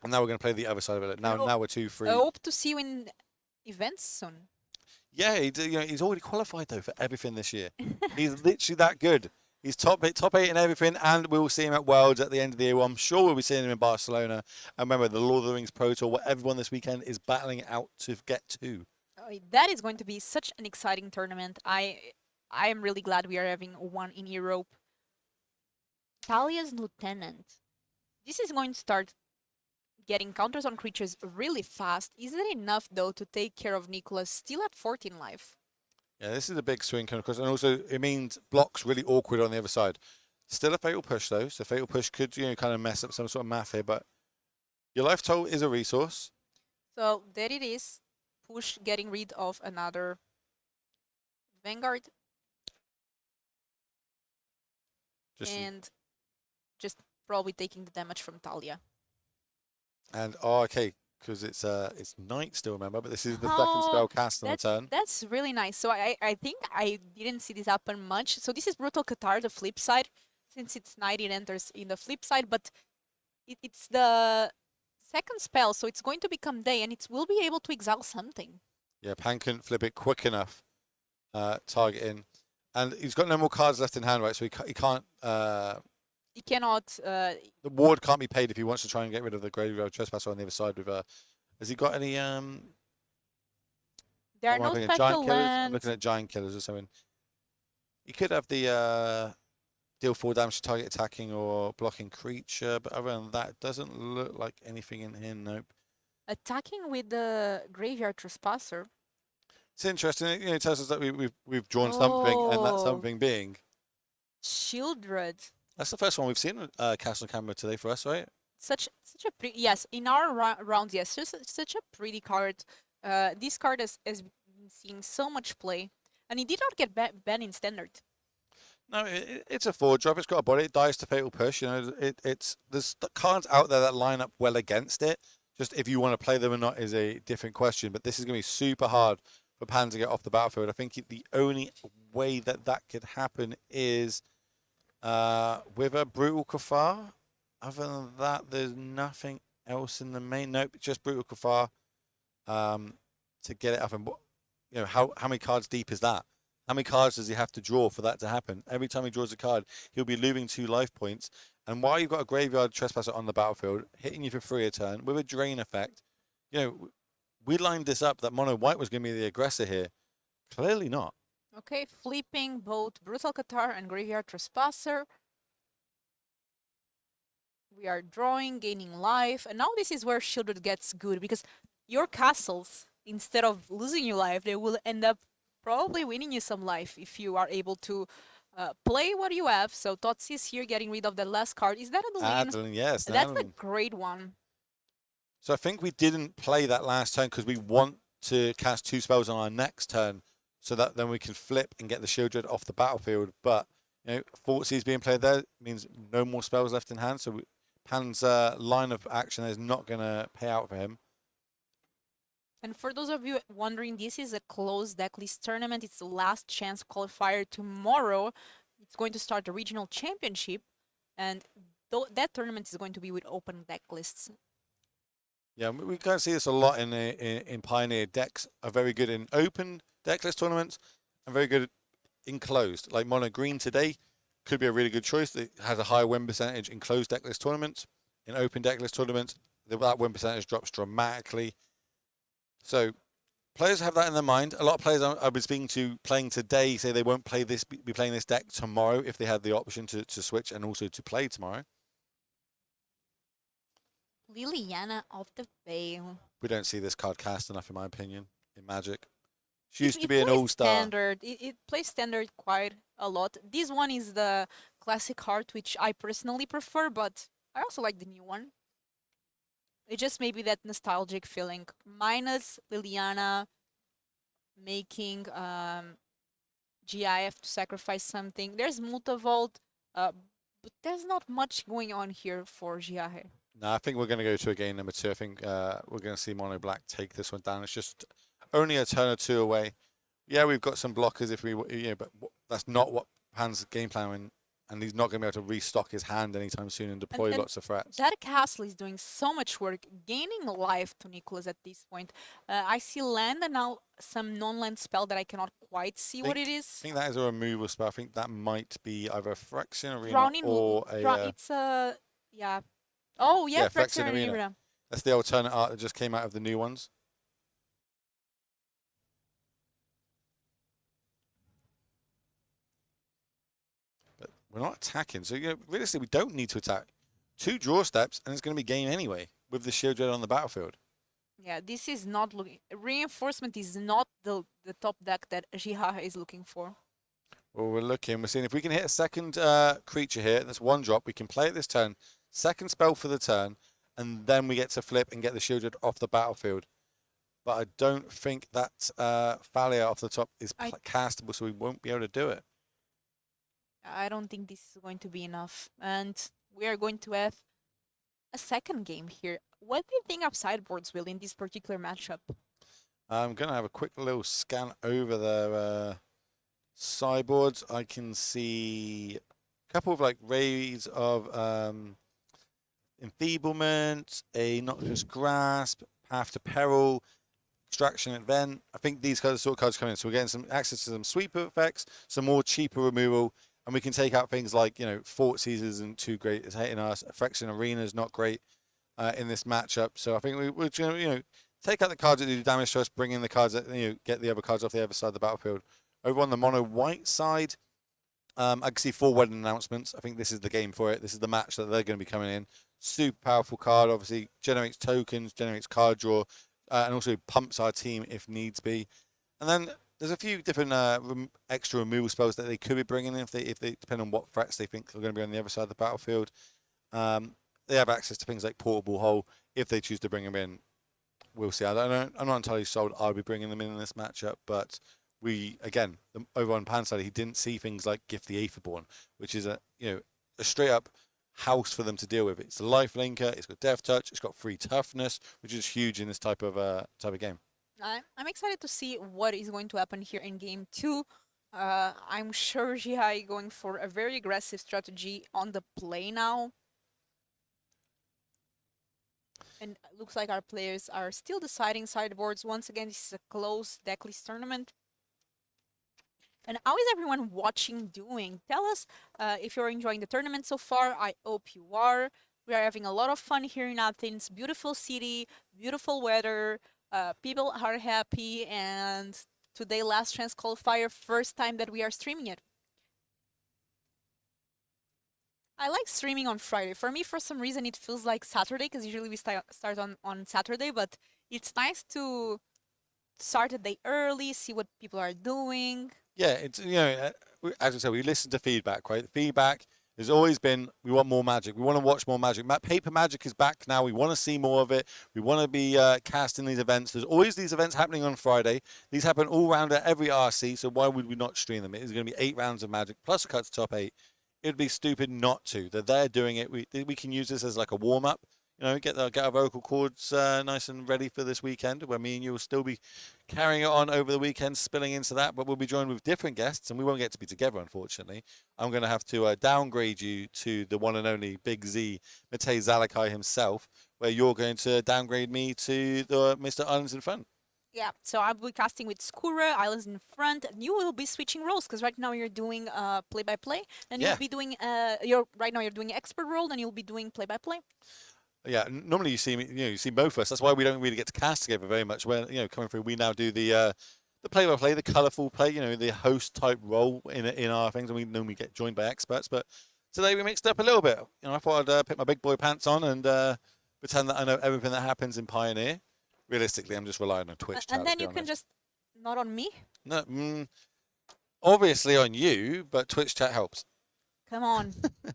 And now we're going to play the other side of it. Now we're 2-3. I hope to see you in events soon. Yeah, he's already qualified though for everything this year. He's literally that good. He's top 8 in everything, and we'll see him at Worlds at the end of the year. Well, I'm sure we'll be seeing him in Barcelona. And remember, the Lord of the Rings Pro Tour, where everyone this weekend is battling it out to get to. That is going to be such an exciting tournament. I am really glad we are having one in Europe. Talia's Lieutenant. This is going to start getting counters on creatures really fast. Is it enough, though, to take care of Nicholas, still at 14 life? Yeah, this is a big swing coming across. And also, it means blocks really awkward on the other side. Still a fatal push, though. So fatal push could, kind of mess up some sort of math here. But your life total is a resource. So there it is. Push getting rid of another Vanguard. And just probably taking the damage from Talia. And okay, because it's night still, remember, but this is the second spell cast on the turn. That's really nice. So I think I didn't see this happen much. So this is Brutal Qatar, the flip side. Since it's night, it enters in the flip side, but it's the second spell, so it's going to become day, and it will be able to exile something. Yeah, Pan couldn't flip it quick enough, targeting. And he's got no more cards left in hand, right? So he can't... He cannot... the ward can't be paid if he wants to try and get rid of the Graveyard Trespasser on the other side with... has he got any... There are no special lands. I'm looking at Giant Killers or something. He could have the... deal 4 damage to target attacking or blocking creature, but other than that, it doesn't look like anything in here, nope. Attacking with the Graveyard Trespasser. It's interesting, it tells us that we've drawn something, and that something being... Shieldred. That's the first one we've seen cast on camera today for us, right? Such a pretty... Yes, in our rounds, yes, such a pretty card. This card has been seeing so much play, and it did not get banned in Standard. No, it's a 4-drop. It's got a body. It dies to fatal push. You know, there's cards out there that line up well against it. Just if you want to play them or not is a different question. But this is going to be super hard for Pan to get off the battlefield. I think the only way that could happen is with a brutal Kafar. Other than that, there's nothing else in the main. Nope, just brutal Kafar to get it up. And you know, how many cards deep is that? How many cards does he have to draw for that to happen? Every time he draws a card, he'll be losing 2 life points. And while you've got a graveyard trespasser on the battlefield, hitting you for 3 a turn with a drain effect, you know, we lined this up that mono white was going to be the aggressor here. Clearly not. Okay, flipping both Brutal Qatar and Graveyard Trespasser. We are drawing, gaining life, and now this is where Shieldred gets good, because your castles, instead of losing you life, they will end up probably winning you some life if you are able to play what you have. So Totsi is here getting rid of the last card. Is that a Adeline? Adeline, yes. That's a Adeline. great one. So I think we didn't play that last turn because we want to cast 2 spells on our next turn so that then we can flip and get the Shieldred off the battlefield. But, you know, Fortsy's being played there means no more spells left in hand. So Pan's line of action is not going to pay out for him. And for those of you wondering, this is a closed decklist tournament. It's the last chance qualifier tomorrow. It's going to start the regional championship, and that tournament is going to be with open decklists. Yeah, we can see this a lot in Pioneer. Decks are very good in open decklist tournaments and very good in closed. Like Mono Green today could be a really good choice. It has a high win percentage in closed decklist tournaments. In open decklist tournaments, that win percentage drops dramatically. So players have that in their mind. A lot of players I've been speaking to playing today say they won't play this, be playing this deck tomorrow if they had the option to switch and also to play tomorrow. Liliana of the Veil. We don't see this card cast enough, in my opinion, in Magic. She It- used to it be an plays all-star. Standard. It plays standard quite a lot. This one is the classic art, which I personally prefer, but I also like the new one. It just may be that nostalgic feeling. Minus Liliana making GIF to sacrifice something. There's Mutavolt, but there's not much going on here for GIF. No, I think we're going to go to a game number 2. I think we're going to see Mono Black take this one down. It's just only a turn or 2 away. Yeah, we've got some blockers if we, you know, but that's not what Pan's game plan, and he's not going to be able to restock his hand anytime soon and deploy And lots of threats. that castle is doing so much work, gaining life to Nicholas at this point. I see land and now some non-land spell that I cannot quite see what it I is. think that is a removal spell. I think that might be either a Phyrexian Arena Drowning, or a... it's a, yeah. Oh, yeah, Phyrexian Phyrexian Arena. Arena. That's the alternate art that just came out of the new ones. But we're not attacking, so you know, realistically, we don't need to attack. 2 draw steps, and it's going to be game anyway with the Shieldred on the battlefield. Yeah, this is not looking... Reinforcement is not the top deck that Jiha is looking for. Well, we're seeing if we can hit a second creature here. That's 1 drop. We can play it this turn. Second spell for the turn, and then we get to flip and get the Shieldred off the battlefield. But I don't think that Thalia off the top is castable, so we won't be able to do it. I don't think this is going to be enough. And we are going to have a second game here. What do you think of sideboards, Will, in this particular matchup? I'm going to have a quick little scan over their sideboards. I can see a couple of like rays of enfeeblement, a Noxious Grasp, Path to Peril, Extraction Event. I think these sort of cards come in. So we're getting some access to some sweeper effects, some more cheaper removal, and we can take out things like, you know, Fort Caesar isn't too great. It's hitting us. Phyrexian Arena is not great in this matchup. So I think we're going to, you know, take out the cards that do damage to us, bring in the cards that, you know, get the other cards off the other side of the battlefield. Over on the mono white side, I can see 4 wedding announcements. I think this is the game for it. This is the match that they're going to be coming in. Super powerful card, obviously generates tokens, generates card draw, and also pumps our team if needs be. And then there's a few different extra removal spells that they could be bringing in if they depend on what threats they think are going to be on the other side of the battlefield. They have access to things like Portable Hole if they choose to bring them in. We'll see. I'm not entirely sold I'll be bringing them in this matchup, but over on Pan side, he didn't see things like Gift the Aetherborn, which is a straight up house for them to deal with. It's a life linker, it's got death touch, it's got free toughness, which is huge in this type of game. I'm excited to see what is going to happen here in game 2. I'm sure GI going for a very aggressive strategy on the play now. And it looks like our players are still deciding sideboards. Once again, this is a close decklist tournament. And how is everyone watching doing? Tell us if you're enjoying the tournament so far. I hope you are. We are having a lot of fun here in Athens. Beautiful city, beautiful weather. People are happy. And today, last chance qualifier, first time that we are streaming it. I like streaming on Friday. For me, for some reason, it feels like Saturday because usually we start on Saturday. But it's nice to start the day early, see what people are doing. Yeah, it's as I said, we listen to feedback, right? Feedback has always been we want more Magic. We want to watch more Magic. Paper Magic is back now. We want to see more of it. We want to be casting these events. There's always these events happening on Friday. These happen all round at every RC. So why would we not stream them? It is going to be 8 rounds of Magic plus a cut to top 8. It'd be stupid not to. They're doing it. We can use this as like a warm up. Get our vocal cords nice and ready for this weekend, where me and you will still be carrying it on over the weekend, spilling into that, but we'll be joined with different guests, and we won't get to be together, unfortunately. I'm going to have to downgrade you to the one and only Big Z, Matej Zalakai himself, where you're going to downgrade me to the Mr. Islands in Front. Yeah, so I'll be casting with Skura, Islands in Front, and you will be switching roles, because right now you're doing play-by-play, and you'll be doing, right now you're doing expert role, and you'll be doing play-by-play. Yeah, normally you see me, you see both of us. That's why we don't really get to cast together very much. Where coming through, we now do the play-by-play, the colourful play, the host type role in our things, and we normally get joined by experts. But today we mixed up a little bit. I thought I'd put my big boy pants on and pretend that I know everything that happens in Pioneer. Realistically, I'm just relying on Twitch. And then you can just not on me. No, obviously on you, but Twitch chat helps. Come on.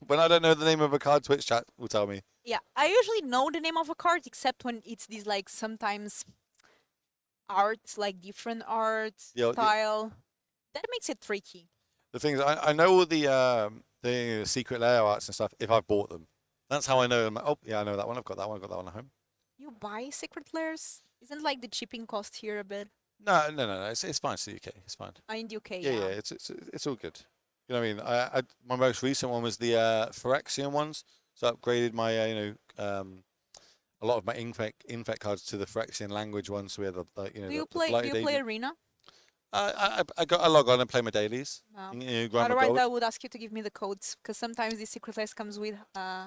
When I don't know the name of a card, Twitch chat will tell me. Yeah, I usually know the name of a card, except when it's these like sometimes arts, like different art style. That makes it tricky. The thing is, I know all the secret layer arts and stuff if I've bought them. That's how I know them. Oh, yeah, I know that one. I've got that one. I've got that one at home. You buy secret layers? Isn't like the shipping cost here a bit? No. It's fine. It's the UK. It's fine. In the UK, yeah. It's all good. You know what I mean? My most recent one was the Phyrexian ones. So I upgraded my a lot of my infect cards to the Phyrexian language ones. So we had Do you play Arena? I log on and play my dailies. No. Otherwise, I would ask you to give me the codes, because sometimes the secret list comes with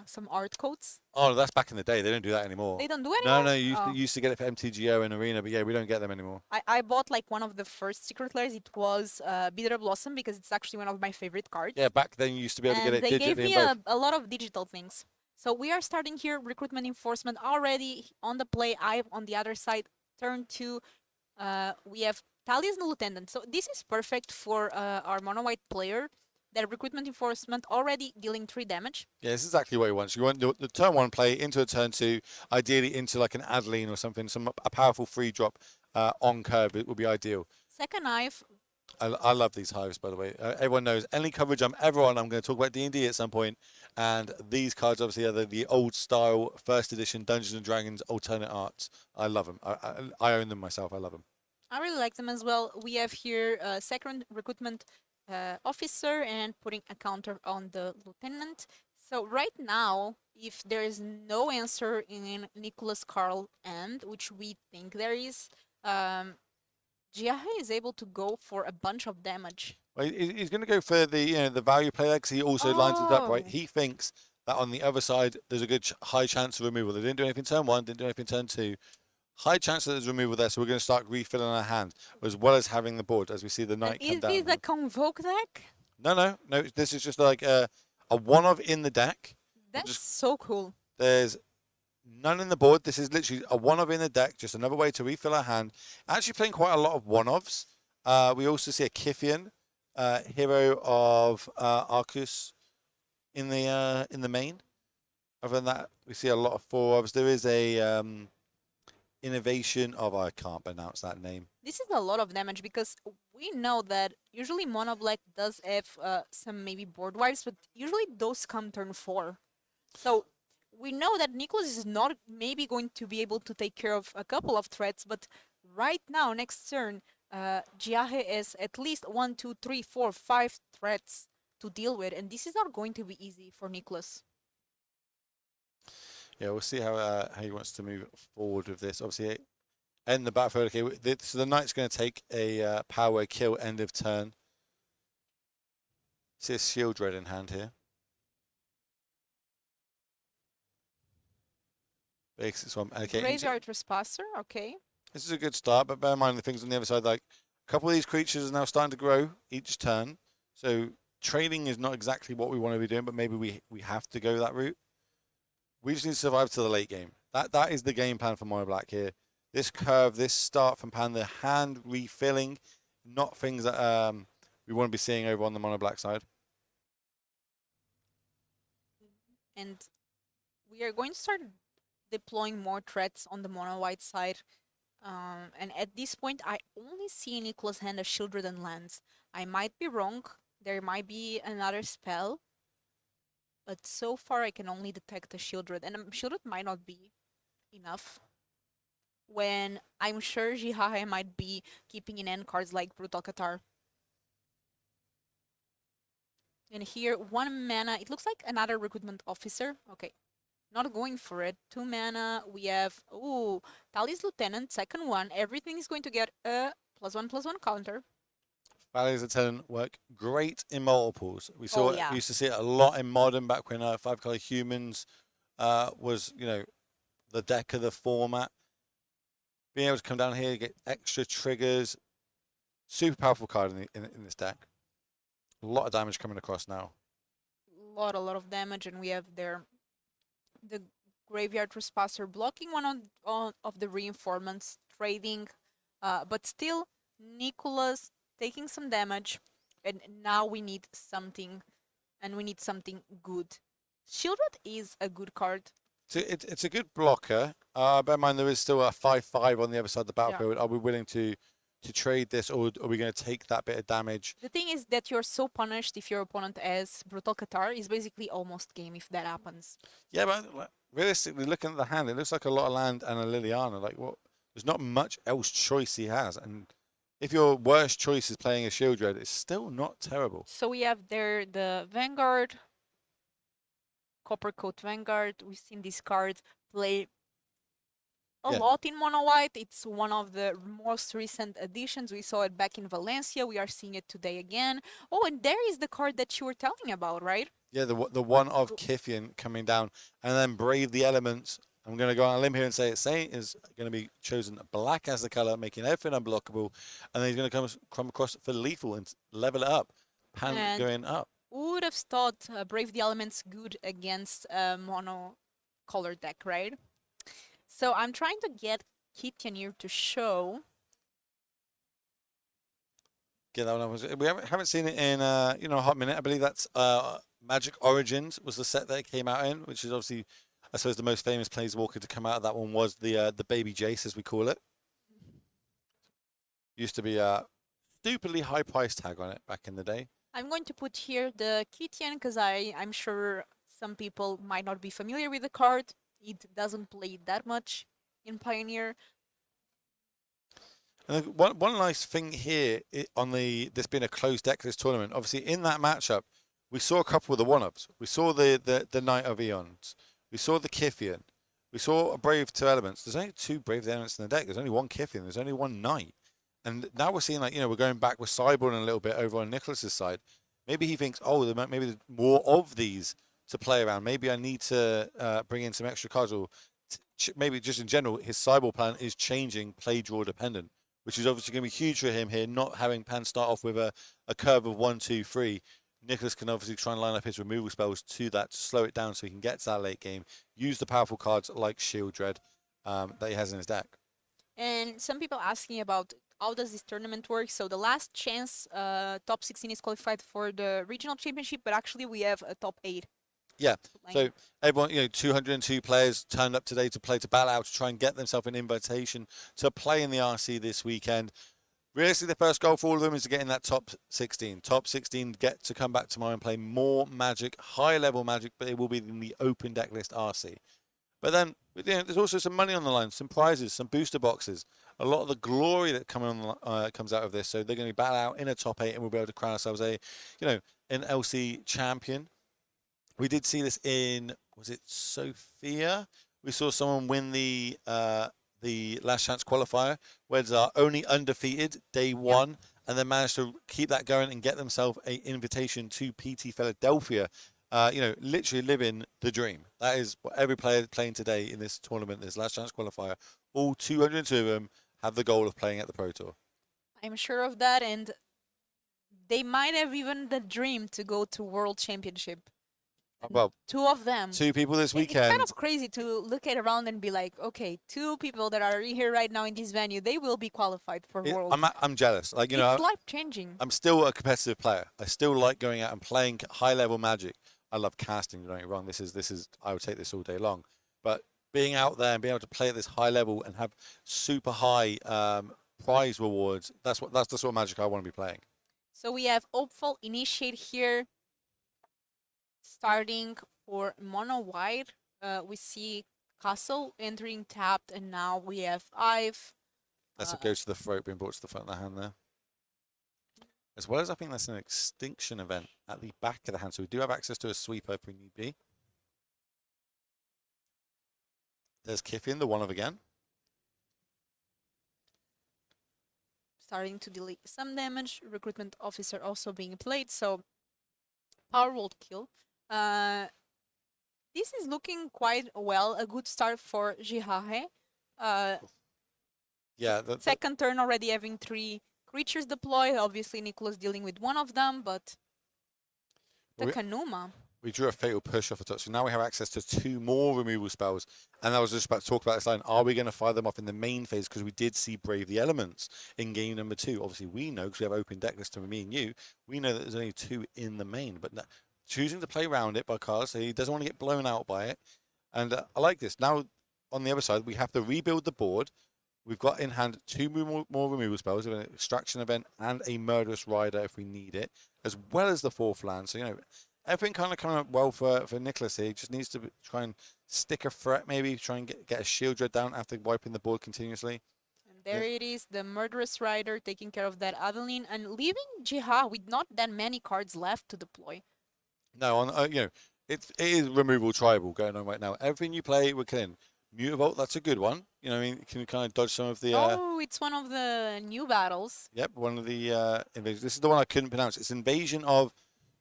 some art codes. Oh, that's back in the day. They don't do that anymore. They don't do anymore? No, you used to get it for MTGO and Arena, but yeah, we don't get them anymore. I bought like one of the first secret layers. It was Bitter Blossom, because it's actually one of my favorite cards. Yeah, back then you used to be able to get it digitally. They gave me a lot of digital things. So we are starting here, recruitment enforcement already on the play. On the other side, turn 2. We have Talia's and Lieutenant. So this is perfect for our mono-white player. That recruitment enforcement already dealing 3 damage. Yeah, this is exactly what he wants. You want the turn 1 play into a turn 2, ideally into like an Adeline or something, a powerful free drop on curve. It would be ideal. Second knife. I love these hives, by the way. Everyone knows any coverage I'm ever on, I'm going to talk about D&D at some point. And these cards obviously are the old style first edition Dungeons and Dragons alternate arts. I love them. I own them myself. I love them. I really like them as well. We have here second recruitment officer and putting a counter on the lieutenant. So right now, if there is no answer in Nicholas Carl end, which we think there is, Giahe is able to go for a bunch of damage. Well, he's going to go for the value play because he also lines it up right. He thinks that on the other side there's a good high chance of removal. They didn't do anything turn 1, didn't do anything turn 2. High chance that there's removal there, so we're going to start refilling our hand as well as having the board as we see the knight come down. Is this a convoke deck? No. This is just like a one-of in the deck. That's so cool. There's none in the board. This is literally a one-of in the deck, just another way to refill our hand. Actually playing quite a lot of one-ofs. We also see a Kithian, hero of Arcus in the main. Other than that, we see a lot of 4-ofs. There is a innovation of, I can't pronounce that name. This is a lot of damage because we know that usually Mono Black does have some maybe board wipes, but usually those come turn 4. So we know that Nicholas is not maybe going to be able to take care of a couple of threats, but right now, next turn, Giahe has at least 1, 2, 3, 4, 5 threats to deal with, and this is not going to be easy for Nicholas. Yeah, we'll see how he wants to move forward with this. Obviously, end the battlefield. Okay, so the knight's going to take a power kill end of turn. See a shield red in hand here. Basics this one. Okay, Graveyard Trespasser, okay. this is a good start, but bear in mind the things on the other side. Like a couple of these creatures are now starting to grow each turn. So trading is not exactly what we want to be doing, but maybe we have to go that route. We just need to survive to the late game. That is the game plan for Mono Black here. This curve, this start from pan, the hand refilling, not things that we want to be seeing over on the Mono Black side. And we are going to start deploying more threats on the Mono White side. And at this point, I only see Nicholas' hand a Shieldred and lands. I might be wrong. There might be another spell. But so far, I can only detect a Shieldred. And Shieldred might not be enough. When I'm sure Jihahe might be keeping in end cards like Brutal Qatar. And here, 1 mana. It looks like another recruitment officer. Okay. Not going for it. 2 mana. We have, ooh, Tali's Lieutenant, second one. Everything is going to get a +1/+1 counter. Valley's Lieutenant work great in multiples. We saw yeah. we used to see it a lot in Modern back when 5-color humans was, you know, the deck of the format. Being able to come down here, get extra triggers. Super powerful card in this deck. A lot of damage coming across now. A lot of damage, and we have there the Graveyard Trespasser blocking one of the reinforcements, trading, but still Nicholas taking some damage, and now we need something, and we need something good. Shieldred is a good card. So it's a good blocker. Bear in mind there is still a 5/5 on the other side of the battlefield. Yeah. Are we willing to trade this, or are we going to take that bit of damage? The thing is that you're so punished if your opponent has Brutal Qatar. Is basically almost game if that happens. Yeah, but realistically, looking at the hand, it looks like a lot of land and a Liliana. Like, what? There's not much else choice he has, and if your worst choice is playing a Shield Red, it's still not terrible. So we have there the Vanguard, Copper Coat Vanguard. We've seen this card play a lot in Mono White. It's one of the most recent additions. We saw it back in Valencia. We are seeing it today again. Oh, and there is the card that you were telling about, right? Yeah, the one of Kithian coming down, and then Brave the Elements. I'm going to go on a limb here and say Saint is going to be chosen black as the color, making everything unblockable, and then he's going to come across for lethal and level it up. Pan going up. Who would have thought Brave the Elements good against a mono color deck, right? So I'm trying to get Kithian here to show. Get that one. We haven't seen it in a hot minute. I believe that's Magic Origins was the set that it came out in, which is obviously, I suppose, the most famous Planeswalker to come out of that one was the Baby Jace, as we call it. Used to be a stupidly high price tag on it back in the day. I'm going to put here the Kithian because I'm sure some people might not be familiar with the card. It doesn't play that much in Pioneer. And one nice thing here on this being a closed deck this tournament, obviously in that matchup, we saw a couple of the one-ups. We saw the Knight of Eons. We saw the Kithian. We saw a Brave 2 Elements. There's only 2 Brave Elements in the deck. There's only 1 Kithian. There's only 1 Knight. And now we're seeing, we're going back with Sideboarding a little bit over on Nicholas's side. Maybe he thinks, maybe there's more of these to play around. Maybe I need to bring in some extra cards, or maybe just in general, his sideboard plan is changing play draw dependent, which is obviously going to be huge for him here, not having Pan start off with a curve of 1, 2, 3. Nicholas can obviously try and line up his removal spells to that to slow it down so he can get to that late game, use the powerful cards like Shield Dread that he has in his deck. And some people asking about how does this tournament work. So the last chance top 16 is qualified for the regional championship, but actually we have a top 8. Yeah. So playing. everyone, 202 players turned up today to play to battle out to try and get themselves an invitation to play in the RC this weekend. Realistically, the first goal for all of them is to get in that top 16. Top 16 get to come back tomorrow and play more Magic, high-level Magic, but it will be in the open deck list RC. But then there's also some money on the line, some prizes, some booster boxes. A lot of the glory that comes out of this. So they're going to be battle out in a top 8, and we'll be able to crown ourselves an LC champion. We did see this in, was it Sophia? We saw someone win the last chance qualifier, where it's our only undefeated day one, and then managed to keep that going and get themselves an invitation to PT Philadelphia. Literally living the dream. That is what every player playing today in this tournament, this last chance qualifier, all 202 of them have the goal of playing at the Pro Tour. I'm sure of that, and they might have even the dream to go to World Championship. Well, 2 of them. 2 people this weekend. It's kind of crazy to look at around and be like, okay, 2 people that are here right now in this venue, they will be qualified for World. I'm jealous. It's life-changing. I'm still a competitive player. I still like going out and playing high-level Magic. I love casting. Don't get me wrong. This is. I would take this all day long. But being out there and being able to play at this high level and have super high prize rewards, that's the sort of Magic I want to be playing. So we have Hopeful Initiate here. Starting for mono white, we see Castle entering tapped, and now we have Ive. That's what goes to the throat, being brought to the front of the hand there. As well as I think that's an extinction event at the back of the hand, so we do have access to a sweeper if we need be. There's Kiffin, the one of again. Starting to delete some damage. Recruitment Officer also being played, so Power World kill. This is looking quite well. A good start for Jihahe. Yeah. Second turn already having 3 creatures deployed. Obviously, Nicholas dealing with one of them, but the Kanuma. We drew a Fatal Push off the top, so now we have access to 2 more removal spells. And I was just about to talk about this line. Are we going to fire them off in the main phase? Because we did see Brave the Elements in game number 2. Obviously, we know, because we have open deck list to me and you, we know that there's only 2 in the main. But choosing to play around it by Carl, so he doesn't want to get blown out by it. And I like this. Now, on the other side, we have to rebuild the board. We've got in hand 2 more removal spells, an extraction event and a murderous rider if we need it, as well as the 4th land. So, everything kind of coming up well for Nicholas here. He just needs to try and stick a threat, maybe try and get a shield dread down after wiping the board continuously. And there it is, the murderous rider taking care of that Adeline and leaving Jiha with not that many cards left to deploy. No, it is removal tribal going on right now. Everything you play, we're killing. Mutavault, that's a good one. You can kind of dodge some of the. It's one of the new battles. Yep, one of the invasions. This is the one I couldn't pronounce. It's Invasion of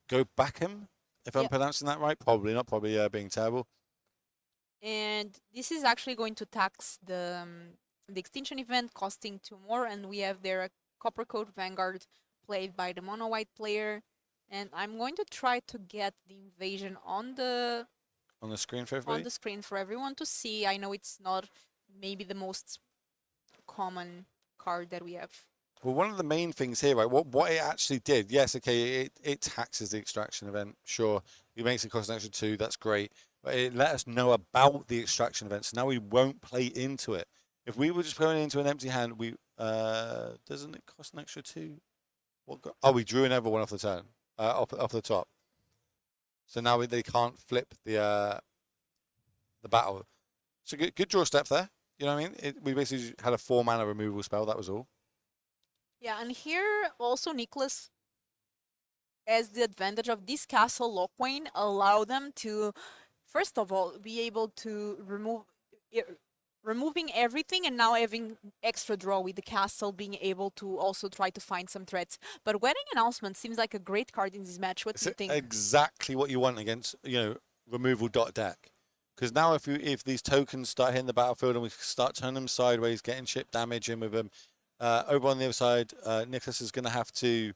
Go Backham, if I'm pronouncing that right. Probably not. Probably being terrible. And this is actually going to tax the extinction event, costing 2 more. And we have there a Copper Coat Vanguard played by the mono white player. And I'm going to try to get the invasion on the screen for everybody. On the screen for everyone to see. I know it's not maybe the most common card that we have. Well, one of the main things here, right? What it actually did, yes, okay, it taxes the extraction event. Sure, it makes it cost an extra 2. That's great, but it let us know about the extraction event. So now we won't play into it. If we were just going into an empty hand, we doesn't it cost an extra 2? We drew another one off the turn. Off the top. So now they can't flip the battle. So good draw step there. You know what I mean? We basically had a 4 mana removal spell. That was all. Yeah, and here also Nicholas has the advantage of this castle Lockwane allow them to, first of all, be able to removing everything and now having extra draw with the castle, being able to also try to find some threats. But Wedding Announcement seems like a great card in this match. What do you think? Exactly what you want against, removal dot deck. Because now if these tokens start hitting the battlefield and we start turning them sideways, getting chip damage in with them, over on the other side, Nicholas is going to have to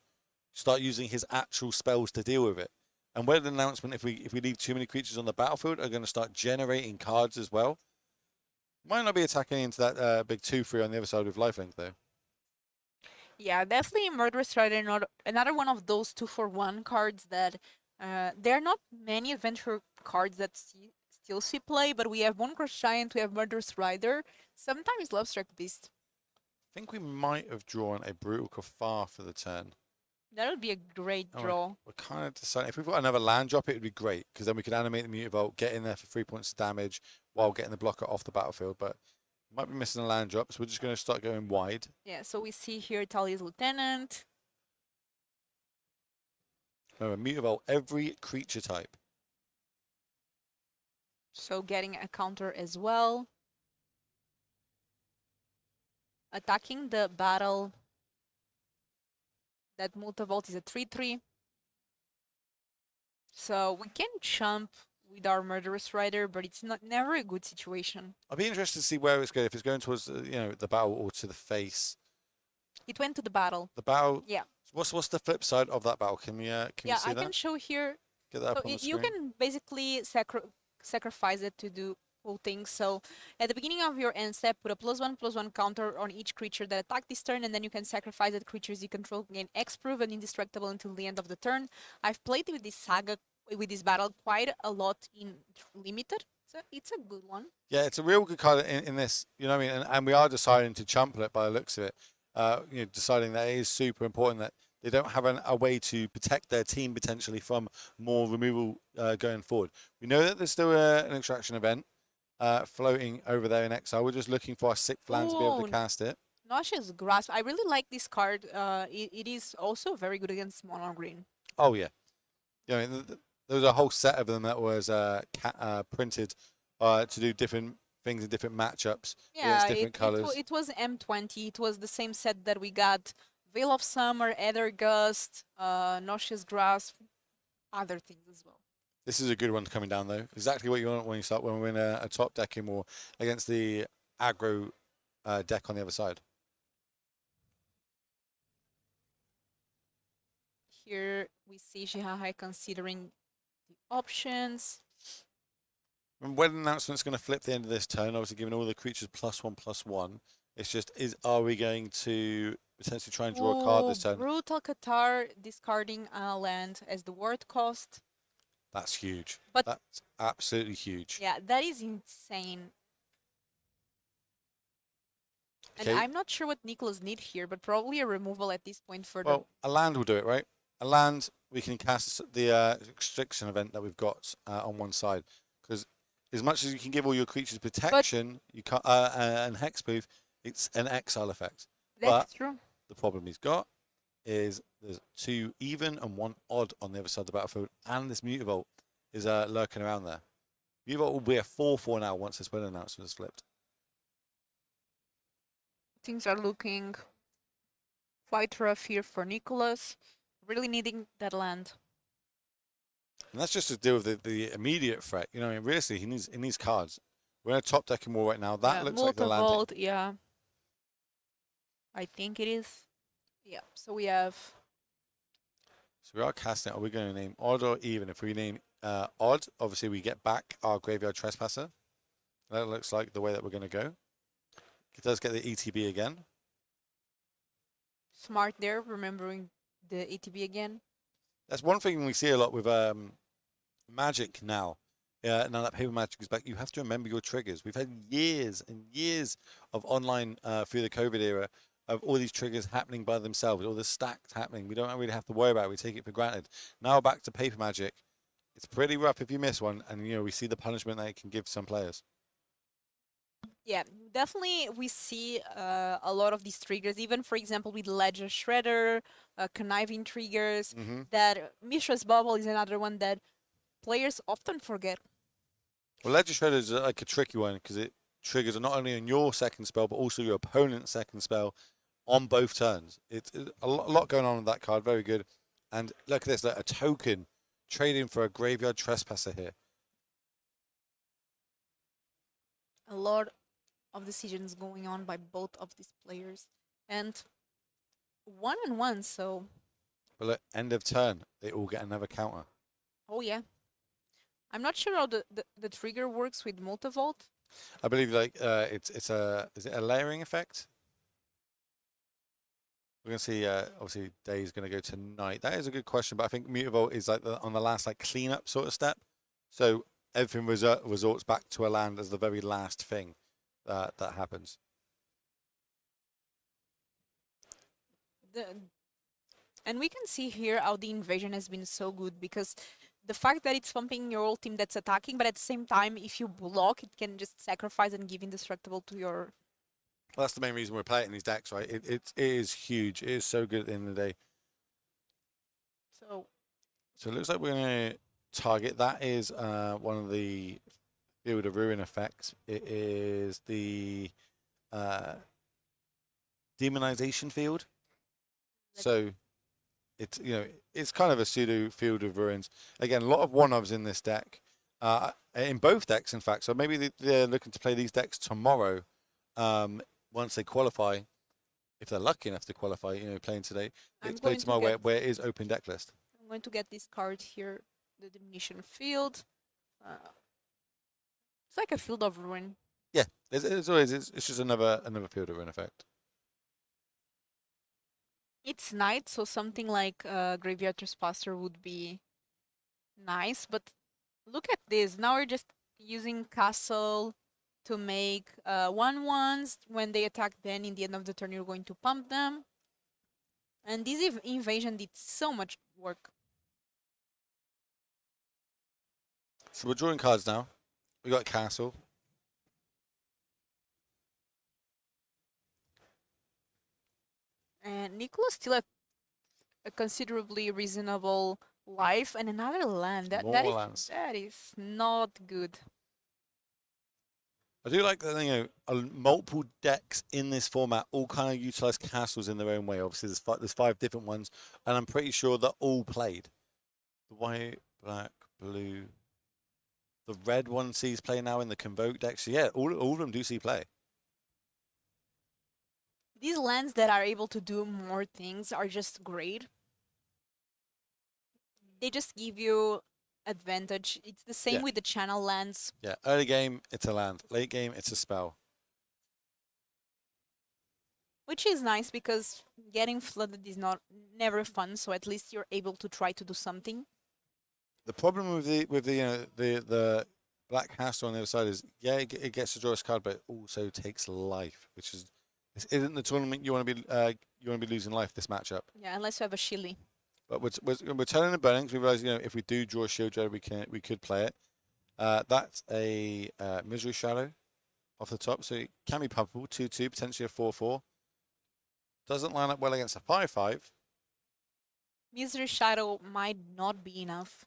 start using his actual spells to deal with it. And Wedding Announcement, if we leave too many creatures on the battlefield, are going to start generating cards as well. Might not be attacking into that big 2/3 on the other side with lifelink, though. Yeah, definitely Murderous Rider, another one of those 2-for-1 cards that there are not many adventure cards that still see play, but we have Bonecrush Giant, we have Murderous Rider, sometimes Lovestruck Beast. I think we might have drawn a Brutal Kafar for the turn. That would be a great Oh, draw. We're kind of deciding. If we've got another land drop, it would be great, because then we could animate the Mutavault, get in there for 3 points of damage while getting the blocker off the battlefield. But might be missing a land drop, so we're just going to start going wide. Yeah, so we see here Talia's Lieutenant. Remember, Mutavault every creature type. So getting a counter as well. Attacking the battle. That Mutavault is a 3/3. So we can jump with our Murderous Rider, but it's never a good situation. I'll be interested to see where it's going. If it's going towards the battle or to the face. It went to the battle. The battle. Yeah. What's the flip side of that battle? Can we Yeah, see I that? can show here. Get that So up on the you screen. can basically sacrifice it to do cool things. So at the beginning of your end step, put a +1/+1 counter on each creature that attacked this turn, and then you can sacrifice that creatures you control gain X-Proof and Indestructible until the end of the turn. I've played with this saga, with this battle quite a lot in Limited, so it's a good one. Yeah, it's a real good card in this. You know what I mean? And we are deciding to chumple it by the looks of it. Deciding that it is super important that they don't have a way to protect their team potentially from more removal going forward. We know that there's still an extraction event floating over there in exile. We're just looking for our 6th land to be able Oh, to cast it. Nauseous Grasp. I really like this card. It is also very good against mono green. Oh yeah, there was a whole set of them that was printed to do different things in different matchups Yeah, against different colors. it was M20. It was the same set that we got. Veil of Summer, Ether Gust, Nauseous Grasp, other things as well. This is a good one coming down though. Exactly what you want when you start when we're in a top decking war against the aggro deck on the other side. Here we see Jihahai considering the options. And when announcement's going to flip the end of this turn, obviously giving all the creatures +1/+1. It's just are we going to potentially try and draw a card this turn? Brutal Qatar discarding a land as the word cost. That's huge. But That's absolutely huge. yeah, that is insane. Okay. And I'm not sure what Nicholas need here, but probably a removal at this point for Well, a land will do it, right? A land, we can cast the restriction event that we've got on one side. Because as much as you can give all your creatures protection, you can't, and hexproof, it's an exile effect. the. but- That's true. The problem he's got is there's 2 even and 1 odd on the other side of the battlefield, and this Mutavault is lurking around there. Mutavault will be a 4/4 now once this win announcement is flipped. Things are looking quite rough here for Nicholas. Really needing that land. And that's just to deal with the immediate threat. You know, I mean, realistically, he needs cards. We're in a top decking war right now. That Yeah, looks like the land. Multivolt, yeah. I think it is. Yeah, so we have. So we are casting. Are we going to name odd or even? If we name odd, obviously we get back our Graveyard Trespasser. That looks like the way that we're going to go. It does get the ETB again. Smart there, remembering the ETB again. That's one thing we see a lot with Magic now. Now that paper Magic is back, you have to remember your triggers. We've had years and years of online through the COVID era of all these triggers happening by themselves, all the stacks happening. We don't really have to worry about it. We take it for granted. Now back to paper Magic. It's pretty rough if you miss one, and we see the punishment that it can give some players. Yeah, definitely we see a lot of these triggers, even for example with Ledger Shredder, conniving triggers, that Mishra's Bubble is another one that players often forget. Well, Ledger Shredder is like a tricky one because it triggers not only on your second spell, but also your opponent's second spell on both turns. It's a lot going on with that card. Very good. And look at this, like a token trading for a Graveyard Trespasser here. A lot of decisions going on by both of these players. And 1-1, so But look, end of turn, they all get another counter. oh yeah. I'm not sure how the trigger works with Multivolt. I believe like is it a layering effect? We're gonna see. Obviously, day is gonna go to night. That is a good question, but I think Mutavault is like on the last like cleanup sort of step. So everything resorts back to a land as the very last thing that happens. The, and we can see here how the invasion has been so good because the fact that it's pumping your whole team that's attacking, but at the same time, if you block, it can just sacrifice and give indestructible to your. Well, that's the main reason we're playing these decks, right? It is huge. It is so good at the end of the day. So So it looks like we're going to target. That is one of the Field of Ruin effects. It is the demonization field. So it's it's kind of a pseudo Field of Ruins. Again, a lot of one-ofs in this deck. In both decks, in fact. So maybe they're looking to play these decks tomorrow. Once they qualify, if they're lucky enough to qualify, playing today, I'm it's play going to tomorrow get- where it is open deck list. I'm going to get this card here, the diminution field. It's like a field of ruin. Yeah, it's always it's just another Field of Ruin effect. It's night, so something like Graveyard Trespasser would be nice. But look at this. Now we're just using Castle to make 1/1s. When they attack, then in the end of the turn, you're going to pump them. And this invasion did so much work. So we're drawing cards now. We got Castle. And Nicholas still at a considerably reasonable life and another land. That More lands. that is not good. I do like that multiple decks in this format all kind of utilize castles in their own way. Obviously, there's five different ones, and I'm pretty sure they're all played. The white, black, blue. The red one sees play now in the Convoke deck. So yeah, all of them do see play. These lands that are able to do more things are just great. They just give you advantage. It's the same Yeah. with the channel lands. Yeah, early game it's a land. Late game it's a spell. Which is nice because getting flooded is never fun, so at least you're able to try to do something. The problem with the black castle on the other side is it gets to draw a card, but it also takes life, which is this isn't the tournament you want to be losing life this matchup. Yeah, unless you have a Shili. But we're turning the burnings. We realize if we do draw a shield Dread, we could play it. That's a Misery Shadow off the top, so it can be pumpable 2/2, potentially a 4/4. Doesn't line up well against a 5/5. Misery Shadow might not be enough.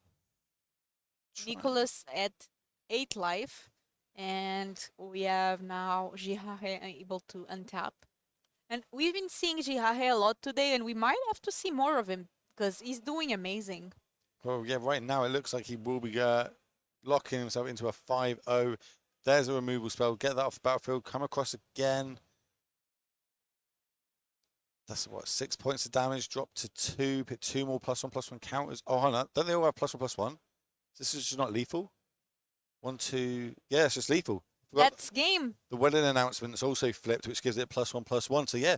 Nicholas at 8 life, and we have now Jihahe able to untap. And we've been seeing Jihahe a lot today, and we might have to see more of him because he's doing amazing. Well, yeah, right now it looks like he will be locking himself into a 5/0. There's a removal spell. Get that off the battlefield. Come across again. That's what, 6 points of damage. Drop to 2. Put 2 more +1/+1 counters. Oh, hold on. Don't they all have +1/+1? This is just not lethal. 1, 2. Yeah, it's just lethal. That's game. The wedding announcement is also flipped, which gives it +1/+1. So yeah,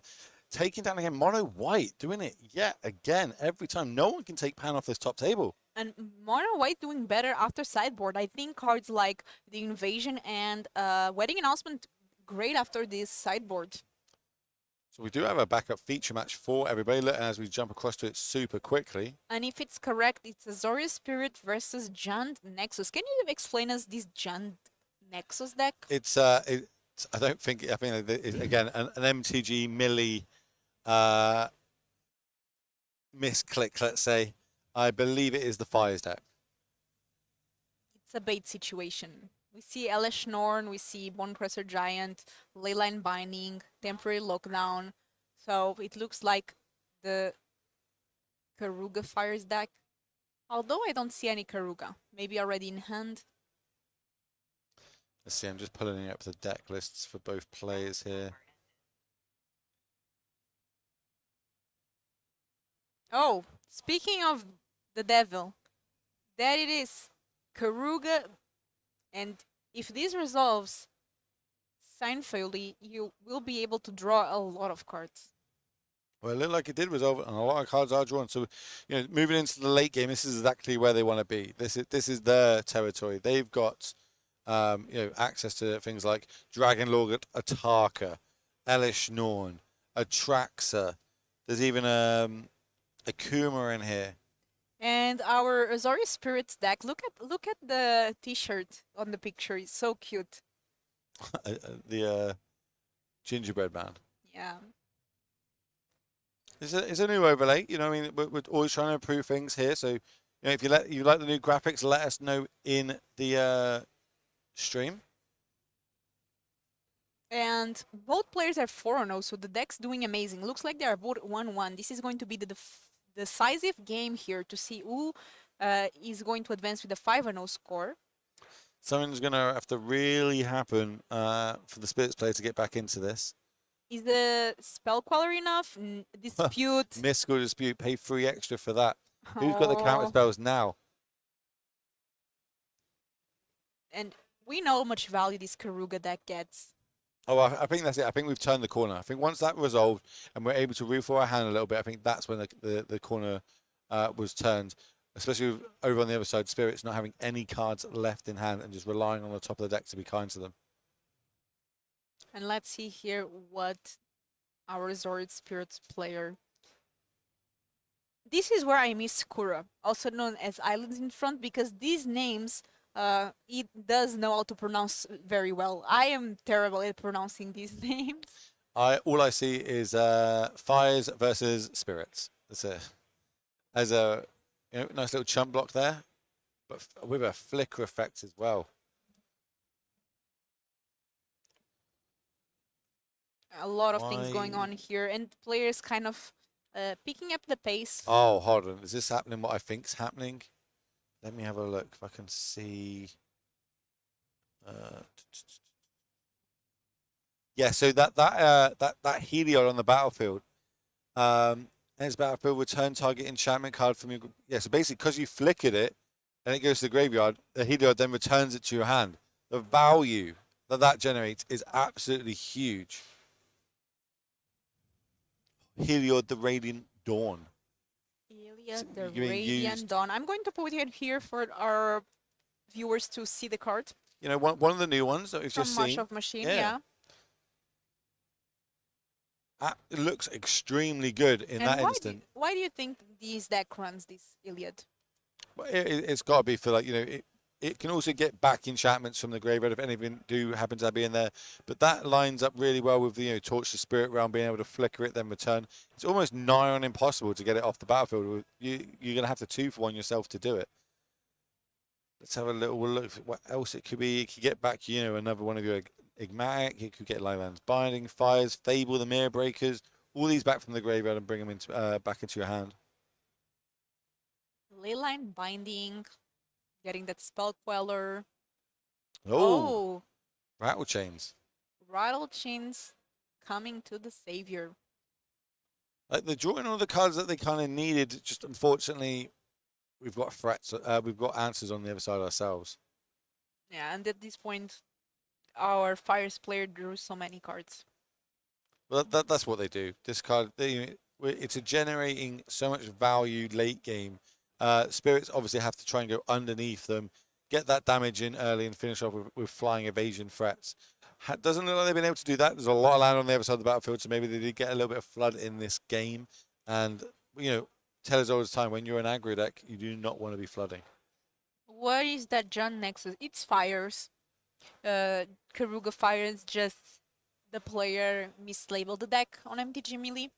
taking down again mono white, doing it yet again every time. No one can take pan off this top table. And Mono White doing better after sideboard. I think cards like the Invasion and Wedding Announcement great after this sideboard. So we do have a backup feature match for everybody. Look, as we jump across to it super quickly. And if it's correct, it's Azorius Spirit versus Jund Nexus. Can you explain us this Jund Nexus deck? It's I don't think I think again an MTG Millie misclick. Let's say I believe it is the Fires deck. It's a bait situation. We see Elesh Norn, we see Bonecrusher Giant, Leyline Binding, Temporary Lockdown. So it looks like the Karuga Fires deck. Although I don't see any Karuga. Maybe already in hand. Let's see. I'm just pulling up the deck lists for both players here. Oh, speaking of the devil, there it is. Karuga. And if this resolves Seinfeld, you will be able to draw a lot of cards. Well, it looked like it did resolve, and a lot of cards are drawn. So, moving into the late game, this is exactly where they want to be. This is their territory. They've got, access to things like Dragon Lord Ataka, Elish Norn, Atraxa. There's even a Kuma in here. And our Azorius Spirits deck. Look at the T-shirt on the picture. It's so cute. The gingerbread man. Yeah. It's a new overlay. I mean, we're always trying to improve things here. So, if you like the new graphics, let us know in the stream. And both players are 4-0, so the deck's doing amazing. Looks like they are both 1-1. This is going to be the decisive game here to see who is going to advance with a 5-0 score. Something's going to have to really happen for the Spirits player to get back into this. Is the spell queller enough? Dispute. Mystical Dispute. Pay 3 extra for that. Who's got the counter spells now? And we know how much value this Karuga deck gets. Oh, I think that's it. I think we've turned the corner. I think once that resolved and we're able to refill our hand a little bit, I think that's when the corner was turned. Especially over on the other side, Spirits not having any cards left in hand and just relying on the top of the deck to be kind to them. And let's see here what our Resort Spirits player. This is where I miss Kura, also known as Islands in Front, because these names, it does know how to pronounce very well. I am terrible at pronouncing these names. All I see is Fires versus Spirits. That's it. As a nice little chump block there, but with a flicker effect as well. A lot of things going on here, and players kind of picking up the pace. Oh, hold on. Is this happening what I think's happening? Let me have a look if I can see. Yeah, so that Heliod on the battlefield. Ends battlefield, return target enchantment card from your. Yeah, so basically, because you flickered it and it goes to the graveyard, the Heliod then returns it to your hand. The value that generates is absolutely huge. Heliod, the Radiant Dawn. Heliod, the Radiant Dawn. I'm going to put it here for our viewers to see the card. One of the new ones that we've from just March seen. of Machine, yeah. It looks extremely good in that instant. Why do you think this deck runs this Iliad? Well, it's got to be for it can also get back enchantments from the graveyard if anything do happen to be in there. But that lines up really well with the Torch the Spirit Realm, being able to flicker it, then return. It's almost nigh on impossible to get it off the battlefield. You're going to have to 2-for-1 yourself to do it. Let's have a little look at what else it could be. It could get back, another one of your Igmatic. It could get Liveland's Binding, Fires, Fable, the Mirror Breakers. All these back from the graveyard and bring them into back into your hand. Leyline Binding. Getting that spell queller. Oh. Rattle Chains. Rattle Chains coming to the savior. Like they're drawing all the cards that they kind of needed. Just unfortunately, we've got threats. We've got answers on the other side ourselves. Yeah, and at this point, our Fires player drew so many cards. Well, that's what they do. This card, it's generating so much value late game. Spirits obviously have to try and go underneath them, get that damage in early and finish off with flying evasion threats. Doesn't look like they've been able to do that. There's a lot of land on the other side of the battlefield, so maybe they did get a little bit of flood in this game. And, tell us all the time, when you're an aggro deck, you do not want to be flooding. What is that John Nexus? It's Fires. Karuga Fires, just the player mislabeled the deck on MTG Melee.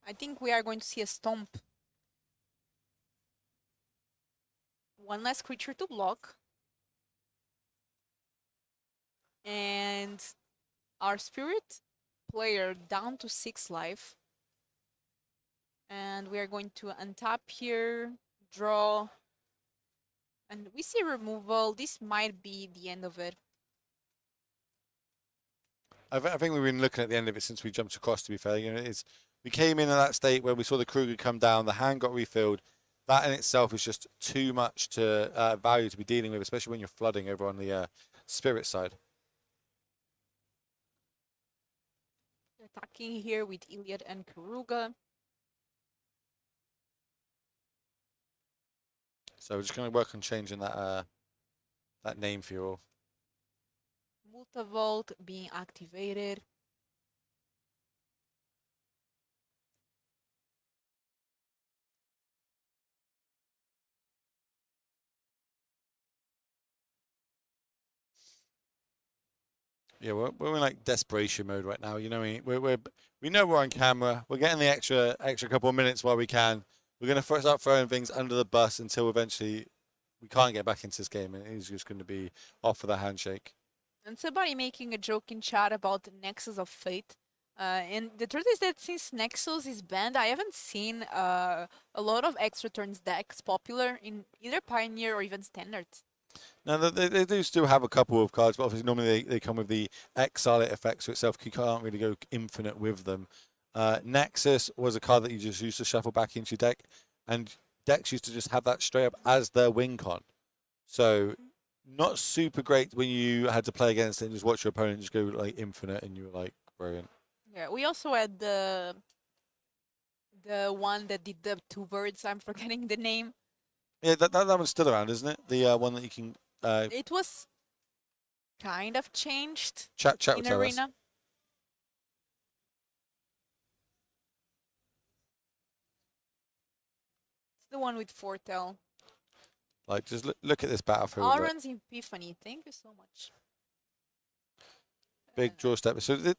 I think we are going to see a Stomp. One less creature to block. And our Spirit player down to 6 life. And we are going to untap here, draw. And we see removal. This might be the end of it. I think we've been looking at the end of it since we jumped across, to be fair. We came in that state where we saw the Kruger come down, the hand got refilled. That in itself is just too much to value to be dealing with, especially when you're flooding over on the Spirit side. Attacking here with Iliad and Karuga. So we're just going to work on changing that that name for you all. Multivolt being activated. Yeah, we're in like desperation mode right now. You know, we know we're on camera. We're getting the extra couple of minutes while we can. We're gonna start throwing things under the bus until eventually we can't get back into this game, and it's just going to be off for the handshake. And somebody making a joke in chat about the Nexus of Fate. And the truth is that since Nexus is banned, I haven't seen a lot of extra turns decks popular in either Pioneer or even Standard. Now, they do still have a couple of cards, but obviously normally they come with the Exile effect, so itself you can't really go infinite with them. Nexus was a card that you just used to shuffle back into your deck, and decks used to just have that straight up as their win con. So not super great when you had to play against it and just watch your opponent just go like infinite, and you were like, brilliant. Yeah, we also had the one that did the two birds. I'm forgetting the name. Yeah, that one's still around, isn't it? The one that you can It was kind of changed chat in with us. Arena. It's the one with Fortel. Like, just look at this battlefield. Right? Auron's Epiphany. Thank you so much. Big draw step. So the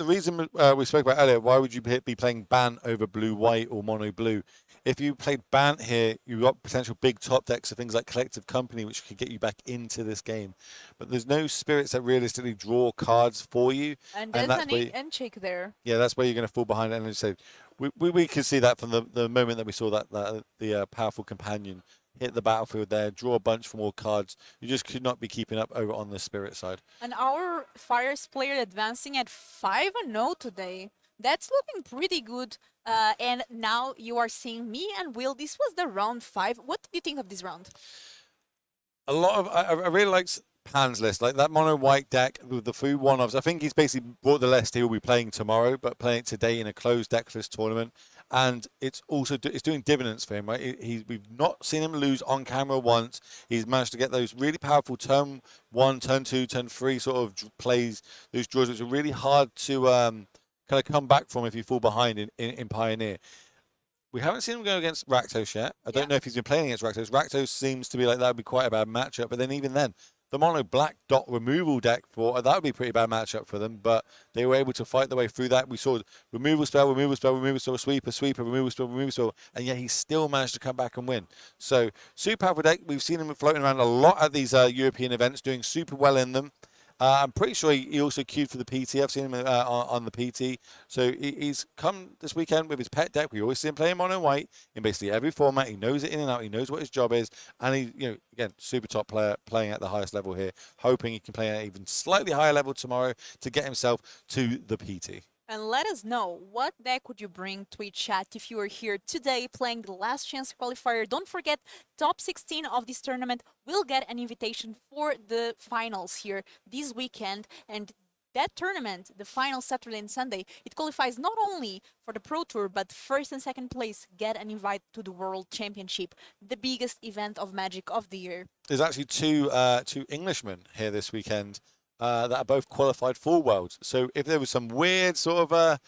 reason we spoke about earlier, why would you be playing Ban over blue-white or mono-blue? If you played Ban here, you've got potential big top decks of things like Collective Company, which could get you back into this game. But there's no spirits that realistically draw cards for you. And there's that's an where Enchake there. Yeah, that's where you're going to fall behind. And so we could see that from the moment that we saw that the powerful companion hit the battlefield there, draw a bunch for more cards. You just could not be keeping up over on the spirit side. And our Fires player advancing at 5-0 today. That's looking pretty good. And now you are seeing me and Will. This was the round 5. What did you think of this round? A lot of I really liked Pan's list, like that mono white deck with the few one-offs. I think he's basically brought the list he will be playing tomorrow, but playing it today in a closed deckless tournament. And it's also it's doing dividends for him, right? We've not seen him lose on camera once. He's managed to get those really powerful turn 1, turn 2, turn 3 sort of plays, those draws, which are really hard to kind of come back from if you fall behind in Pioneer. We haven't seen him go against Rakdos yet. I don't know if he's been playing against Rakdos. Rakdos seems to be like that would be quite a bad matchup, but then even then, the mono black dot removal deck that would be a pretty bad matchup for them, but they were able to fight their way through that. We saw removal spell, sweeper, removal spell, and yet he still managed to come back and win. So super powerful deck. We've seen him floating around a lot at these European events, doing super well in them. I'm pretty sure he also queued for the PT. I've seen him on the PT. So he's come this weekend with his pet deck. We always see him playing mono white in basically every format. He knows it in and out. He knows what his job is. And he, again, super top player playing at the highest level here, hoping he can play at an even slightly higher level tomorrow to get himself to the PT. And let us know, what deck would you bring to a chat if you were here today playing the last chance qualifier? Don't forget, top 16 of this tournament will get an invitation for the finals here this weekend. And that tournament, the final Saturday and Sunday, it qualifies not only for the Pro Tour, but first and second place get an invite to the World Championship, the biggest event of Magic of the year. There's actually two Englishmen here this weekend. That are both qualified for Worlds. So if there was some weird sort of,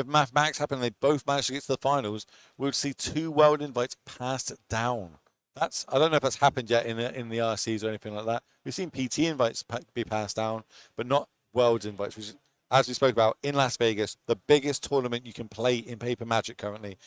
mathematics happen and they both managed to get to the finals, we would see 2 World invites passed down. I don't know if that's happened yet in the RCs or anything like that. We've seen PT invites be passed down, but not Worlds invites, which is, as we spoke about, in Las Vegas, the biggest tournament you can play in Paper Magic currently.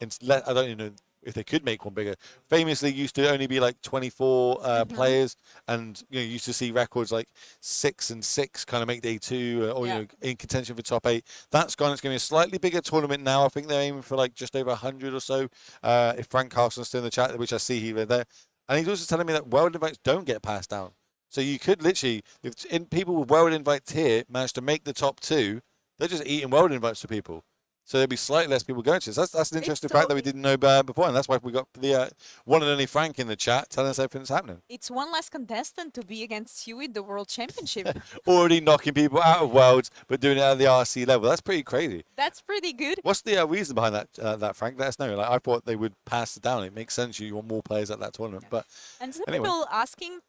I don't even know if they could make one bigger. Famously used to only be like 24 players, and used to see records like 6 and 6 kind of make day 2 or in contention for top 8. That's gone. It's going to be a slightly bigger tournament now. I think they're aiming for like just over 100 or so. If Frank Carlson's still in the chat, which I see here there, and he's also telling me that world invites don't get passed down. So you could literally, if people with world invites here manage to make the top 2, they're just eating world invites to people. So there'll be slightly less people going to this. That's an interesting so- fact that we didn't know before, and that's why we got the one and only Frank in the chat telling us everything that's happening. It's one less contestant to be against you in the World Championship. Already knocking people out of Worlds, but doing it at the RC level. That's pretty crazy. That's pretty good. What's the reason behind that, Frank? Let us know. Like, I thought they would pass it down. It makes sense. You want more players at that tournament. But And some anyway. people asking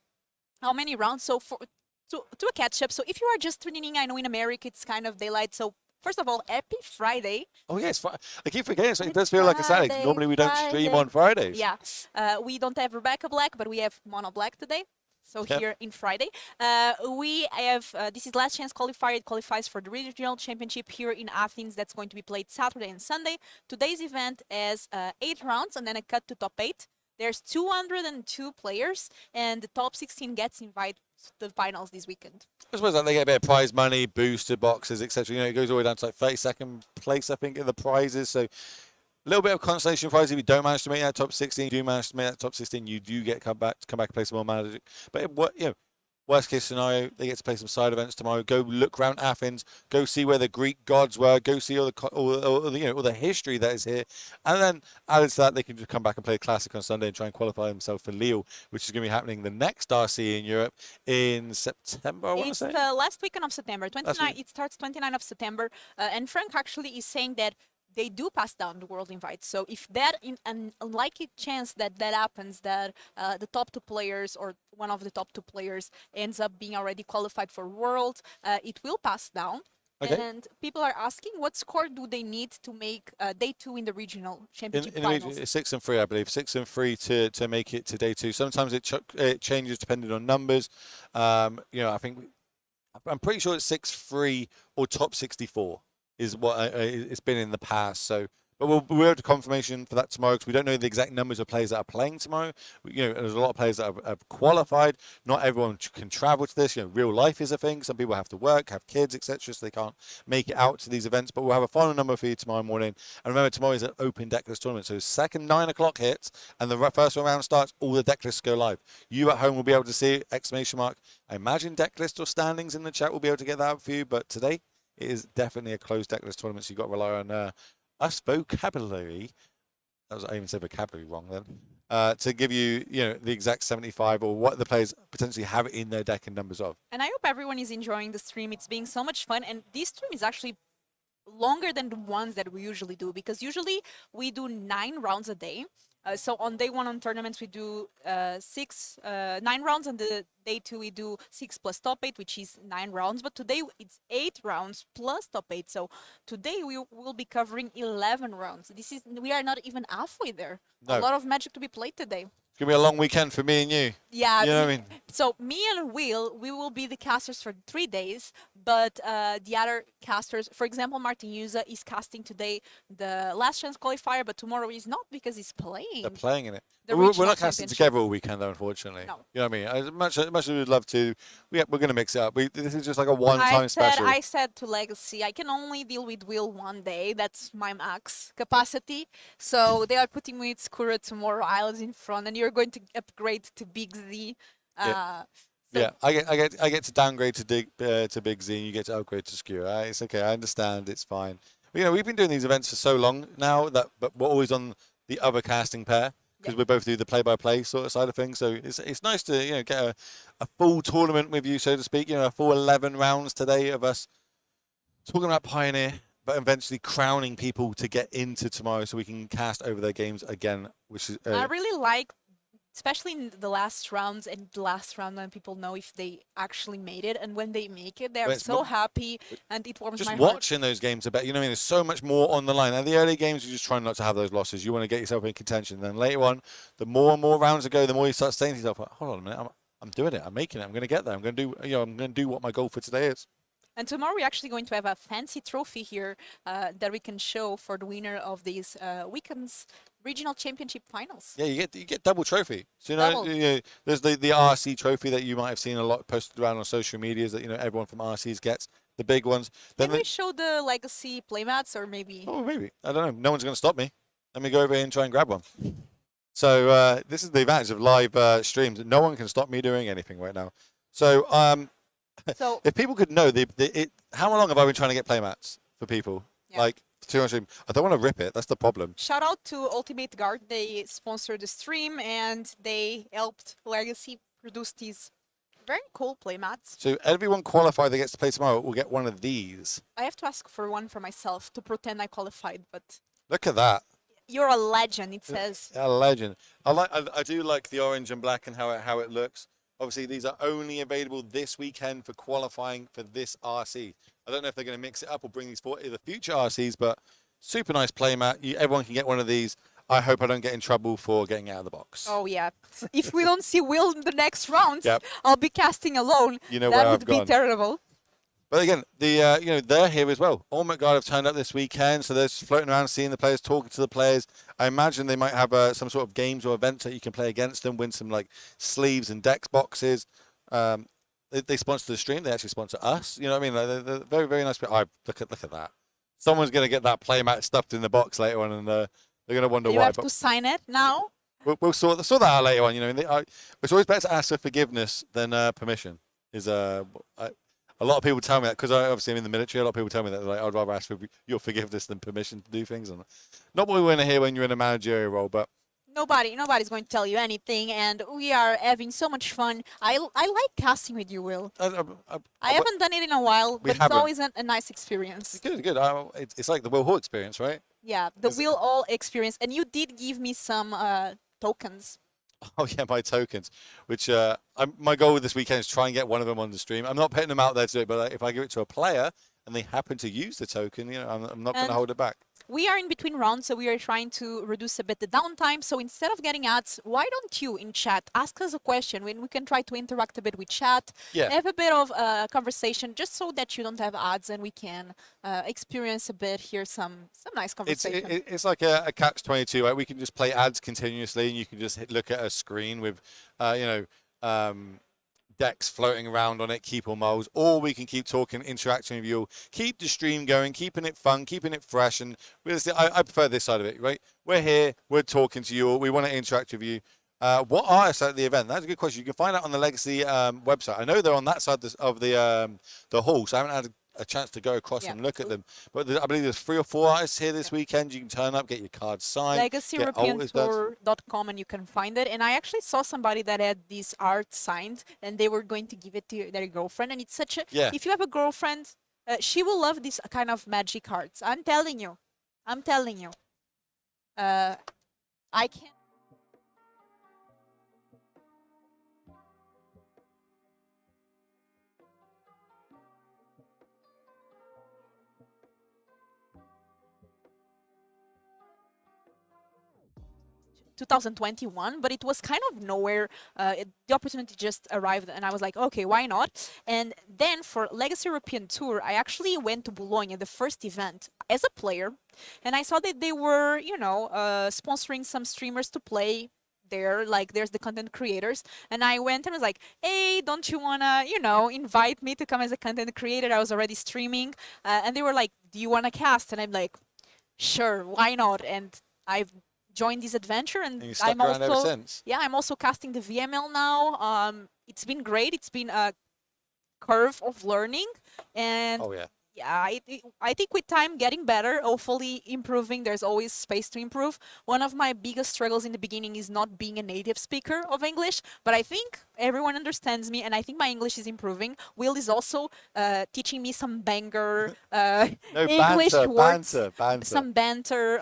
how many rounds. So to a catch up. So if you are just tuning in, I know in America it's kind of daylight. So first of all, happy Friday. Oh yeah, it's I keep forgetting. So it It's does feel like a Saturday. 'Cause Friday, normally we don't stream Friday. on Fridays. Yeah, we don't have Rebecca Black, but we have Mono Black today. So Yeah. here in Friday, we have this is last chance qualifier. It qualifies for the regional championship here in Athens. That's going to be played Saturday and Sunday. Today's event has 8 rounds and then a cut to top 8. There's 202 players, and the top 16 gets invited to the finals this weekend. I suppose like they get a bit of prize money, booster boxes, etc. You know, it goes all the way down to like 32nd place, I think, in the prizes. So a little bit of consolation prize if you don't manage to make that top 16. You do manage to make that top 16, you do get come back and play some more Magic. But worst case scenario, they get to play some side events tomorrow. Go look around Athens. Go see where the Greek gods were. Go see all the history that is here. And then added to that, they can just come back and play a classic on Sunday and try and qualify themselves for Lille, which is going to be happening the next RC in Europe in September. I want to It's say. the last weekend of September. 29. week. It starts 29th of September, and Frank actually is saying that they do pass down the world invite. So if that in an unlikely chance that happens, that the top 2 players or one of the top 2 players ends up being already qualified for world, it will pass down. Okay. And people are asking what score do they need to make day 2 in the regional championship In the finals? region, it's 6 and 3, I believe. 6 and 3 to make it to day 2. Sometimes it changes depending on numbers. I think I'm pretty sure it's 6-3 or top 64 is what it's been in the past. So, but we'll have the confirmation for that tomorrow because we don't know the exact numbers of players that are playing tomorrow. There's a lot of players that have qualified. Not everyone can travel to this. Real life is a thing. Some people have to work, have kids, etc., so they can't make it out to these events. But we'll have a final number for you tomorrow morning. And remember, tomorrow is an open decklist tournament. So second 9 o'clock hits and the first round starts, all the decklists go live. You at home will be able to see it, exclamation mark. I imagine decklist or standings in the chat will be able to get that out for you. But today, it is definitely a closed decklist tournament, so you've got to rely on us vocabulary. I even said vocabulary wrong then. To give you, the exact 75 or what the players potentially have in their deck and numbers of. And I hope everyone is enjoying the stream. It's being so much fun, and this stream is actually longer than the ones that we usually do, because usually we do 9 rounds a day. So on day 1 on tournaments we do 9 rounds, and the day 2 we do 6 plus top 8, which is 9 rounds. But today it's 8 rounds plus top 8. So today we will be covering 11 rounds. We are not even halfway there. No. A lot of Magic to be played today. It's going to be a long weekend for me and you. Yeah, You know what I mean? So me and Will, we will be the casters for 3 days, but the other casters, for example, Martin Juza is casting today the last chance qualifier, but tomorrow he's not because he's playing. They're playing in it. The We're regional not casting championship. together all weekend, though, unfortunately. No. You know what I mean? As much as we'd love to, we're going to mix it up. This is just like a one-time special. I said to Legacy, I can only deal with Will one day. That's my max capacity. So they are putting me with Skura tomorrow. I was in front, and you're going to upgrade to Big Z. Yeah. So Yeah, I get to downgrade to Big Z, and you get to upgrade to Skewer. It's okay, I understand, it's fine. But, we've been doing these events for so long now but we're always on the other casting pair because we both do the play-by-play sort of side of things. So it's nice to get a full tournament with you, so to speak. A full 11 rounds today of us talking about Pioneer, but eventually crowning people to get into tomorrow so we can cast over their games again, which is I really like, especially in the last rounds, and the last round when people know if they actually made it, and when they make it, they're Well, it's so happy, and it warms just my heart. watching those games. I bet there's so much more on the line. At the early games, you just try not to have those losses. You want to get yourself in contention. Then later on, the more and more rounds go, the more you start saying to yourself, "Hold on a minute, I'm doing it. I'm making it. I'm going to get there. I'm going to do. I'm going to do what my goal for today is." And tomorrow we're actually going to have a fancy trophy here that we can show for the winner of these weekend's regional championship finals. Yeah, you get double trophy. So Double. there's the RC trophy that you might have seen a lot posted around on social medias that everyone from RCs gets. The big ones. Then Can we show the legacy playmats, or maybe? oh, maybe. I don't know. No one's going to stop me. Let me go over here and try and grab one. So this is the advantage of live streams. No one can stop me doing anything right now. So So if people could know how long have I been trying to get playmats for people? Yeah. Like 200 stream. I don't want to rip it. That's the problem. Shout out to Ultimate Guard. They sponsored the stream and they helped Legacy produce these very cool playmats. So everyone qualified that gets to play tomorrow will get one of these. I have to ask for one for myself to pretend I qualified, but Look at that. you're a legend, it says. A legend. I do like the orange and black and how it looks. Obviously, these are only available this weekend for qualifying for this RC. I don't know if they're going to mix it up or bring these for the future RCs, but super nice playmat. Everyone can get one of these. I hope I don't get in trouble for getting out of the box. Oh yeah. If we don't see Will in the next round, Yep. I'll be casting alone. You know that where would I've be gone. terrible. But again, they're here as well. All Guard have turned up this weekend, so they're just floating around, seeing the players, talking to the players. I imagine they might have some sort of games or events that you can play against them, win some like sleeves and decks boxes. They sponsor the stream. They actually sponsor us. You know what I mean? Like, they're very, very nice people. Look at that. Someone's gonna get that playmat stuffed in the box later on, and they're gonna wonder You why. have But to sign it now. we'll sort that out later on. You know, it's always better to ask for forgiveness than permission. A lot of people tell me that because obviously I'm in the military. A lot of people tell me that like, I'd rather ask for your forgiveness than permission to do things. And not what we want to hear when you're in a managerial role, but Nobody's going to tell you anything, and we are having so much fun. I like casting with you, Will. I haven't done it in a while, but it's haven't. always a nice experience. Good. It's like the Will Hall experience, right? Yeah, the Will All experience, and you did give me some tokens. Oh yeah, my tokens. Which my goal this weekend is try and get one of them on the stream. I'm not putting them out there to do it, but if I give it to a player and they happen to use the token, you know, I'm not going to hold it back. We are in between rounds, so we are trying to reduce a bit the downtime. So instead of getting ads, why don't you in chat ask us a question when we can try to interact a bit with chat, have a bit of conversation, just so that you don't have ads and we can experience a bit, hear some nice conversation. It's like a catch-22, right? We can just play ads continuously, and you can just look at a screen with, decks floating around on it, keep all moles, or we can keep talking, interacting with you all, keep the stream going, keeping it fun, keeping it fresh, and realistically, I prefer this side of it, right? We're here, we're talking to you all, we want to interact with you. What are us at the event? That's a good question. You can find out on the Legacy website. I know they're on that side of the hall, so I haven't had a chance to go across and look at them. But I believe there's 3 or 4 artists here this weekend. You can turn up, get your cards signed. LegacyEuropeanTour.com, and you can find it. And I actually saw somebody that had this art signed, and they were going to give it to their girlfriend. And it's such a... If you have a girlfriend, she will love this kind of magic cards. I'm telling you. I can't... 2021, but it was kind of nowhere. The opportunity just arrived, and I was like, okay, why not? And then for Legacy European Tour, I actually went to Bologna, the first event, as a player, and I saw that they were, sponsoring some streamers to play there, like there's the content creators, and I went and was like, hey, don't you wanna, invite me to come as a content creator? I was already streaming, and they were like, do you wanna cast? And I'm like, sure, why not? And I've joined this adventure, and I'm also ever since. I'm also casting the VML now. It's been great. It's been a curve of learning, and I think with time getting better, hopefully improving. There's always space to improve. One of my biggest struggles in the beginning is not being a native speaker of English, but I think everyone understands me, and I think my English is improving. Will is also teaching me some banger English words, banter. some banter,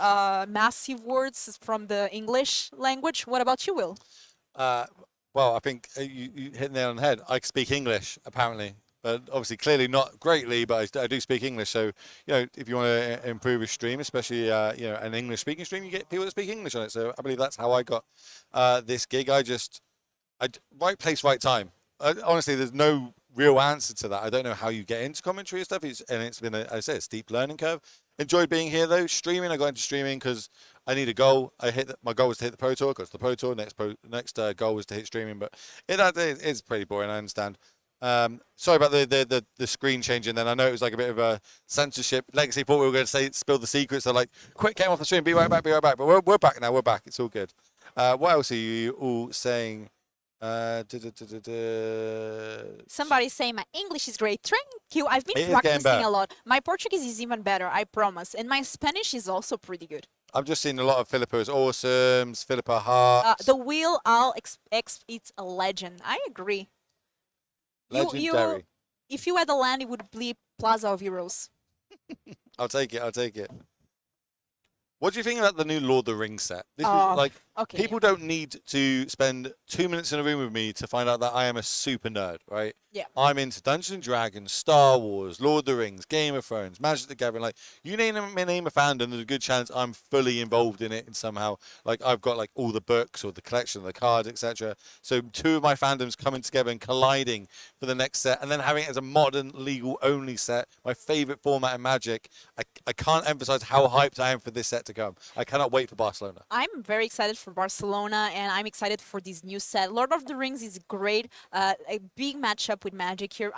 massive words from the English language. What about you, Will? Well, I think you hit the nail on the head. I speak English, apparently. But obviously, clearly not greatly, but I do speak English. So, if you want to improve your stream, especially, an English-speaking stream, you get people that speak English on it. So I believe that's how I got this gig. Right place, right time. Honestly, there's no real answer to that. I don't know how you get into commentary and stuff. It's been, a steep learning curve. Enjoyed being here, though. Streaming, I got into streaming because I need a goal. My goal was to hit the Pro Tour. Got to the Pro Tour. Next goal was to hit streaming. But it's pretty boring, I understand. Sorry about the screen changing then. I know it was like a bit of a censorship. Legacy thought we were going to spill the secrets. They're like, quick, came off the stream, be right back. But we're back now, we're back. It's all good. What else are you all saying? Somebody saying my English is great. Q, I've been It is getting practicing better. a lot. My Portuguese is even better, I promise. And my Spanish is also pretty good. I'm just seeing a lot of Filipa's awesomes, Filipa hearts. The wheel, it's a legend. I agree. Legendary. If you had a land, it would be Plaza of Heroes. I'll take it. I'll take it. What do you think about the new Lord of the Rings set? This is Oh, like okay. people don't need to spend 2 minutes in a room with me to find out that I am a super nerd, right? Yeah. I'm into Dungeons and Dragons, Star Wars, Lord of the Rings, Game of Thrones, Magic the Gathering. Like you name a fandom, there's a good chance I'm fully involved in it in somehow. Like I've got like all the books or the collection of the cards, etc. So two of my fandoms coming together and colliding for the next set, and then having it as a modern, legal only set. My favorite format in Magic. I can't emphasize how hyped I am for this set to come. I cannot wait for Barcelona. I'm very excited for Barcelona, and I'm excited for this new set. Lord of the Rings is great. A big matchup with Magic here.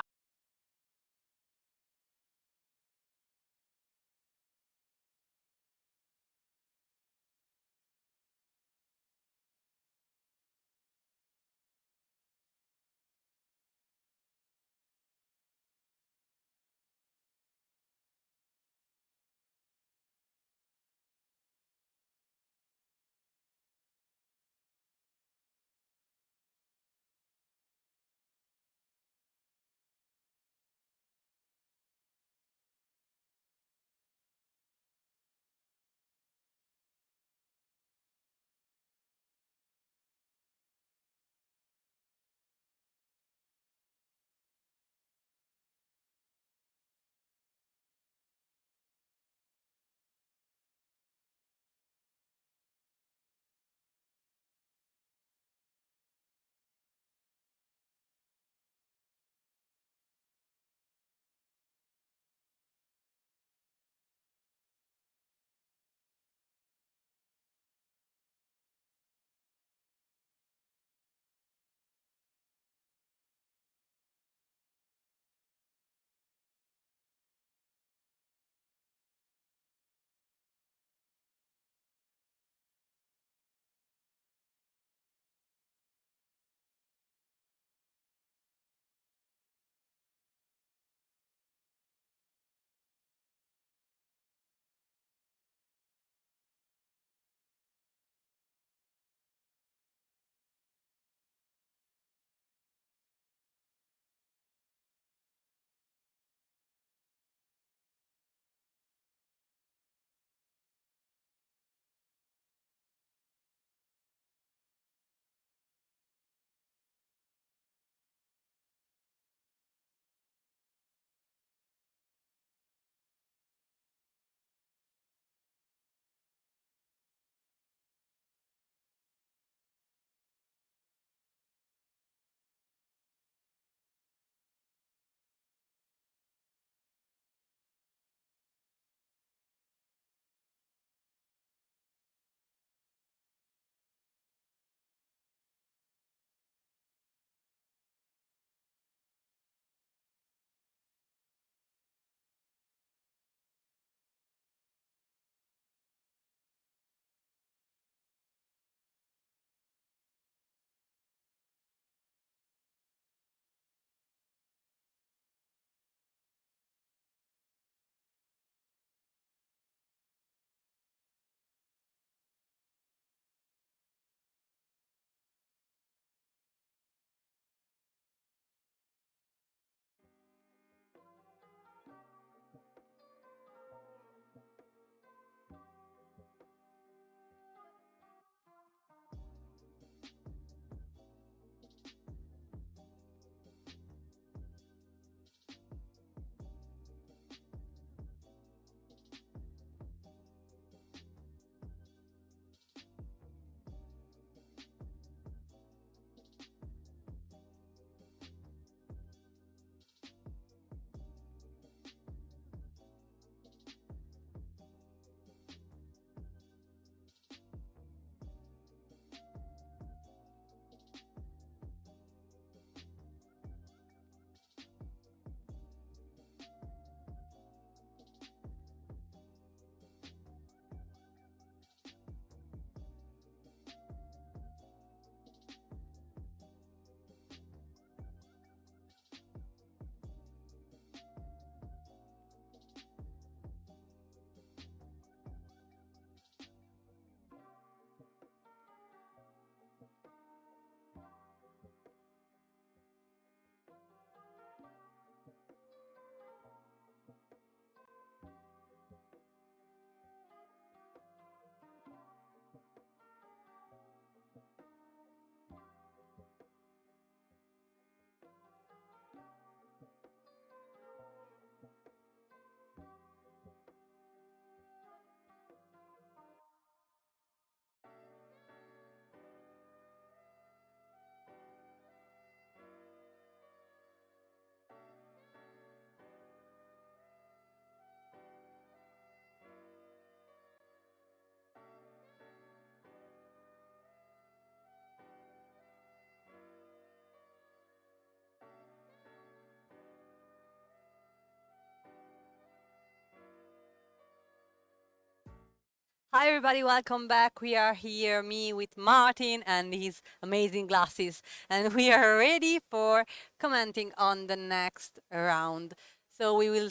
Hi everybody, welcome back. We are here, me with Martin and his amazing glasses, and we are ready for commenting on the next round. So we will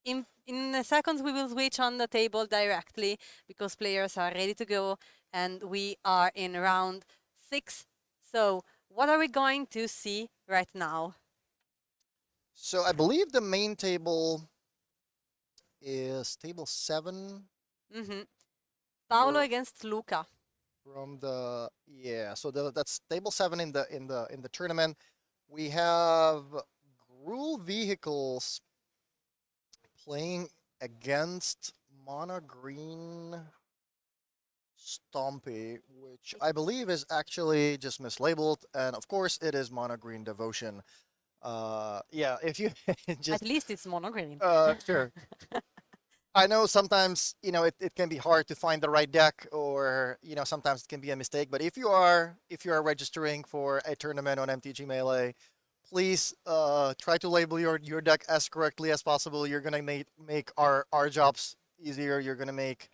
in seconds we will switch on the table directly because players are ready to go, and we are in round 6. So what are we going to see right now? So I believe the main table is table 7 Mm-hmm. Paolo For- against Luca. from the So that's table 7 in the tournament. We have Gruel Vehicles playing against Mono Green Stompy, which I believe is actually just mislabeled, and of course it is Mono Green Devotion. Yeah, if you just At least it's monogreen. sure. I know sometimes, it can be hard to find the right deck, or, sometimes it can be a mistake. But if you are registering for a tournament on MTG Melee, please try to label your deck as correctly as possible. You're gonna make our jobs easier. You're gonna make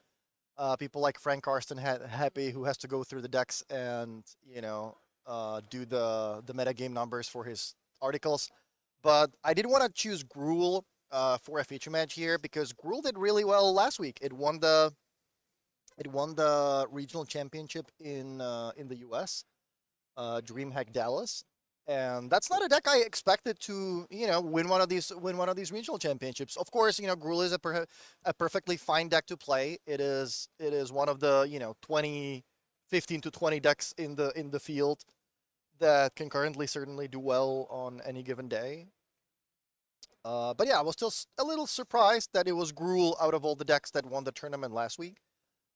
people like Frank Karsten happy, who has to go through the decks and do the metagame numbers for his articles. But I did want to choose Gruel for a feature match here because Gruel did really well last week. It won the regional championship in the U.S. DreamHack Dallas, and that's not a deck I expected to win one of these regional championships. Of course, Gruel is a perfectly fine deck to play. It is one of the 15 to 20 decks in the field that can currently certainly do well on any given day. But yeah, I was still a little surprised that it was Gruel out of all the decks that won the tournament last week.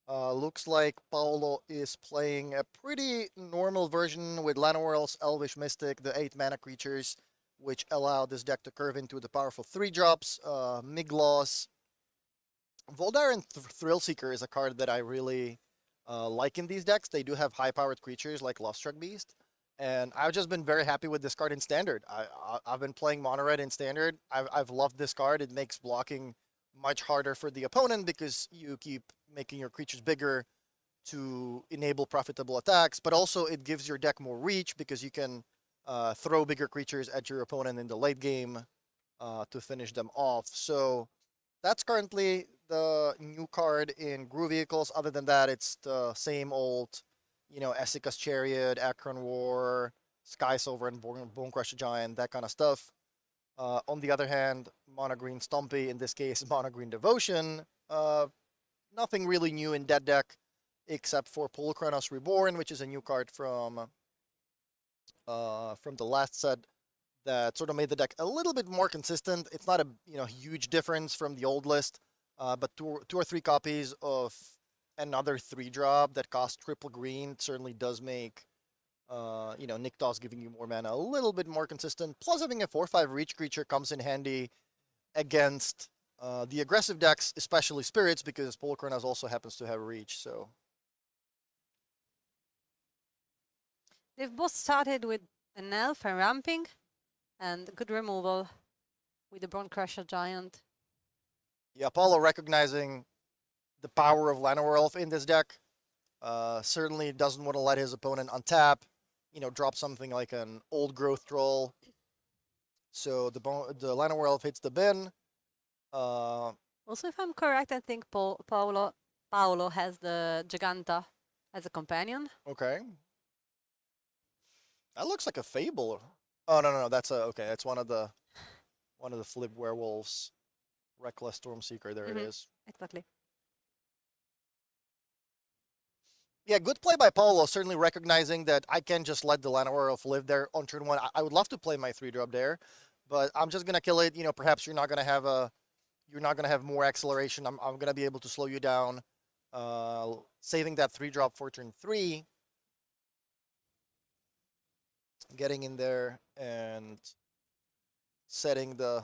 Looks like Paolo is playing a pretty normal version with Llanowar's Elvish Mystic, the 8 mana creatures, which allow this deck to curve into the powerful 3 drops. Migloss. Voldaren Thrillseeker is a card that I really like in these decks. They do have high-powered creatures like Lovestruck Beast, and I've just been very happy with this card in Standard. I've been playing Mono Red in Standard. I've loved this card. It makes blocking much harder for the opponent because you keep making your creatures bigger to enable profitable attacks, but also it gives your deck more reach because you can throw bigger creatures at your opponent in the late game to finish them off. So that's currently the new card in Groove Vehicles. Other than that, it's the same old, Esika's Chariot, Akron War, Sky Silver, and Bone Crusher Giant, that kind of stuff. On the other hand, Mono Green Stompy, in this case, Mono Green Devotion, nothing really new in that deck except for Pulchronos Reborn, which is a new card from the last set that sort of made the deck a little bit more consistent. It's not a huge difference from the old list, but two or three copies of another 3-drop that costs triple green certainly does make Nykthos giving you more mana a little bit more consistent. Plus, having a 4/5 reach creature comes in handy against the aggressive decks, especially spirits, because Pulchronos also happens to have reach. So They've both started with an elf and ramping, and good removal with the Bone Crusher Giant. yeah, Apollo recognizing the power of Llanowar Elf in this deck certainly doesn't want to let his opponent untap. Drop something like an old growth troll. So the Llanowar Elf hits the bin. Also, if I'm correct, I think Paolo has the Giganta as a companion. Okay. That looks like a Fable. Oh no, that's okay. That's one of the flip werewolves. Reckless Stormseeker. There it is. Exactly. Yeah, good play by Paulo. Certainly recognizing that I can't just let the Llanowar Elf live there on turn 1. I would love to play my 3-drop there, but I'm just gonna kill it. Perhaps you're not gonna have more acceleration. I'm gonna be able to slow you down, saving that 3-drop for turn 3. Getting in there and setting it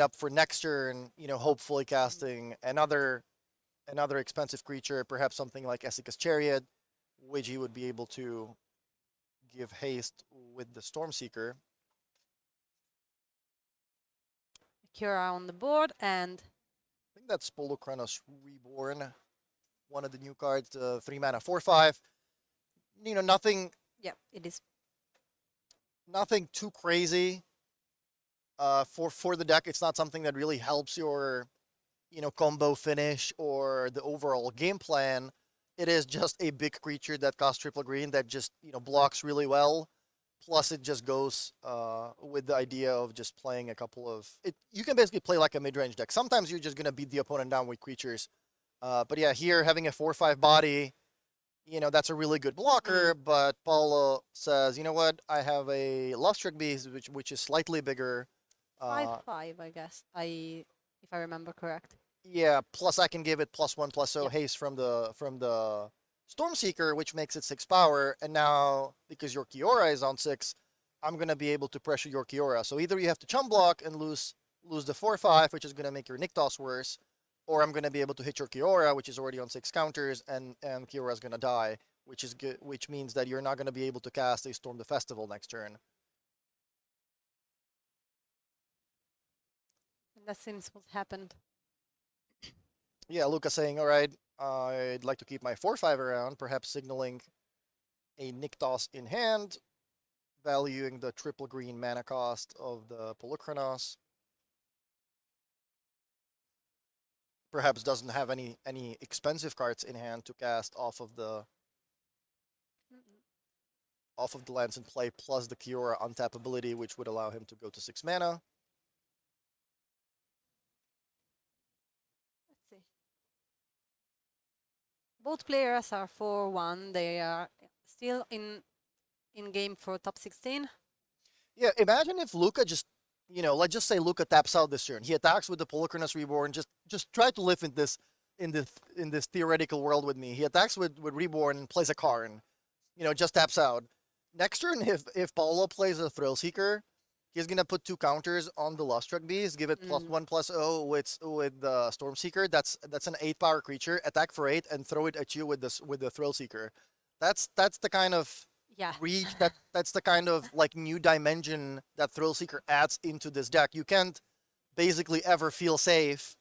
up for next turn, hopefully casting another expensive creature, perhaps something like Esika's Chariot, which he would be able to give haste with the Stormseeker. Cura on the board, and think that's Polukranos Reborn. One of the new cards, 3 mana, 4/5. You know, nothing Yeah, it is. too crazy. For the deck, it's not something that really helps your, combo finish or the overall game plan. It is just a big creature that costs triple green that just, blocks really well. Plus, it just goes with the idea of just playing a couple of it. You can basically play like a mid-range deck. Sometimes you're just gonna beat the opponent down with creatures. But yeah, here having a 4/5 body, that's a really good blocker. But Paulo says, you know what? I have a Lustric Beast, which is slightly bigger. 5/5, I guess. If I remember correct. Yeah, plus I can give it +1/+0 Yep. haste from the Stormseeker, which makes it 6 power. And now because your Kiora is on 6, I'm gonna be able to pressure your Kiora. So either you have to chum block and lose the 4/5, which is gonna make your Nykthos worse, or I'm gonna be able to hit your Kiora, which is already on 6 counters, and Kiora is gonna die, which is good, which means that you're not gonna be able to cast a Storm the Festival next turn. And that seems what happened. Yeah, Luca saying, all right, I'd like to keep my 4/5 around, perhaps signaling a Nykthos in hand, valuing the triple green mana cost of the Polukranos. Perhaps doesn't have any expensive cards in hand to cast off of the lands in play, plus the Kiora untap ability, which would allow him to go to 6 mana. Let's see. Both players are 4-1. They are still in game for top 16. Yeah, imagine if Luca just, let's just say Luca taps out this turn. He attacks with the Polukranos Reborn. Just try to live in this theoretical world with me. He attacks with Reborn and plays a Karn. Just taps out. Next turn, if Paulo plays a Thrill Seeker, he's gonna put 2 counters on the Lustruck Beast, give it +1/+0 with the Storm Seeker. That's an 8 power creature. Attack for 8 and throw it at you with the Thrill Seeker. That's the kind of Yeah. reach that's the kind of like new dimension that Thrill Seeker adds into this deck. You can't basically ever feel safe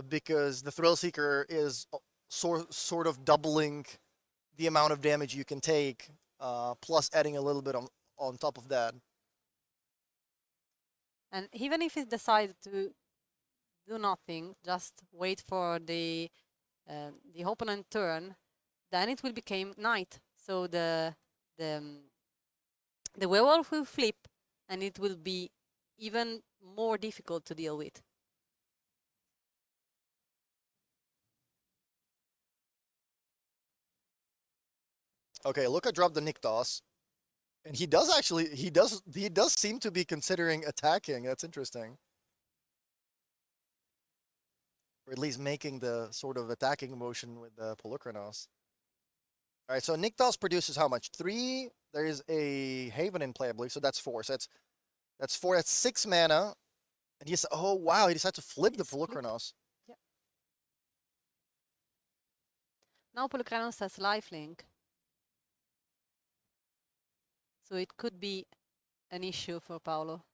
because the Thrill Seeker is sort of doubling the amount of damage you can take, plus adding a little bit on top of that. And even if he decides to do nothing, just wait for the opponent turn, then it will become night. So the werewolf will flip, and it will be even more difficult to deal with. Okay, Luca dropped the Nykthos, and he does seem to be considering attacking. That's interesting. Or at least making the sort of attacking motion with the Polukranos. All right, so Nykthos produces how much? 3. There is a Haven in play, I believe, so that's 4. So that's 4. That's 6 mana. And he's, oh wow, he decided to flip the Polukranos. Yeah. Now Polukranos has lifelink. So it could be an issue for Paolo.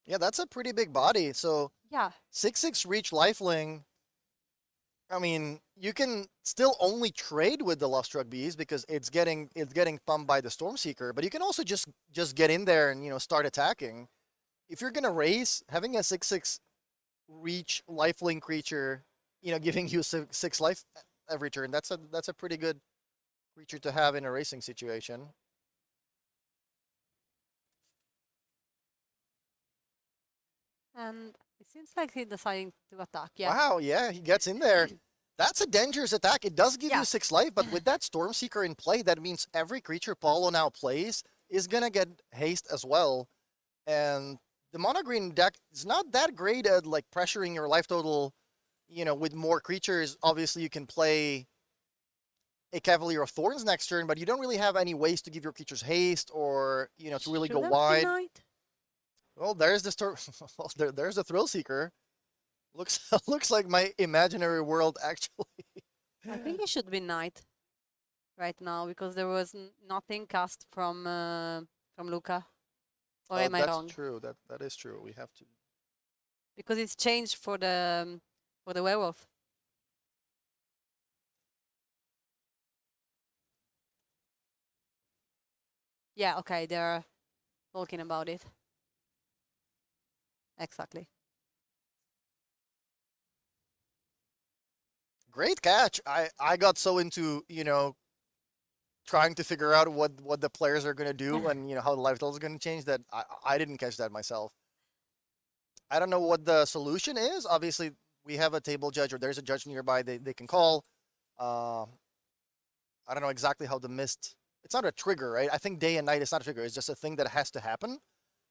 Yeah, that's a pretty big body. So Yeah. 6/6 reach lifelink. I mean, you can still only trade with the Lustruck Bees because it's getting pumped by the Stormseeker, but you can also just get in there and start attacking. If you're gonna race, having a 6/6 reach lifelink creature, giving you 6 life every turn, that's a pretty good creature to have in a racing situation. And it seems like he's deciding to attack. Yeah. Wow, yeah, he gets in there. That's a dangerous attack. It does give Yeah. you 6 life, but with that Stormseeker in play, that means every creature Paulo now plays is gonna get haste as well. And the mono green deck is not that great at like pressuring your life total, with more creatures. Obviously, you can play a Cavalier of Thorns next turn, but you don't really have any ways to give your creatures haste or to really go Shouldn't be wide. night. Well, there's the well, there's the Thrill Seeker. Looks like my imaginary world actually. I think it should be night right now because there was nothing cast from Luca. Or am I that's wrong? true. That is true. We have to. Because it's changed for the werewolf. Yeah, okay, they're talking about it. Exactly. Great catch. I got so into, trying to figure out what the players are going to do and, how the life total is going to change that I didn't catch that myself. I don't know what the solution is. Obviously, we have a table judge or there's a judge nearby they can call. I don't know exactly how the mist. It's not a trigger, right? I think day and night is not a trigger. It's just a thing that has to happen.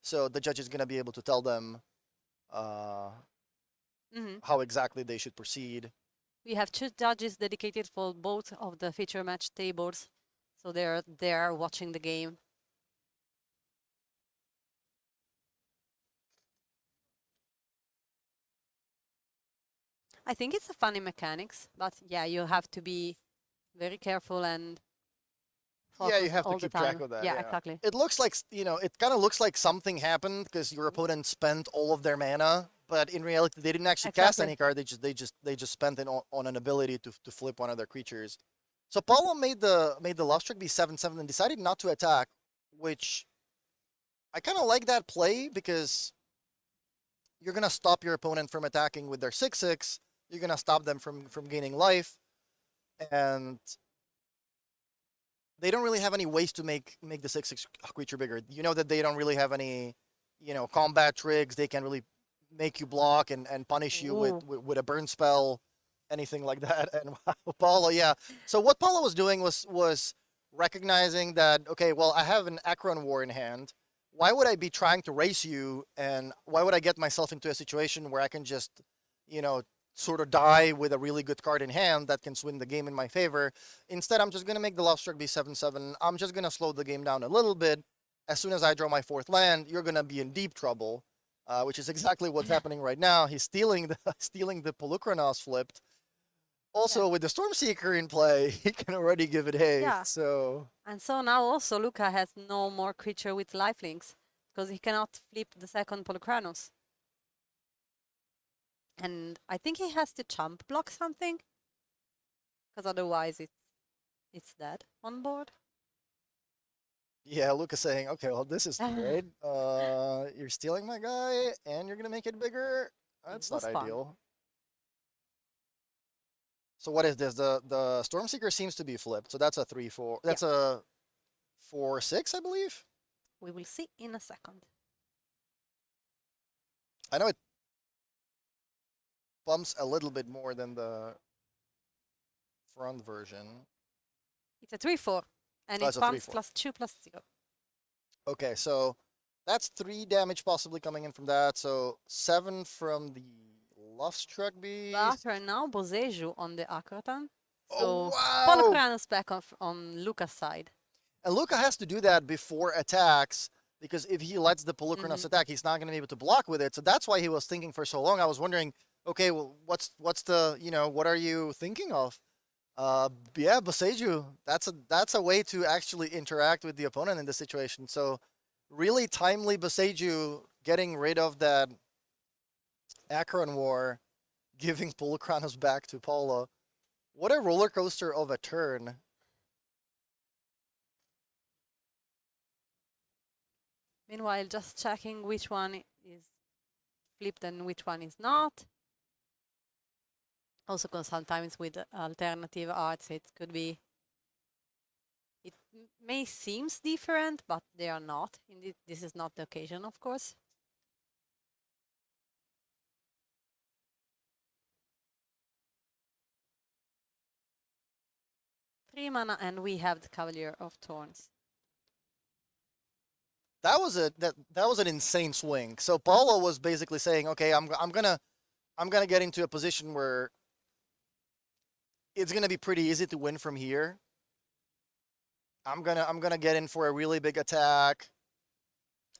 So the judge is going to be able to tell them how exactly they should proceed. We have 2 judges dedicated for both of the feature match tables, so they're there watching the game. I think it's a funny mechanics, but yeah, you have to be very careful and Yeah, you focus have to all the keep track time. of that. Yeah, exactly. It looks like, it kind of looks like something happened because your opponent spent all of their mana, but in reality, they didn't actually cast Exactly. any card. They just spent it on an ability to flip one of their creatures. So Paulo made the love streak be 7/7 and decided not to attack, which I kind of like that play because you're gonna stop your opponent from attacking with their 6/6. You're gonna stop them from gaining life, and they don't really have any ways to make the 6/6 creature bigger. You know that they don't really have any, combat tricks. They can really make you block and punish you with a burn spell, anything like that. And Paulo, yeah. So what Paulo was doing was recognizing that, okay, well, I have an Akron War in hand. Why would I be trying to race you, and why would I get myself into a situation where I can just, sort of die with a really good card in hand that can swing the game in my favor? Instead, I'm just going to make the love struck be 7/7. I'm just going to slow the game down a little bit. As soon as I draw my 4th land, you're going to be in deep trouble, which is exactly what's happening right now. He's stealing the Polukranos flipped. Also, with the Stormseeker in play, he can already give it haste. Yeah. So And so now also Luca has no more creature with lifelinks because he cannot flip the second Polukranos. And I think he has to chump block something because otherwise it's dead on board. yeah, Luca's saying, okay, well, this is great. You're stealing my guy, and you're going to make it bigger. That's not was fun. ideal. So what is this? The Stormseeker seems to be flipped. So that's a 3/4. That's a 4/6, I believe. We will see in a second. I know it bumps a little bit more than the front version. It's a 3/4, and Oh, it it's a bumps 3/4. +2/+0. Okay, so that's 3 damage possibly coming in from that. So 7 from the Lovestruck Beast. But right now Boseju on the Akrotan. Oh, So wow! Polukranos back on Luca's side. And Luca has to do that before attacks, because if he lets the Polukranos attack, he's not going to be able to block with it. So that's why he was thinking for so long. I was wondering, okay, well, what's the, what are you thinking of? Yeah, Boseju, that's a way to actually interact with the opponent in this situation. So really timely Boseju getting rid of that Akron War, giving Polukranos back to Paula. What a roller coaster of a turn. Meanwhile, just checking which one is flipped and which one is not. Also, because sometimes with alternative arts, it could be. It may seems different, but they are not. Indeed, this is not the occasion, of course. Three mana, and we have the Cavalier of Thorns. That was an insane swing. So Paulo was basically saying, okay, I'm gonna get into a position where it's gonna be pretty easy to win from here. I'm gonna get in for a really big attack.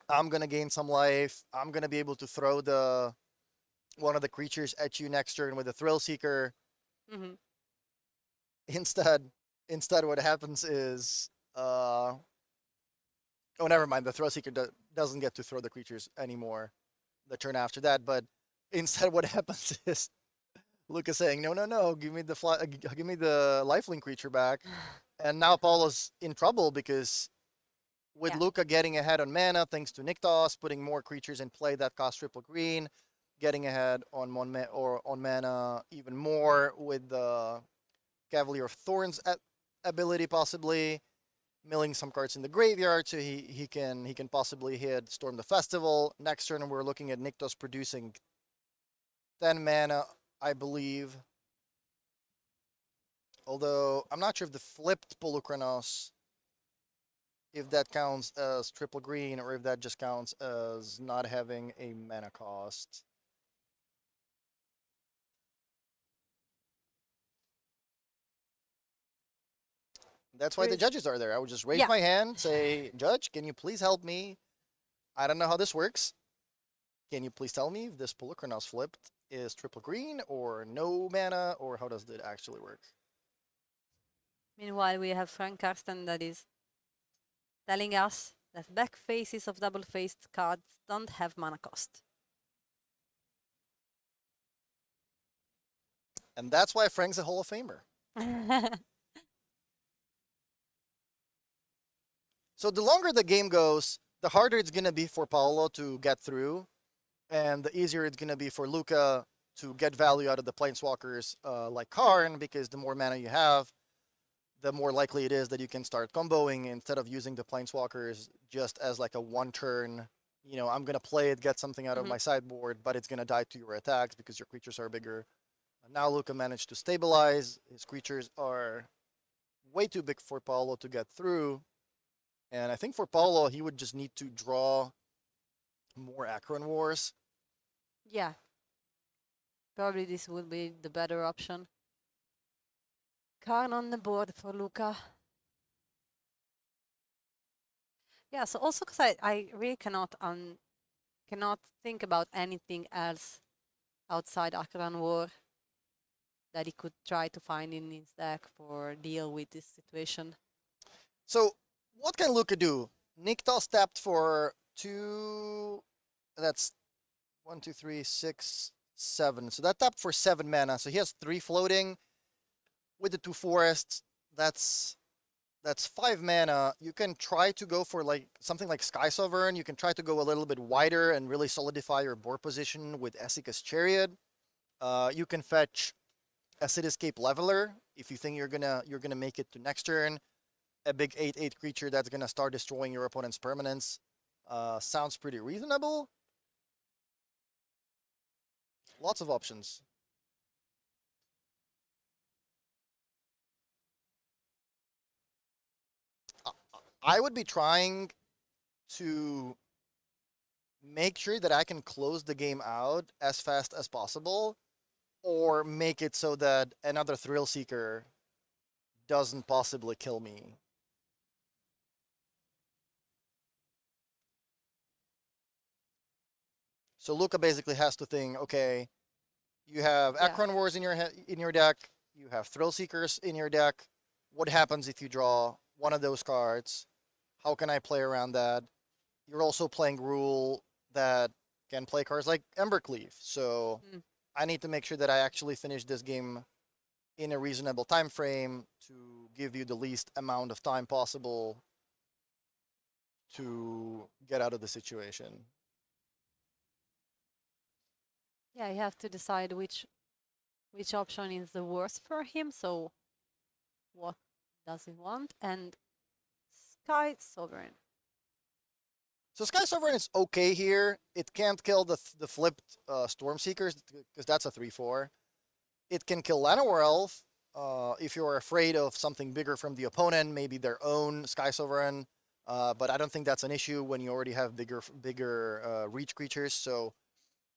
I'm gonna gain some life. I'm gonna be able to throw one of the creatures at you next turn with a Thrill Seeker. Instead, what happens is Oh, never mind. The Thrill Seeker doesn't get to throw the creatures anymore the turn after that. But instead, what happens is Luca's saying, "No, no, no! Give me give me the lifelink creature back." And now Paulo's in trouble because with Yeah. Luca getting ahead on mana thanks to Nykthos, putting more creatures in play that cost triple green, getting ahead on on mana even more with the Cavalier of Thorns ability possibly, milling some cards in the graveyard so he can possibly hit Storm the Festival. Next turn we're looking at Nykthos producing 10 mana, I believe. Although I'm not sure if the flipped Polukranos, if that counts as triple green or if that just counts as not having a mana cost. That's why There the is, judges are there. I would just raise yeah. my hand, say, "Judge, can you please help me? I don't know how this works. Can you please tell me if this Polukranos flipped is triple green or no mana, or how does it actually work?" Meanwhile, we have Frank Karsten that is telling us that back faces of double-faced cards don't have mana cost. And that's why Frank's a Hall of Famer. So the longer the game goes, the harder it's going to be for Paolo to get through, and the easier it's going to be for Luca to get value out of the Planeswalkers like Karn, because the more mana you have, the more likely it is that you can start comboing instead of using the Planeswalkers just as like a one-turn, I'm going to play it, get something out of my sideboard, but it's going to die to your attacks because your creatures are bigger. Now Luca managed to stabilize. His creatures are way too big for Paolo to get through. And I think for Paolo, he would just need to draw more Akron Wars. Yeah. Probably this would be the better option. Karn on the board for Luca. Yeah, so also because I really cannot think about anything else outside Akron War that he could try to find in his deck for deal with this situation. So what can Luca do? Nykthos tapped for 2. That's 1, 2, 3, 6, 7. So that tapped for 7 mana. So he has 3 floating with the 2 forests. That's 5 mana. You can try to go for like something like Sky Sovereign. You can try to go a little bit wider and really solidify your board position with Esika's Chariot. You can fetch a Cityscape Leveler if you think you're gonna make it to next turn. A big 8/8 creature that's gonna start destroying your opponent's permanents. Sounds pretty reasonable. Lots of options. I would be trying to make sure that I can close the game out as fast as possible, or make it so that another Thrill Seeker doesn't possibly kill me. So Luca basically has to think, okay, you have Akron Wars in your deck, you have Thrill Seekers in your deck. What happens if you draw one of those cards? How can I play around that? You're also playing Rule that can play cards like Embercleave. So I need to make sure that I actually finish this game in a reasonable time frame to give you the least amount of time possible to get out of the situation. Yeah, you have to decide which option is the worst for him. So what does he want? And Sky Sovereign. So Sky Sovereign is okay here. It can't kill the flipped Storm Seekers because that's a 3/4. It can kill Llanowar Elf if you're afraid of something bigger from the opponent, maybe their own Sky Sovereign. But I don't think that's an issue when you already have bigger reach creatures. So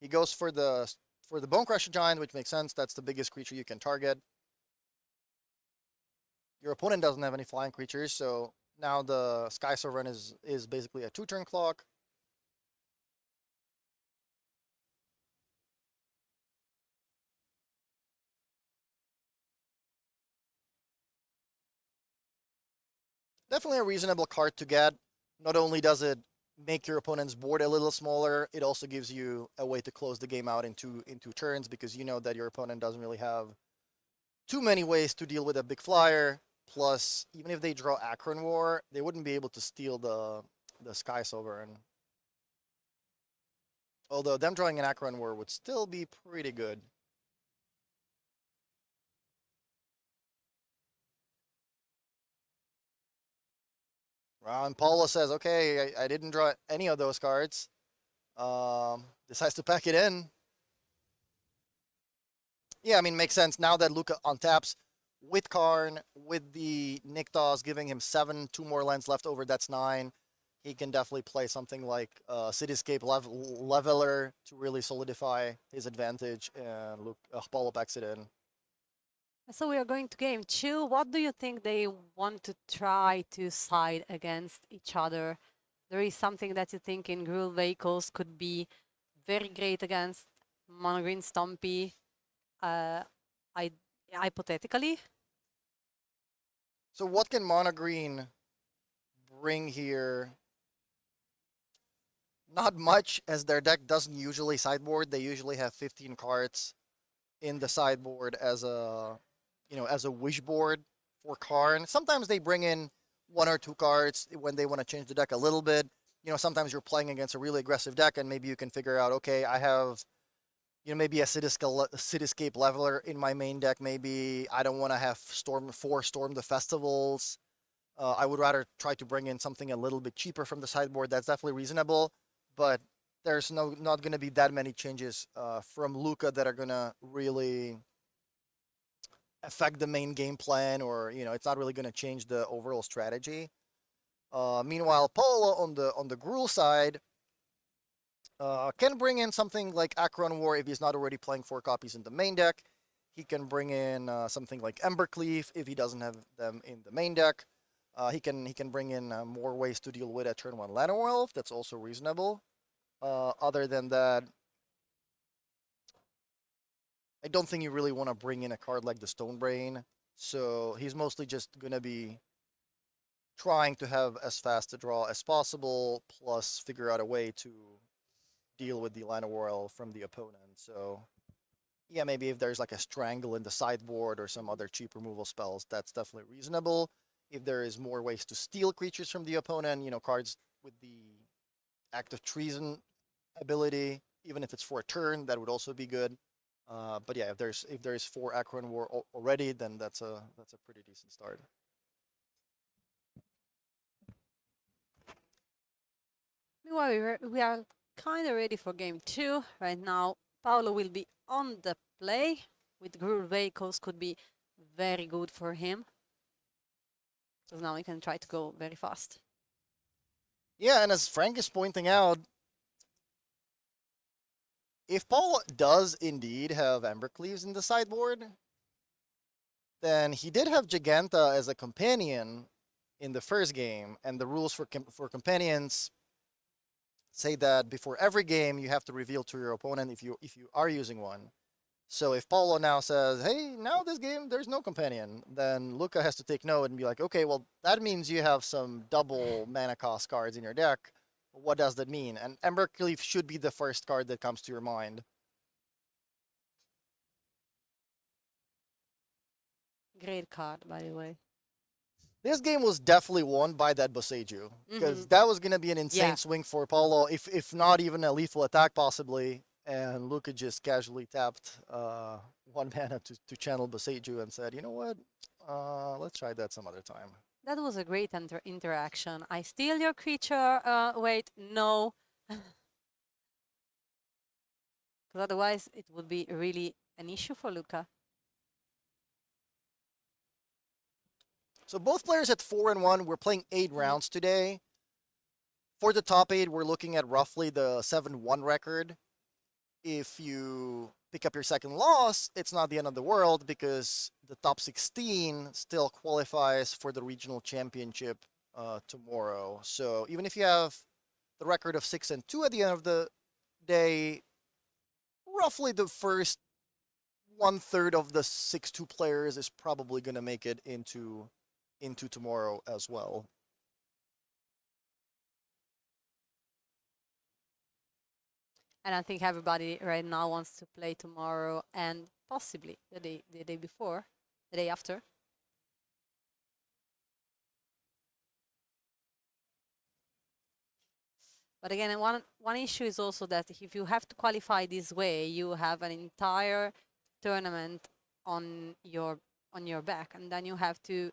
he goes for the Bonecrusher Giant, which makes sense. That's the biggest creature you can target. Your opponent doesn't have any flying creatures, so now the Sky Sovereign is basically a 2-turn clock. Definitely a reasonable card to get. not only does it make your opponent's board a little smaller, it also gives you a way to close the game out in two turns, because you know that your opponent doesn't really have too many ways to deal with a big flyer. Plus, even if they draw Akron War, they wouldn't be able to steal the Sky Sovereign. Although them drawing an Akron War would still be pretty good. And Paula says, okay, I didn't draw any of those cards. Decides to pack it in. Yeah, I mean, makes sense. Now that Luca untaps with Karn, with the Niktos giving him 7, 2 more lands left over, that's 9. He can definitely play something like Cityscape Leveler to really solidify his advantage, and Paulo packs it in. So we are going to game 2. What do you think they want to try to side against each other? There is something that you think in Gruul Vehicles could be very great against Monogreen Stompy, hypothetically? So what can Monogreen bring here? Not much, as their deck doesn't usually sideboard. They usually have 15 cards in the sideboard as a wish board for Karn. Sometimes they bring in 1 or 2 cards when they want to change the deck a little bit. Sometimes you're playing against a really aggressive deck, and maybe you can figure out, okay, I have, maybe a Cityscape Leveler in my main deck. Maybe I don't want to have Storm the Festivals. I would rather try to bring in something a little bit cheaper from the sideboard. That's definitely reasonable, but there's not going to be that many changes from Luca that are going to really affect the main game plan, or it's not really going to change the overall strategy. Meanwhile, Paolo on the Gruul side can bring in something like Akron War if he's not already playing 4 copies in the main deck. He can bring in something like Embercleave if he doesn't have them in the main deck. He can bring in more ways to deal with a turn 1 Llanowar Elf. That's also reasonable. Other than that, I don't think you really want to bring in a card like the Stonebrain. So he's mostly just going to be trying to have as fast a draw as possible, plus figure out a way to deal with the Llanowar Elf from the opponent. So yeah, maybe if there's like a Strangle in the sideboard or some other cheap removal spells, that's definitely reasonable. If there is more ways to steal creatures from the opponent, cards with the Act of Treason ability, even if it's for a turn, that would also be good. But yeah, if there's 4 Akron War already, then that's a pretty decent start. Meanwhile, we are kind of ready for game 2 right now. Paolo will be on the play with Gruul Vehicles, could be very good for him, because now he can try to go very fast. Yeah, and as Frank is pointing out, if Paul does indeed have Embercleaves in the sideboard, then he did have Giganta as a companion in the first game, and the rules for companions say that before every game you have to reveal to your opponent if you are using one. So if Paulo now says, hey, now this game there's no companion, then Luca has to take note and be like, okay, well, that means you have some double mana cost cards in your deck. What does that mean? And Embercleave should be the first card that comes to your mind. Great card, by the way. This game was definitely won by that Boseiju, because that was going to be an insane swing for Paulo, if not even a lethal attack possibly. And Luca just casually tapped 1 mana to channel Boseiju and said, you know what, let's try that some other time. That was a great interaction. I steal your creature. Wait, no. Because otherwise it would be really an issue for Luca. So both players at 4-1. We're playing 8 rounds today. For the top 8, we're looking at roughly the 7-1 record. If you pick up your second loss, it's not the end of the world, because the top 16 still qualifies for the regional championship tomorrow. So even if you have the record of 6-2 at the end of the day, roughly the first 1/3 of the 6-2 players is probably going to make it into tomorrow as well. And I think everybody right now wants to play tomorrow and possibly the day before, the day after. But again, one issue is also that if you have to qualify this way, you have an entire tournament on your back, and then you have to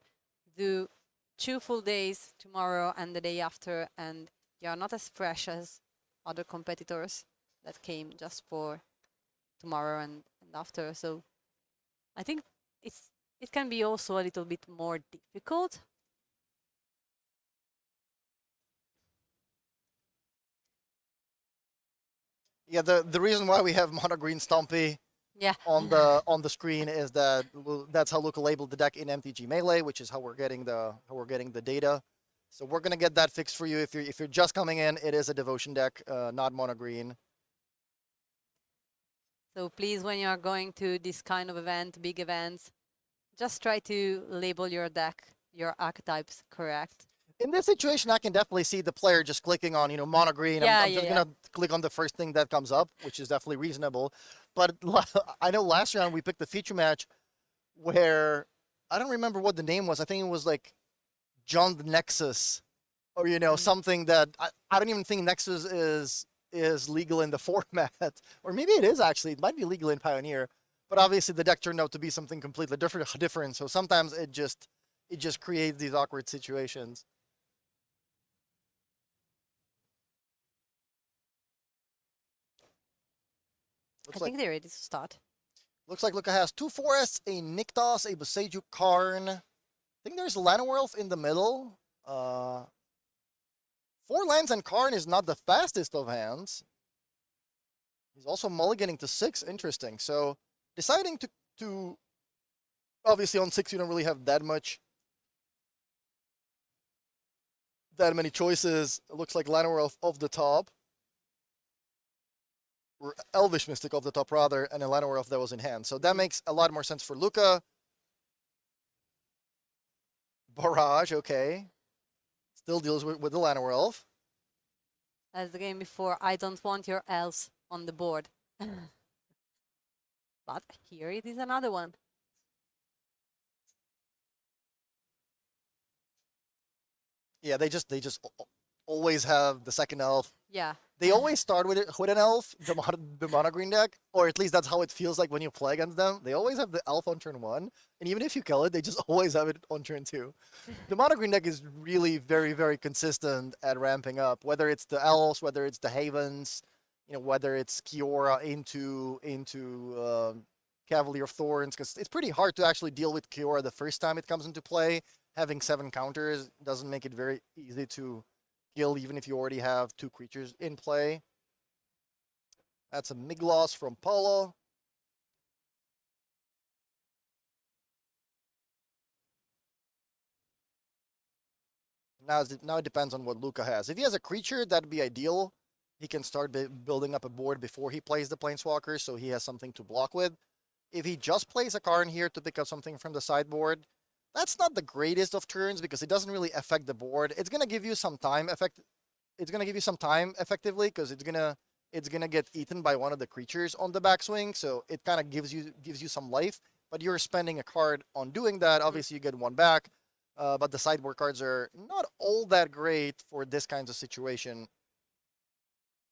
do 2 full days tomorrow and the day after, and you are not as fresh as other competitors that came just for tomorrow and after. So I think it can be also a little bit more difficult. Yeah, the reason why we have mono green Stompy Yeah. on the screen is that that's how Luca labeled the deck in MTG Melee, which is how we're getting the data. So we're gonna get that fixed for you. If you're just coming in, it is a devotion deck, not mono green. So please, when you are going to this kind of event, big events, just try to label your deck, your archetypes correct. In this situation, I can definitely see the player just clicking on, mono green. Yeah, I'm just gonna click on the first thing that comes up, which is definitely reasonable. But I know last round we picked the feature match where I don't remember what the name was. I think it was like John the Nexus, or something that I don't even think Nexus is legal in the format, or maybe it is actually. It might be legal in Pioneer, but obviously the deck turned out to be something completely different. So sometimes it just creates these awkward situations. I think they're ready to start. Looks like Luca has 2 forests, a Nyktos, a Boseiju Karn. I think there's a Llanowar in the middle. 4 lands and Karn is not the fastest of hands. He's also mulliganing to 6. Interesting. So deciding to obviously on 6 you don't really have that many choices. It looks like Llanowar off the top. Or Elvish Mystic off the top rather, and a Llanowar that was in hand. So that makes a lot more sense for Luca. Barrage, okay. Still deals with the Llanowar Elf. As the game before, I don't want your elves on the board. But here it is another one. Yeah, they just always have the second elf. Yeah. They always start with an elf, the mono green deck, or at least that's how it feels like when you play against them. They always have the elf on turn 1, and even if you kill it, they just always have it on turn 2. The mono green deck is really very, very consistent at ramping up, whether it's the elves, whether it's the havens, whether it's Kiora into Cavalier of Thorns, because it's pretty hard to actually deal with Kiora the first time it comes into play. Having 7 counters doesn't make it very easy to kill, even if you already have 2 creatures in play. That's a Migloss from Paulo. Now it depends on what Luca has. If he has a creature, that'd be ideal. He can start building up a board before he plays the Planeswalker, so he has something to block with. If he just plays a Karn here to pick up something from the sideboard, that's not the greatest of turns because it doesn't really affect the board. It's gonna give you some time It's gonna give you some time effectively because it's gonna get eaten by one of the creatures on the backswing. So it kind of gives you some life, but you're spending a card on doing that. Obviously, you get 1 back, but the sideboard cards are not all that great for this kind of situation.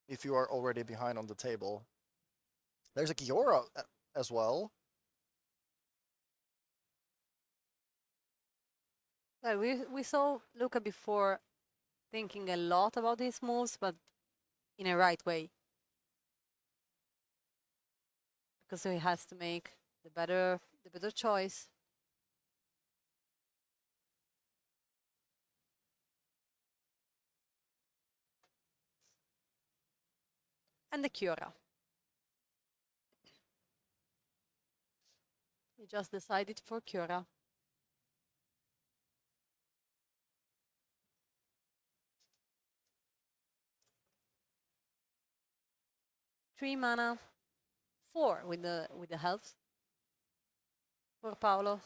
If you are already behind on the table, there's a Kiora as well. We saw Luca before thinking a lot about these moves, but in a right way. Because he has to make the better choice. And the Kiora. He just decided for Kiora. Three mana, 4 with the health for Paolo.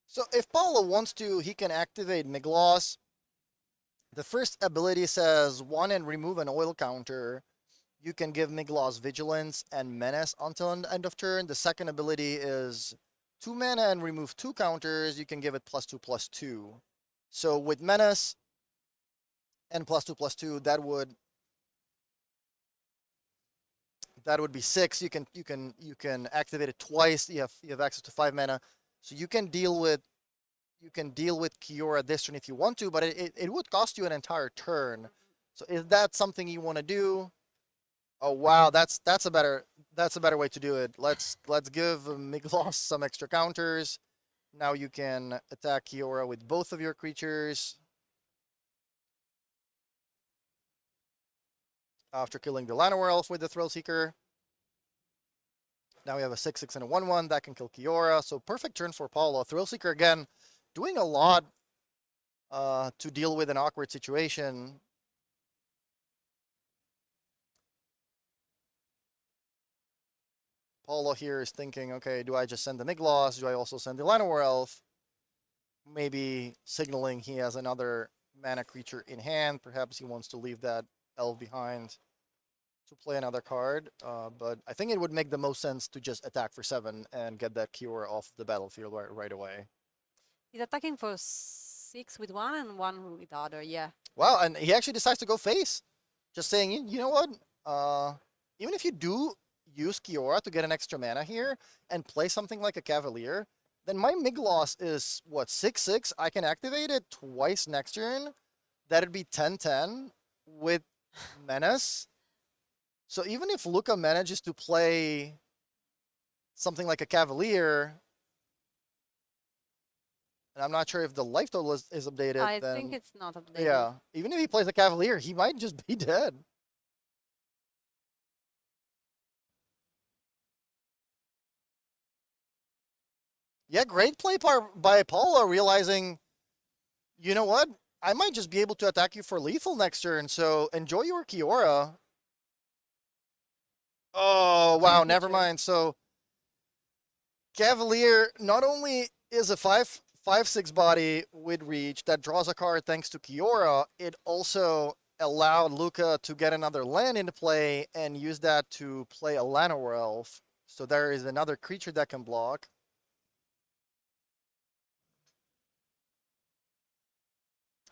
So if Paulo wants to, he can activate Migloss. The first ability says 1 and remove an oil counter. you can give Migloz Vigilance and Menace until end of turn. The second ability is 2 mana and remove 2 counters. You can give it +2/+2. So with Menace and +2/+2, that would be 6. You can activate it twice. You have access to 5 mana, so you can deal with Kiora this turn if you want to, but it would cost you an entire turn. So is that something you want to do? Oh wow, that's a better way to do it. Let's give Migloz some extra counters. Now you can attack Kiora with both of your creatures after killing the Llanowar Elf with the Thrill Seeker. Now we have a 6/6 and a 1/1 that can kill Kiora. So perfect turn for Paulo. Thrill Seeker again, doing a lot to deal with an awkward situation. Paulo here is thinking, okay, do I just send the Migloz? Do I also send the Llanowar Elf? Maybe signaling he has another mana creature in hand. Perhaps he wants to leave that elf behind to play another card. But I think it would make the most sense to just attack for 7 and get that Kiora off the battlefield right away. He's attacking for 6 with one and 1 with the other, yeah. Wow, and he actually decides to go face. Just saying, you know what? Even if you do use Kiora to get an extra mana here and play something like a Cavalier, then my Migloz is, what, 6/6? I can activate it twice next turn. That'd be 10/10 with Menace. So even if Luca manages to play something like a Cavalier, and I'm not sure if the life total is updated. I then, think it's not updated. Yeah, even if he plays a Cavalier, he might just be dead. Yeah, great play by Paulo, realizing, you know what? I might just be able to attack you for lethal next turn, so enjoy your Kiora. Oh, wow, never mind. So, Cavalier not only is a 5/6 body with reach that draws a card thanks to Kiora, it also allowed Luca to get another land into play and use that to play a Llanowar Elf. So there is another creature that can block.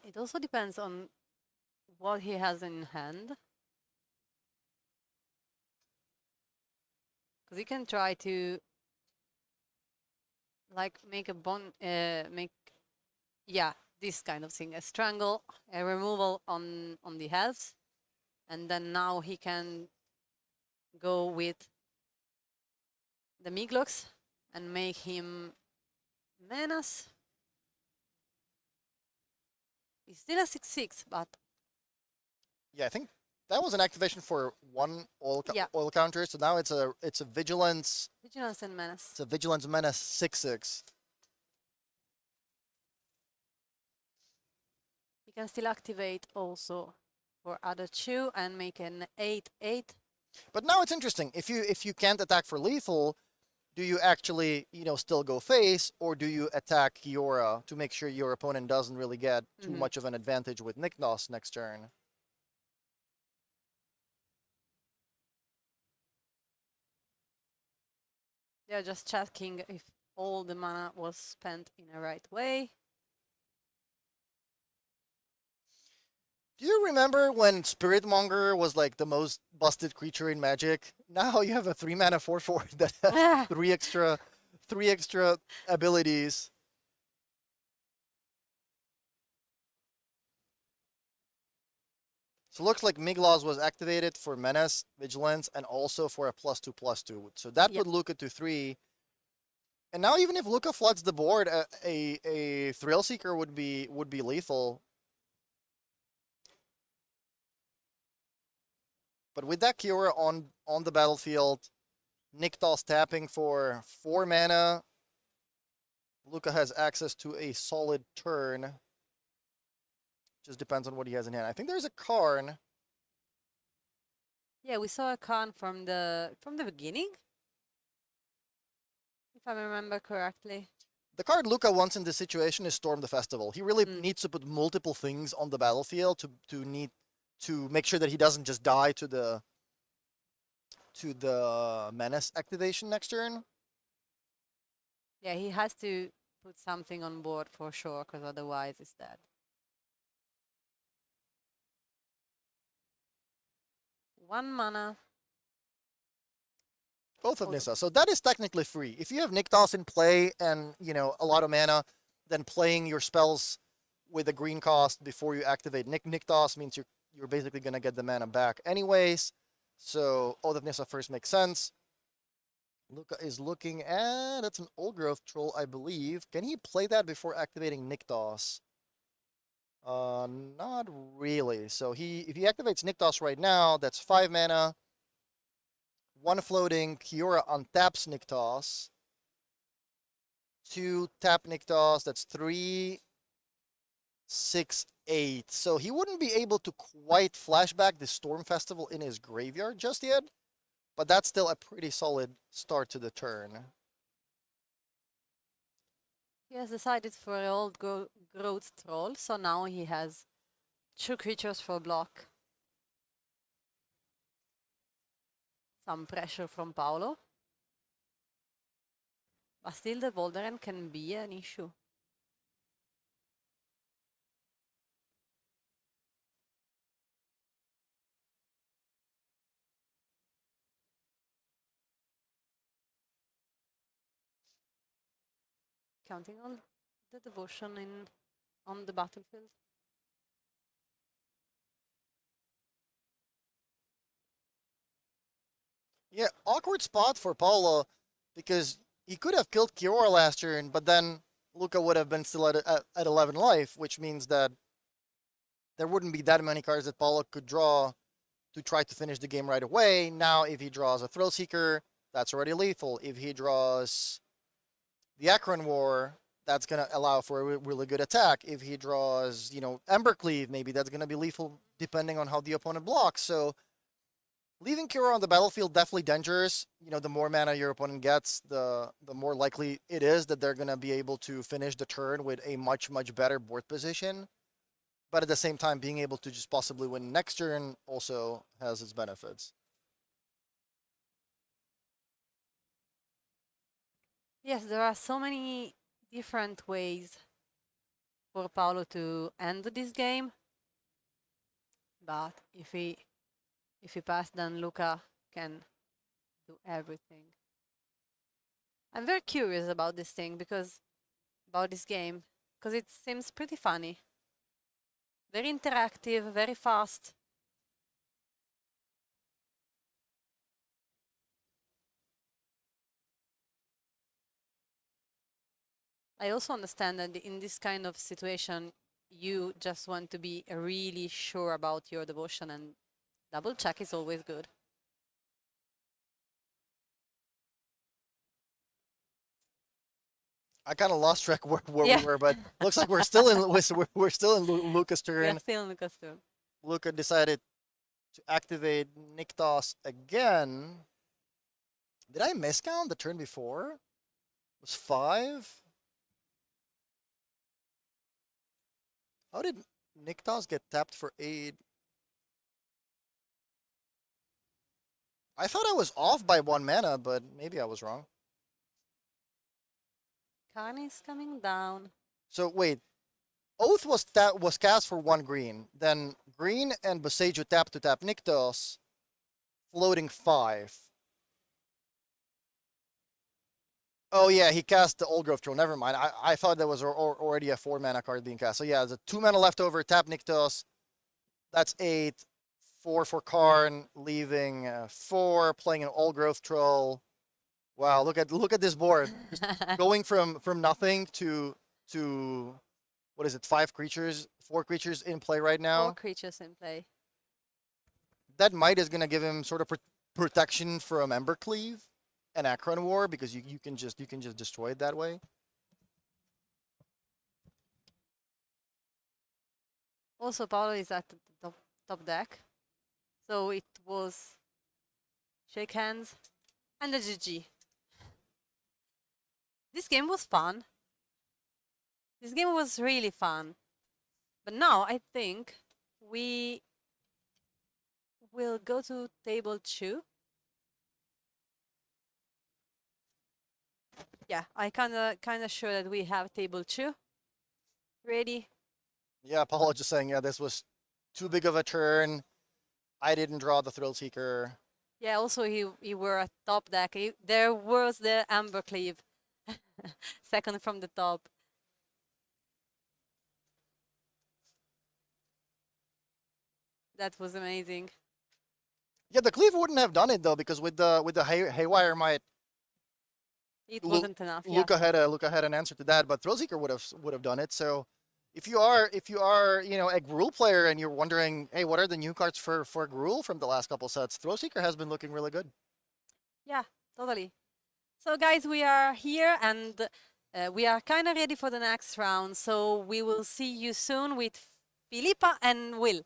It also depends on what he has in hand. Because he can try to like make a this kind of thing, a strangle, a removal on the elves, and then now he can go with the Miglox and make him Menace. It's still a 6/6, but Yeah, I think that was an activation for 1 oil Yeah. oil counter. So now it's a vigilance. Vigilance and Menace. It's a vigilance menace 6/6. You can still activate also for other 2 and make an 8/8. But now it's interesting. If you can't attack for lethal, do you actually, still go face, or do you attack Kiora to make sure your opponent doesn't really get too much of an advantage with Nykthos next turn? They're just checking if all the mana was spent in the right way. Do you remember when Spiritmonger was like the most busted creature in Magic? Now you have a 3 mana 4/4 that has three extra abilities. So it looks like Migloz was activated for Menace, Vigilance, and also for a +2/+2. So that Yep. put Luca to 3. And now even if Luca floods the board, a Thrill Seeker would be lethal. But with that Kiora on the battlefield, Nykthos tapping for 4 mana, Luca has access to a solid turn. Just depends on what he has in hand. I think there's a Karn. Yeah, we saw a Karn from the beginning, if I remember correctly. The card Luca wants in this situation is Storm the Festival. He really needs to put multiple things on the battlefield to make sure that he doesn't just die to the to the Menace activation next turn. Yeah, he has to put something on board for sure, because otherwise it's dead. One mana. Both of Both. Nissa. So that is technically free. If you have Nykthos in play and, you know, a lot of mana, then playing your spells with a green cost before you activate Nykthos means you're basically going to get the mana back anyways. So Oath of Nissa first makes sense. Luca is looking at, that's an old growth troll, I believe. Can he play that before activating Nykthos? Not really. So if he activates Nykthos right now, that's 5 mana. 1 floating, Kiora untaps Nykthos. 2 tap Nykthos, that's 3, 6, 8. So he wouldn't be able to quite flashback the Storm Festival in his graveyard just yet, but that's still a pretty solid start to the turn. He has decided for an old growth troll, so now he has 2 creatures for block. Some pressure from Paolo. But still the Voldaren can be an issue. Counting on the devotion on the battlefield. Yeah, awkward spot for Paolo because he could have killed Kiora last turn, but then Luca would have been still at 11 life, which means that there wouldn't be that many cards that Paolo could draw to try to finish the game right away. Now, if he draws a Thrill Seeker, that's already lethal. If he draws the Akron War, that's going to allow for a really good attack. If he draws, you know, Embercleave, maybe that's going to be lethal depending on how the opponent blocks. So leaving Kiora on the battlefield definitely dangerous. You know, the more mana your opponent gets, the more likely it is that they're going to be able to finish the turn with a much, much better board position. But at the same time, being able to just possibly win next turn also has its benefits. Yes, there are so many different ways for Paolo to end this game. But if he passes, then Luca can do everything. I'm very curious about this thing about this game, because it seems pretty funny. Very interactive, very fast. I also understand that in this kind of situation, you just want to be really sure about your devotion, and double check is always good. I kind of lost track where Yeah. we were, but looks like we're still in we're still in Luca's We turn. are still in Luca's turn. Luca decided to activate Nykthos again. Did I miscount the turn before? It was 5? How did Nykthos get tapped for 8? I thought I was off by 1 mana, but maybe I was wrong. Karn is coming down. So wait, Oath was cast for 1 green. Then green and Boseiju tap to tap Nykthos, floating 5. Oh yeah, he cast the Old Growth Troll. Never mind. I thought that was already a 4 mana card being cast. So yeah, there's a 2 mana left over. Tap Nykthos. That's 8. 4 for Karn, leaving 4, playing an Old Growth Troll. Wow, look at this board. Going from nothing to what is it? 4 creatures in play right now. 4 creatures in play. That might is gonna give him sort of protection from Embercleave and Akron War because you can just destroy it that way. Also, Paolo is at the top deck. So it was shake hands and a GG. This game was fun. This game was really fun. But now I think we will go to table 2 Yeah, I kinda sure that we have table 2 ready. Yeah, Paula just saying, yeah, this was too big of a turn. I didn't draw the Thrill Seeker. Yeah, also he were a top deck. There was the Amber Cleave, second from the top. That was amazing. Yeah, the Cleave wouldn't have done it though, because with the Haywire might It wasn't enough. Yeah. look ahead and answer to that, but Thrill Seeker would have done it. So if you are a Gruul player and you're wondering, hey, what are the new cards for Gruul from the last couple sets? Thrill Seeker has been looking really good. Yeah, totally. So guys, we are here and we are kind of ready for the next round. So we will see you soon with Filipa and Will.